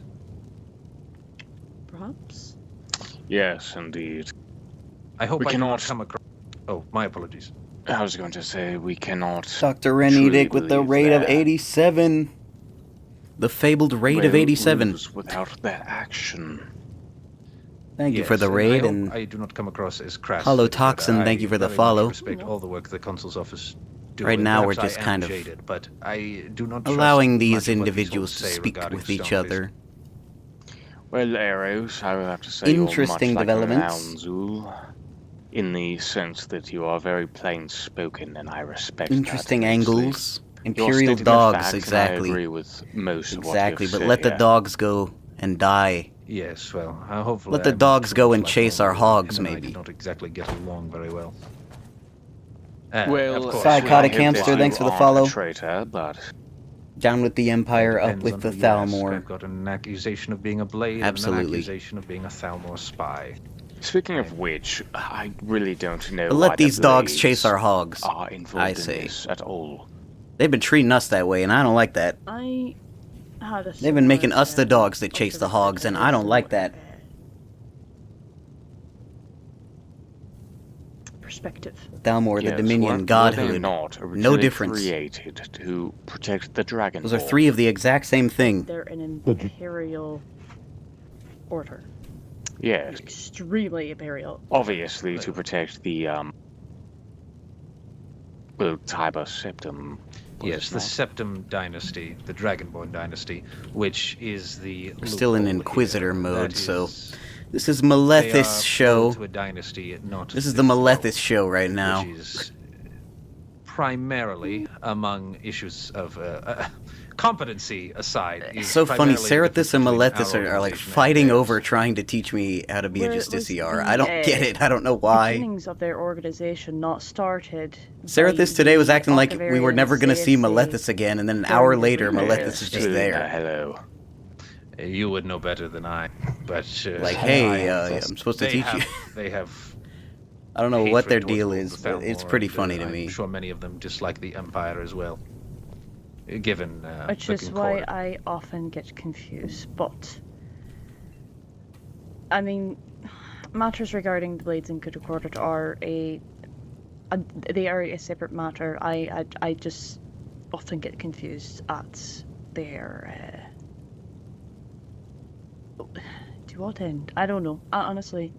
Perhaps? Yes, indeed. I hope we I cannot come across... Oh, my apologies. I was going to say, we cannot... Dr. Renedick with the rate of 87. The fabled rate of 87. Without that action. Thank you for the raid, and I do not come across as crass. Holotoxin, thank you for the follow. I respect all the work the Consul's office do. Right now we're Perhaps just I am kind of jaded, but I do not allowing trust these much of what individuals to say speak regarding with each Stonefist. other. Well, Eros, I would have to say Interesting you're much developments. like Alzul, in the sense that you are very plain-spoken, and I respect Interesting that. angles. You're Imperial stating dogs, facts, and exactly. I agree with most of what Exactly, you but say, let the yeah. dogs go and die. Yes, well, hopefully... Let the I'm dogs not go too and much like chase our Alzul. hogs, Him and I maybe. did not exactly get along very well. Well, of course, Psychotic I hope Hamster, that thanks you for the aren't follow. a traitor, but... Down with the Empire, up Depends with on the who you ask. Thalmor. I've got an accusation of being a blade and an Absolutely. accusation of being a Thalmor spy. Speaking of which, I really don't know But why let these the dogs Blades chase our hogs, are involved I in say. this at all. They've been treating us that way, and I don't like that. I had a They've been making us the similar, dogs that chase the hogs, and I don't like that. Perspective. Thalmor, the Yes, Dominion, were Godhood. they not No originally difference. created to protect the dragon Those are Ball? 3 of the exact same thing. They're an imperial order. Yes. Extremely imperial. Obviously, to protect the Tiber Septum. Yes, the Septum dynasty, the Dragonborn dynasty, which is the... We're still in loophole Inquisitor here. mode, That so... is- This is they are Malethus show. to a dynasty, not This is the Malethus show right now. which is primarily among issues of competency aside. is So funny, primarily the Serathis and difference Malethus between our are like organization and fighting theirs. over trying to teach me how to be a Where it was Justiciar. the, I don't get it, I don't know why. beginnings of their organization not started. Serathis by today was the acting like we were never going to see Octavarian Malethus again, and then an hour later, Yes, Malethus is just there. Hello. You would know better than I, but Like, hey, I'm supposed to teach you. They have. I don't know what their hatred deal towards is, the but it's Thalmor, pretty and, funny to I'm me. sure many of them dislike the Empire as well. Given Which the is why Concord. I often get confused, but... I mean, matters regarding the Blades and Concord are they are a separate matter. I just often get confused at their... to what end? I don't know. Honestly,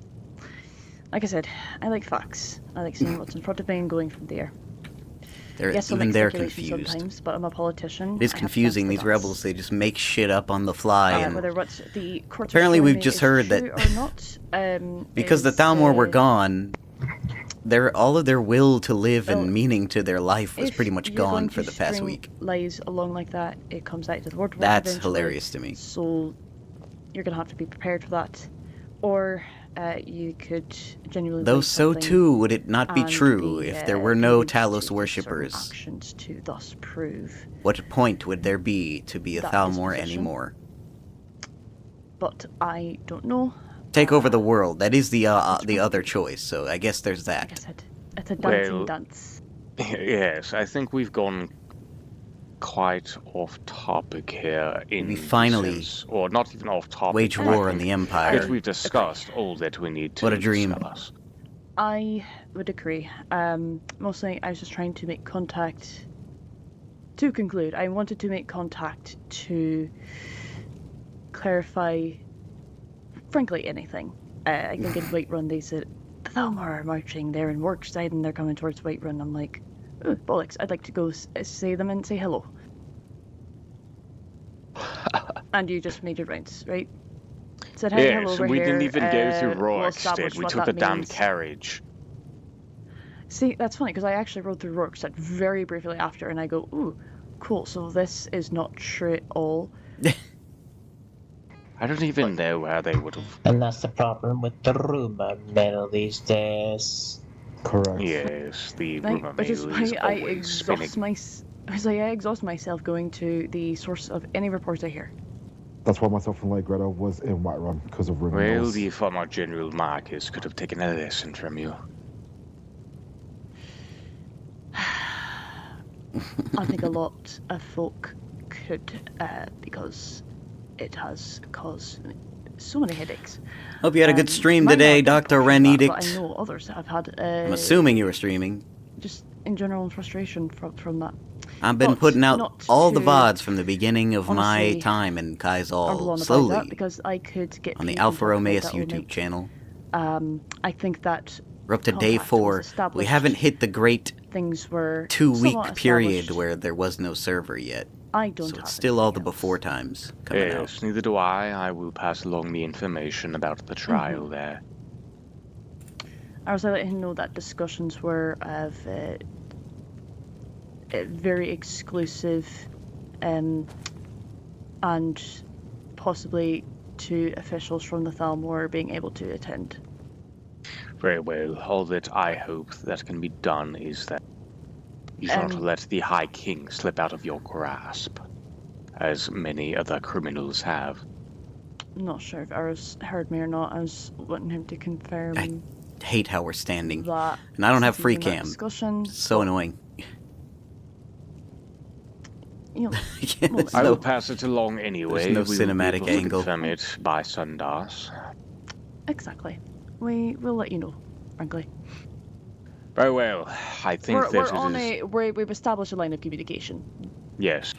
like I said, I like facts. I like seeing what's in front of me and going from there. Yes, I'll Even make they're speculation confused. sometimes, but I'm a politician. It is I have confusing, to these answer rebels, they just make shit up on the fly. And whether what the courts apparently are we've showing just is heard true that or not, because the is, Thalmor were gone, all of their will to live and meaning to their life was if pretty much you're gone going for to the past string week. lies along like that, it comes out to the word. That's eventually, hilarious to me. So you're gonna have to be prepared for that, or you could genuinely. Though believe so something too would it not be and true be, if there were no convinced to Talos take certain worshippers. actions to thus prove. What point would there be to be a that Thalmor disposition. anymore? But I don't know. Take over the world. That is the other choice, so I guess there's that. Like I said, it's a dancing dance. Yes, I think we've gone quite off topic here We finally or not even off topic. wage war on the Empire. We've discussed all that we need to What a dream. discuss. I would agree. Mostly, I was just trying to make contact. To conclude, I wanted to make contact to clarify, frankly, anything. I think in Whiterun they said, the Thalmor are marching there in Workside and they're coming towards Whiterun. I'm like, oh, bollocks, I'd like to go say them and say hello. And you just made your rounds, right? Said, hey, hello, Yes, we're we here. didn't even go through we'll Rorikstead. establish We what took the that damn means. carriage. See, that's funny, because I actually rode through Rorikstead very briefly after, and I go, ooh, cool, so this is not true at all. I don't even know where they would have. And that's the problem with the rumor mill these days. Correct. Yes, the rumor Which is mill is why I always spinning. exhaust myself going to the source of any report I hear. That's why myself and Lady Greta was in Whiterun, because of rumor Well, mills. the former General Marcus could have taken a lesson from you. I think a lot of folk could, because it has caused so many headaches. Hope you had a good stream Might today, not Dr. be that, but I Renedict. know others have had. I'm assuming you were streaming. Just in general frustration from that. I've been But putting out not all the to VODs from the beginning of my honestly time in rumble on Keizaal, about that, slowly, because I could get on the people Alpha involved Romeus that will YouTube make, channel. I think that We're up to day contact was 4. We established. haven't hit the great Things were 2-week somewhat period established. where there was no server yet. I don't So have it's still all the before times coming out. Yes, neither do I. I will pass along the information about the trial Mm-hmm. there. I was letting him know that discussions were of very exclusive, and possibly 2 officials from the Thalmor being able to attend. Very well. All that I hope that can be done is that you do not let the High King slip out of your grasp, as many other criminals have. I'm not sure if Eros heard me or not. I was wanting him to confirm. I hate how we're standing. That And I don't have since free he's in that cam. discussion, It's so annoying. You know, I will pass it along anyway. There's no We will be cinematic able to angle. confirm it by Sundas. Exactly. We will let you know, frankly. Very well. I think We're that on it is... we've established a line of communication. Yes.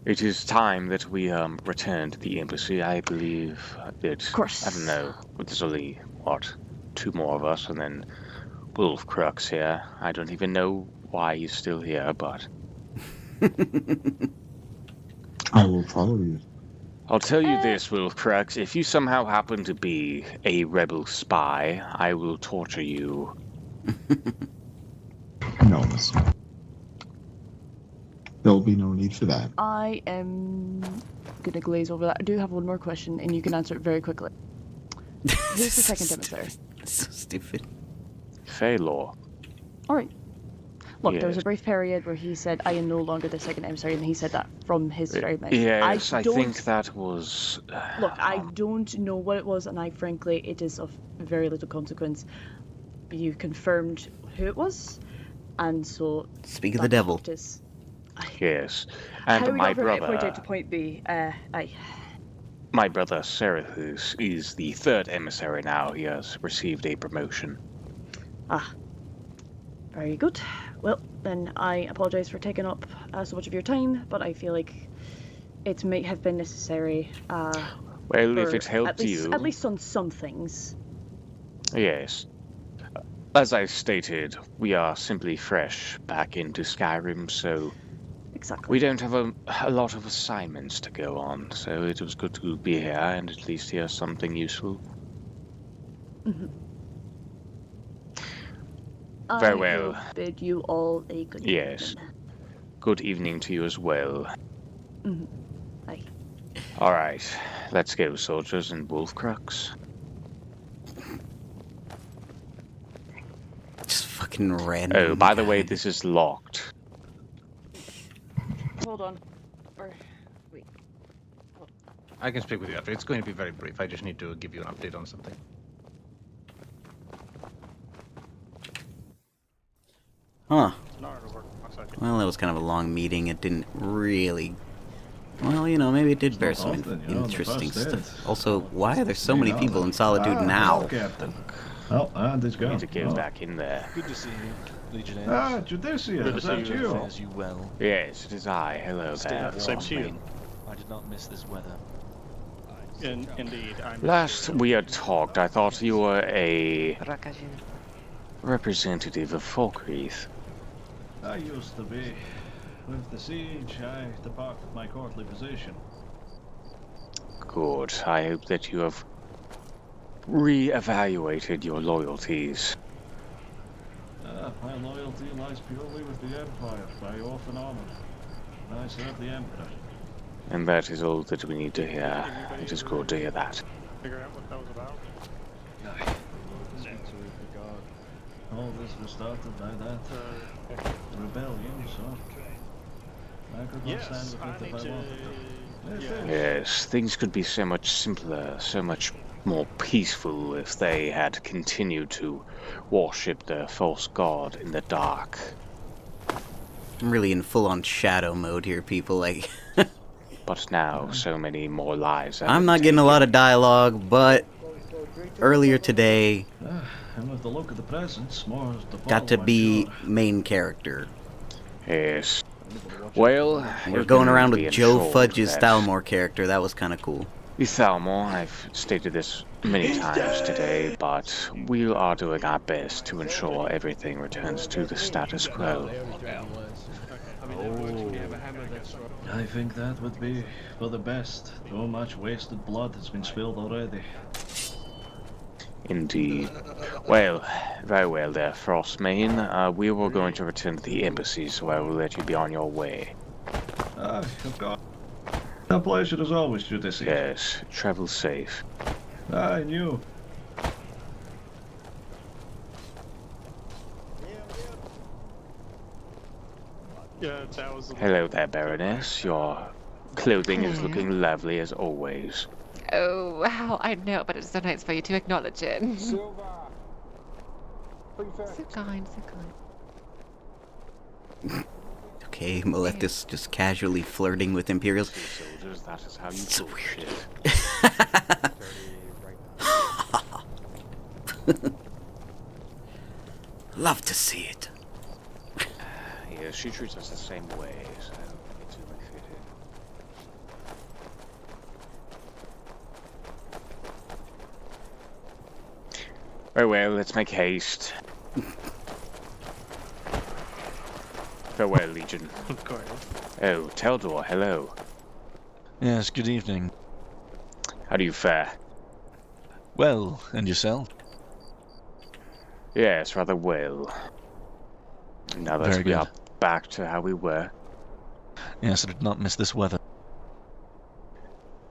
It is time that we return to the embassy. I believe that... Of course. I don't know. There's only, 2 more of us, and then Wolf Crux here. I don't even know why he's still here, but... I will follow you. I'll tell you this, Wolf Crux. If you somehow happen to be a rebel spy, I will torture you. No, mister. There'll be no need for that. I am gonna glaze over that. I do have one more question, and you can answer it very quickly. Who's the second emissary? So stupid. Phalor. Alright. Look, there was Yes. a brief period where he said, I am no longer the second emissary, and he said that from his very mouth. Yes, I don't- think that was... Look, I don't know what it was, and frankly, it is of very little consequence. You confirmed who it was, and so... Speak of the devil. fact is- Yes. How And we my got from point A brother... to point B, aye. My brother Serethus is the 3rd emissary now. He has received a promotion. Ah. Very good. Well, then I apologise for taking up so much of your time, but I feel like it may have been necessary. Well, if it helped you... At least on some things. Yes. As I stated, we are simply fresh back into Skyrim, so... Exactly. We don't have a lot of assignments to go on, so it was good to be here and at least hear something useful. Mm-hmm. Very I well. will bid you all a good Yes. evening. Good evening to you as well. Mm-hmm. Aye. Alright, let's go, soldiers and Wolf Crux. Just fucking random. Oh, by the way, this is locked. Hold on. Or, wait. Hold on. I can speak with you after. It's going to be very brief. I just need to give you an update on something. Huh. Well, that was kind of a long meeting. It didn't really... Well, you know, maybe it did bear some interesting stuff. Also, why are there so many people in Solitude now? Captain. Oh, how'd this go? Need to get back in there. Good to see you, Legionnaires. Ah, Judicia, is that you? Fares you well. Yes, it is I. Hello there. Same to you. I did not miss this weather. Indeed. Last we had talked, I thought you were a representative of Falkreath. I used to be. With the siege, I departed my courtly position. Good. I hope that you have re-evaluated your loyalties. My loyalty lies purely with the Empire, by oath and honor. I serve the Emperor. And that is all that we need to hear. It is good to hear that. Figure out what that was about. All this was started by that rebellion, so I could not stand with it if I wanted to. Yes, things could be so much simpler, so much more peaceful if they had continued to worship their false god in the dark. I'm really in full-on shadow mode here, people. Like, but now, so many more lives. I'm not getting a lot of dialogue, but earlier today, and with the look of the presents, more got to be main character. Yes. Well, we're going around with Joe Fudge's Thalmor character. That was kind of cool. The Thalmor, I've stated this many times today, but we are doing our best to ensure everything returns to the status quo. I think that would be for the best. So much wasted blood has been spilled already. Indeed. Well, very well there, Frostmane. We were going to return to the embassy, so I will let you be on your way. Of course. A pleasure as always, Judicia. Yes, travel safe. I knew. Yeah, that was. Hello there, Baroness. Your clothing is looking lovely as always. Oh, wow, I know, but it's so nice for you to acknowledge it. So kind, so kind. Okay, Melethus just casually flirting with Imperials. Soldiers, that is how you so weird. Love to see it. Yeah, she treats us the same way, so it's really fitting. Very well, let's make haste. Farewell, Legion. Of course. Oh, Teldor, hello. Yes, good evening. How do you fare? Well, and yourself? Yes, rather well. Now that we are back to how we were. Yes, I did not miss this weather.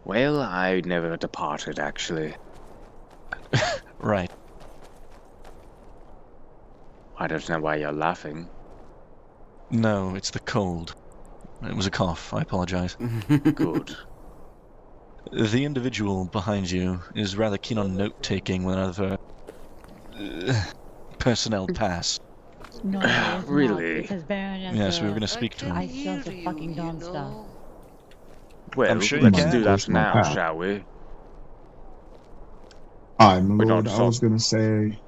Well, I never departed, actually. Right. I don't know why you're laughing. No, it's the cold. It was a cough, I apologize. Good. The individual behind you is rather keen on note-taking whenever personnel pass. No, really? Yes, we were going to speak to him. I saw the fucking Dawn Star. Well, I'm sure let's do that now, path. shall we? Aye, my lord, I was gonna say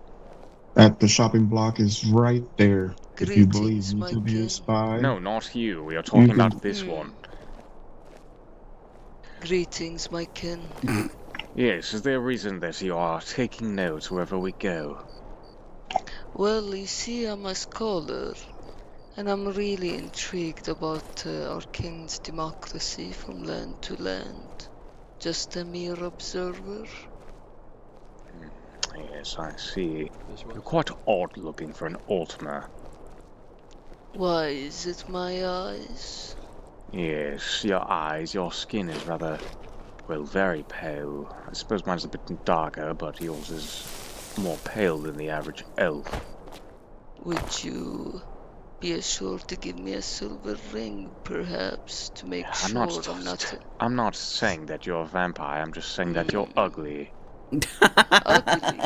that the shopping block is right there. If you believe me to be a spy. No, not you. We are talking about this one. Greetings, my kin. Yes, is there a reason that you are taking notes wherever we go? Well, you see, I'm a scholar, and I'm really intrigued about our king's democracy from land to land. Just a mere observer. Yes, I see. You're quite odd looking for an Altmer. Why, is it my eyes? Yes, your eyes, your skin is rather, well, very pale. I suppose mine's a bit darker, but yours is more pale than the average elf. Would you be assured to give me a silver ring, perhaps, to make I'm sure not, I'm not I'm not saying that you're a vampire, I'm just saying that you're ugly. ugly.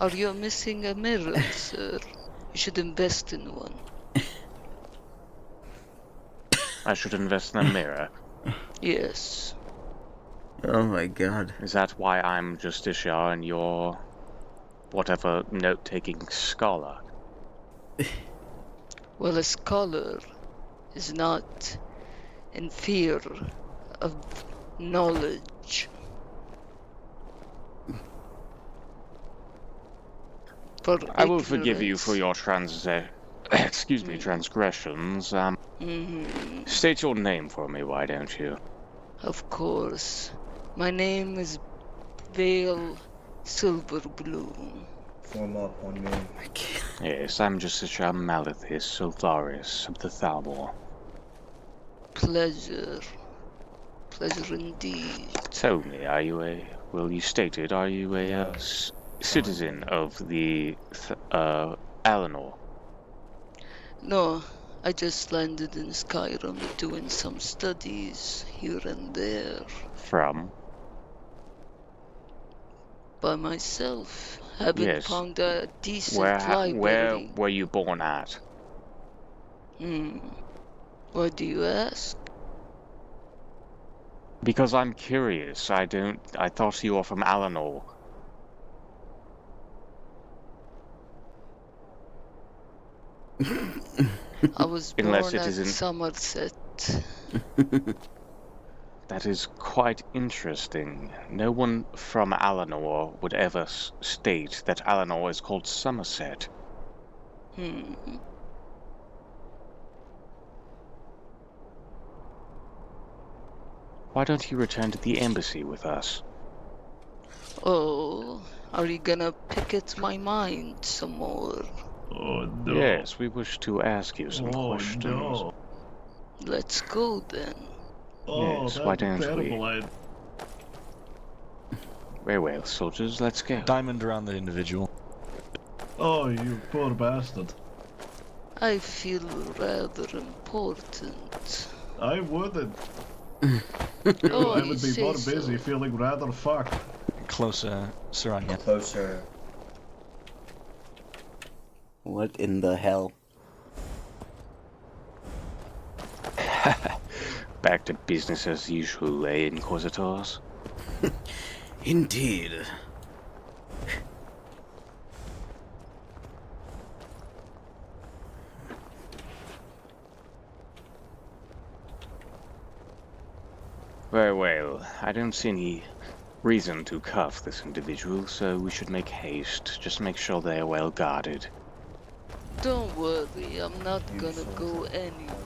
Are you missing a mirror, sir? You should invest in one. I should invest in a mirror. Yes. Oh my god. Is that why I'm Justiciar and you're whatever note-taking scholar? Well, a scholar is not in fear of knowledge. For I will forgive you ignorance. for your transgressions. State your name for me, why don't you? Of course. My name is Vale Silverbloom. Form up on me. Yes, I'm Justiciar Malithus Sultharius of the Thalmor. Pleasure. Pleasure indeed. Tell me, are you you stated, are you a citizen of the Alanor? No, I just landed in Skyrim doing some studies here and there. From? By myself. Haven't found a decent library. Where were you born at? Why do you ask? Because I'm curious. I thought you were from Alanor. I was born at Somerset. That is quite interesting. No one from Alanor would ever state that Alanor is called Somerset. Why don't you return to the embassy with us? Oh, are you gonna pick at my mind some more? Oh no. Yes, we wish to ask you some questions. No. Let's go then. Oh, yes, that's why don't terrible. we? Very well, soldiers, let's go. Diamond around the individual. Oh, you poor bastard. I feel rather important. I wouldn't. Oh, I would you be more say busy so. feeling rather fucked. Closer, Saranya. Closer. What in the hell? Back to business as usual, eh, Inquisitors? Indeed. Very well. I don't see any reason to cuff this individual, so we should make haste. Just make sure they are well guarded. Don't worry, I'm not gonna go anywhere.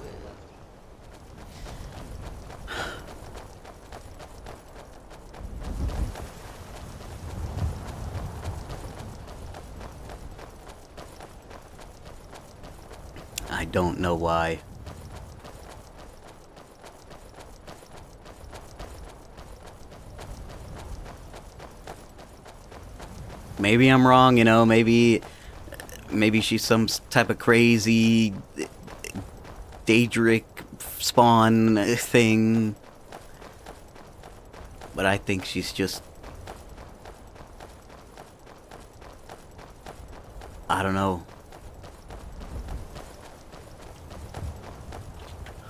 I don't know why. Maybe I'm wrong, you know, maybe she's some type of crazy Daedric spawn thing. But I think she's just, I don't know,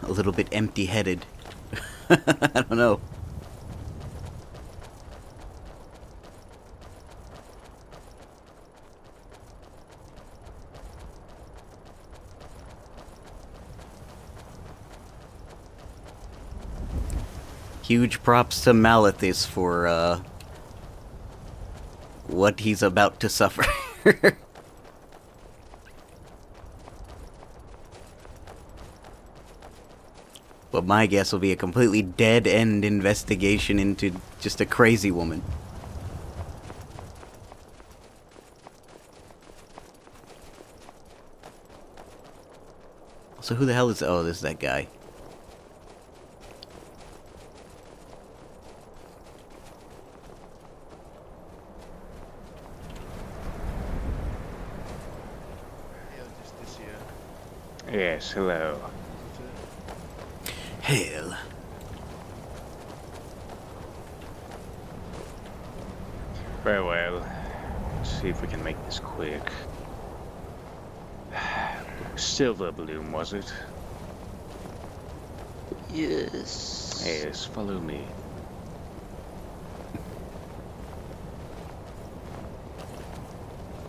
a little bit empty-headed. I don't know. Huge props to Malithus for, what he's about to suffer. But my guess will be a completely dead-end investigation into just a crazy woman. So who the hell is... Oh, this is that guy. Yes, hello. Hail. Very well. Let's see if we can make this quick. Silver Bloom, was it? Yes. Yes, follow me.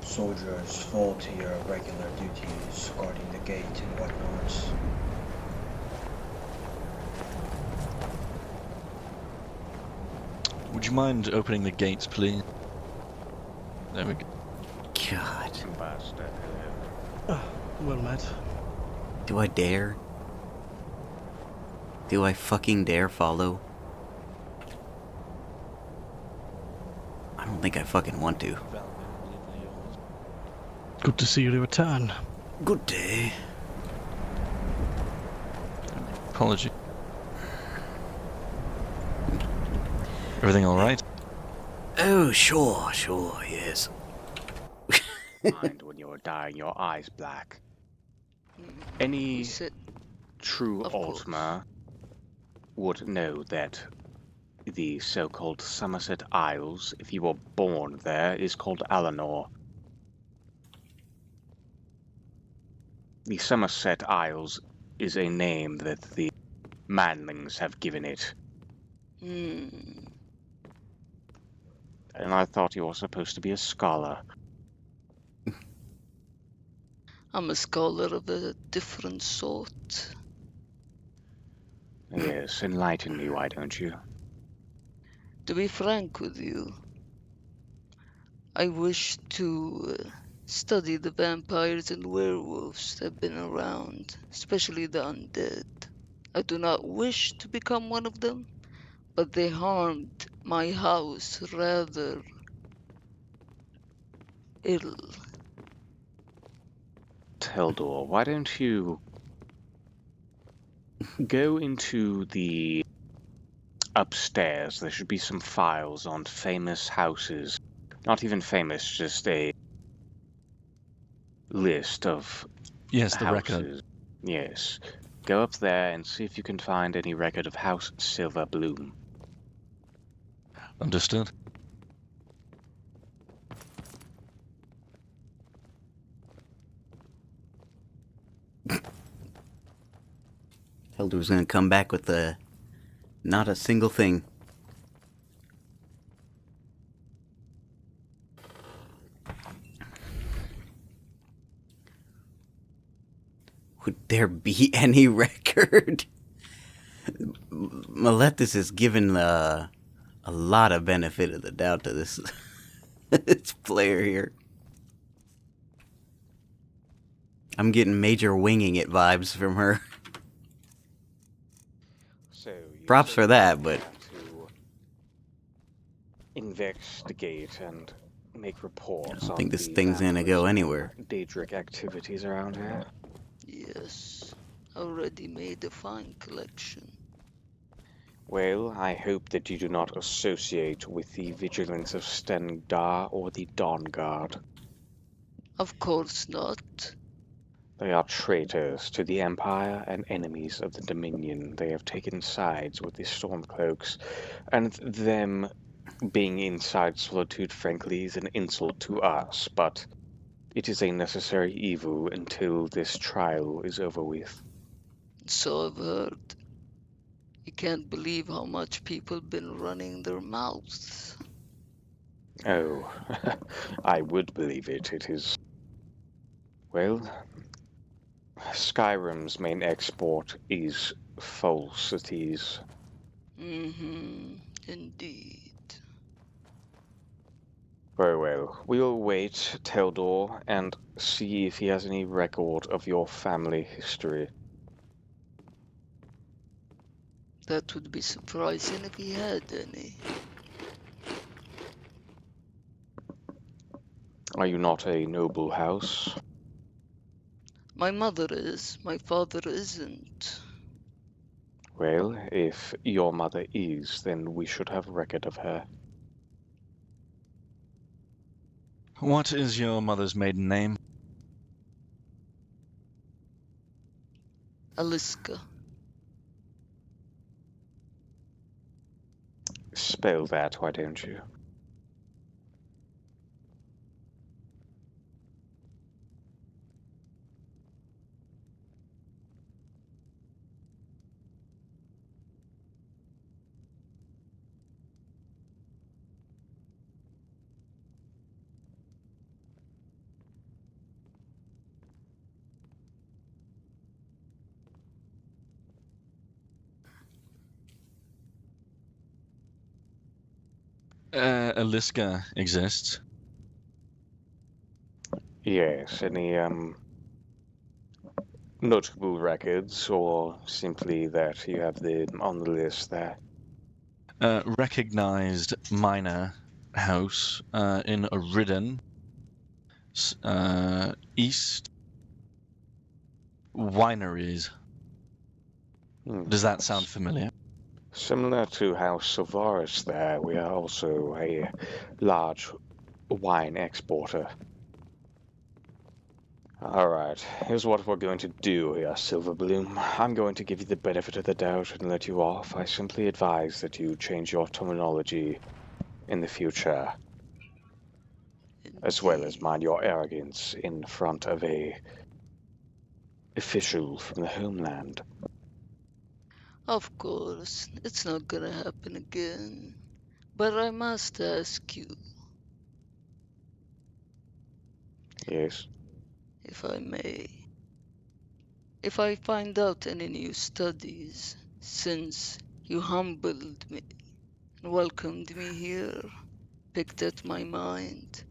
Soldiers fall to your regular duties, guarding the gate and whatnot. Would you mind opening the gates, please? There we go. God. Bastard. Well met. Do I dare? Do I fucking dare follow? I don't think I fucking want to. Good to see you return. Good day. Apology. Everything alright? Oh, sure, yes. Mind when you're dyeing your eyes black. Any true Altmer would know that the so-called Somerset Isles, if you were born there, is called Alanor. The Somerset Isles is a name that the Manlings have given it. And I thought you were supposed to be a scholar. I'm a scholar of a different sort. Yes, enlighten me, why don't you? To be frank with you, I wish to study the vampires and werewolves that have been around, especially the undead. I do not wish to become one of them, but they harmed my house rather ill. Taldor, why don't you go into the upstairs? There should be some files on famous houses. Not even famous, just a list of Yes, the houses. record. Yes. Go up there and see if you can find any record of House Silverbloom. Understood. Elder's gonna come back with not a single thing. Would there be any record? Maletis is given a lot of benefit of the doubt to this, this player here. I'm getting major winging it vibes from her. So props for that, but to investigate and make reports. I don't think this thing's gonna go anywhere. Daedric activities around here. Yes, already made a fine collection. Well, I hope that you do not associate with the Vigilance of Stengdar or the Dawn Guard. Of course not. They are traitors to the Empire and enemies of the Dominion. They have taken sides with the Stormcloaks, and them being inside Solitude, frankly, is an insult to us, but it is a necessary evil until this trial is over with. So I've heard. You can't believe how much people been running their mouths. Oh, I would believe it. It is... Well, Skyrim's main export is falsities. Indeed. Very well. We'll wait, Taldor, and see if he has any record of your family history. That would be surprising if he had any. Are you not a noble house? My mother is. My father isn't. Well, if your mother is, then we should have record of her. What is your mother's maiden name? Aliska. Spell that, why don't you? Aliska exists. Yes, any notable records, or simply that you have them on the list there? Recognized minor house in Ridden, east wineries. Does that sound familiar? Similar to House Savaris there, we are also a large wine exporter. Alright, here's what we're going to do here, Silverbloom. I'm going to give you the benefit of the doubt and let you off. I simply advise that you change your terminology in the future, as well as mind your arrogance in front of a official from the homeland. Of course, it's not gonna happen again. But I must ask you. Yes? If I may. If I find out any new studies, since you humbled me and welcomed me here, picked at my mind,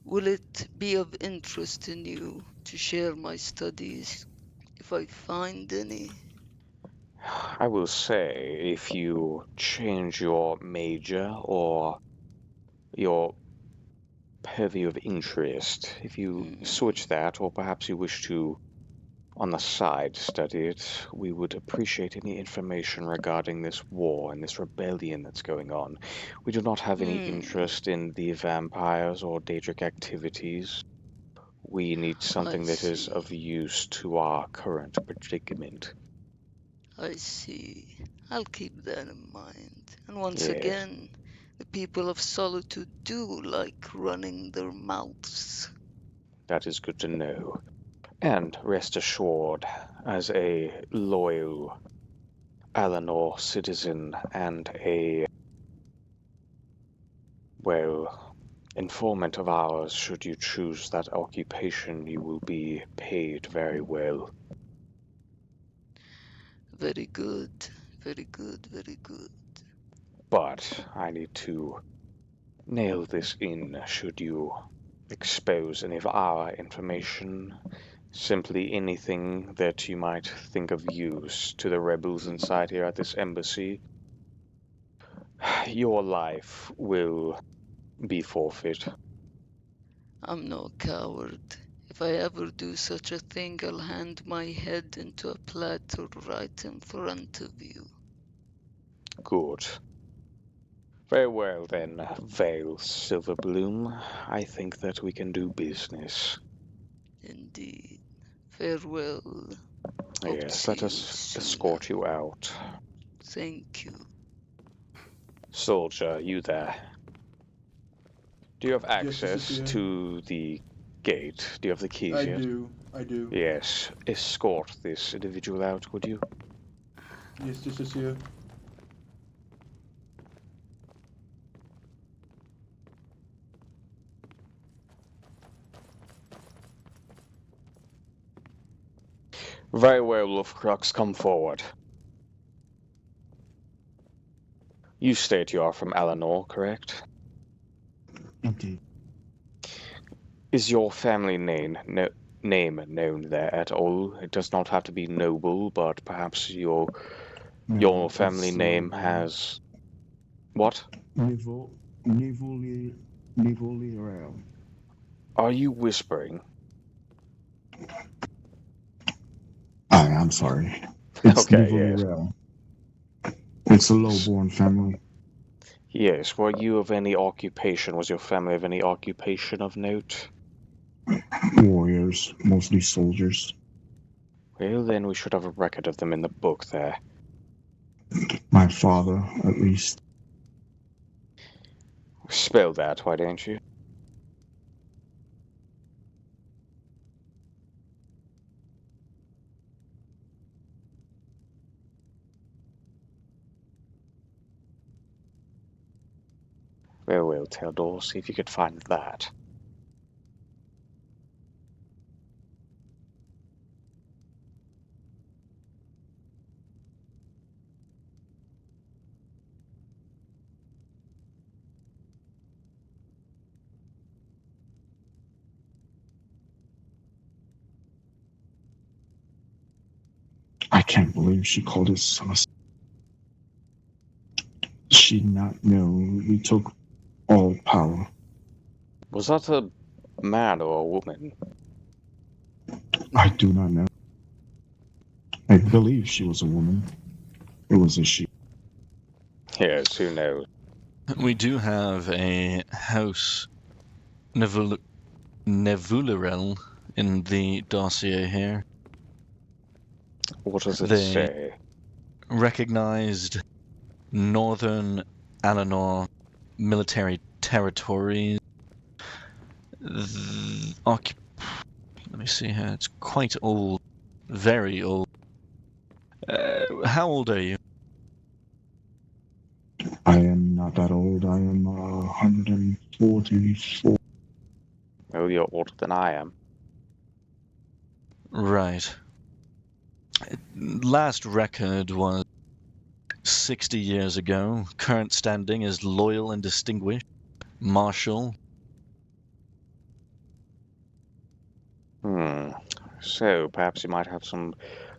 will it be of interest in you to share my studies, if I find any? I will say, if you change your major or your purview of interest, if you switch that, or perhaps you wish to, on the side, study it, we would appreciate any information regarding this war and this rebellion that's going on. We do not have any interest in the vampires or Daedric activities. We need something that is of use to our current predicament. I see. I'll keep that in mind. And once Yes. again, the people of Solitude do like running their mouths. That is good to know. And rest assured, as a loyal Alanor citizen and a, well, informant of ours, should you choose that occupation, you will be paid very well. Very good, very good, very good. But I need to nail this in should you expose any of our information. Simply anything that you might think of use to the rebels inside here at this embassy. Your life will be forfeit. I'm no coward. If I ever do such a thing, I'll hand my head into a platter right in front of you. Good. Very well then, Vale Silverbloom. I think that we can do business. Indeed. Farewell. Yes, let us escort you out. Thank you. Soldier, you there. Do you have Yes, access this is to the gate? Do you have the keys yet? I do. Yes. Escort this individual out, would you? Yes, this is here. Very well, Wolfcrux, come forward. You state you are from Alanor, correct? Indeed. Is your family name known there at all? It does not have to be noble, but perhaps your family name has... What? Nivoli Realm. Are you whispering? I'm sorry. It's okay, Nivoli yes. Realm. It's a low-born family. Yes, were you of any occupation? Was your family of any occupation of note? Warriors, mostly soldiers. Well, then we should have a record of them in the book there. My father, at least. Spell that, why don't you? Well, Theodore, see if you could find that. I can't believe she called us sus. She did not know we took all power. Was that a man or a woman? I do not know. I believe she was a woman. It was a she. Yes, who knows? We do have a house Nevulerel in the dossier here. What does it They say? recognized Northern Alanor military territories. Let me see here. It's quite old. Very old. How old are you? I am not that old. I am 144. Oh, you're older than I am. Right. Last record was 60 years ago. Current standing is loyal and distinguished. Marshal. So, perhaps you might have some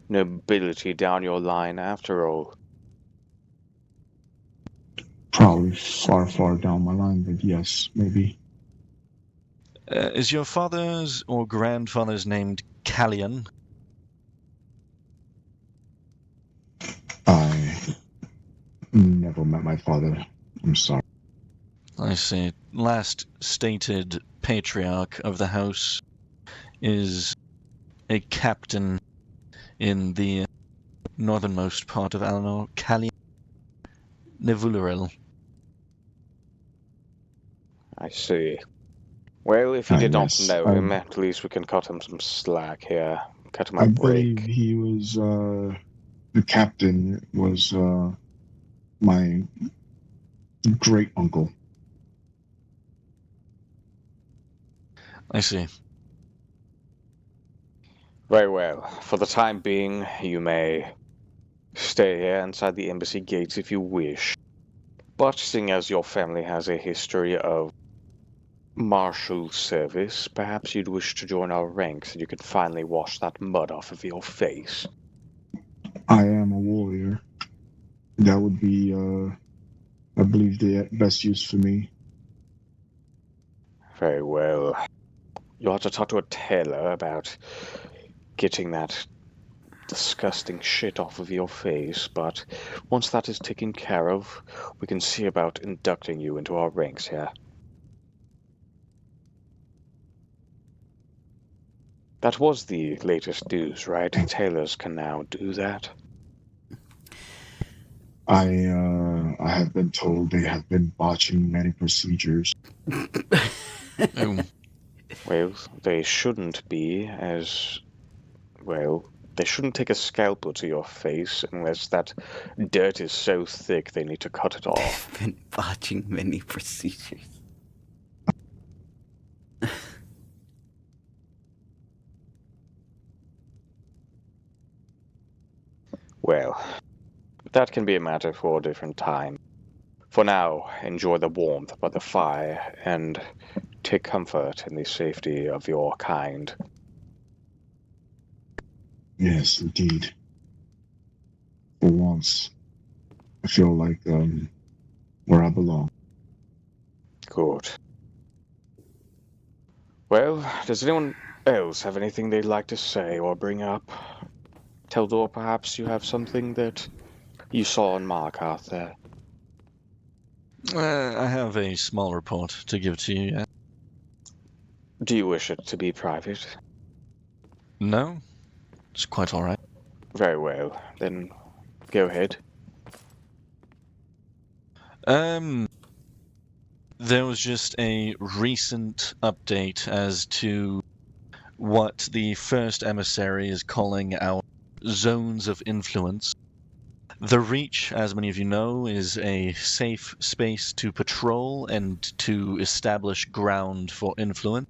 nobility down your line after all. Probably far, far down my line, but yes, maybe. Is your father's or grandfather's named Callion? I never met my father. I'm sorry. I see. Last stated patriarch of the house is a captain in the northernmost part of Alanor, Callion Nevulerel. I see. Well, if you did not know him, at least we can cut him some slack here. Cut him a break. Believe he was, the captain was, my great uncle. I see. Very well. For the time being, you may stay here inside the embassy gates if you wish. But seeing as your family has a history of martial service, perhaps you'd wish to join our ranks and you could finally wash that mud off of your face. I am a warrior. That would be, I believe, the best use for me. Very well. You'll have to talk to a tailor about getting that disgusting shit off of your face, but once that is taken care of, we can see about inducting you into our ranks here. That was the latest news, right? Tailors can now do that. I have been told they have been botching many procedures. Well, they shouldn't be, as... well, they shouldn't take a scalpel to your face unless that dirt is so thick they need to cut it off. They've been botching many procedures. Well, that can be a matter for a different time. For now, enjoy the warmth by the fire and take comfort in the safety of your kind. Yes, indeed. For once, I feel like where I belong. Good. Well, does anyone else have anything they'd like to say or bring up? Theodore, perhaps you have something that you saw on Markarth there. I have a small report to give to you. Do you wish it to be private? No. It's quite alright. Very well. Then go ahead. There was just a recent update as to what the first emissary is calling our zones of influence. The Reach, as many of you know, is a safe space to patrol and to establish ground for influence.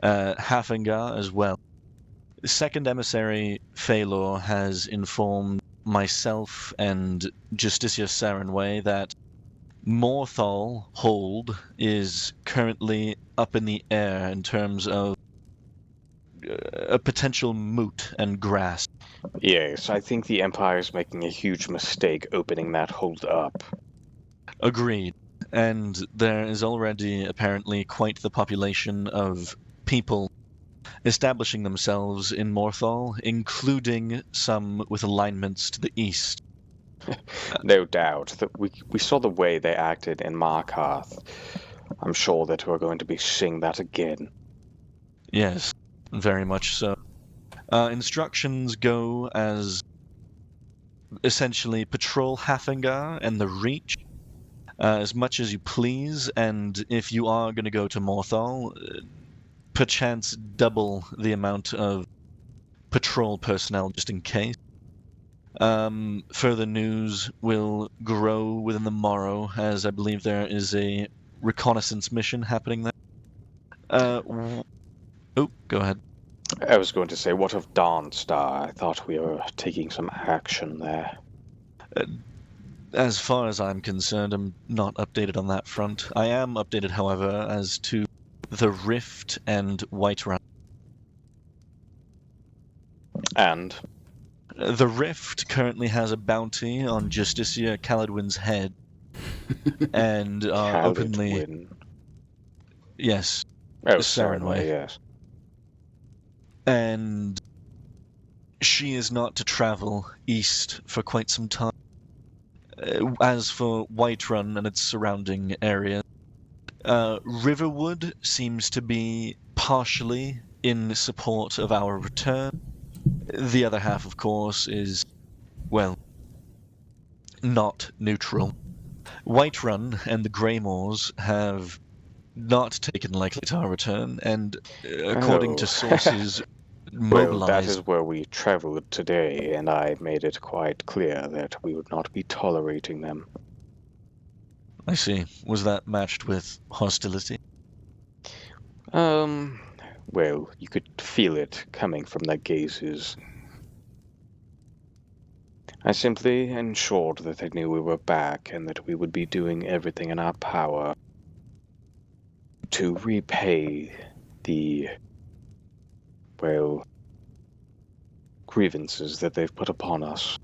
Hafingar as well. The second emissary, Phalor, has informed myself and Justicia Sarenway that Morthal Hold is currently up in the air in terms of a potential moot and grass. Yes, I think the Empire is making a huge mistake opening that hold up. Agreed. And there is already apparently quite the population of people establishing themselves in Morthal, including some with alignments to the east. No doubt. That we saw the way they acted in Markarth. I'm sure that we're going to be seeing that again. Yes, very much so. Instructions go as essentially patrol Hafingar and the Reach as much as you please, and if you are going to go to Morthal, perchance double the amount of patrol personnel just in case. Further news will grow within the morrow, as I believe there is a reconnaissance mission happening there. Oh, go ahead. I was going to say, what of Dawnstar? I thought we were taking some action there. As far as I'm concerned, I'm not updated on that front. I am updated, however, as to the Rift and Whiterun. And? The Rift currently has a bounty on Justicia Caladwin's head, and are openly... Yes. Oh, Sarenway, yes. And she is not to travel east for quite some time. As for Whiterun and its surrounding area, Riverwood seems to be partially in support of our return. The other half, of course, is, well, not neutral. Whiterun and the Greymoors have not taken likely to our return, and according to sources, mobilized. Well, that is where we traveled today, and I made it quite clear that we would not be tolerating them. I see. Was that matched with hostility? Well, you could feel it coming from their gazes. I simply ensured that they knew we were back and that we would be doing everything in our power to repay the, well, grievances that they've put upon us.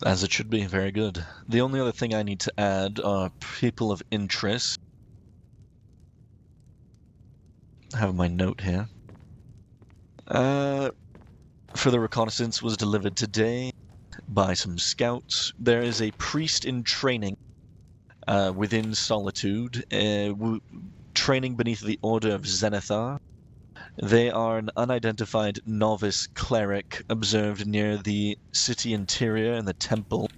As it should be, very good. The only other thing I need to add are people of interest. I have my note here. For the reconnaissance was delivered today by some scouts. There is a priest in training within Solitude, training beneath the Order of Zenithar. They are an unidentified novice cleric observed near the city interior and the temple.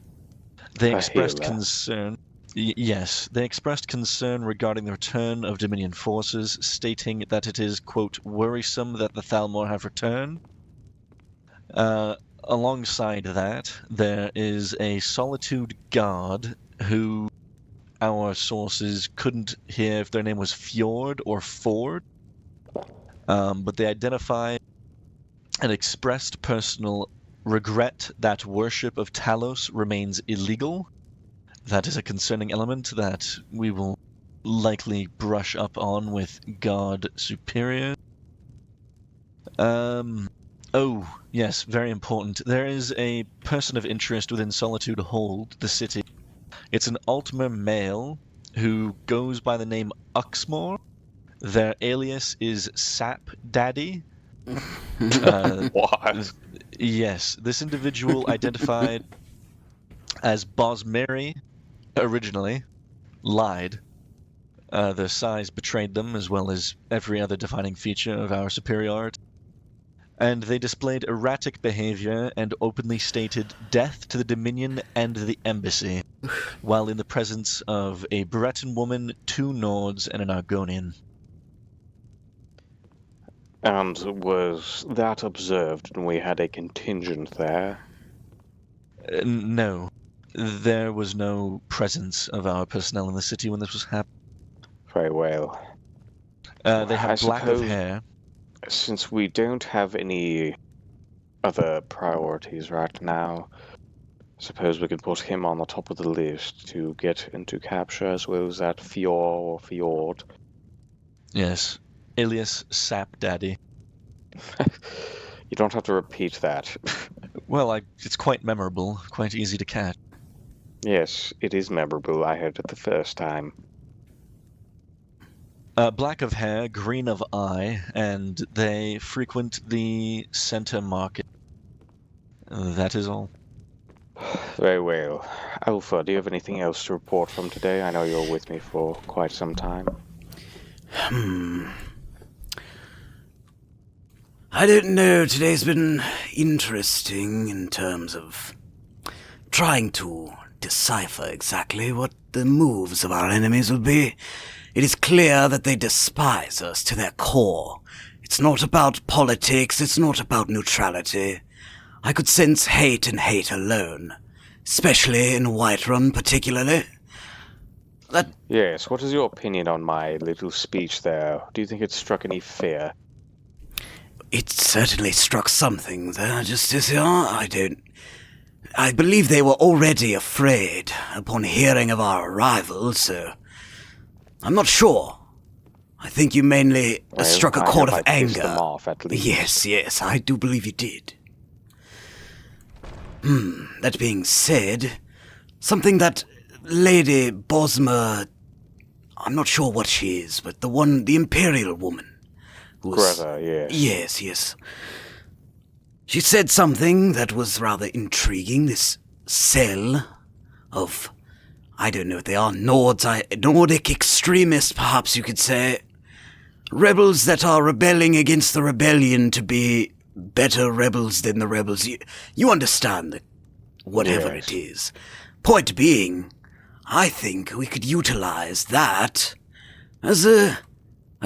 They expressed concern. Yes, they expressed concern regarding the return of Dominion forces, stating that it is, quote, worrisome that the Thalmor have returned. Alongside that, there is a Solitude guard who our sources couldn't hear if their name was Fjord or Ford. But they identified and expressed personal regret that worship of Talos remains illegal. That is a concerning element that we will likely brush up on with God Superior. Oh, yes, very important. There is a person of interest within Solitude Hold, the city. It's an Altmer male who goes by the name Uxmore. Their alias is Sap Daddy. What? Yes, this individual identified as Bosmeri originally lied. Their size betrayed them, as well as every other defining feature of our superiority. And they displayed erratic behavior and openly stated death to the Dominion and the Embassy, while in the presence of a Breton woman, 2 Nords, and an Argonian. And was that observed when we had a contingent there? No. There was no presence of our personnel in the city when this was happening. Very well. They have black of hair. Since we don't have any other priorities right now, suppose we could put him on the top of the list to get into capture, as well as that Fjord. Yes. Alias Sap Daddy. You don't have to repeat that. Well, it's quite memorable, quite easy to catch. Yes, it is memorable. I heard it the first time. Black of hair, green of eye, and they frequent the center market. That is all. Very well. Alpha, do you have anything else to report from today? I know you're with me for quite some time. I don't know, today's been interesting in terms of trying to decipher exactly what the moves of our enemies will be. It is clear that they despise us to their core. It's not about politics, it's not about neutrality. I could sense hate and hate alone, especially in Whiterun particularly. Yes, what is your opinion on my little speech there? Do you think it struck any fear? It certainly struck something there, Justiciar. I believe they were already afraid upon hearing of our arrival, so I'm not sure. I think you mainly struck a chord of anger. Them off, at least. Yes, I do believe you did. That being said, something that Lady Bosma, I'm not sure what she is, but the Imperial woman. Greta, yes. Yes. She said something that was rather intriguing. This cell of, I don't know what they are, Nordic extremists, perhaps you could say. Rebels that are rebelling against the rebellion to be better rebels than the rebels. You understand that whatever it is. Point being, I think we could utilize that as a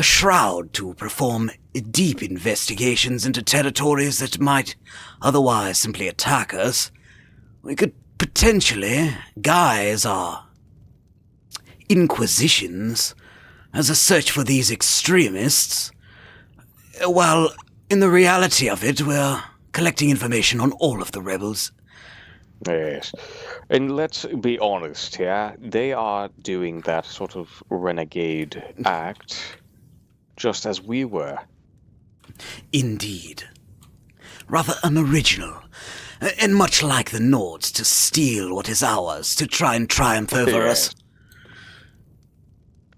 shroud to perform deep investigations into territories that might otherwise simply attack us. We could potentially guise our inquisitions as a search for these extremists, while in the reality of it, we're collecting information on all of the rebels. Yes. And let's be honest here, they are doing that sort of renegade act just as we were. Indeed. Rather unoriginal, and much like the Nords, to steal what is ours, to try and triumph over us.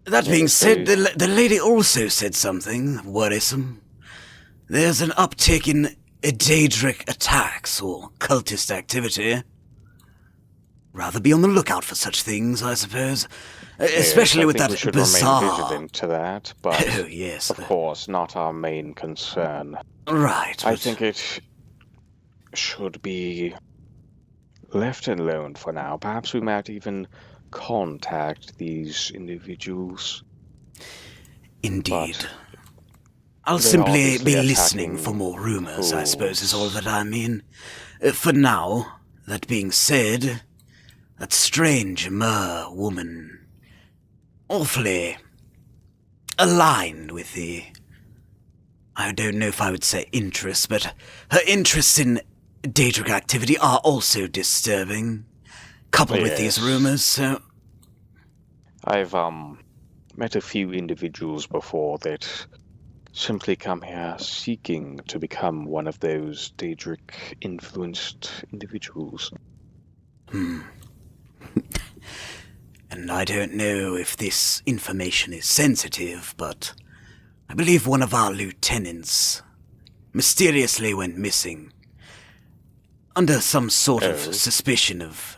That being said, the lady also said something worrisome. There's an uptick in Daedric attacks or cultist activity. Rather be on the lookout for such things, I suppose. Especially with that bizarre... we should remain vigilant to that, but yes, of course, not our main concern. Right. I think it should be left alone for now. Perhaps we might even contact these individuals. Indeed. I'll simply be listening for more rumors, I suppose, is all that I mean. For now, that being said, that strange Mer woman, awfully aligned with the, I don't know if I would say interests, but her interests in Daedric activity are also disturbing, coupled with these rumors, so... I've met a few individuals before that simply come here seeking to become one of those Daedric-influenced individuals. And I don't know if this information is sensitive, but I believe one of our lieutenants mysteriously went missing under some sort of suspicion of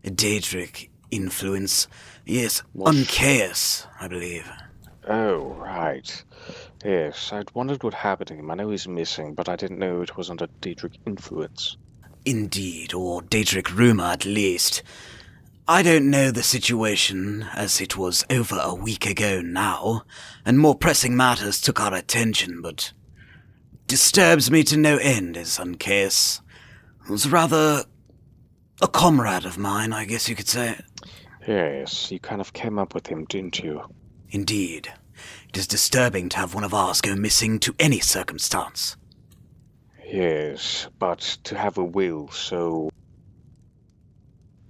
Daedric influence. Yes, Unchaos, I believe. Oh, right. Yes, I'd wondered what happened to him. I know he's missing, but I didn't know it was under Daedric influence. Indeed, or Daedric rumor at least. I don't know the situation, as it was over a week ago now, and more pressing matters took our attention, but disturbs me to no end, as Unchaos was rather a comrade of mine, I guess you could say. Yes, you kind of came up with him, didn't you? Indeed. It is disturbing to have one of ours go missing to any circumstance. Yes, but to have a will so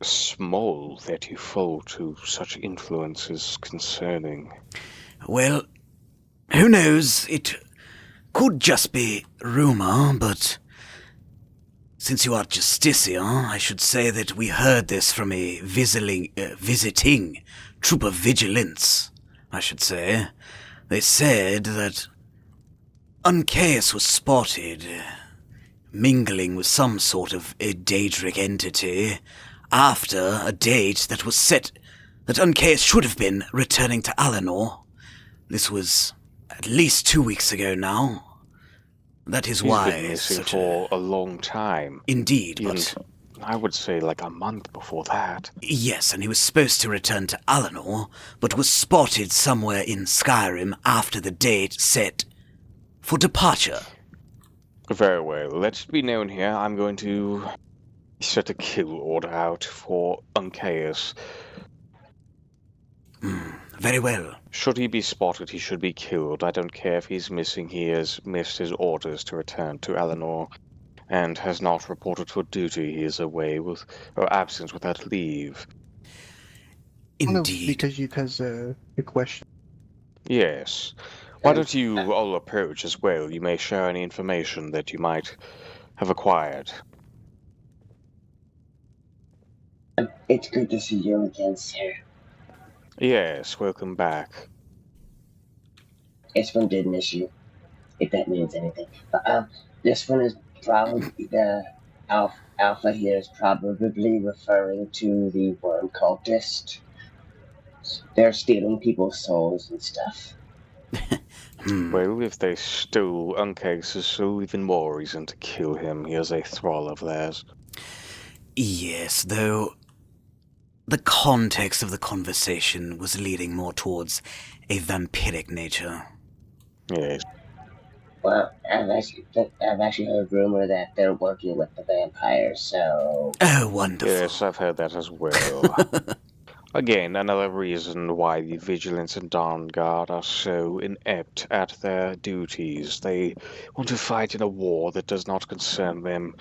small that you fall to such influence is concerning. Well, who knows? It could just be rumor, but since you are Justiciar, I should say that we heard this from a visiting troop of vigilance, I should say. They said that Unchaos was spotted mingling with some sort of a Daedric entity after a date that was set that Unchaos should have been returning to Alinor. This was at least 2 weeks ago now. That is why... He's been missing for a long time. Indeed, Even, but... I would say like a month before that. Yes, and he was supposed to return to Alinor, but was spotted somewhere in Skyrim after the date set for departure. Very well. Let it be known here, I'm going to set a kill order out for Unchaos. Very well. Should he be spotted, he should be killed. I don't care if he's missing. He has missed his orders to return to Alinor and has not reported for duty. He is away with, or absent without leave. Indeed. Because a question. Yes. Why don't you all approach as well? You may share any information that you might have acquired. It's good to see you again, sir. Yes, welcome back. This one did miss you, if that means anything. But this one is probably, the Alpha here is probably referring to the worm cultist. They're stealing people's souls and stuff. Well, if they stole Unchaos, so even more reason to kill him. He is a thrall of theirs. Yes, though the context of the conversation was leading more towards a vampiric nature. Yes. Well, I've actually heard rumor that they're working with the vampires, so... Oh, wonderful. Yes, I've heard that as well. Again, another reason why the Vigilance and Dawn Guard are so inept at their duties. They want to fight in a war that does not concern them,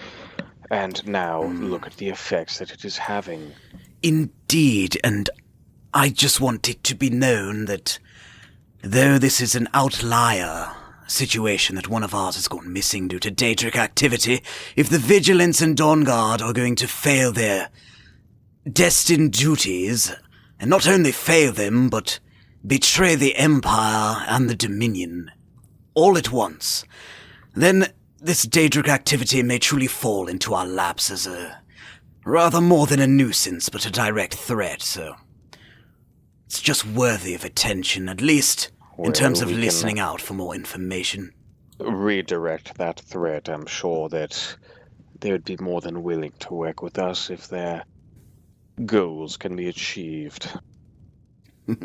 and now look at the effects that it is having. Indeed, and I just want it to be known that though this is an outlier situation that one of ours has gone missing due to Daedric activity, if the Vigilance and Dawn Guard are going to fail their destined duties, and not only fail them, but betray the Empire and the Dominion all at once, then this Daedric activity may truly fall into our laps as a rather more than a nuisance, but a direct threat, so it's just worthy of attention, at least in terms of listening out for more information. Redirect that threat. I'm sure that they would be more than willing to work with us if their goals can be achieved. I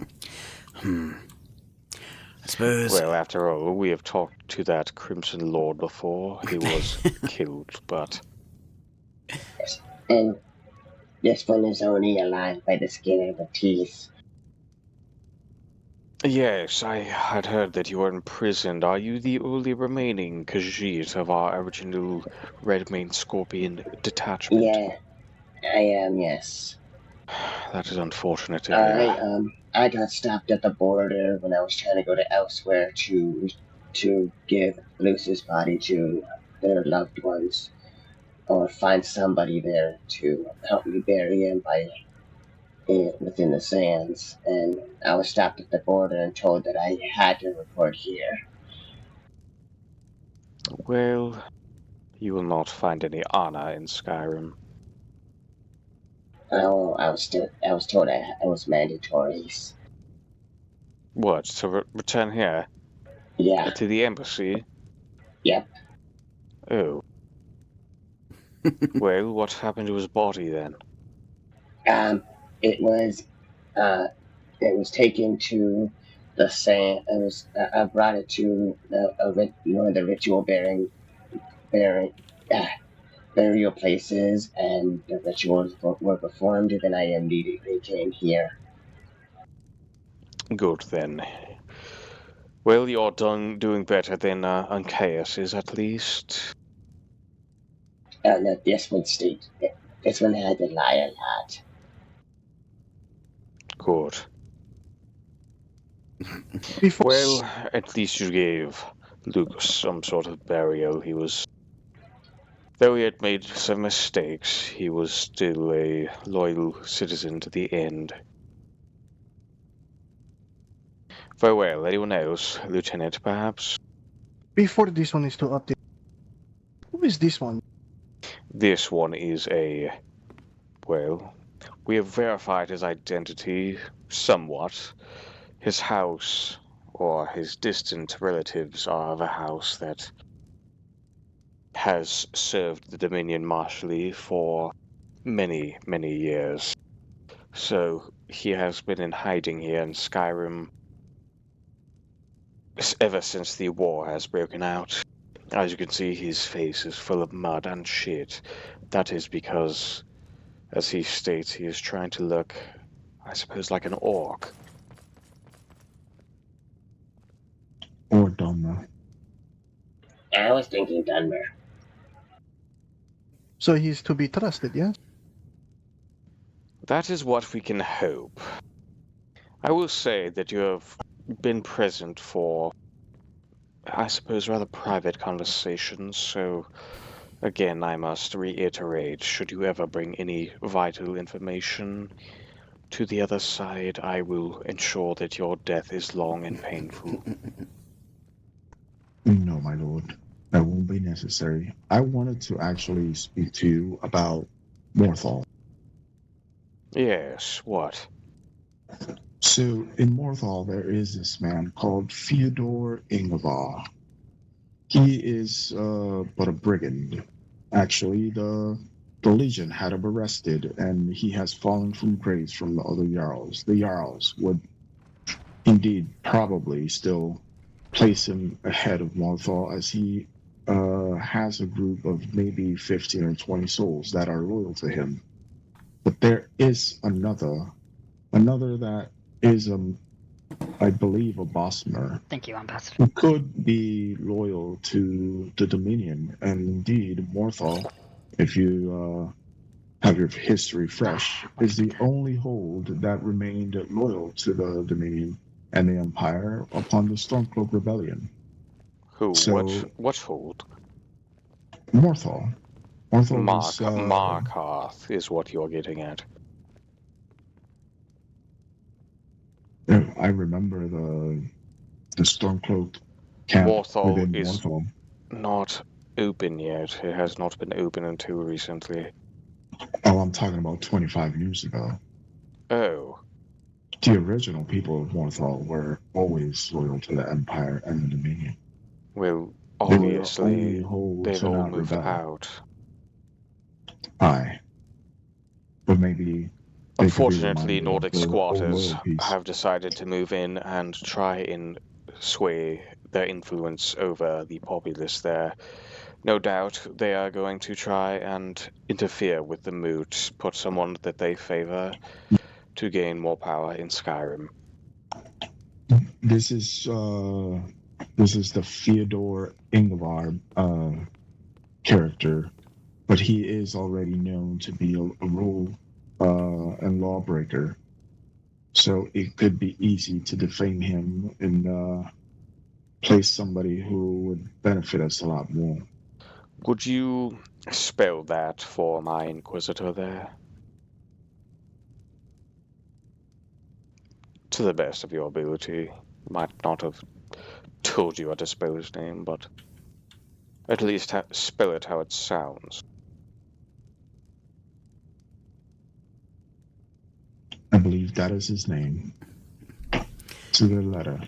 suppose... Well, after all, we have talked to that Crimson Lord before. He was killed, but... And this one is only alive by the skin of the teeth. Yes, I had heard that you were imprisoned. Are you the only remaining Khajiit of our original Red-Maned Scorpion detachment? Yeah, I am, yes. That is unfortunate to hear. I got stopped at the border when I was trying to go to elsewhere to give Lucy's body to their loved ones, or find somebody there to help me bury him within the sands. And I was stopped at the border and told that I had to report here. Well, you will not find any honor in Skyrim. Oh, I was told it was mandatory. What, to return here? Yeah. To the embassy? Yep. Oh. Well, what happened to his body then? It was taken to the same. I brought it to one of the ritual burial places, and the rituals were performed. And then I immediately came here. Good then. Well, you're doing better than Ancaeus is, at least. No, this one had to lie a lot. Good. Well, at least you gave Lucas some sort of burial. Though he had made some mistakes, he was still a loyal citizen to the end. Very well. Anyone else? Lieutenant, perhaps? Before this one is to update, who is this one? This one is well, we have verified his identity somewhat. His house, or his distant relatives, are of a house that has served the Dominion martially for many, many years. So he has been in hiding here in Skyrim ever since the war has broken out. As you can see, his face is full of mud and shit. That is because, as he states, he is trying to look, I suppose, like an orc. Or Dunmer. I was thinking Dunmer. So he's to be trusted, yes? That is what we can hope. I will say that you have been present for, I suppose, rather private conversations, so again, I must reiterate, should you ever bring any vital information to the other side, I will ensure that your death is long and painful. No, my lord. That won't be necessary. I wanted to actually speak to you about Morthal. Yes, what? So, in Morthal, there is this man called Fyodor Ingvar. He is but a brigand. Actually, the Legion had him arrested, and he has fallen from grace from the other Jarls. The Jarls would indeed probably still place him ahead of Morthal, as he has a group of maybe 15 or 20 souls that are loyal to him. But there is another that is, I believe, a Bosmer. Thank you, Ambassador. Who could be loyal to the Dominion, and indeed, Morthal, if you have your history fresh, is the only hold that remained loyal to the Dominion and the Empire upon the Stormcloak Rebellion. Who? So, what hold? Morthal. Morthal was, Markarth is what you're getting at. I remember the Stormcloak camp within Morthal is Morthal. not open yet. It has not been open until recently. Oh, I'm talking about 25 years ago. Oh. The original people of Morthal were always loyal to the Empire and the Dominion. Well, obviously, they've all moved rebel. out. Aye. But maybe... Unfortunately, Nordic squatters have decided to move in and try and sway their influence over the populace there. No doubt they are going to try and interfere with the moot, put someone that they favor to gain more power in Skyrim. This is the Fyodor Ingvar character, but he is already known to be a rule and lawbreaker, so it could be easy to defame him and place somebody who would benefit us a lot more. Would you spell that for my Inquisitor there? To the best of your ability. Might not have told you how to spell his name, but at least spell it how it sounds. believe that is his name. To the letter.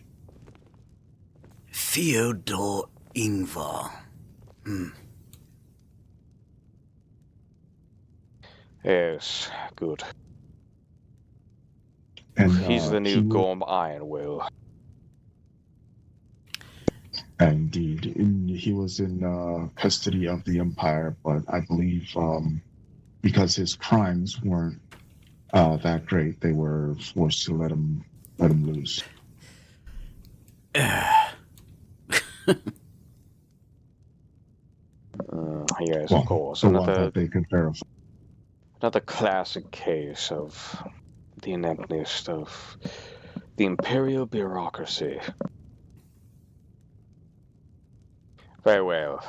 Fyodor Ingvar. Yes, good. And He's the new he was, Gorm Ironwill. indeed, he was in custody of the Empire, but I believe because his crimes weren't that great, they were forced to let him loose. Yes, Well, of course. the one that they could verify. Another classic case of the ineptness of the imperial bureaucracy. Very well.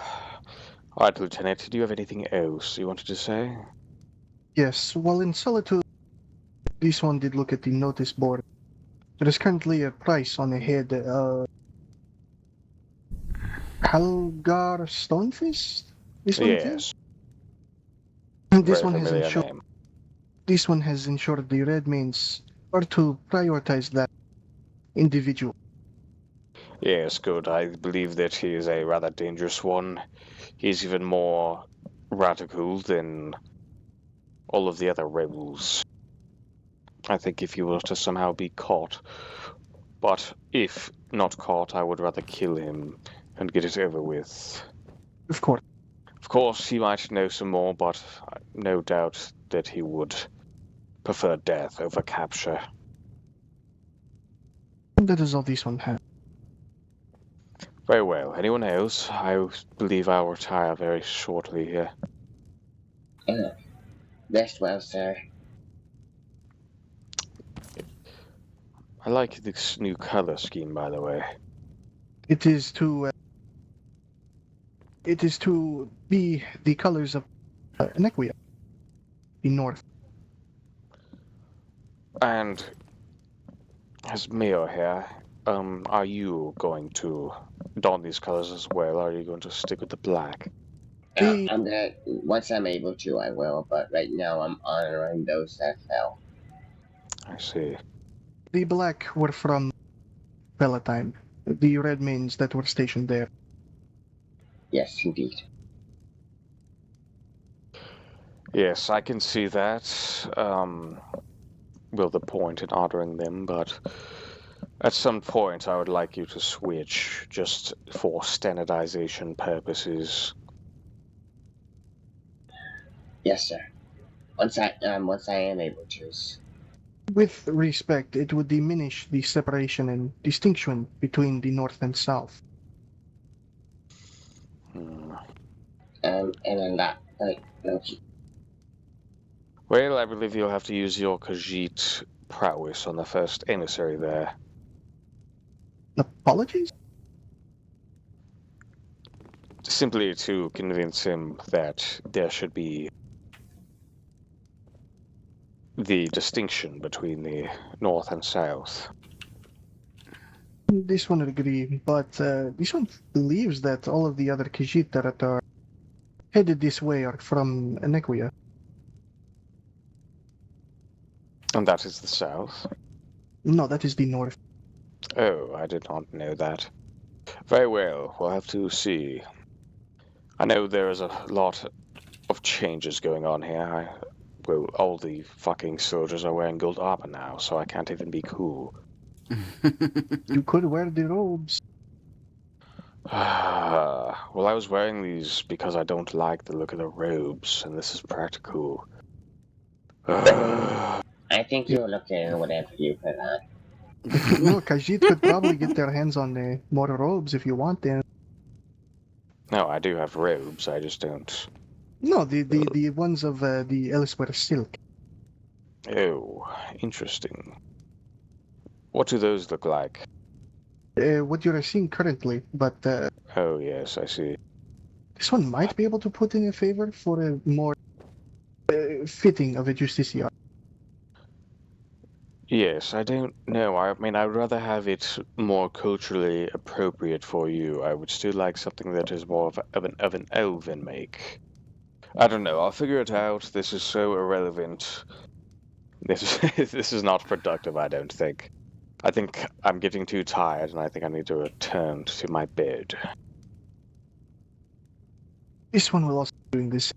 Alright, Lieutenant, do you have anything else you wanted to say? Yes, while in Solitude, this one did look at the notice board. There is currently a price on the head, Halgar Stonefist? This one too? Yes. And this Very one has familiar ensured. name. This one has ensured the red means are to prioritize that individual. Yes, good. I believe that he is a rather dangerous one. He's even more radical than all of the other rebels. I think if he were to somehow be caught, but if not caught, I would rather kill him and get it over with. Of course. Of course, he might know some more, but no doubt that he would prefer death over capture. That is all this one has. Very well. Anyone else? I believe I'll retire very shortly here. Rest well, sir. I like this new color scheme, by the way. It is to be the colors of Nequia, the north. And as mayor here, are you going to don these colors as well, or are you going to stick with the black? I'm gonna, once I'm able to, I will, but right now I'm honoring those that fell. I see. The black were from Palatine, the red means that were stationed there. Yes, indeed. Yes, I can see that. Well, the point in honoring them, but at some point I would like you to switch, just for standardization purposes. Yes, sir. Once I am able to. With respect, it would diminish the separation and distinction between the north and south. And then that, okay. Well, I believe you'll have to use your Khajiit prowess on the first emissary there. Apologies? Simply to convince him that there should be the distinction between the north and south. This one would agree, but this one believes that all of the other Khajiit that are headed this way are from Nequia. And that is the south? No, that is the north. Oh, I did not know that. Very well, we'll have to see. I know there is a lot of changes going on here. Well, all the fucking soldiers are wearing gold armor now, so I can't even be cool. You could wear the robes. Well, I was wearing these because I don't like the look of the robes, and this is practical. I think you're looking at whatever you put on. No, Khajiit could probably get their hands on more robes if you want them. No, I do have robes, I just don't. No, the ones of the Elsewhere silk. Oh, interesting. What do those look like? What you're seeing currently, but Oh, yes, I see. this one might be able to put in a favor for a more fitting of a justiciar. Yes, I don't know. I mean, I'd rather have it more culturally appropriate for you. I would still like something that is more of an elven make. I don't know. I'll figure it out. This is so irrelevant This is not productive, I don't think. I think I'm getting too tired, and I think I need to return to my bed. This one will also be doing this.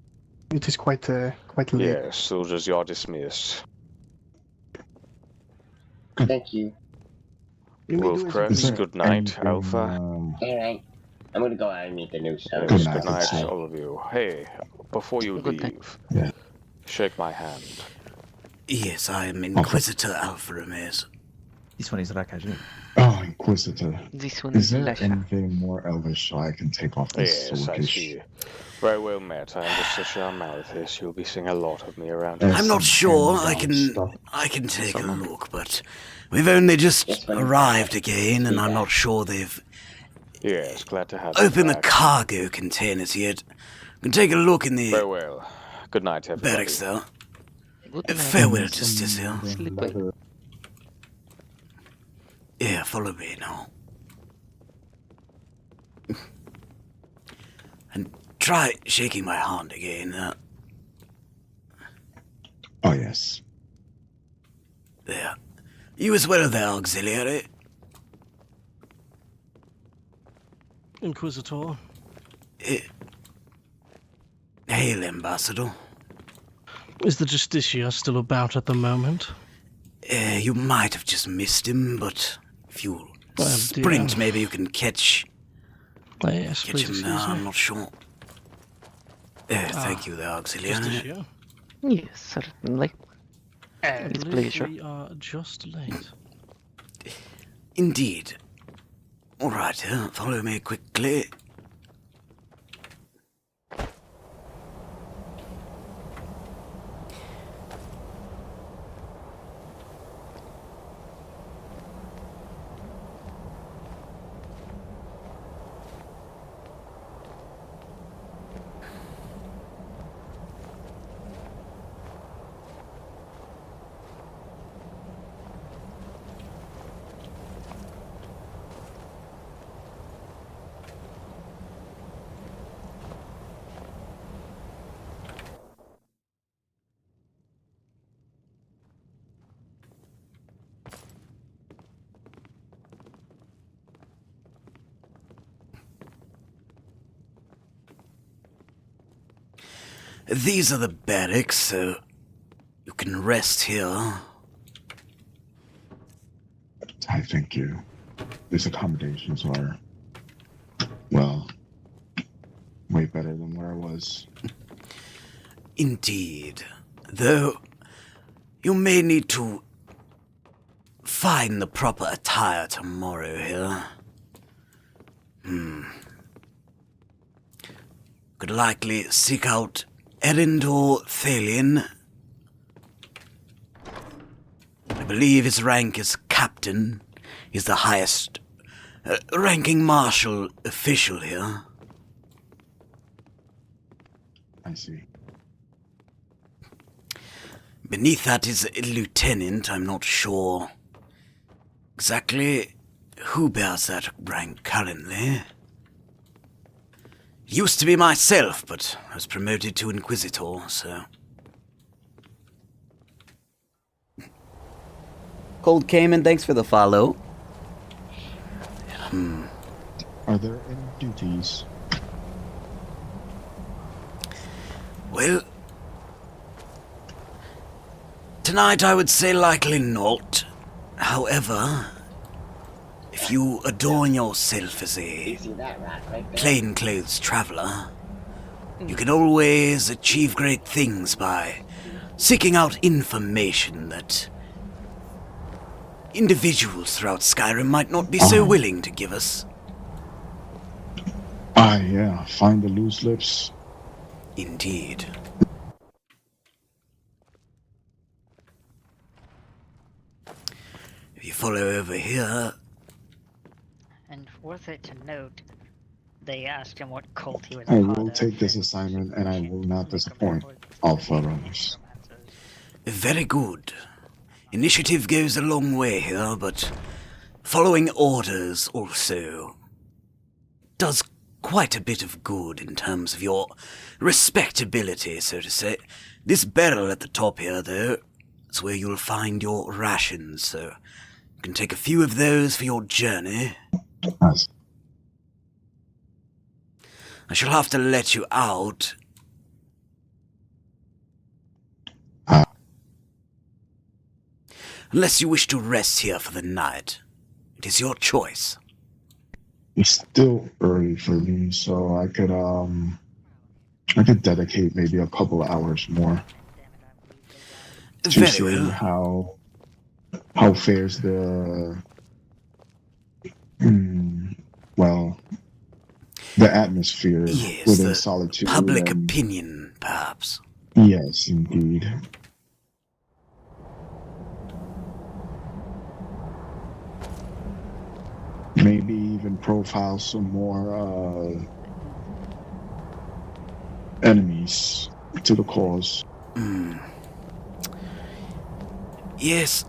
It is quite late. Yes, soldiers, you're dismissed. Thank you. Wolf Crest, good night, Alpha. Alright. I'm gonna go out and meet the new son. Yes, good night, all of you. Hey, before you leave, shake my hand. Yes, I am Inquisitor Alpha Romeus. This one is Rakaji. Oh, Inquisitor. This one is is there Lasha. anything more elvish so I can take off this Yes, I swordfish? see. Very well met. I am just such a Malthus. You'll be seeing a lot of me around. I'm not sure I can take a look, but we've only just arrived again, and I'm not sure they've Yes, glad to have you opened the back. cargo containers yet. We can take a look in the Very well. Good night, everybody. barracks, though. Farewell, Justice Hill. Yeah, follow me now. And try shaking my hand again. Oh, yes. There. You as well there, auxiliary. Inquisitor. Hail, Ambassador. Is the Justicia still about at the moment? You might have just missed him, but if you sprint, maybe you can catch Yes, catch please him excuse there, me. I'm not sure. Thank you there, auxiliary. Justicia. Yes, certainly. It's pleasure. We are just late. Indeed. All right, follow me quickly. These are the barracks, so you can rest here. I thank you. These accommodations are, well, way better than where I was. Indeed. Though, you may need to find the proper attire tomorrow here. Could likely seek out Erend or Thalion. I believe his rank is captain. He's the highest ranking martial official here. I see. Beneath that is a lieutenant. I'm not sure exactly who bears that rank currently. Used to be myself, but I was promoted to Inquisitor, so... Cold Cayman, thanks for the follow. Are there any duties? Well... Tonight I would say likely not. However... If you adorn yourself as a plainclothes traveler, you can always achieve great things by seeking out information that individuals throughout Skyrim might not be so willing to give us. Yeah, find the loose lips. Indeed. If you follow over here... And worth it to note, they asked him what cult he was I part will of. take this assignment and I will not disappoint. Alpha Romeus. Very good. Initiative goes a long way here, but following orders also does quite a bit of good in terms of your respectability, so to say. This barrel at the top here, though, It's where you'll find your rations, so you can take a few of those for your journey. Nice. I shall have to let you out. Unless you wish to rest here for the night. It is your choice. It's still early for me, so I could dedicate maybe a couple of hours more to see how fares the the atmosphere within Solitude. Public opinion, perhaps. Yes, indeed. Maybe even profile some more enemies to the cause. Yes.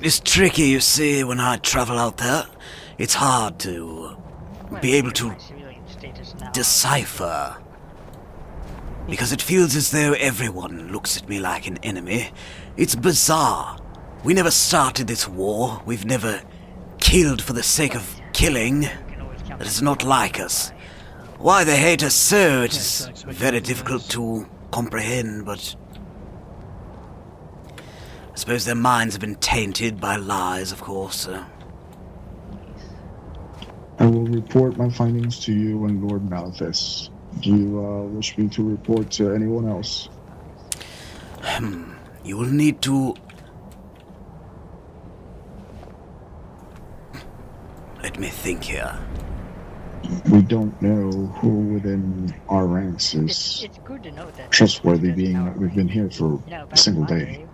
It's tricky, you see, when I travel out there. It's hard to be able to decipher. Because it feels as though everyone looks at me like an enemy. It's bizarre. We never started this war. We've never killed for the sake of killing. That is not like us. Why they hate us so, it is very difficult to comprehend, but I suppose their minds have been tainted by lies, of course. I will report my findings to you and Lord Malthus. Do you wish me to report to anyone else? You will need to... Let me think here. We don't know who within our ranks is trustworthy, being that we've been here for a single day.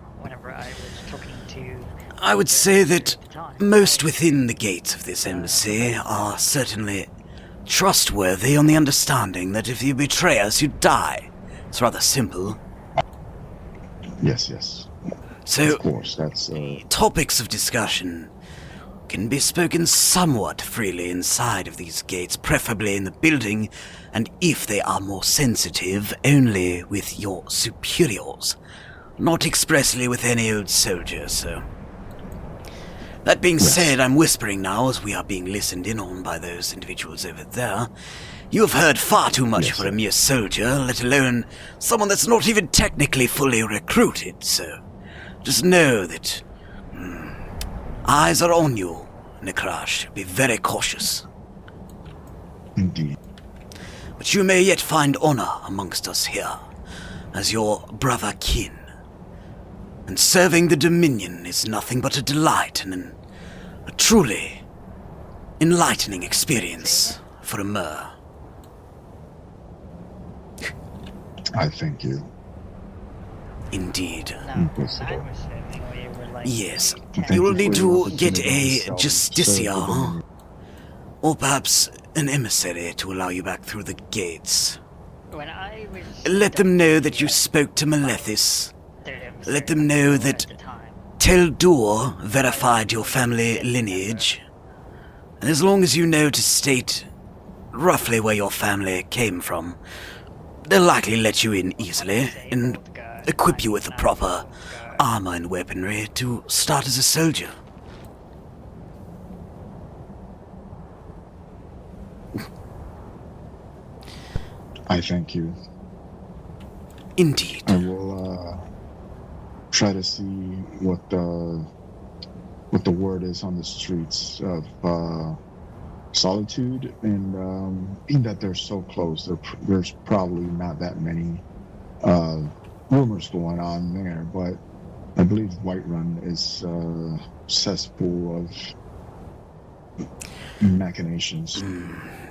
I would say that most within the gates of this embassy are certainly trustworthy on the understanding that if you betray us, you die. It's rather simple. Yes. So, of course, that's... topics of discussion can be spoken somewhat freely inside of these gates, preferably in the building, and if they are more sensitive, only with your superiors, not expressly with any old soldier, so... That being said, I'm whispering now as we are being listened in on by those individuals over there. You have heard far too much for a mere soldier, let alone someone that's not even technically fully recruited, so just know that eyes are on you, Nekrash. Be very cautious. Indeed. But you may yet find honor amongst us here, as your brother kin. And serving the Dominion is nothing but a delight and a truly enlightening experience for a Mer. I thank you. Indeed. Impossible. Yes, you will need to get a justiciar, or perhaps an emissary to allow you back through the gates. Let them know that you spoke to Malethus. Let them know that Teldur verified your family lineage. And as long as you know to state roughly where your family came from, they'll likely let you in easily and equip you with the proper armor and weaponry to start as a soldier. I thank you. Indeed. I will try to see what the word is on the streets of Solitude, and being that they're so close, there's probably not that many rumors going on there, but I believe Whiterun is a cesspool of machinations.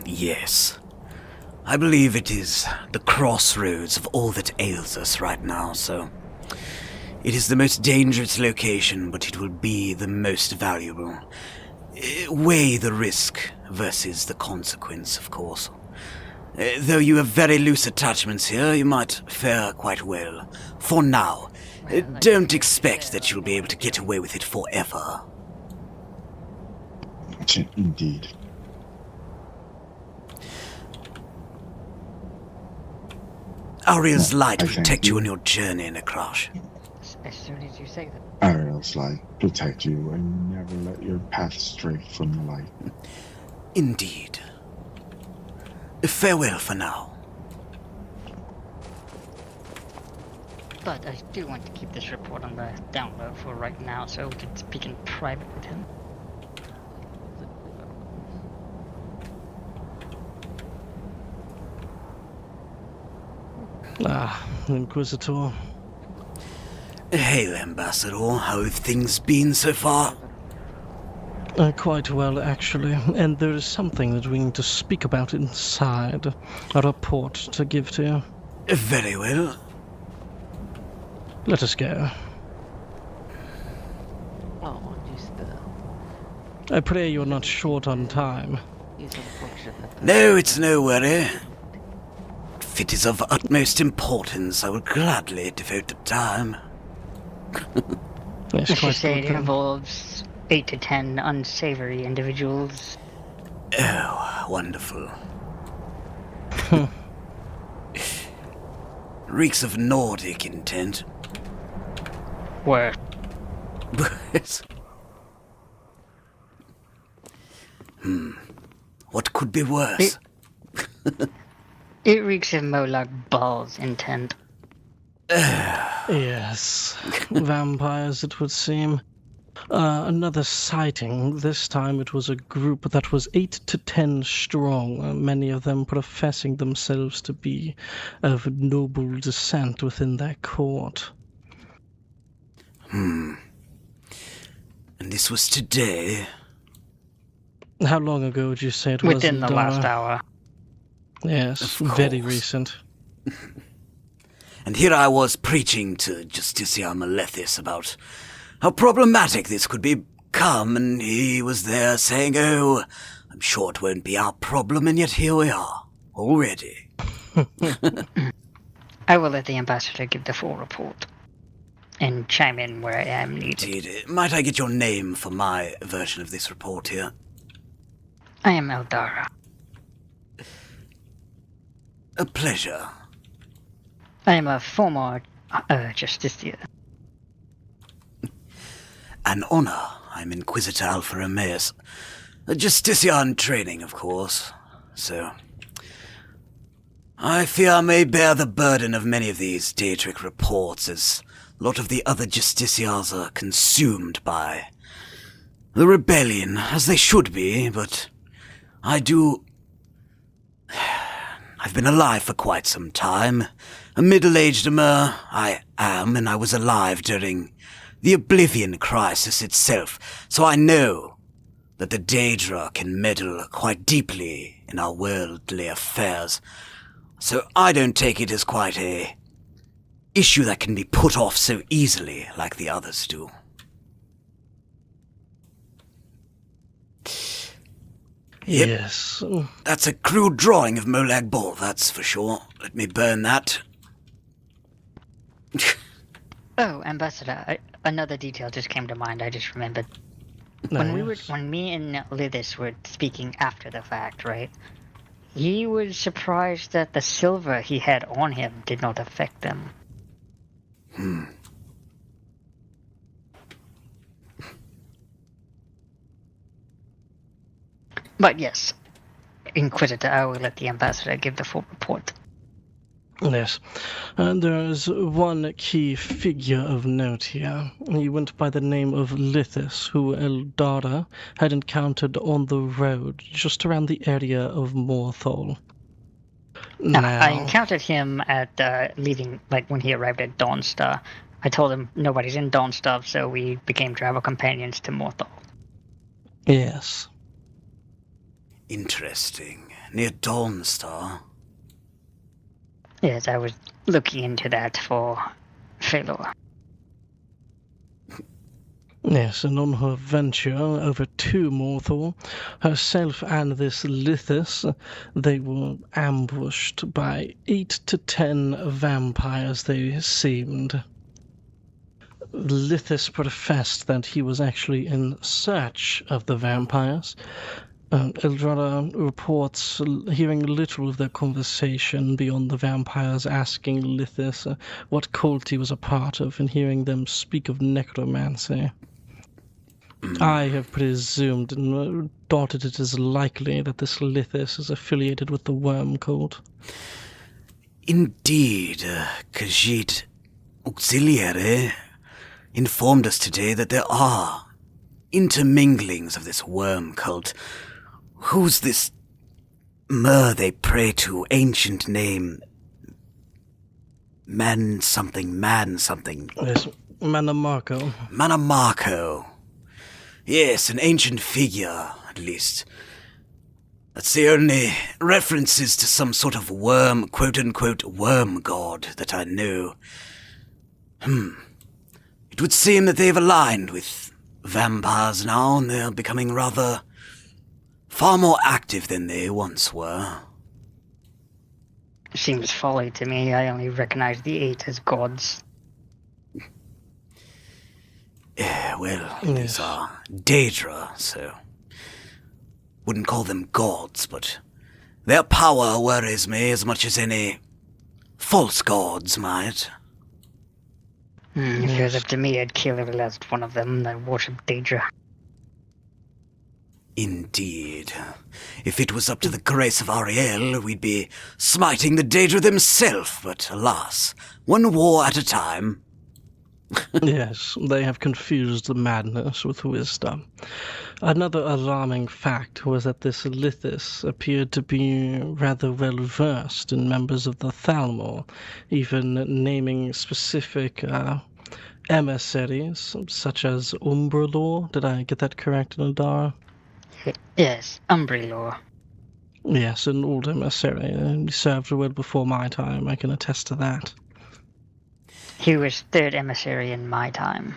Yes. I believe it is the crossroads of all that ails us right now, so... It is the most dangerous location, but it will be the most valuable. Weigh the risk versus the consequence, of course. Though you have very loose attachments here, you might fare quite well. For now, don't expect that you'll be able to get away with it forever. Indeed. Auriel's light will protect you on your journey, Nekrash. as soon as you say that. Ariel's like, protect you and never let your path stray from the light. Indeed. Farewell for now. But I do want to keep this report on the down low for right now, so we can speak in private with him. Inquisitor. Hail, Ambassador. How have things been so far? Quite well, actually. And there is something that we need to speak about inside. A report to give to you. Very well. Let us go. Oh, just I pray you're not short on time. No, it's no worry. If it is of utmost importance, I will gladly devote the time. Yes, Let's just say it involves 8 to 10 unsavory individuals. Oh, wonderful. Reeks of Nordic intent. Where? What could be worse? It reeks of Moloch Ball's intent. Yes, vampires it would seem. Another sighting. This time it was a group that was 8 to 10 strong, many of them professing themselves to be of noble descent within their court. And this was today? How long ago would you say it was? Within the last hour. Yes, very recent. And here I was preaching to Justiciar Malethus about how problematic this could become, and he was there saying, oh, I'm sure it won't be our problem, and yet here we are, already. I will let the ambassador give the full report, and chime in where I am needed. Indeed. Might I get your name for my version of this report here? I am Eldara. A pleasure. I am a former justiciar. An honor. I'm Inquisitor Alpha Romeus. A justiciar in training, of course. So, I fear I may bear the burden of many of these Daedric reports, as a lot of the other justiciars are consumed by the rebellion, as they should be, but I've been alive for quite some time. A middle-aged Amur I am, and I was alive during the Oblivion Crisis itself, so I know that the Daedra can meddle quite deeply in our worldly affairs. So I don't take it as quite a issue that can be put off so easily like the others do. Yep. Yes. That's a crude drawing of Molag Bal, that's for sure. Let me burn that. Oh, Ambassador, another detail just came to mind. I just remembered. When me and Lithis were speaking after the fact, right? He was surprised that the silver he had on him did not affect them. But yes, Inquisitor, I will let the ambassador give the full report. Yes. There is one key figure of note here. He went by the name of Lithis, who Eldara had encountered on the road, just around the area of Morthal. I encountered him at leaving, like when he arrived at Dawnstar. I told him nobody's in Dawnstar, so we became travel companions to Morthal. Yes. Interesting. Near Dawnstar. Yes, I was looking into that for Phalor. Yes, and on her venture over to Morthal, herself and this Lithis, they were ambushed by 8 to 10 vampires, they seemed. Lithis professed that he was actually in search of the vampires, Eldrada reports hearing little of their conversation beyond the vampires asking Lithis what cult he was a part of and hearing them speak of necromancy. I have presumed and thought it is likely that this Lithis is affiliated with the worm cult. Indeed, Khajiit Auxiliary informed us today that there are interminglings of this worm cult. Who's this mer they pray to? Ancient name. Man something. Yes, Manamarco. Manamarco. Yes, an ancient figure, at least. That's the only references to some sort of worm, quote-unquote, worm god that I know. It would seem that they've aligned with vampires now, and they're becoming rather far more active than they once were. Seems folly to me. I only recognize the 8 as gods. Well, these are Daedra, so wouldn't call them gods, but their power worries me as much as any false gods might. If it was up to me, I'd kill every last one of them that worship Daedra. Indeed. If it was up to the grace of Ariel, we'd be smiting the Daedra themselves, but alas, one war at a time. Yes, they have confused the madness with wisdom. Another alarming fact was that this Lithis appeared to be rather well versed in members of the Thalmor, even naming specific emissaries, such as Umbrelor. Did I get that correct, Nadara? Yes, Umbrelor. Yes, an old emissary. He served well before my time, I can attest to that. He was 3rd emissary in my time.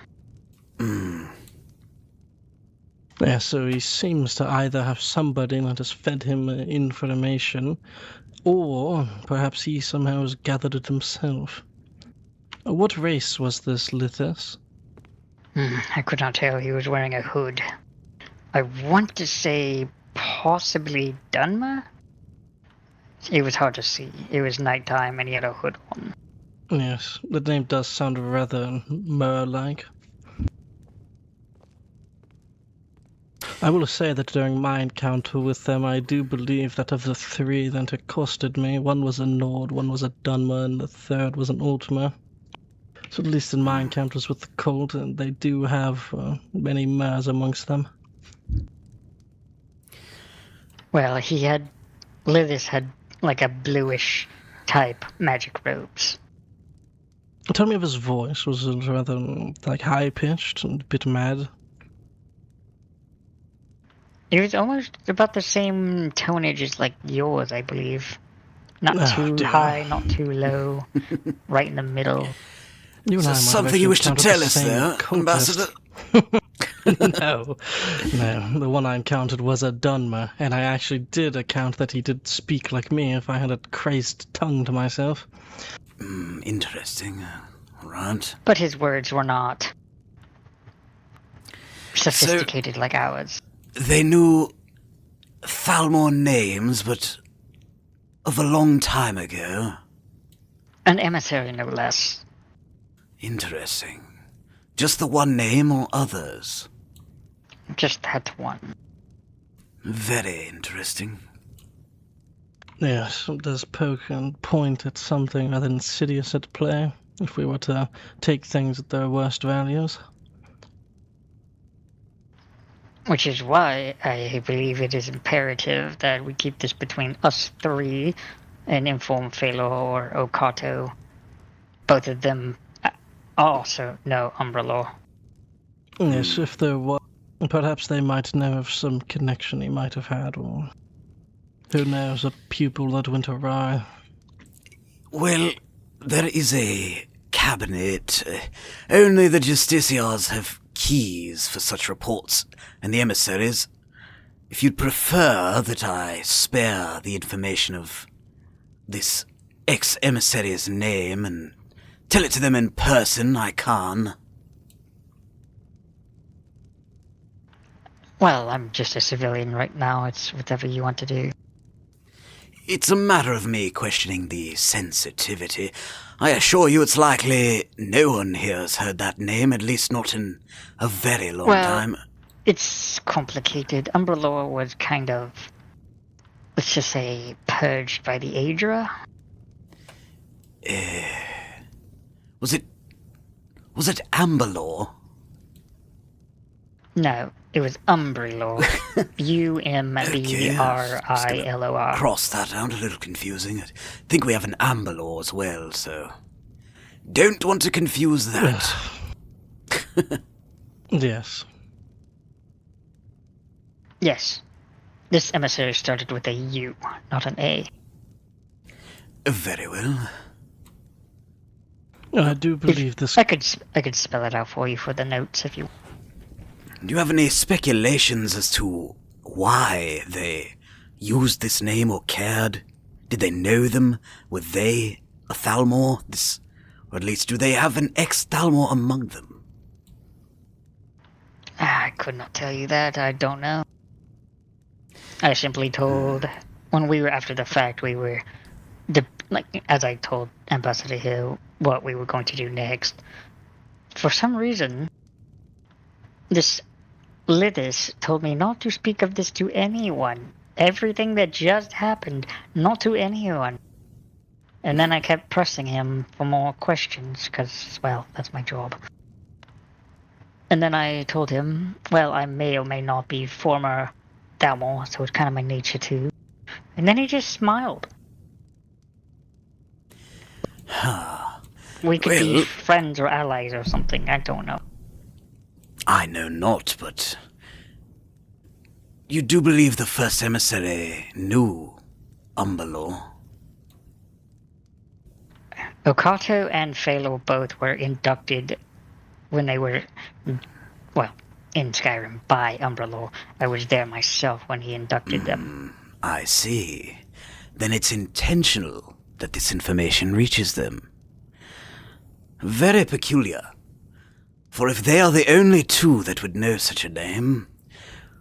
Yeah, so he seems to either have somebody that has fed him information, or perhaps he somehow has gathered it himself. What race was this Lithis? I could not tell. He was wearing a hood. I want to say possibly Dunmer? It was hard to see. It was nighttime and he had a hood on. Yes, the name does sound rather mer-like. I will say that during my encounter with them, I do believe that of the 3 that accosted me, one was a Nord, one was a Dunmer, and the 3rd was an Ultima. So at least in my encounters with the cult, they do have many mers amongst them. Well, Lithis had like a bluish type magic robes. Tell me of his voice. Was it rather like high-pitched and a bit mad? It was almost about the same tonage as like yours, I believe. Not too high, not too low. Right in the middle. Is there something you wish to tell us there, Ambassador? No. The one I encountered was a Dunmer, and I actually did account that he did speak like me if I had a crazed tongue to myself. Interesting. Right. But his words were not sophisticated like ours. They knew Thalmor names, but of a long time ago. An emissary, no less. Interesting. Just the one name or others? Just that one. Very interesting. Yes, it does poke and point at something rather insidious at play, if we were to take things at their worst values. Which is why I believe it is imperative that we keep this between us 3 and inform Phalor or Okato. Both of them also know Umbrelor. Yes, if there was, perhaps they might know of some connection he might have had, or who knows, a pupil that went awry. Well, there is a cabinet. Only the justiciars have keys for such reports, and the emissaries. If you'd prefer that I spare the information of this ex-emissary's name and tell it to them in person, I can. Well, I'm just a civilian right now. It's whatever you want to do. It's a matter of me questioning the sensitivity. I assure you it's likely no one here has heard that name, at least not in a very long time. It's complicated. Umbrelore was kind of, let's just say, purged by the Aedra. Was it Amberlore? No, it was Umbrelore. Umbrillor. Cross that out, a little confusing. I think we have an Amberlore as well, so don't want to confuse that. Yes. Yes. This emissary started with a U, not an A. Very well. I do believe this. I could spell it out for you for the notes if you. Do you have any speculations as to why they used this name or cared? Did they know them? Were they a Thalmor? Or at least do they have an ex-Thalmor among them? I could not tell you that. I don't know. I simply told, when we were after the fact, we were, as I told Ambassador Hill what we were going to do next. For some reason, this Lithis told me not to speak of this to anyone. Everything that just happened, not to anyone. And then I kept pressing him for more questions, because, well, that's my job. And then I told him, well, I may or may not be former Thalmor, so it's kind of my nature too. And then he just smiled. We could be friends or allies or something, I don't know. I know not, but you do believe the first emissary knew Umberlore? Okato and Phalor both were inducted when they were, well, in Skyrim by Umberlore. I was there myself when he inducted them. I see. Then it's intentional that this information reaches them. Very peculiar. For if they are the only two that would know such a name,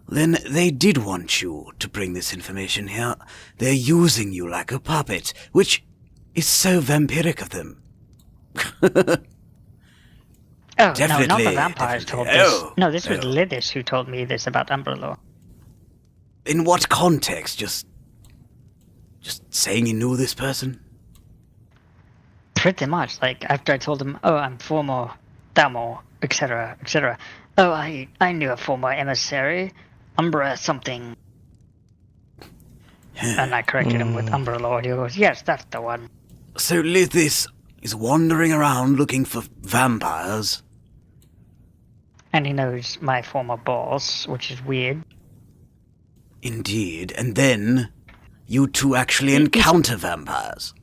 then they did want you to bring this information here. They're using you like a puppet, which is so vampiric of them. Definitely, no, not the vampires told this. No, this was Lithis who told me this about Umberlore. In what context? Just saying you knew this person? Pretty much. Like, after I told him, oh, I'm former Thalmor, etc., etc. Oh, I knew a former emissary, Umbra something. And I corrected him with Umberlore. He goes, yes, that's the one. So Lithis is wandering around looking for vampires. And he knows my former boss, which is weird. Indeed, and then you two actually encounter vampires.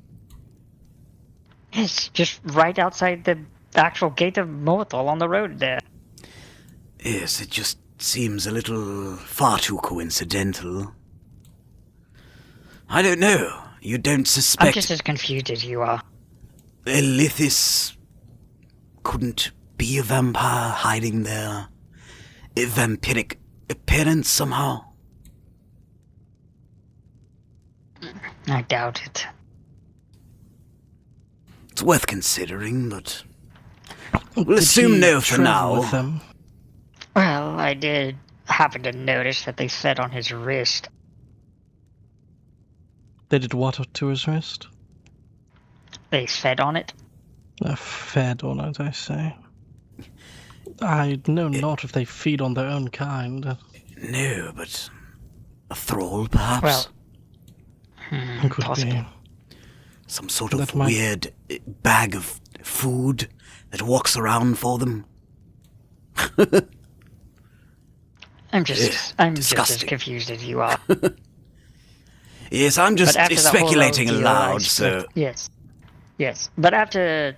Yes, just right outside the actual gate of Morthal on the road there. Yes, it just seems a little far too coincidental. I don't know. You don't suspect... I'm just as confused as you are. Lithis couldn't be a vampire hiding there? A vampiric appearance somehow? I doubt it. It's worth considering, but we'll assume no for now. Well, I did happen to notice that they fed on his wrist. They did what to his wrist? They fed on it. Fed on it, I say. I know not if they feed on their own kind. No, but a thrall, perhaps? Well, could possible. be. Some sort of weird bag of food that walks around for them? I'm just as confused as you are. Yes, I'm just speculating aloud, so... Yes. But after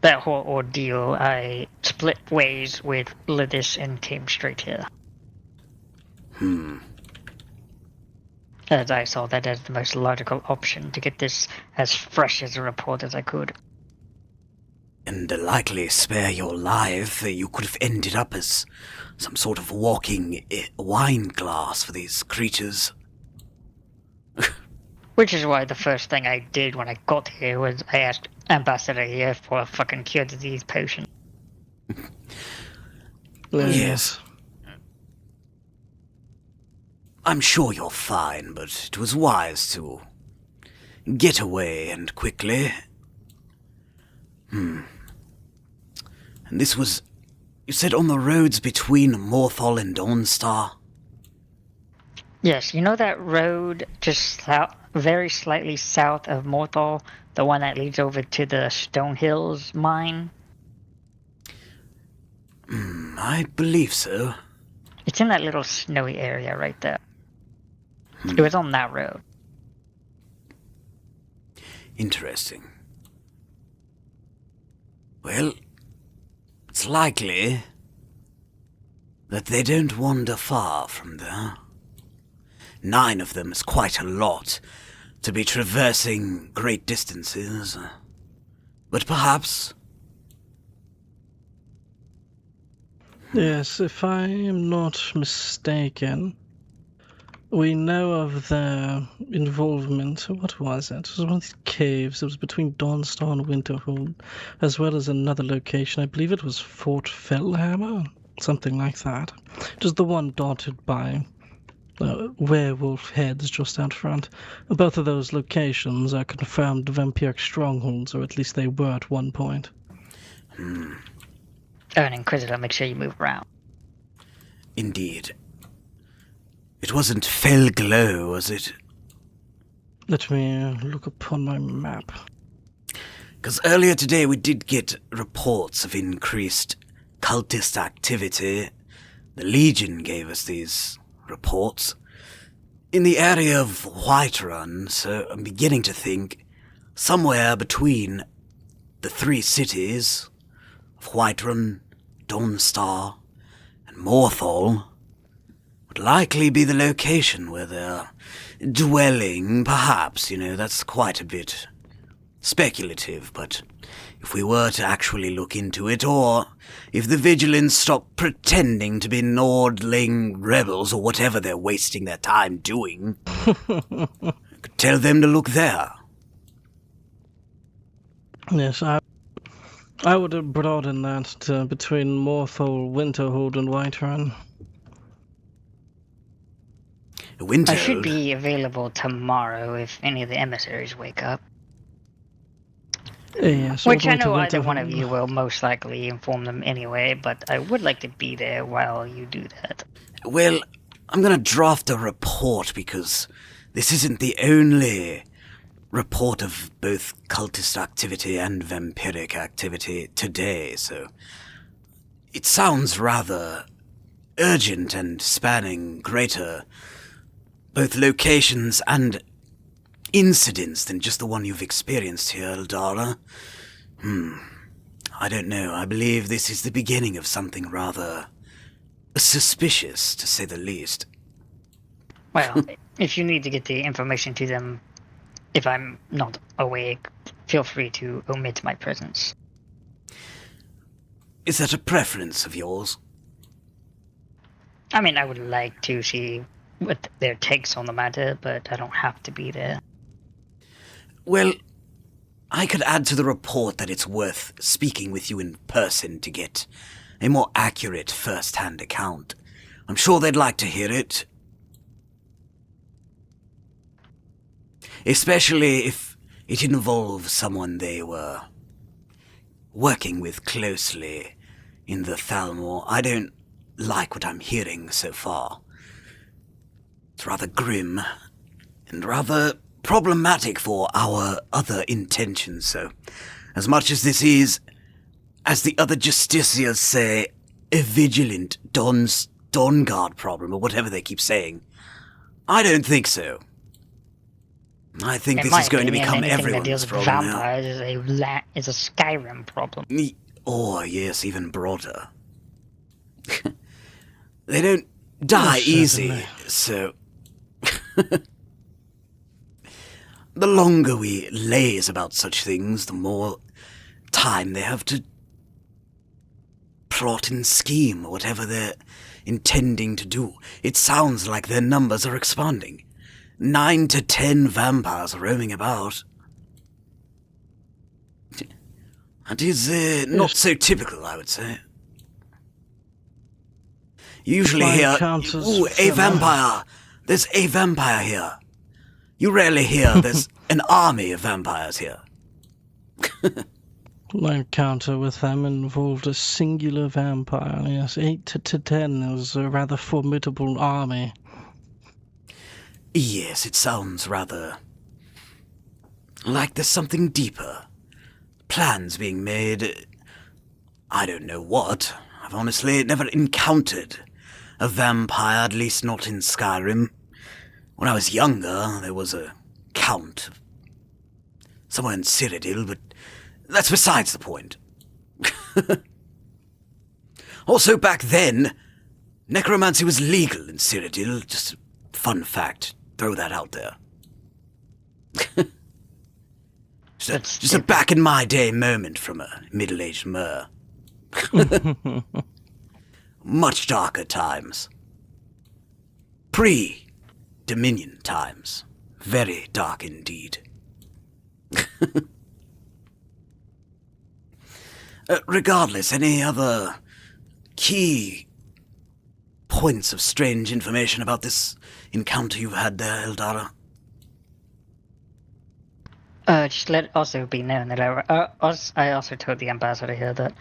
that whole ordeal, I split ways with Lithis and came straight here. As I saw that as the most logical option to get this as fresh as a report as I could. and likely spare your life. You could have ended up as some sort of walking wine glass for these creatures. Which is why the first thing I did when I got here was I asked Ambassador here for a fucking cure disease potion. Yes. I'm sure you're fine, but it was wise to get away and quickly. And this was, you said, on the roads between Morthal and Dawnstar? Yes, you know that road just very slightly south of Morthal, the one that leads over to the Stone Hills mine? I believe so. It's in that little snowy area right there. It was on that road. Interesting. Well, it's likely that they don't wander far from there. 9 of them is quite a lot to be traversing great distances. But perhaps... Yes, if I am not mistaken, we know of their involvement. What was it? It was one of these caves. It was between Dawnstar and Winterhold, as well as another location. I believe it was Fort Fellhammer, something like that. Just the one dotted by werewolf heads just out front. Both of those locations are confirmed vampiric strongholds, or at least they were at one point. An Inquisitor, make sure you move around. Indeed. It wasn't Felglow, was it? Let me look upon my map. Because earlier today we did get reports of increased cultist activity. The Legion gave us these reports in the area of Whiterun, so I'm beginning to think somewhere between the 3 cities of Whiterun, Dawnstar, and Morthal would likely be the location where they're dwelling. Perhaps, that's quite a bit speculative, but if we were to actually look into it, or if the Vigilants stop pretending to be Nordling rebels or whatever they're wasting their time doing, I could tell them to look there. Yes, I would have broadened that to between Morthal, Winterhold, and Whiterun. I should be available tomorrow if any of the emissaries wake up. Yes, Which I know either one of you will most likely inform them anyway, but I would like to be there while you do that. Well, I'm going to draft a report because this isn't the only report of both cultist activity and vampiric activity today, so it sounds rather urgent and spanning greater both locations and incidents than just the one you've experienced here, Eldara. I don't know. I believe this is the beginning of something rather suspicious, to say the least. Well, if you need to get the information to them, if I'm not awake, feel free to omit my presence. Is that a preference of yours? I mean, I would like to see what their takes on the matter, but I don't have to be there. Well, I could add to the report that it's worth speaking with you in person to get a more accurate first-hand account. I'm sure they'd like to hear it. Especially if it involves someone they were working with closely in the Thalmor. I don't like what I'm hearing so far. It's rather grim and rather problematic for our other intentions, so as much as this is, as the other justiciars say, a vigilant Dawnguard problem, or whatever they keep saying, I don't think so. I think this is going to become everyone's problem now. Vampires is a Skyrim problem. Or, yes, even broader. They don't die easy, so... The longer we laze about such things, the more time they have to plot and scheme whatever they're intending to do. It sounds like their numbers are expanding. 9 to 10 vampires roaming about. That is not so typical, I would say. You usually hear, "Ooh, a vampire! There's a vampire here." You rarely hear there's an army of vampires here. My encounter with them involved a singular vampire. Yes, 8 to 10 is a rather formidable army. Yes, it sounds rather like there's something deeper. Plans being made. I don't know what. I've honestly never encountered a vampire, at least not in Skyrim. When I was younger, there was a count somewhere in Cyrodiil, but that's besides the point. Also, back then, necromancy was legal in Cyrodiil. Just a fun fact. Throw that out there. just a back in my day moment from a middle-aged mer. Much darker times. Pre-Dominion times. Very dark indeed. Regardless, any other key points of strange information about this encounter you've had there, Eldara? Just let it also be known that I also told the ambassador here that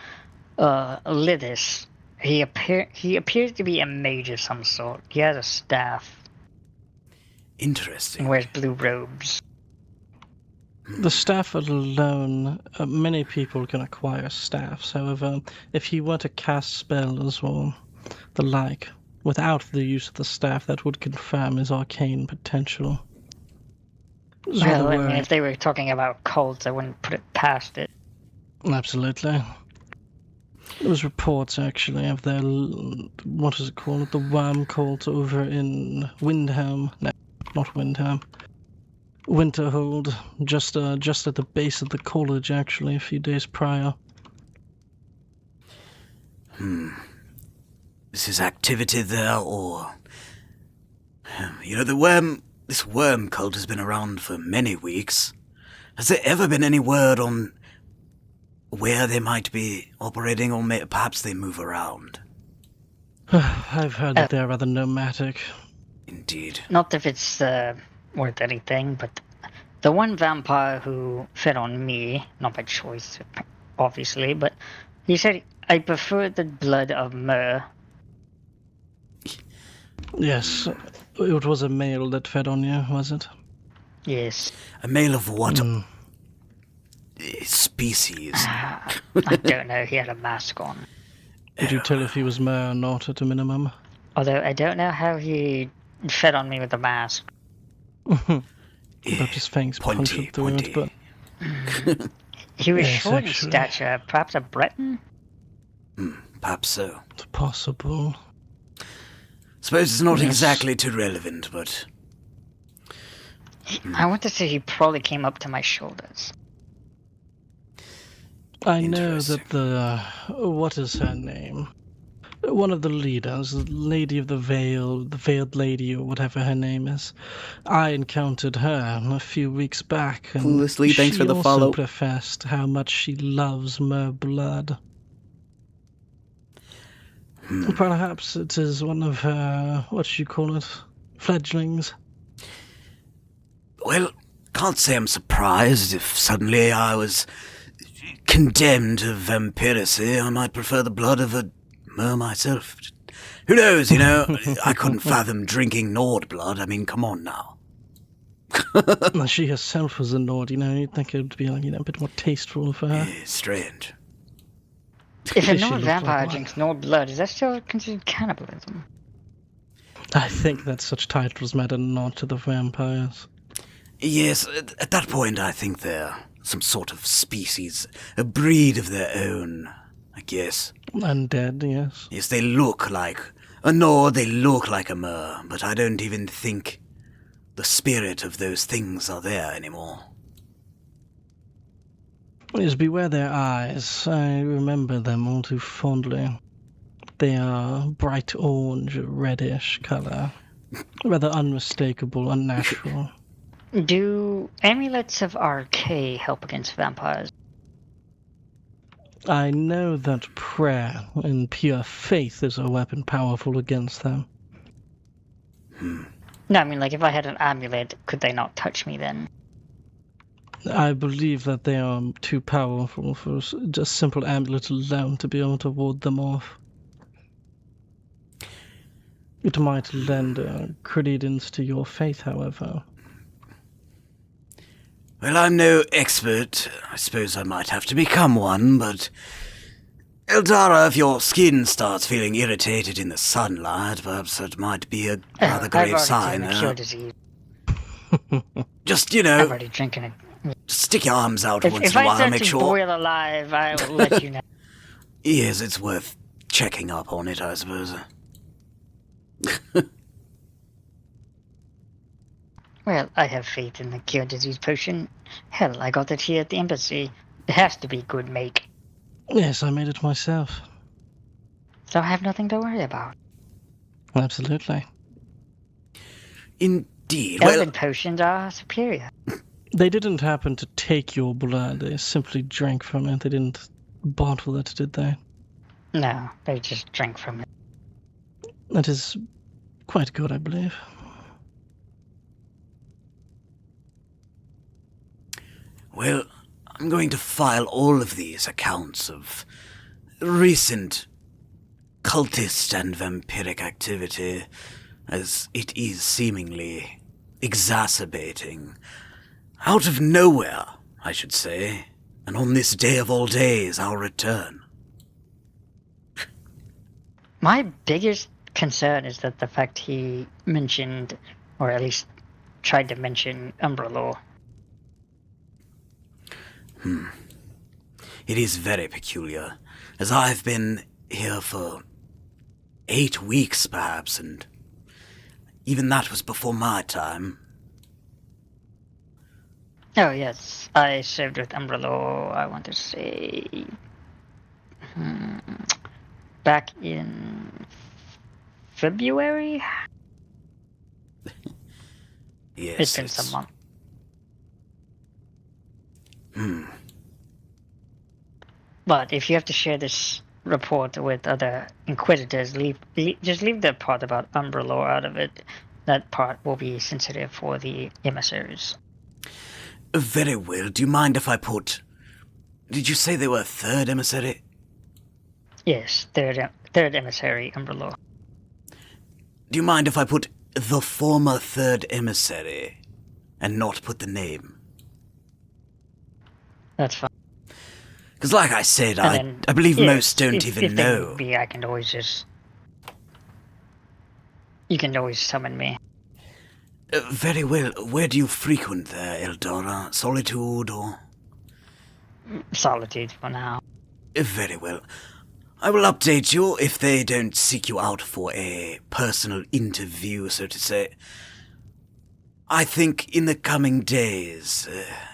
Lithis, he appears to be a mage of some sort. He has a staff. Interesting. And wears blue robes. The staff alone, many people can acquire staffs. However, if he were to cast spells or the like, without the use of the staff, that would confirm his arcane potential. Well, I mean, if they were talking about cults, I wouldn't put it past it. Absolutely. There was reports, actually, of their, what is it called, the worm cult over in Windhelm. No, not Windhelm. Winterhold, just at the base of the college, actually, a few days prior. This is activity there, or... You know, this worm cult has been around for many weeks. Has there ever been any word on where they might be operating, or perhaps they move around? I've heard that they're rather nomadic. Indeed. Not if it's worth anything, but the one vampire who fed on me, not by choice, obviously, but he said, "I prefer the blood of Myr." Yes, it was a male that fed on you, was it? Yes. A male of what species? I don't know, he had a mask on. Could you tell if he was Myr or not, at a minimum? Although I don't know how he fed on me with the mask. But his fangs punctured through it, but... He was short in stature, perhaps a Breton? Perhaps so. It's possible. Suppose it's not exactly too relevant, but... I want to say he probably came up to my shoulders. I know that the... what is her name? One of the leaders, the Lady of the Veil, the Veiled Lady, or whatever her name is. I encountered her a few weeks back, and Foolishly, thanks for the follow. She also professed how much she loves Myr blood. Perhaps it is one of her, what should you call it, fledglings? Well, can't say I'm surprised if suddenly I was condemned to vampiracy. I might prefer the blood of a Myr myself. Who knows, you know? I couldn't fathom drinking Nord blood. I mean, come on now. She herself was a Nord, you know. You'd think it would be, like, you know, a bit more tasteful for her. Yeah, strange. If a Nord vampire drinks Nord blood, is that still considered cannibalism? I think that such titles matter not to the vampires. Yes, at that point I think they're some sort of species, a breed of their own, I guess. Undead, yes. Yes, they look like a Nord, they look like a Myr, but I don't even think the spirit of those things are there anymore. Yes, beware their eyes. I remember them all too fondly. They are bright orange, reddish color. Rather unmistakable, unnatural. Do amulets of RK help against vampires? I know that prayer and pure faith is a weapon powerful against them. No, I mean, like, if I had an amulet, could they not touch me then? I believe that they are too powerful for just simple amulet alone to be able to ward them off. It might lend credence to your faith, however. Well, I'm no expert. I suppose I might have to become one, but... Eldara, if your skin starts feeling irritated in the sunlight, perhaps that might be a rather grave sign. I've already cured disease. Just, you know... I've already drinking it. Stick your arms out once in a while, make sure... If I start to boil alive, I will let you know. Yes, it's worth checking up on it, I suppose. Well, I have faith in the cure disease potion. Hell, I got it here at the embassy. It has to be good make. Yes, I made it myself. So I have nothing to worry about. Absolutely. Indeed. Elven potions are superior. They didn't happen to take your blood. They simply drank from it. They didn't bottle it, did they? No, they just drank from it. That is quite good, I believe. Well, I'm going to file all of these accounts of recent cultist and vampiric activity, as it is seemingly exacerbating. Out of nowhere, I should say, and on this day of all days, I'll return. My biggest concern is that the fact he mentioned, or at least tried to mention, Umbra law. It is very peculiar, as I've been here for 8 weeks, perhaps, and even that was before my time. Oh, yes. I served with Umbra law, I want to say... back in... February? Yes, it's been some months. But if you have to share this report with other Inquisitors, just leave the part about Umbra law out of it. That part will be sensitive for the emissaries. Very well. Do you mind if I put... Did you say they were third emissary? Yes, third emissary, Umbra law. Do you mind if I put the former third emissary and not put the name? That's fine. Because like I said, I believe most don't even know. If I can always just... You can always summon me. Very well. Where do you frequent there, Eldora? Solitude or...? Solitude for now. Very well. I will update you if they don't seek you out for a personal interview, so to say. I think in the coming days,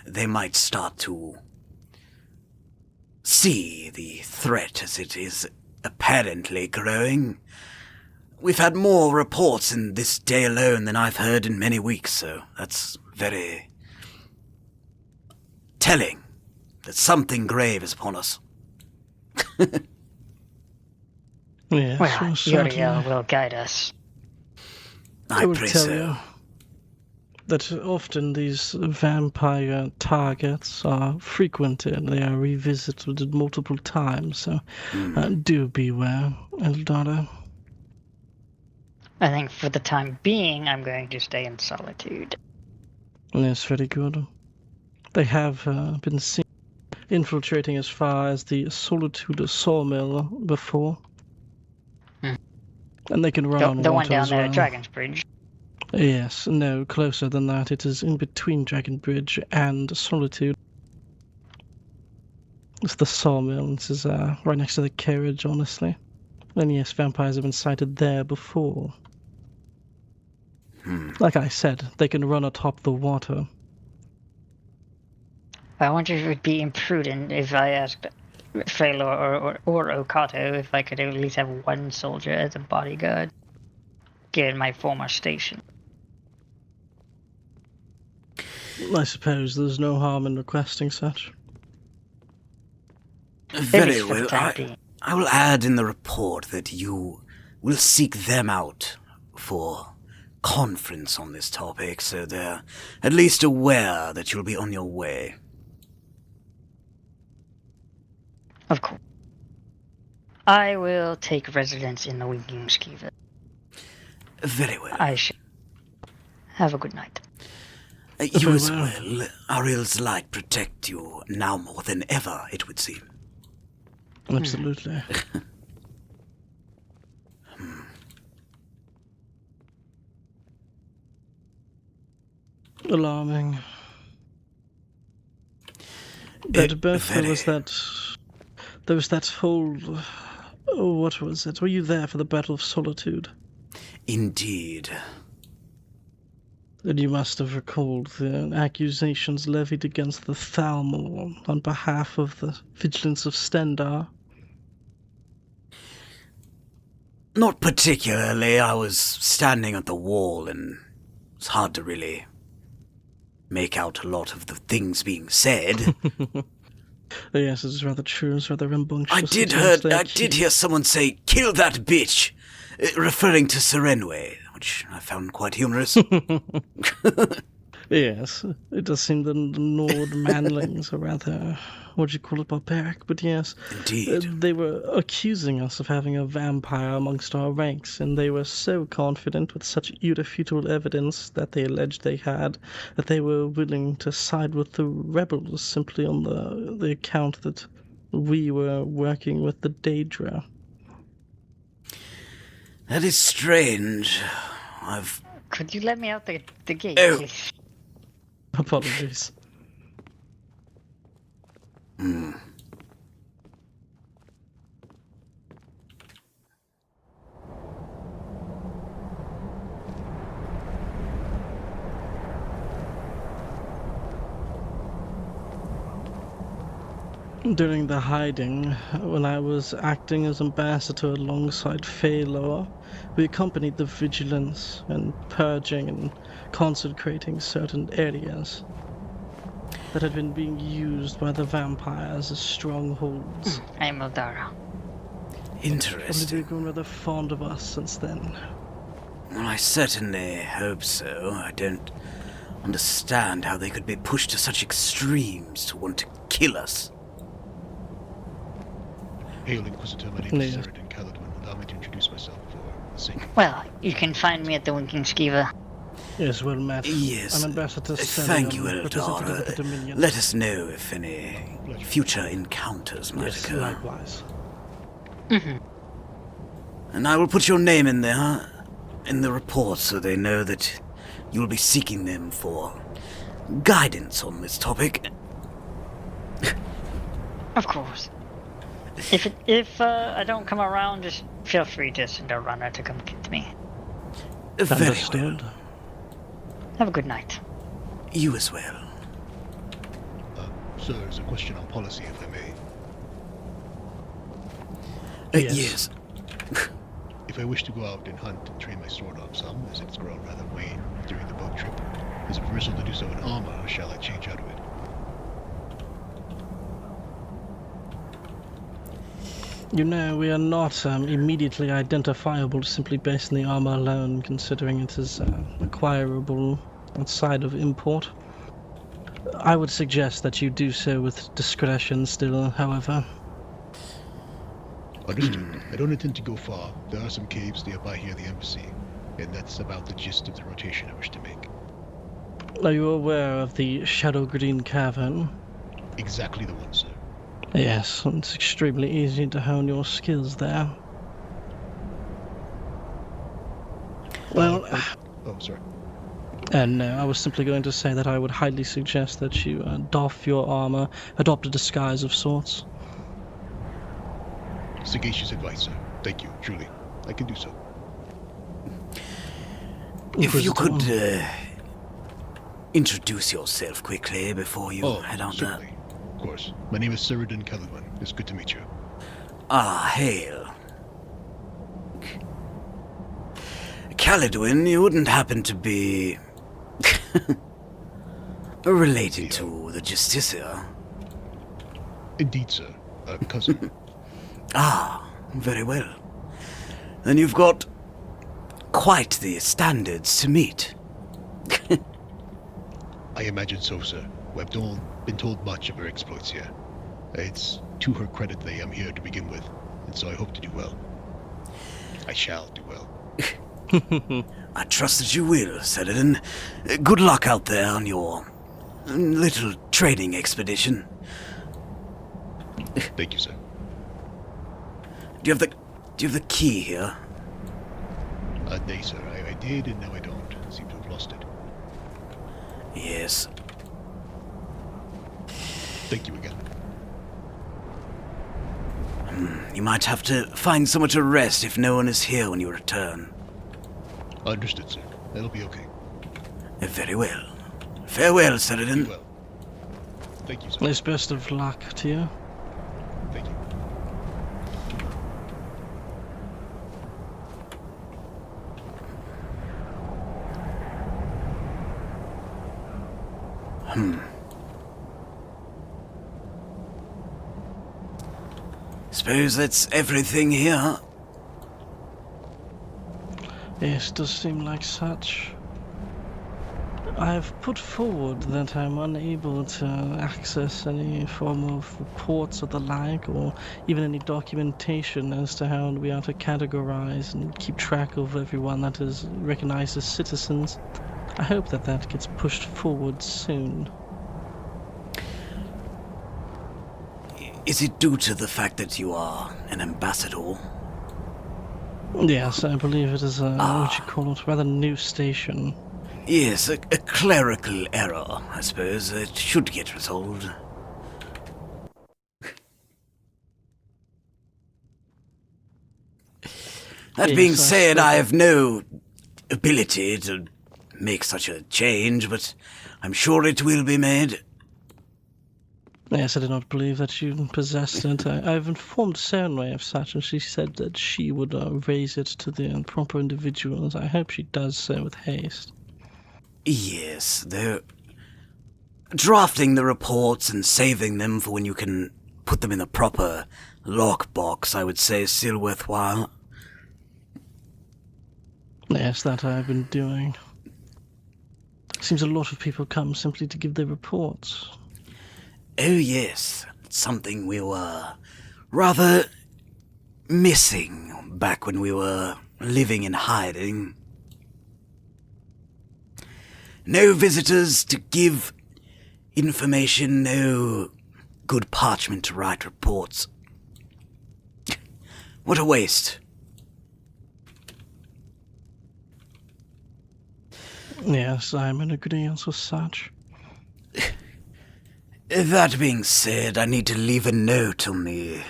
they might start to see the threat as it is apparently growing. We've had more reports in this day alone than I've heard in many weeks, so that's very telling that something grave is upon us. Yes, well, Uriel will guide us. I will tell you that often these vampire targets are frequented. They are revisited multiple times, so do beware, Eldora. I think for the time being, I'm going to stay in solitude. Yes, very good. They have been seen infiltrating as far as the Solitude sawmill before. And they can run on water the one down there well. at Dragon's Bridge? Yes, no, closer than that. It is in between Dragon Bridge and Solitude. It's the sawmill. This is right next to the carriage, honestly. And yes, vampires have been sighted there before. Like I said, they can run atop the water. I wonder if it would be imprudent if I asked Phalor or Okato if I could at least have one soldier as a bodyguard, given my former station. I suppose there's no harm in requesting such. Very well. I will add in the report that you will seek them out for conference on this topic, so they're at least aware that you'll be on your way. Of course. I will take residence in the Winking Skeever. Very well. I shall. Have a good night. You as well. Ariel's light protect you now more than ever, it would seem. Absolutely. Alarming. But both there was that whole... Oh, what was it? Were you there for the Battle of Solitude? Indeed. Then you must have recalled the accusations levied against the Thalmor on behalf of the Vigilance of Stendar. Not particularly. I was standing at the wall and it's hard to really make out a lot of the things being said. Yes, it's rather true. It's rather rambunctious. I did hear someone say, "Kill that bitch," referring to Serenway, which I found quite humorous. Yes, it does seem the Nord manlings are rather, what do you call it, barbaric, but yes. Indeed. They were accusing us of having a vampire amongst our ranks, and they were so confident with such irrefutable evidence that they alleged they had, that they were willing to side with the rebels simply on the account that we were working with the Daedra. That is strange. Could you let me out the gate, Oh. please? Apologies. During the hiding, when I was acting as ambassador alongside Phalor, we accompanied the vigilance and purging and consecrating certain areas that had been being used by the vampires as strongholds. I'm Eldara. Interesting. They've grown rather fond of us since then. Well, I certainly hope so. I don't understand how they could be pushed to such extremes to want to kill us. Hail, Inquisitor. My name is Serid Caledon. Allow me to introduce myself for the sake of... Well, you can find me at the Winking Skeever. Yes, well met. Yes. I'm Ambassador Thank you, representative of the Eldara. Dominion. Let us know if any future encounters might occur. Likewise. And I will put your name in there, in the report, so they know that you will be seeking them for guidance on this topic. Of course. If I don't come around, just feel free to send a runner to come get me. Very well. Have a good night. You as well. Sir, there's a question on policy, if I may. Yes. If I wish to go out and hunt and train my sword on some, as it's grown rather wan during the boat trip, is it permissible to do so in armor, or shall I change out of it? You know, we are not immediately identifiable simply based on the armor alone, considering it is acquirable outside of import. I would suggest that you do so with discretion still, however. Understood. I don't intend to go far. There are some caves nearby here at the embassy, and that's about the gist of the rotation I wish to make. Are you aware of the Shadow Green Cavern? Exactly the one, sir. Yes, it's extremely easy to hone your skills there. Well... oh, sorry. No, I was simply going to say that I would highly suggest that you doff your armor, adopt a disguise of sorts. Sagacious advice, sir. Thank you, truly. I can do so. If you could introduce yourself quickly before you head on certainly. Of course. My name is Ceridan Caluan. It's good to meet you. Ah, hail. Caledwin, you wouldn't happen to be related to the Justiciar? Indeed, sir. A cousin. Ah, very well. Then you've got quite the standards to meet. I imagine so, sir. We've been told much of her exploits here. It's to her credit that I am here to begin with, and so I hope to do well. I shall do well. I trust that you will, Ceridan. Good luck out there on your little trading expedition. Thank you, sir. Do you have the key here? Nay, sir. I did, and now I don't. I seem to have lost it. Yes. Thank you again. You might have to find somewhere to rest if no one is here when you return. Understood, sir. That'll be okay. Very well. Farewell, Ceridan. Well. Thank you, sir. It's best of luck to you. Thank you. Suppose that's everything here. Yes, it does seem like such. I've put forward that I'm unable to access any form of reports or the like, or even any documentation as to how we are to categorize and keep track of everyone that is recognized as citizens. I hope that that gets pushed forward soon. Is it due to the fact that you are an ambassador? Yes, I believe it is what you call it, rather new station. Yes, a clerical error, I suppose. It should get resolved. That Yes, being said, I have no ability to make such a change, but I'm sure it will be made. Yes, I did not believe that you possessed it. I've informed Cernway of such, and she said that she would raise it to the proper individuals. I hope she does so with haste. Yes, they're drafting the reports and saving them for when you can put them in the proper lockbox, I would say, is still worthwhile. Yes, that I've been doing. Seems a lot of people come simply to give their reports. Oh yes, it's something we were rather missing back when we were living in hiding. No visitors to give information, no good parchment to write reports. What a waste. Yes, I'm in agreement with such. That being said, I need to leave a note on the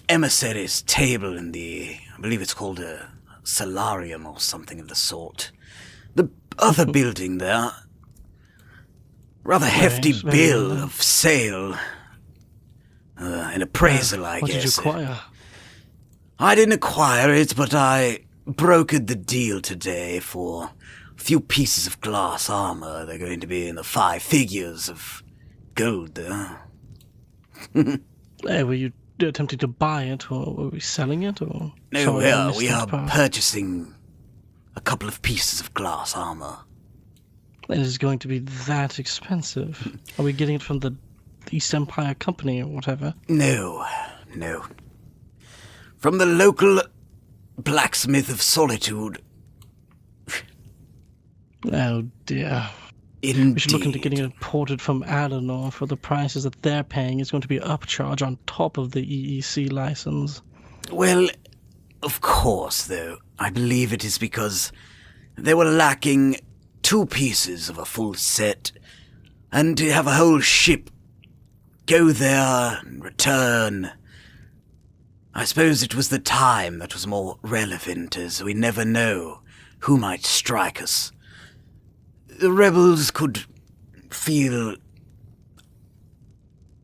emissary's table in the, I believe it's called a solarium or something of the sort. The other building there. Rather hefty bill of sale. An appraisal, I guess. What did you acquire? I didn't acquire it, but I brokered the deal today for a few pieces of glass armor. They're going to be in the 5 figures of gold there. Were you attempting to buy it, or were we selling it, or? No, we are purchasing a couple of pieces of glass armor. It is going to be that expensive. Are we getting it from the East Empire Company or whatever? No. From the local blacksmith of Solitude. Oh dear. Indeed. We should look into getting it imported from Adenor for the prices that they're paying. Is going to be upcharge on top of the EEC license. Well, of course, though. I believe it is because they were lacking 2 pieces of a full set, and to have a whole ship go there and return. I suppose it was the time that was more relevant, as we never know who might strike us. the rebels could feel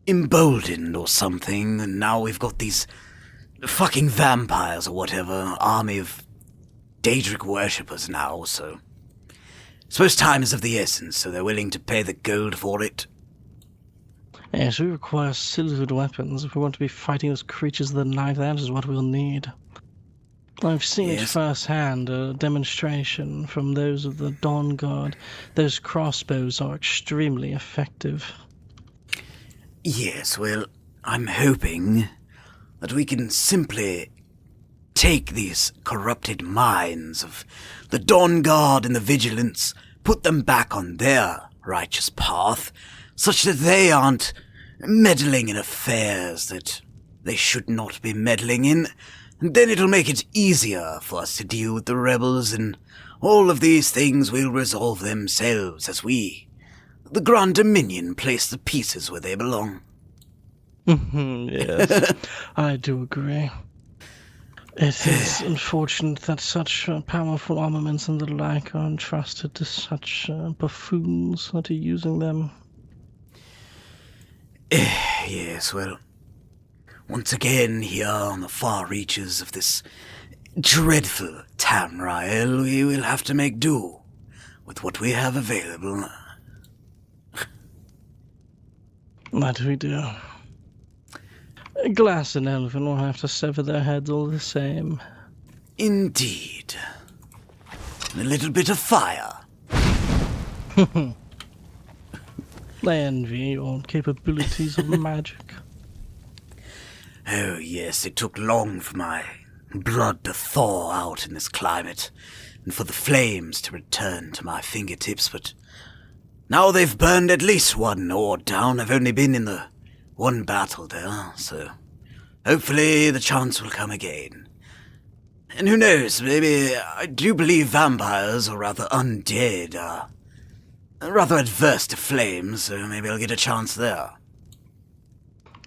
emboldened or something, and now we've got these fucking vampires or whatever, army of Daedric worshippers now, so... I suppose time is of the essence, so they're willing to pay the gold for it. Yes, we require silvered weapons if we want to be fighting those creatures of the night. That is what we'll need. I've seen it firsthand, a demonstration from those of the Dawn Guard. Those crossbows are extremely effective. Yes, well, I'm hoping that we can simply take these corrupted minds of the Dawn Guard and the Vigilance, put them back on their righteous path, such that they aren't meddling in affairs that they should not be meddling in, and then it'll make it easier for us to deal with the rebels, and all of these things will resolve themselves as we, the Grand Dominion, place the pieces where they belong. Yes, I do agree. It is unfortunate that such powerful armaments and the like are entrusted to such buffoons that are using them. Yes, well, once again here on the far reaches of this dreadful Tamriel, we will have to make do with what we have available. That we do. Glass and Elven will have to sever their heads all the same. Indeed. And a little bit of fire. They envy your capabilities of magic. Oh yes, it took long for my blood to thaw out in this climate, and for the flames to return to my fingertips, but now they've burned at least one ore down. I've only been in the one battle there, so hopefully the chance will come again. And who knows, maybe I do believe vampires, or rather undead, are rather adverse to flames, so maybe I'll get a chance there.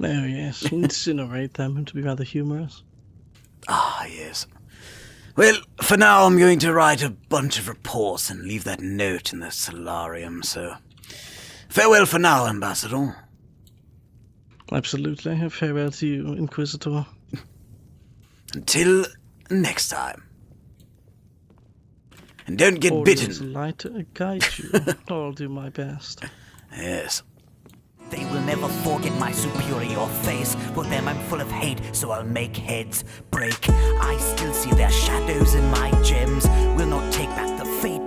Oh yes, incinerate them to be rather humorous. Ah, yes. Well, for now I'm going to write a bunch of reports and leave that note in the solarium, so farewell for now, Ambassador. Absolutely. Farewell to you, Inquisitor. Until next time. And don't get bitten. Light guide you. I'll do my best. Yes. They will never forget my superior face. For them I'm full of hate, so I'll make heads break. I still see their shadows in my gems. Will not take back the fate